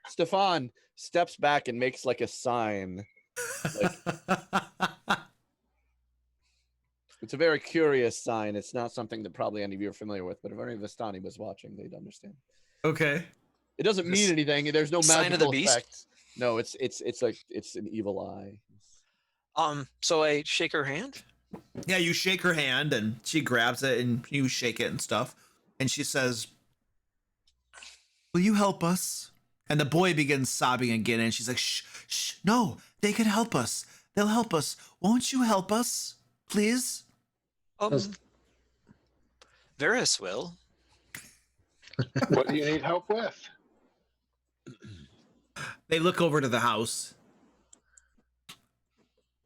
Stefan steps back and makes a sign. It's a very curious sign. It's not something that probably any of you are familiar with, but if any Vistani was watching, they'd understand. Okay. It doesn't mean anything. There's no magical sign of the beast? effect. No, it's an evil eye. So I shake her hand. Yeah, you shake her hand and she grabs it and you shake it and stuff. And she says, "Will you help us?" And the boy begins sobbing again. And she's like, "Shh, shh, no, they can help us. They'll help us. Won't you help us, please?" Varys will. What do you need help with? They look over to the house.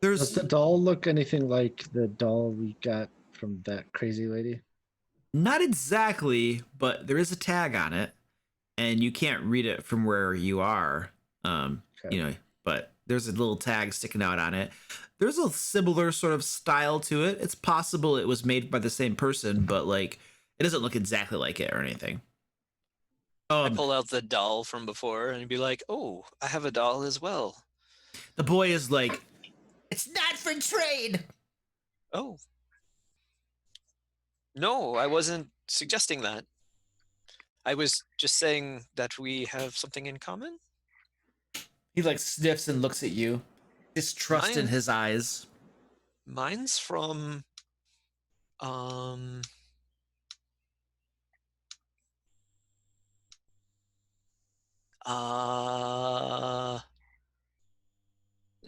Does the doll look anything like the doll we got from that crazy lady? Not exactly, but there is a tag on it, and you can't read it from where you are. But there's a little tag sticking out on it. There's a similar sort of style to it. It's possible it was made by the same person, but it doesn't look exactly like it or anything. I pull out the doll from before and be like, "Oh, I have a doll as well." The boy is like, "It's not for trade." Oh. No, I wasn't suggesting that. I was just saying that we have something in common. He sniffs and looks at you, distrust in his eyes. Mine's from the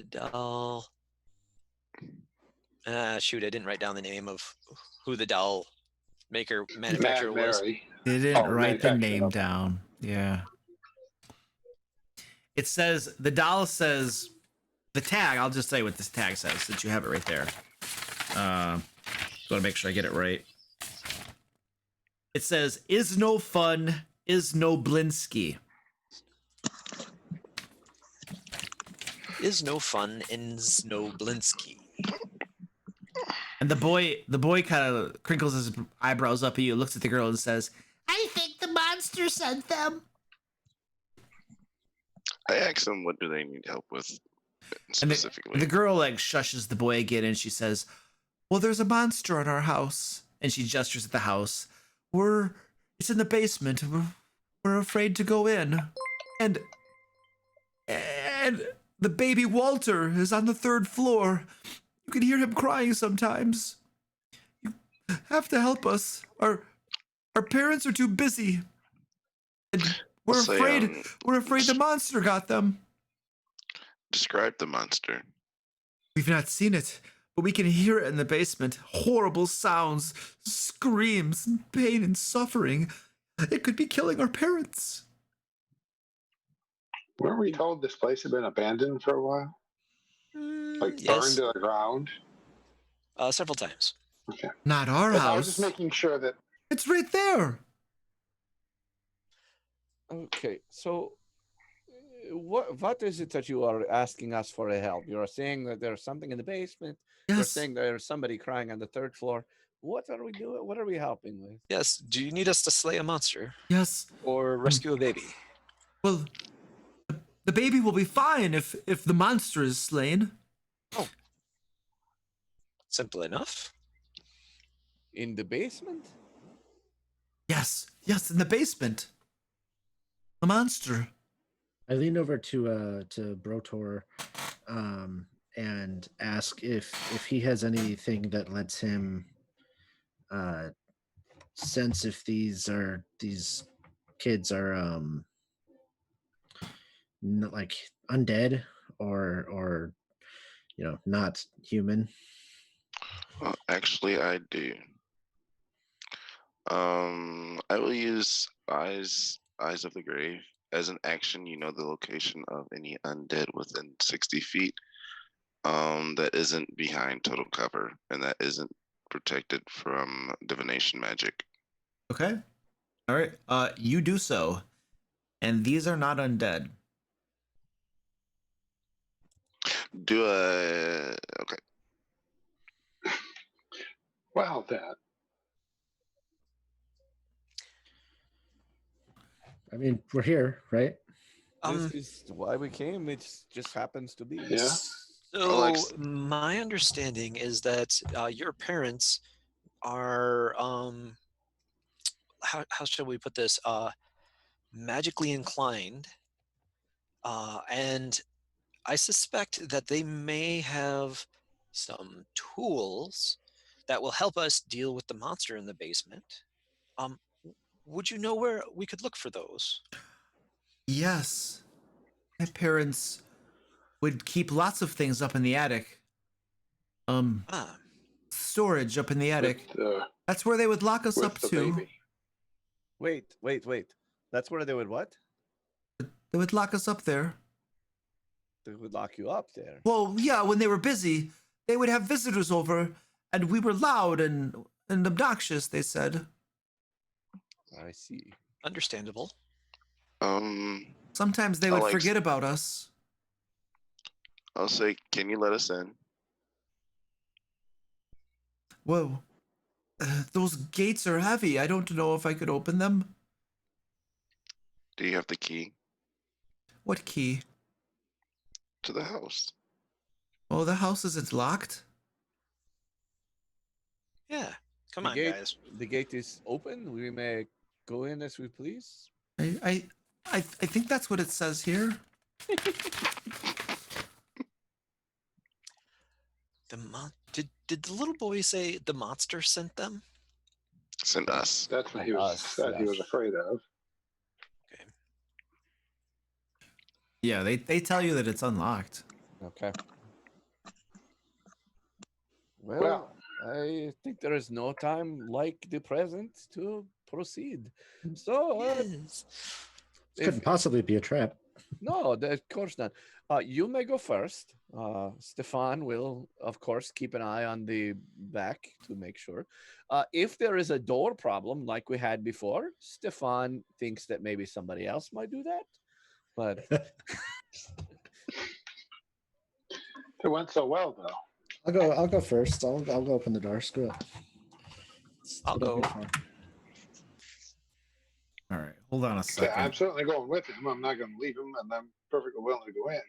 doll. Shoot, I didn't write down the name of who the doll manufacturer was. Mary. They didn't write the manufacturer, name okay. down. Yeah. It says, the doll says, the tag, I'll just say what this tag says since you have it right there. Want to make sure I get it right. It says, is no fun, is no Blinsky. Is no fun, is no Blinsky. And the boy kind of crinkles his eyebrows up at you, looks at the girl and says, I think the monster sent them. I asked them, what do they need help with specifically? And the girl like shushes the boy again and she says, well, there's a monster in our house. And she gestures at the house. It's in the basement. We're afraid to go in. And the baby Walter is on the 3rd floor. You can hear him crying sometimes. You have to help us. Our parents are too busy. And we're afraid the monster got them. Describe the monster. We've not seen it, but we can hear it in the basement. Horrible sounds, screams, and pain and suffering. It could be killing our parents. Weren't we told this place had been abandoned for a while? Like burned to the ground? Several times. Okay. Not our But house. I was just making sure that. It's right there. Okay, so what is it that you are asking us for help? You are saying that there's something in the basement. You're Yes. saying there's somebody crying on the 3rd floor. What are we doing? What are we helping with? Yes. Do you need us to slay a monster Yes. or rescue a baby? Well, the baby will be fine if the monster is slain. Simple enough. In the basement? Yes, in the basement. The monster. I lean over to Brotor, and ask if he has anything that lets him sense if these kids are not like undead or not human. Actually, I do. I will use eyes of the grave as an action. You know the location of any undead within 60 feet. That isn't behind total cover and that isn't protected from divination magic. Okay. All right. You do so, and these are not undead. Okay. Well, then. I mean, we're here, right? This is why we came. It just happens to be. Yeah. So my understanding is that your parents are how should we put this? Magically inclined, and I suspect that they may have some tools that will help us deal with the monster in the basement. Would you know where we could look for those? Yes. My parents would keep lots of things up in the attic. Storage up in the attic. That's where they would lock us up to. Baby. Wait. That's where they would what? They would lock us up there. They would lock you up there. Well, yeah, when they were busy, they would have visitors over, and we were loud and obnoxious, they said. I see. Understandable. Sometimes they would forget about us. I'll say, can you let us in? Whoa. Those gates are heavy. I don't know if I could open them. Do you have the key What key? to the house? Oh, the house isn't locked. Yeah. Come on, guys. The gate is open. We may go in as we please. I think that's what it says here. Did the little boy say the monster sent them? Send us. That's what he was afraid of. Okay. Yeah, they tell you that it's unlocked. Okay. Well, I think there is no time like the present to proceed. So, Yes. This couldn't possibly be a trap. No, of course not. You may go first. Stefan will, of course, keep an eye on the back to make sure. If there is a door problem like we had before, Stefan thinks that maybe somebody else might do that. But It went so well though. I'll go first. I'll go open the door. Screw it. I'll go. All right, hold on a Yeah, second. I'm certainly going with him. I'm not going to leave him, and I'm perfectly willing to go in.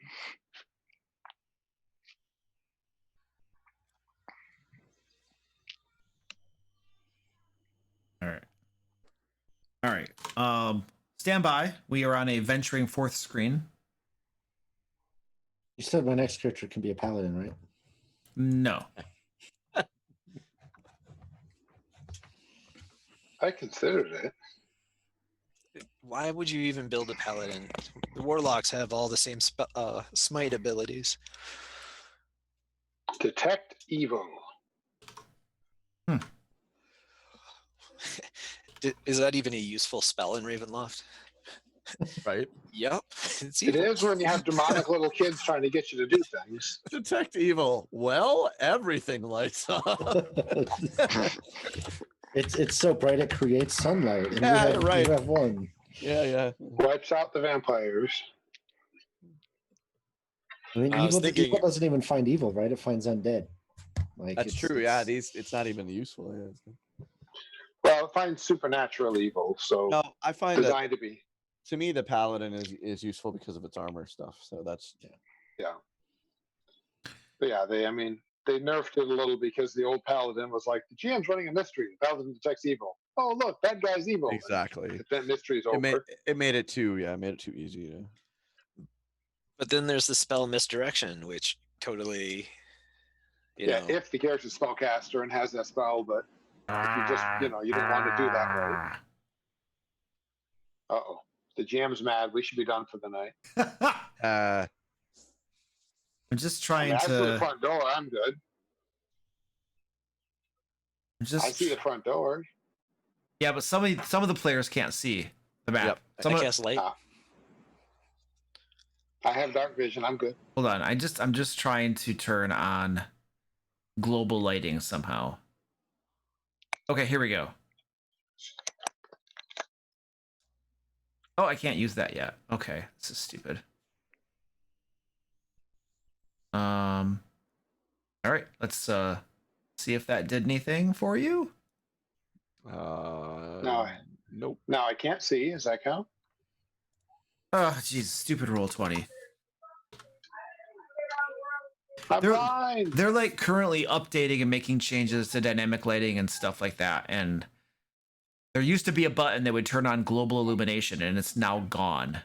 All right. All right. Stand by. We are on a venturing fourth screen. You said my next character can be a paladin, right? No. I considered it. Why would you even build a paladin? The warlocks have all the same smite abilities. Detect evil. Is that even a useful spell in Ravenloft? right, Yep, it's It evil. is when you have demonic little kids trying to get you to do things. detect evil. Well, everything lights up. It's so bright it creates sunlight. And Yeah, you have, right. You have one. Yeah. Wipes out the vampires. I mean, I was thinking- evil doesn't even find evil, right? It finds undead. Like That's true. Yeah, it's not even useful. Yeah. Well, it finds supernatural evil, so No, I find that designed to be. to me the paladin is useful because of its armor stuff. So that's Yeah. But yeah, they nerfed it a little because the old paladin was like, the GM's running a mystery. The paladin detects evil. Oh, look, that guy's evil. exactly. If that mystery's It over. made it too easy. Yeah. But then there's the spell misdirection, which totally, you know. If the character's spellcaster and has that spell, but if you just, you don't want to do that right. Uh-oh. The GM's mad. We should be done for the night. I'm just trying I see the to. front door. I'm good. I'm just. I see the front door. Yeah, but some of the players can't see the map. Yep. Some I of- cast light. I have dark vision. I'm good. Hold on. I'm just trying to turn on global lighting somehow. Okay, here we go. Oh, I can't use that yet. Okay, this is stupid. All right, let's see if that did anything for you. Nope. Now I can't see. Does that count? Oh, jeez, stupid roll 20. I'm They're- blind. They're like currently updating and making changes to dynamic lighting and stuff like that. And there used to be a button that would turn on global illumination, and it's now gone.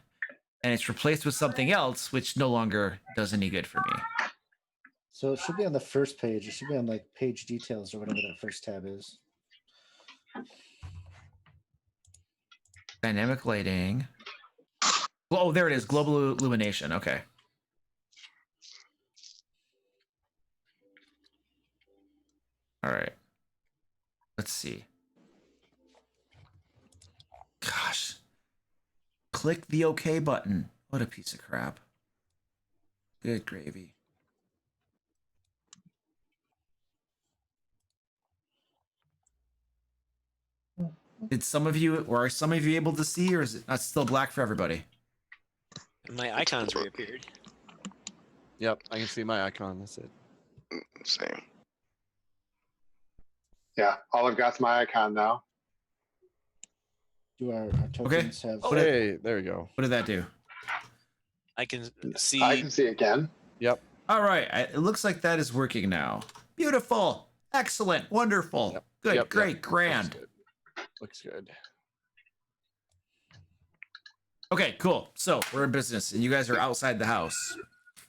And it's replaced with something else, which no longer does any good for me. So it should be on the first page. It should be on like page details or whatever that first tab is. Dynamic lighting. Oh, there it is. Global illumination. Okay. All right. Let's see. Gosh. Click the OK button. What a piece of crap. Good gravy. Are some of you able to see, or is it not still black for everybody? My icons reappeared. Yep, I can see my icon. That's it. Same. Yeah, all I've got's my icon now. Do our tokens have? Oh, hey, there you go. What did that do? I can see. I can see again. Yep. All right. It looks like that is working now. Beautiful. Excellent. Wonderful. Yep. Good. Yep, Great. yep. Grand. Looks good. Okay, cool. So we're in business, and you guys are outside the house.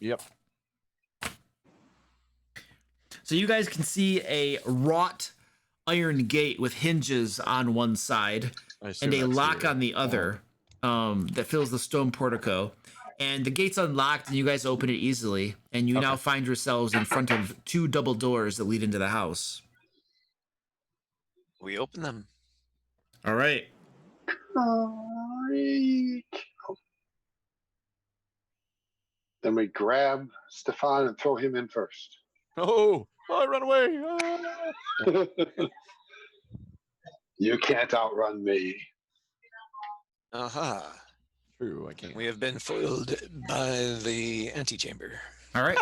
Yep. So you guys can see a wrought iron gate with hinges on one side I assume and a that's lock the- on the other that fills the stone portico. And the gate's unlocked, and you guys open it easily. And you now find yourselves in front of two double doors that lead into the house. We open them. All right. Then we grab Stefan and throw him in first. Oh, run away. Ah. You can't outrun me. Aha. True, I can't. We have been foiled by the antechamber. All right.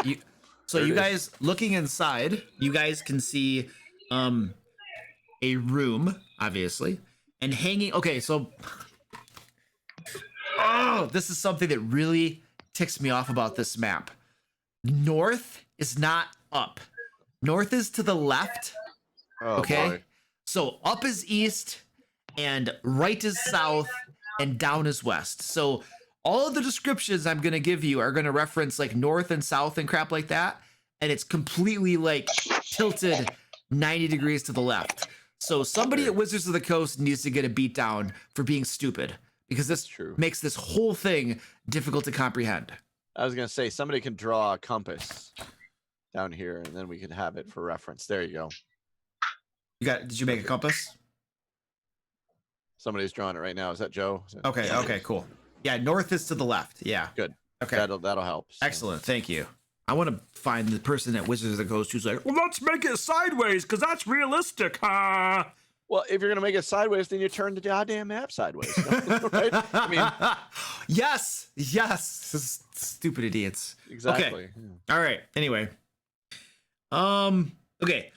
So There it you is. guys looking inside, you guys can see a room, obviously, and hanging. Okay, so this is something that really ticks me off about this map. North is not up. North is to the left. Oh, Okay. boy. So up is east, and right is south, and down is west. So all of the descriptions I'm gonna give you are gonna reference like north and south and crap like that, and it's completely like tilted 90 degrees to the left. So somebody at Wizards of the Coast needs to get a beat down for being stupid, because this True. makes this whole thing difficult to comprehend. I was gonna say somebody can draw a compass down here, and then we can have it for reference. There you go. Did you make a compass? Somebody's drawing it right now. Is that Joe? Is that- Okay, cool. Yeah, north is to the left. Yeah. Good. Okay. That'll help. So. Excellent. Thank you. I want to find the person at Wizards of the Coast who's like, well, let's make it sideways because that's realistic. Huh? Well, if you're gonna make it sideways, then you turn the goddamn map sideways, right? I mean, yes. Stupid idiots. exactly. Okay. All right. Anyway. Okay.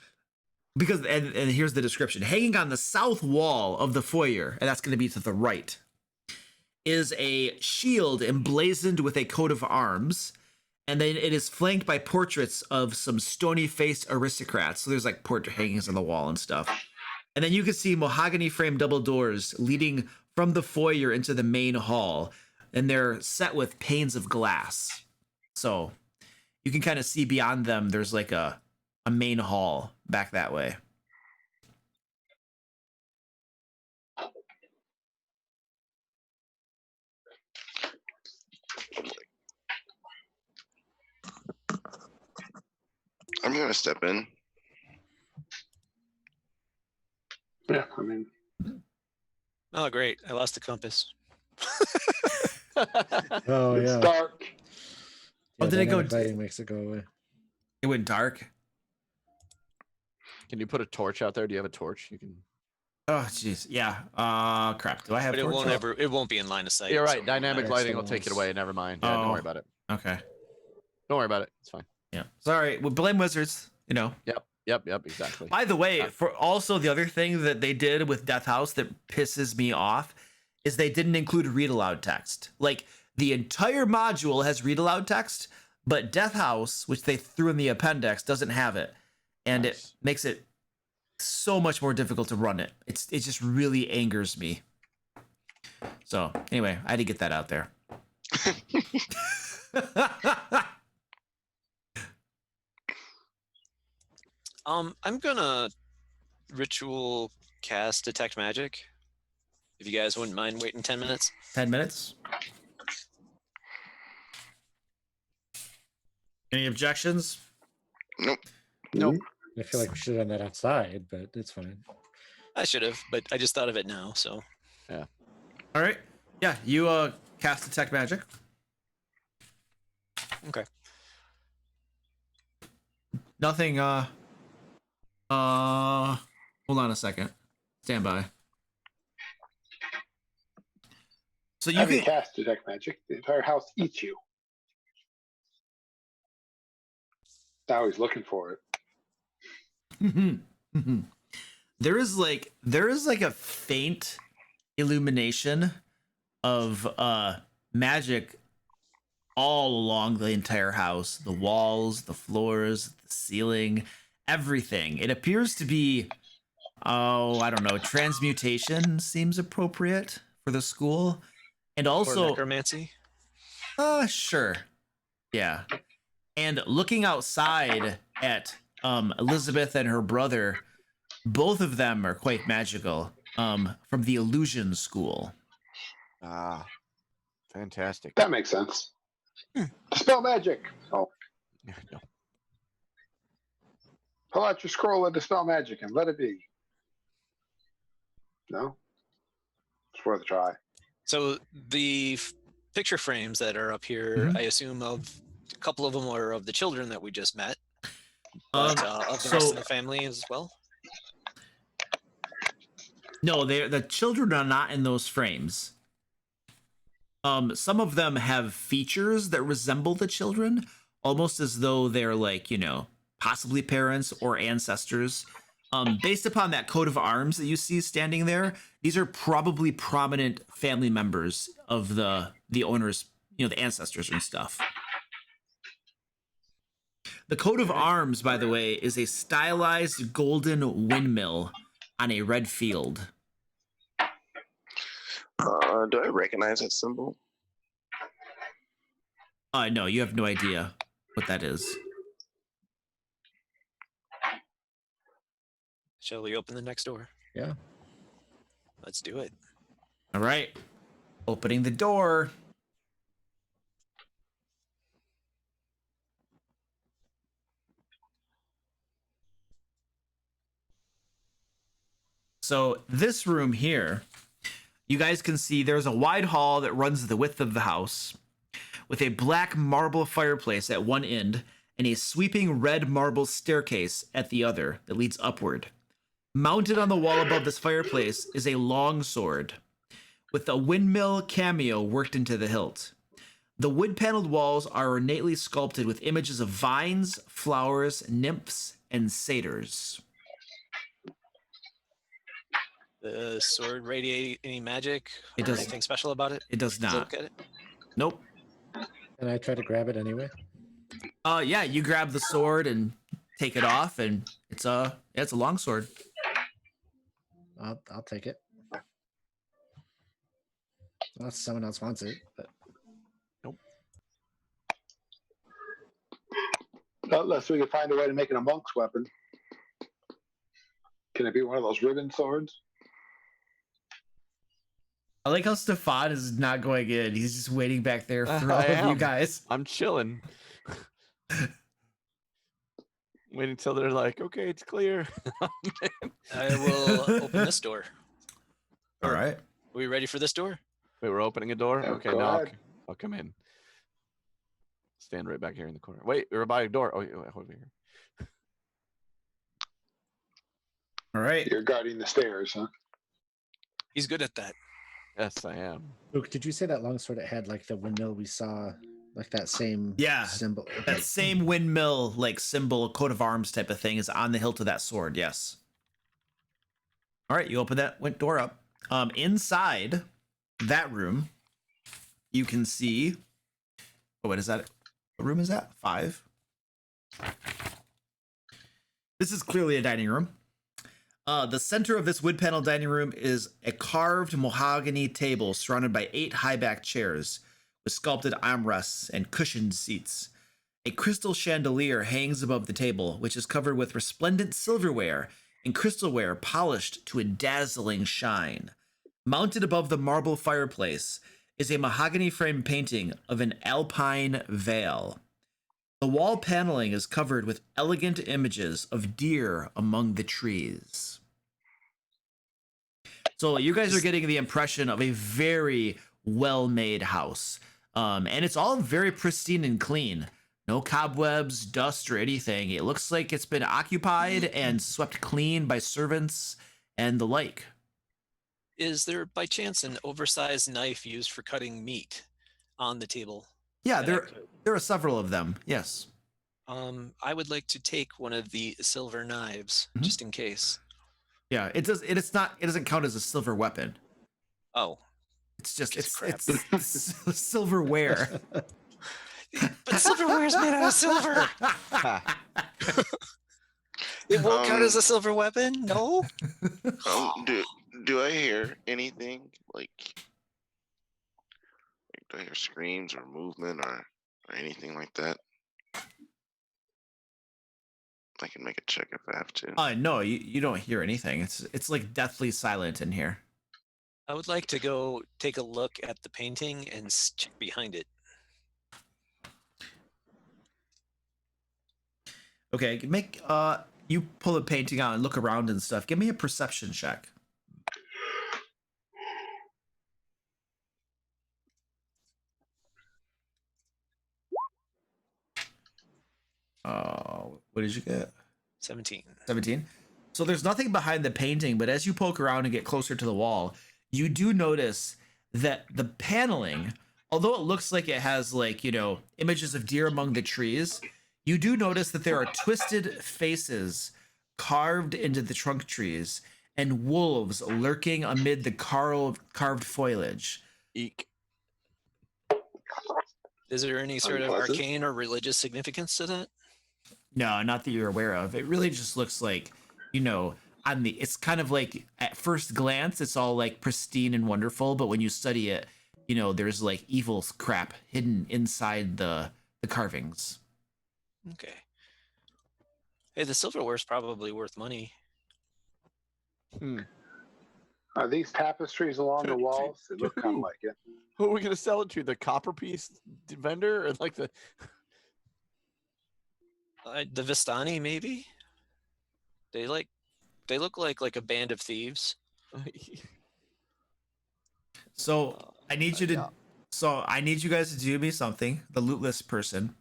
Because and here's the description. Hanging on the south wall of the foyer, and that's going to be to the right, is a shield emblazoned with a coat of arms, and then it is flanked by portraits of some stony-faced aristocrats. So there's like portrait hangings on the wall and stuff. And then you can see mahogany frame double doors leading from the foyer into the main hall, and they're set with panes of glass. So you can kind of see beyond them. There's like a main hall back that way. I'm gonna step in. Yeah, I mean, Oh, great. I lost the compass. Oh it's yeah. dark. Oh, did it go- dynamic lighting makes it go away. It went dark. Can you put a torch out there? Do you have a torch? You can. Oh, jeez. Yeah. Crap. Do I have But it torch? won't ever. It won't be in line of sight. You're right. so- Dynamic Yeah, lighting will so take it it's- away. Never mind. Yeah, don't Oh. worry about it. Okay. Don't worry about it. It's fine. Yeah. Sorry. We blame Wizards. You know. Yep. Exactly. By the way, for also the other thing that they did with Death House that pisses me off is they didn't include read aloud text. Like the entire module has read aloud text, but Death House, which they threw in the appendix, doesn't have it, and Nice. it makes it so much more difficult to run it. It just really angers me. So anyway, I had to get that out there. I'm gonna ritual cast detect magic. If you guys wouldn't mind waiting 10 minutes. 10 minutes. Any objections? Nope. Nope. I feel like we should have done that outside, but it's fine. I should have, but I just thought of it now. So All right. Yeah, you cast detect magic. okay. Nothing hold on a second. Stand by. So you Having can cast detect magic, the entire house eats you. Now he's looking for it. there is like a faint illumination of magic all along the entire house, the walls, the floors, the ceiling, everything. It appears to be I don't know, transmutation seems appropriate for the school. And Or also necromancy. sure. Yeah. And looking outside at Elizabeth and her brother, both of them are quite magical. From the illusion school. Ah, fantastic. That makes sense. Dispel magic. Oh, No. pull out your scroll and dispel magic and let it be. No? It's worth a try. So the picture frames that are up here, Mhm. I assume of A couple of them are of the children that we just met, but of the rest of the family as well. No, the children are not in those frames. Some of them have features that resemble the children, almost as though they're like, you know, possibly parents or ancestors. Based upon that coat of arms that you see standing there, these are probably prominent family members of the owners, you know, the ancestors and stuff. The coat of arms, by the way, is a stylized golden windmill on a red field. Do I recognize that symbol? No, you have no idea what that is. Shall we open the next door? Yeah. Let's do it. All right. Opening the door. So this room here, you guys can see there's a wide hall that runs the width of the house with a black marble fireplace at one end and a sweeping red marble staircase at the other that leads upward. Mounted on the wall above this fireplace is a long sword with a windmill cameo worked into the hilt. The wood-paneled walls are ornately sculpted with images of vines, flowers, nymphs, and satyrs. The sword radiate any magic? It does. Anything special about it? It does not. Look at it. Nope. And I try to grab it anyway. Yeah, you grab the sword and take it off, and it's a long sword. I'll take it. Unless someone else wants it, but Nope. Unless we can find a way to make it a monk's weapon. Can it be one of those ribbon swords? I like how Stefan is not going in. He's just waiting back there for all I of you am. guys. I'm chilling. Waiting until they're like, okay, it's clear. I will open this door. All right. Are we ready for this door? Wait, we're opening a door? Yeah, Okay, go now ahead. I'll come in. Stand right back here in the corner. Wait, we're by a door. Oh, wait, over here. All right. You're guarding the stairs, huh? He's good at that. Yes, I am. Luke, did you say that longsword it had like the windmill we saw, like that same symbol? That same windmill like symbol, coat of arms type of thing is on the hilt of that sword. Yes. All right, you open that door up. Inside that room, you can see. Oh, what is that? What room is that? 5. This is clearly a dining room. The center of this wood panel dining room is a carved mahogany table surrounded by 8 high-backed chairs with sculpted armrests and cushioned seats. A crystal chandelier hangs above the table, which is covered with resplendent silverware and crystalware polished to a dazzling shine. Mounted above the marble fireplace is a mahogany frame painting of an alpine vale. The wall paneling is covered with elegant images of deer among the trees. So you guys are getting the impression of a very well-made house. And it's all very pristine and clean. No cobwebs, dust, or anything. It looks like it's been occupied and swept clean by servants and the like. Is there by chance an oversized knife used for cutting meat on the table? Yeah, there are several of them. Yes. I would like to take one of the silver knives just in case. Yeah, it does. It doesn't count as a silver weapon. Oh, It's just Piece of crap. it's silverware. but silverware is made out of silver. It won't count as a silver weapon. No. Do I hear anything like do I hear screams or movement or anything like that? I can make a check if I have to. No, you don't hear anything. It's like deathly silent in here. I would like to go take a look at the painting and check behind it. Okay, make you pull the painting out and look around and stuff. Give me a perception check. What did you get? 17. 17. So there's nothing behind the painting, but as you poke around and get closer to the wall, you do notice that the paneling, although it looks like it has like, you know, images of deer among the trees, you do notice that there are twisted faces carved into the trunk trees and wolves lurking amid the carved foliage. Eek. Is there any sort of arcane or religious significance to that? No, not that you're aware of. It really just looks like, you know, it's kind of like at first glance, it's all like pristine and wonderful, but when you study it, you know, there's like evil crap hidden inside the carvings. Okay. Hey, the silverware's probably worth money. Are these tapestries along the walls? They look kind of like it. Who are we gonna sell it to? The copper piece vendor, or like the? The Vistani, maybe. They look like a band of thieves. So I need you to, yeah. so I need you guys to do me something, the lootless person.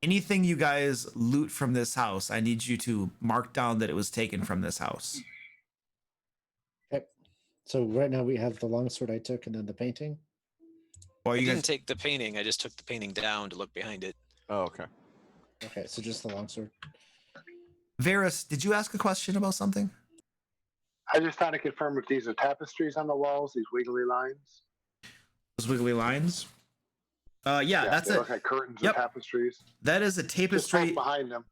Anything you guys loot from this house, I need you to mark down that it was taken from this house. Okay. So right now we have the longsword I took and then the painting. Or I you didn't guys, take the painting. I just took the painting down to look behind it. Oh, okay. Okay, so just the longsword. Varys, did you ask a question about something? I just trying to confirm if these are tapestries on the walls, these wiggly lines. Those wiggly lines? Yeah, that's they it. look like curtains Yep. or tapestries. That is a Just tapestry. poke behind them.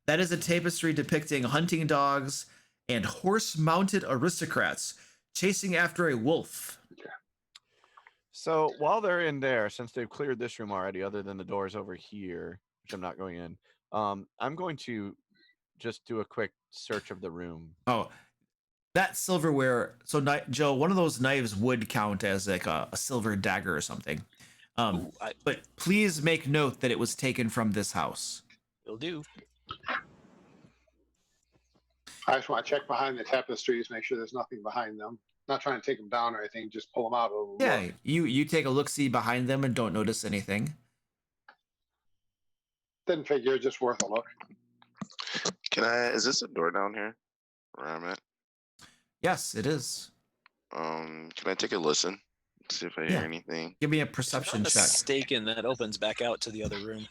That is a tapestry depicting hunting dogs and horse-mounted aristocrats chasing after a wolf. So while they're in there, since they've cleared this room already, other than the doors over here, which I'm not going in, I'm going to just do a quick search of the room. Oh, that silverware. So, Joe, one of those knives would count as like a silver dagger or something. But please make note that it was taken from this house. Will do. I just want to check behind the tapestries, make sure there's nothing behind them. Not trying to take them down or anything, just pull them out. Yeah, you take a look-see behind them and don't notice anything. Didn't figure, just worth a look. Is this a door down here where I'm at? Yes, it is. Can I take a listen? See if I hear anything. Give me a If I'm perception not check. mistaken, that opens back out to the other room.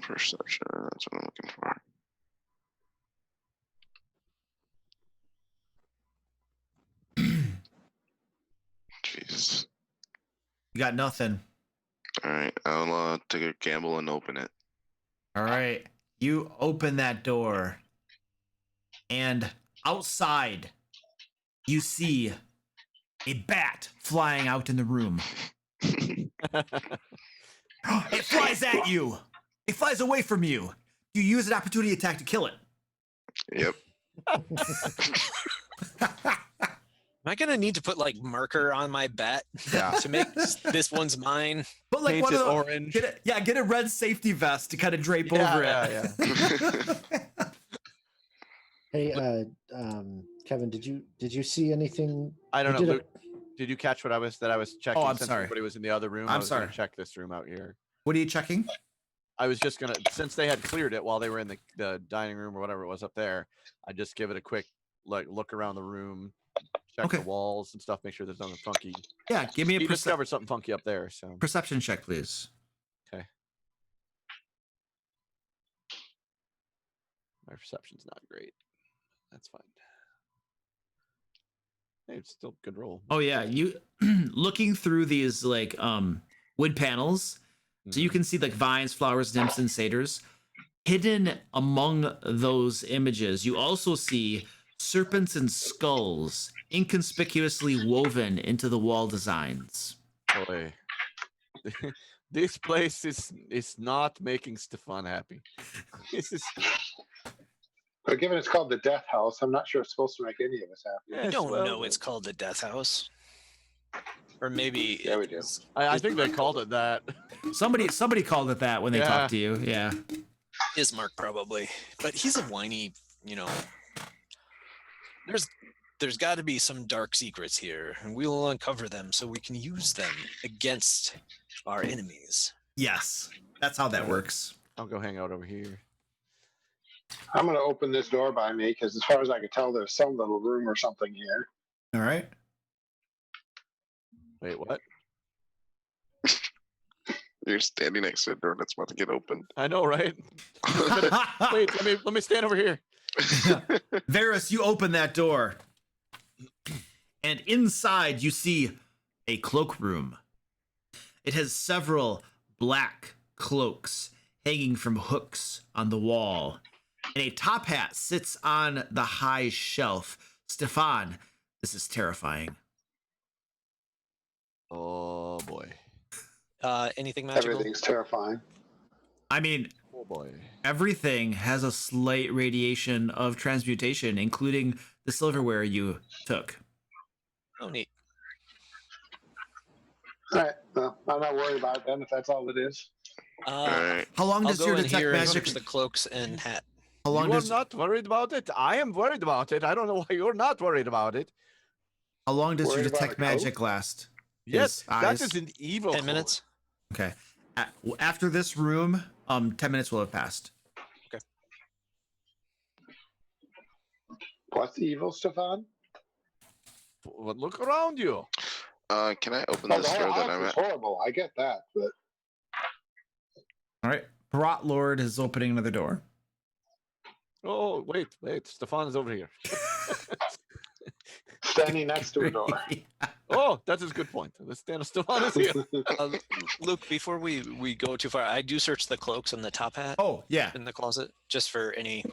Perception, that's what I'm looking for. Jesus. You got nothing. All right, I'll take a gamble and open it. All right. You open that door, and outside, you see a bat flying out in the room. It flies at you. It flies away from you. You use an opportunity attack to kill it. Yep. Am I gonna need to put like marker on my bat to make this one's mine? But like Paint one it of the, orange. get a red safety vest to kind of drape over it. Yeah. Hey, Kevin, did you see anything? I don't You know. did Luke, did you catch what I was checking? I'm since sorry. Everybody was in the other room. I'm I was gonna sorry. check this room out here. What are you checking? I was just gonna, since they had cleared it while they were in the dining room or whatever it was up there, I just give it a quick look around the room, check the walls and stuff, make sure there's nothing funky. Yeah, give me a He discovered something funky up there. So perception check, please. okay. My perception's not great. That's fine. Hey, it's still a good roll. Oh yeah, you looking through these like wood panels, so you can see like vines, flowers, nymphs, and satyrs. Hidden among those images, you also see serpents and skulls inconspicuously woven into the wall designs. Boy, this place is not making Stefan happy. This is. But given it's called the Death House, I'm not sure it's supposed to make any of us happy. I Yes, don't well, know it's called the Death House. Or maybe Yeah, we do. I think they called it that. Somebody called it that when they Yeah. talked to you. Yeah. Ismark probably. But he's a whiny, you know. there's got to be some dark secrets here, and we will uncover them so we can use them against our enemies. Yes, that's how that works. I'll go hang out over here. I'm going to open this door by me because, as far as I can tell, there's some little room or something here. All right. Wait, what? You're standing next to a door that's about to get opened. I know, right? Wait, let me stand over here. Varus, you open that door, and inside you see a cloakroom. It has several black cloaks hanging from hooks on the wall, and a top hat sits on the high shelf. Stefan, this is terrifying. Oh boy. Anything magical? Everything's terrifying. I mean, Oh boy. everything has a slight radiation of transmutation, including the silverware you took. Oh, neat. All right. Well, I'm not worried about it then if that's all it is. All right. How long I'll does go your in detect here and magic? search the cloaks and hat. How long You are does not worried about it? I am worried about it. I don't know why you're not worried about it. how long does your Worried about detect a coat? magic last? Yes, His that eyes? is an evil 10 code. minutes? Okay. After this room, 10 minutes will have passed. What's the evil, Stefan? Well, look around you. Can I open Well, this the door whole that house I'm is at? horrible. I get that, but All right. Brat Lord is opening another door. Oh, wait. Stefan is over here. standing next to a door. Oh, that is a good point. Stefan is here. Luke, before we go too far, I do search the cloaks and the top hat Oh, yeah. in the closet just for any.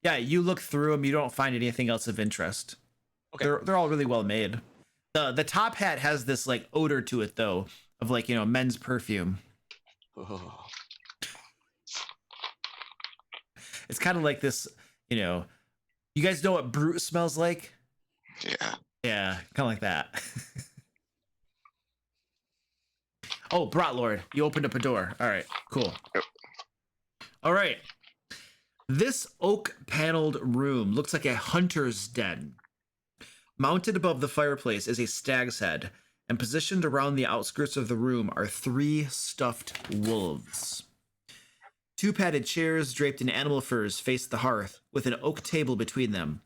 Yeah, you look through them, you don't find anything else of interest. Okay. They're all really well made. The top hat has this like odor to it though, of like, men's perfume. Oh, It's kind of like this, you guys know what Brute smells like? Yeah. Yeah, kind of like that. Oh, Brat Lord, you opened up a door. All right, cool. Yep. All right. This oak paneled room looks like a hunter's den. Mounted above the fireplace is a stag's head, and positioned around the outskirts of the room are 3 stuffed wolves. 2 padded chairs draped in animal furs face the hearth, with an oak table between them.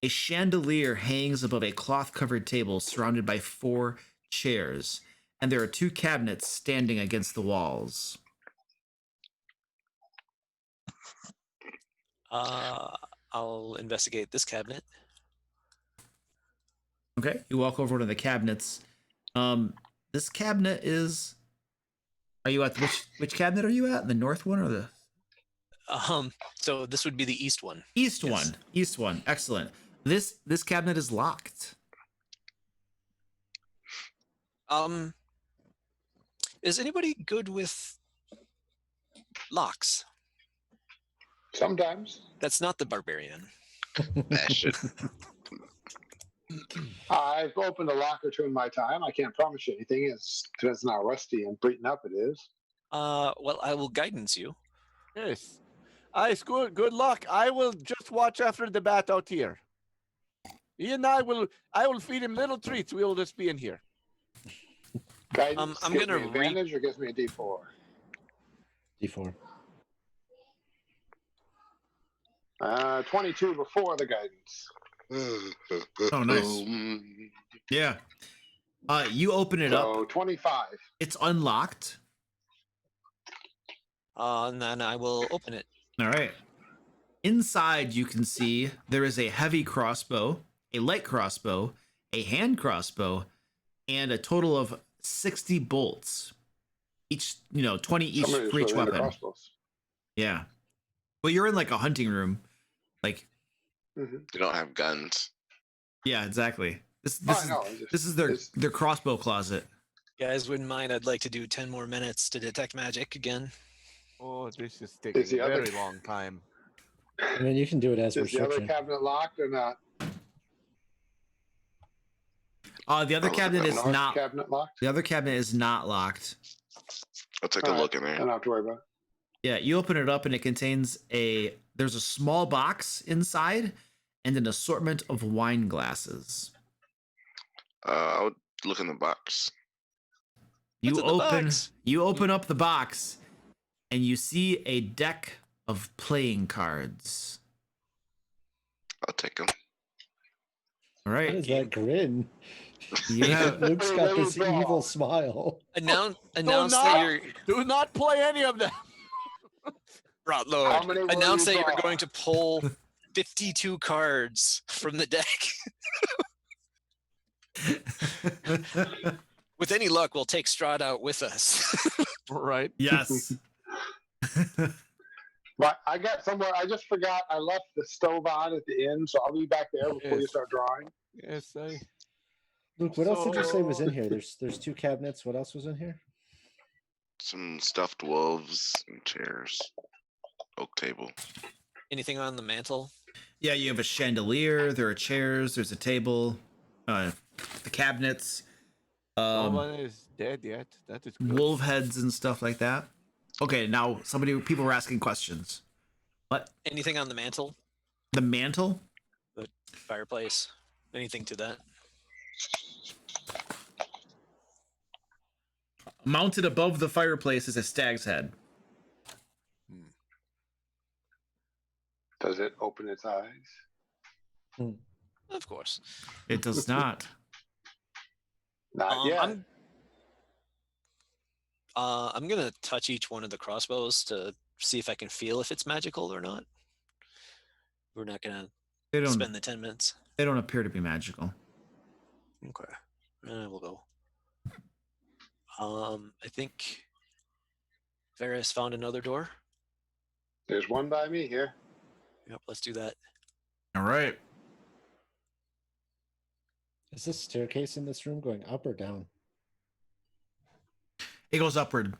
A chandelier hangs above a cloth-covered table surrounded by 4 chairs, and there are 2 cabinets standing against the walls. I'll investigate this cabinet. Okay, you walk over to the cabinets. This cabinet is. Are you at which cabinet are you at? The north one or the So this would be the east one. east Yes. one? East one. Excellent. This cabinet is locked. Is anybody good with locks? Sometimes. That's not the barbarian. Bash it. I've opened a lock or two in my time. I can't promise you anything. It's depends on how rusty and beaten up it is. Well, I will guidance you. yes. Ice, good luck. I will just watch after the bat out here. He and I will feed him little treats. We will just be in here. Guidance I'm gives gonna me advantage or gives me a D4. D4. 22 before the guidance. Oh, nice. Yeah. You open it So up. 25. It's unlocked. And then I will open it. All right. Inside, you can see there is a heavy crossbow, a light crossbow, a hand crossbow, and a total of 60 bolts. Each, 20 each Somebody's for each really into weapon. crossbows. Yeah. Well, you're in like a hunting room. Like, Mhm. You don't have guns. yeah, exactly. This Oh, is I know. it's just- this is their it's- their crossbow closet. Guys, wouldn't mind. I'd like to do 10 more minutes to detect magic again. Oh, this is taking the a other- very long time. I mean, you can do it as Is the other restriction. cabinet locked or not? The other Oh, cabinet the is North not. cabinet locked? The other cabinet is not locked. I'll take All a right, look in I there. don't have to worry about it. Yeah, you open it up and it contains there's a small box inside, and an assortment of wine glasses. I would look in the box. You What's in the open box? you open up the box and you see a deck of playing cards. I'll take them. All What right. is that grin? You have Luke's got this evil smile. Announce not- that you're Do not play any of them. Rot How Lord. many will Announce you that you're draw? going to pull 52 cards from the deck. With any luck, we'll take Strahd out with us. Right. yes. But I got somewhere. I just forgot. I left the stove on at the inn, so I'll be back there before you Yes. start drawing. Yes, I. Luke, what else did you say was So- in here? There's 2 cabinets. What else was in here? Some stuffed wolves and chairs. Oak table. Anything on the mantle? Yeah, you have a chandelier, there are chairs, there's a table, the cabinets, No one is dead yet. That is good. wolf heads and stuff like that. Okay, now people were asking questions. What? Anything on the mantle? The mantle? The fireplace? Anything to that? Mounted above the fireplace is a stag's head. Does it open its eyes? Of course. It does not. Not yet. I'm gonna touch each one of the crossbows to see if I can feel if it's magical or not. We're not gonna They don't spend the 10 minutes. they don't appear to be magical. Okay. We'll go. I think Varys found another door. There's one by me here. Yep, let's do that. All right. Is this staircase in this room going up or down? It goes upward.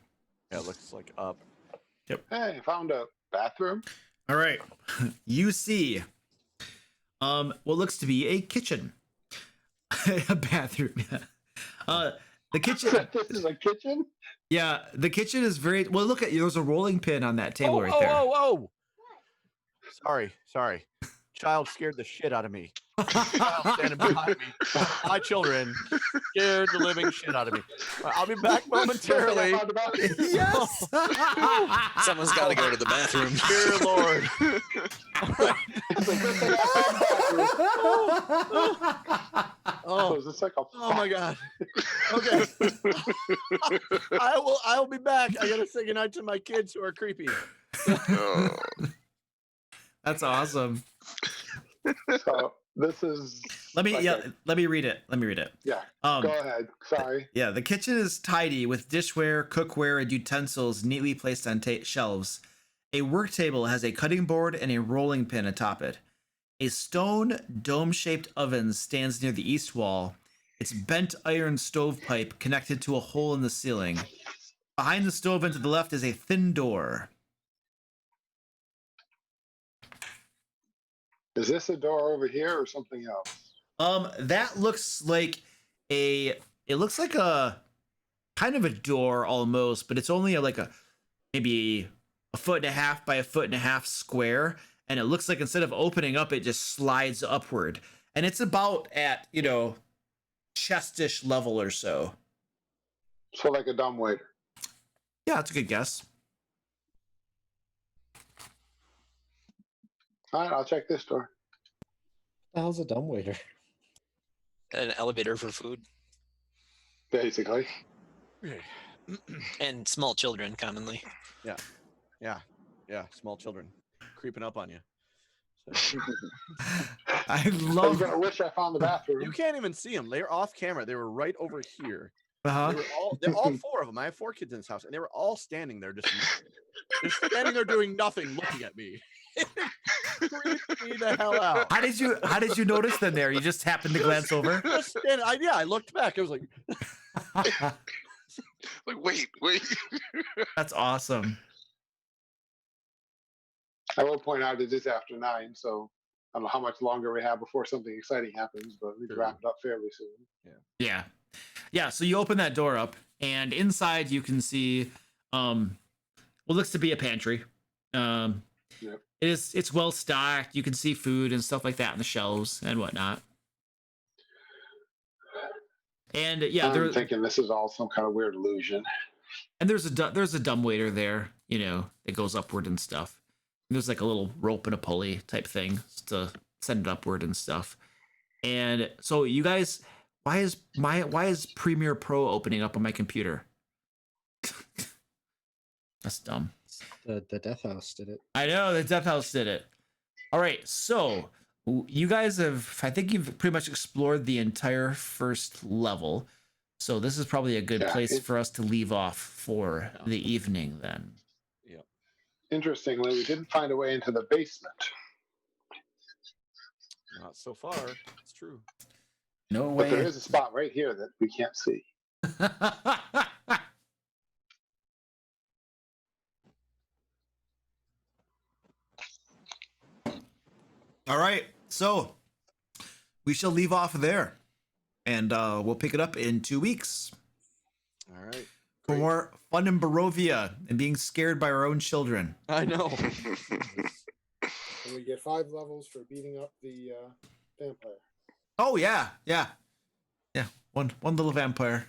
Yeah, it looks like up. Hey, found a bathroom. All right. You see what looks to be a kitchen. A bathroom. Yeah. The kitchen. This is a kitchen. Yeah, the kitchen is very well. Look at there's a rolling pin on that table right there. Whoa. Sorry. Child scared the shit out of me. Child standing behind me. My children scared the living shit out of me. I'll be back momentarily. I found a bathroom. Yes. Someone's got to go to the bathroom. Dear Lord. It's like, good thing I found a bathroom. So is this like a Oh my God. Okay. I will be back. I gotta say goodnight to my kids who are creepy. Oh, That's awesome. So this is. Let me like let me read it. Yeah. Um, Go ahead. Sorry. Yeah, the kitchen is tidy with dishware, cookware, and utensils neatly placed on shelves. A work table has a cutting board and a rolling pin atop it. A stone dome-shaped oven stands near the east wall. Its bent iron stovepipe connected to a hole in the ceiling. Behind the stove and to the left is a thin door. Is this a door over here or something else? That looks like it looks like a kind of a door almost, but it's only maybe a 1.5 by 1.5 square, and it looks like instead of opening up, it just slides upward, and it's about at chestish level or so. So like a dumbwaiter. Yeah, that's a good guess. All right, I'll check this door. What the hell's a dumbwaiter? An elevator for food. Basically. And small children, commonly. Yeah. Small children creeping up on you. So, I I'm love. gonna wish I found the bathroom. you can't even see them. They're off camera. They were right over here. Uh-huh. They're all 4 of them. I have 4 kids in this house, and they were all standing there, just standing there doing nothing, looking at me. Creeped me the hell out. How did you notice them there? You just happened to glance over. Just standing, I looked back. I was like, like wait. That's awesome. I will point out it is after 9, so I don't know how much longer we have before something exciting happens, but we can Sure. wrap it up fairly soon. Yeah, so you open that door up, and inside you can see what looks to be a pantry. Yep. It's well stocked. You can see food and stuff like that on the shelves and whatnot. And yeah, I'm thinking this is all some kind of weird illusion. and there's a dumb waiter there, you know, that goes upward and stuff. And there's like a little rope and a pulley type thing to send it upward and stuff. And so you guys, why is Premiere Pro opening up on my computer? That's dumb. The Death House did it. I know the Death House did it. All right, so you guys have, I think you've pretty much explored the entire first level. So this is probably a good place for us to leave off for the evening then. Yep. Interestingly, we didn't find a way into the basement. Not so far. It's true. No But there way. is a spot right here that we can't see. All right, so we shall leave off there, and we'll pick it up in 2 weeks All right. for Great. more fun in Barovia and being scared by our own children. I know. And we get 5 levels for beating up the vampire. Oh yeah. One little vampire.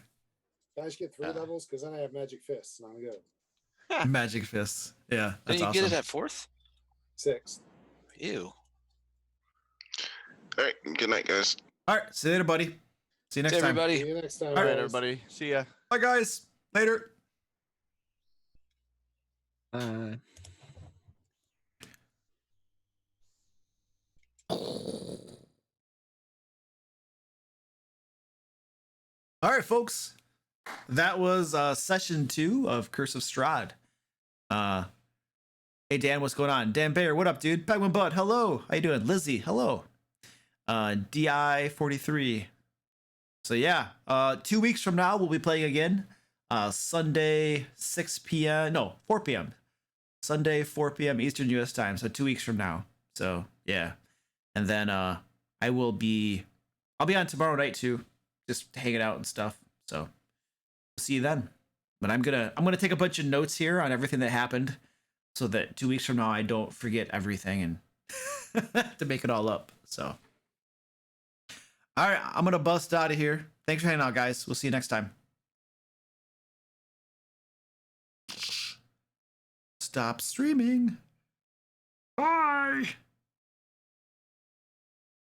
Guys get 3 levels because then I have magic fists and I'm good. Magic fists. Yeah, Did that's you awesome. get it at 4th? 6. Ew. All right. Good night, guys. All right, see you later, buddy. See you next time. Everybody. See you next time. All right, guys. everybody. See ya. Bye, guys. Later. All right, folks. That was session 2 of Curse of Strahd. Hey, Dan, what's going on? Dan Bayer, what up, dude? Penguin Bud, hello. How you doing? Lizzie, hello. DI43. So yeah, 2 weeks from now, we'll be playing again. Sunday, 6 p.m. No, 4 p.m. Sunday, 4 p.m. Eastern U.S. time. So 2 weeks from now. So yeah. And then I'll be on tomorrow night too. Just hanging out and stuff. So we'll see you then. But I'm gonna take a bunch of notes here on everything that happened, so that 2 weeks from now I don't forget everything and to make it all up. So all right, I'm gonna bust out of here. Thanks for hanging out, guys. We'll see you next time. Stop streaming. Bye.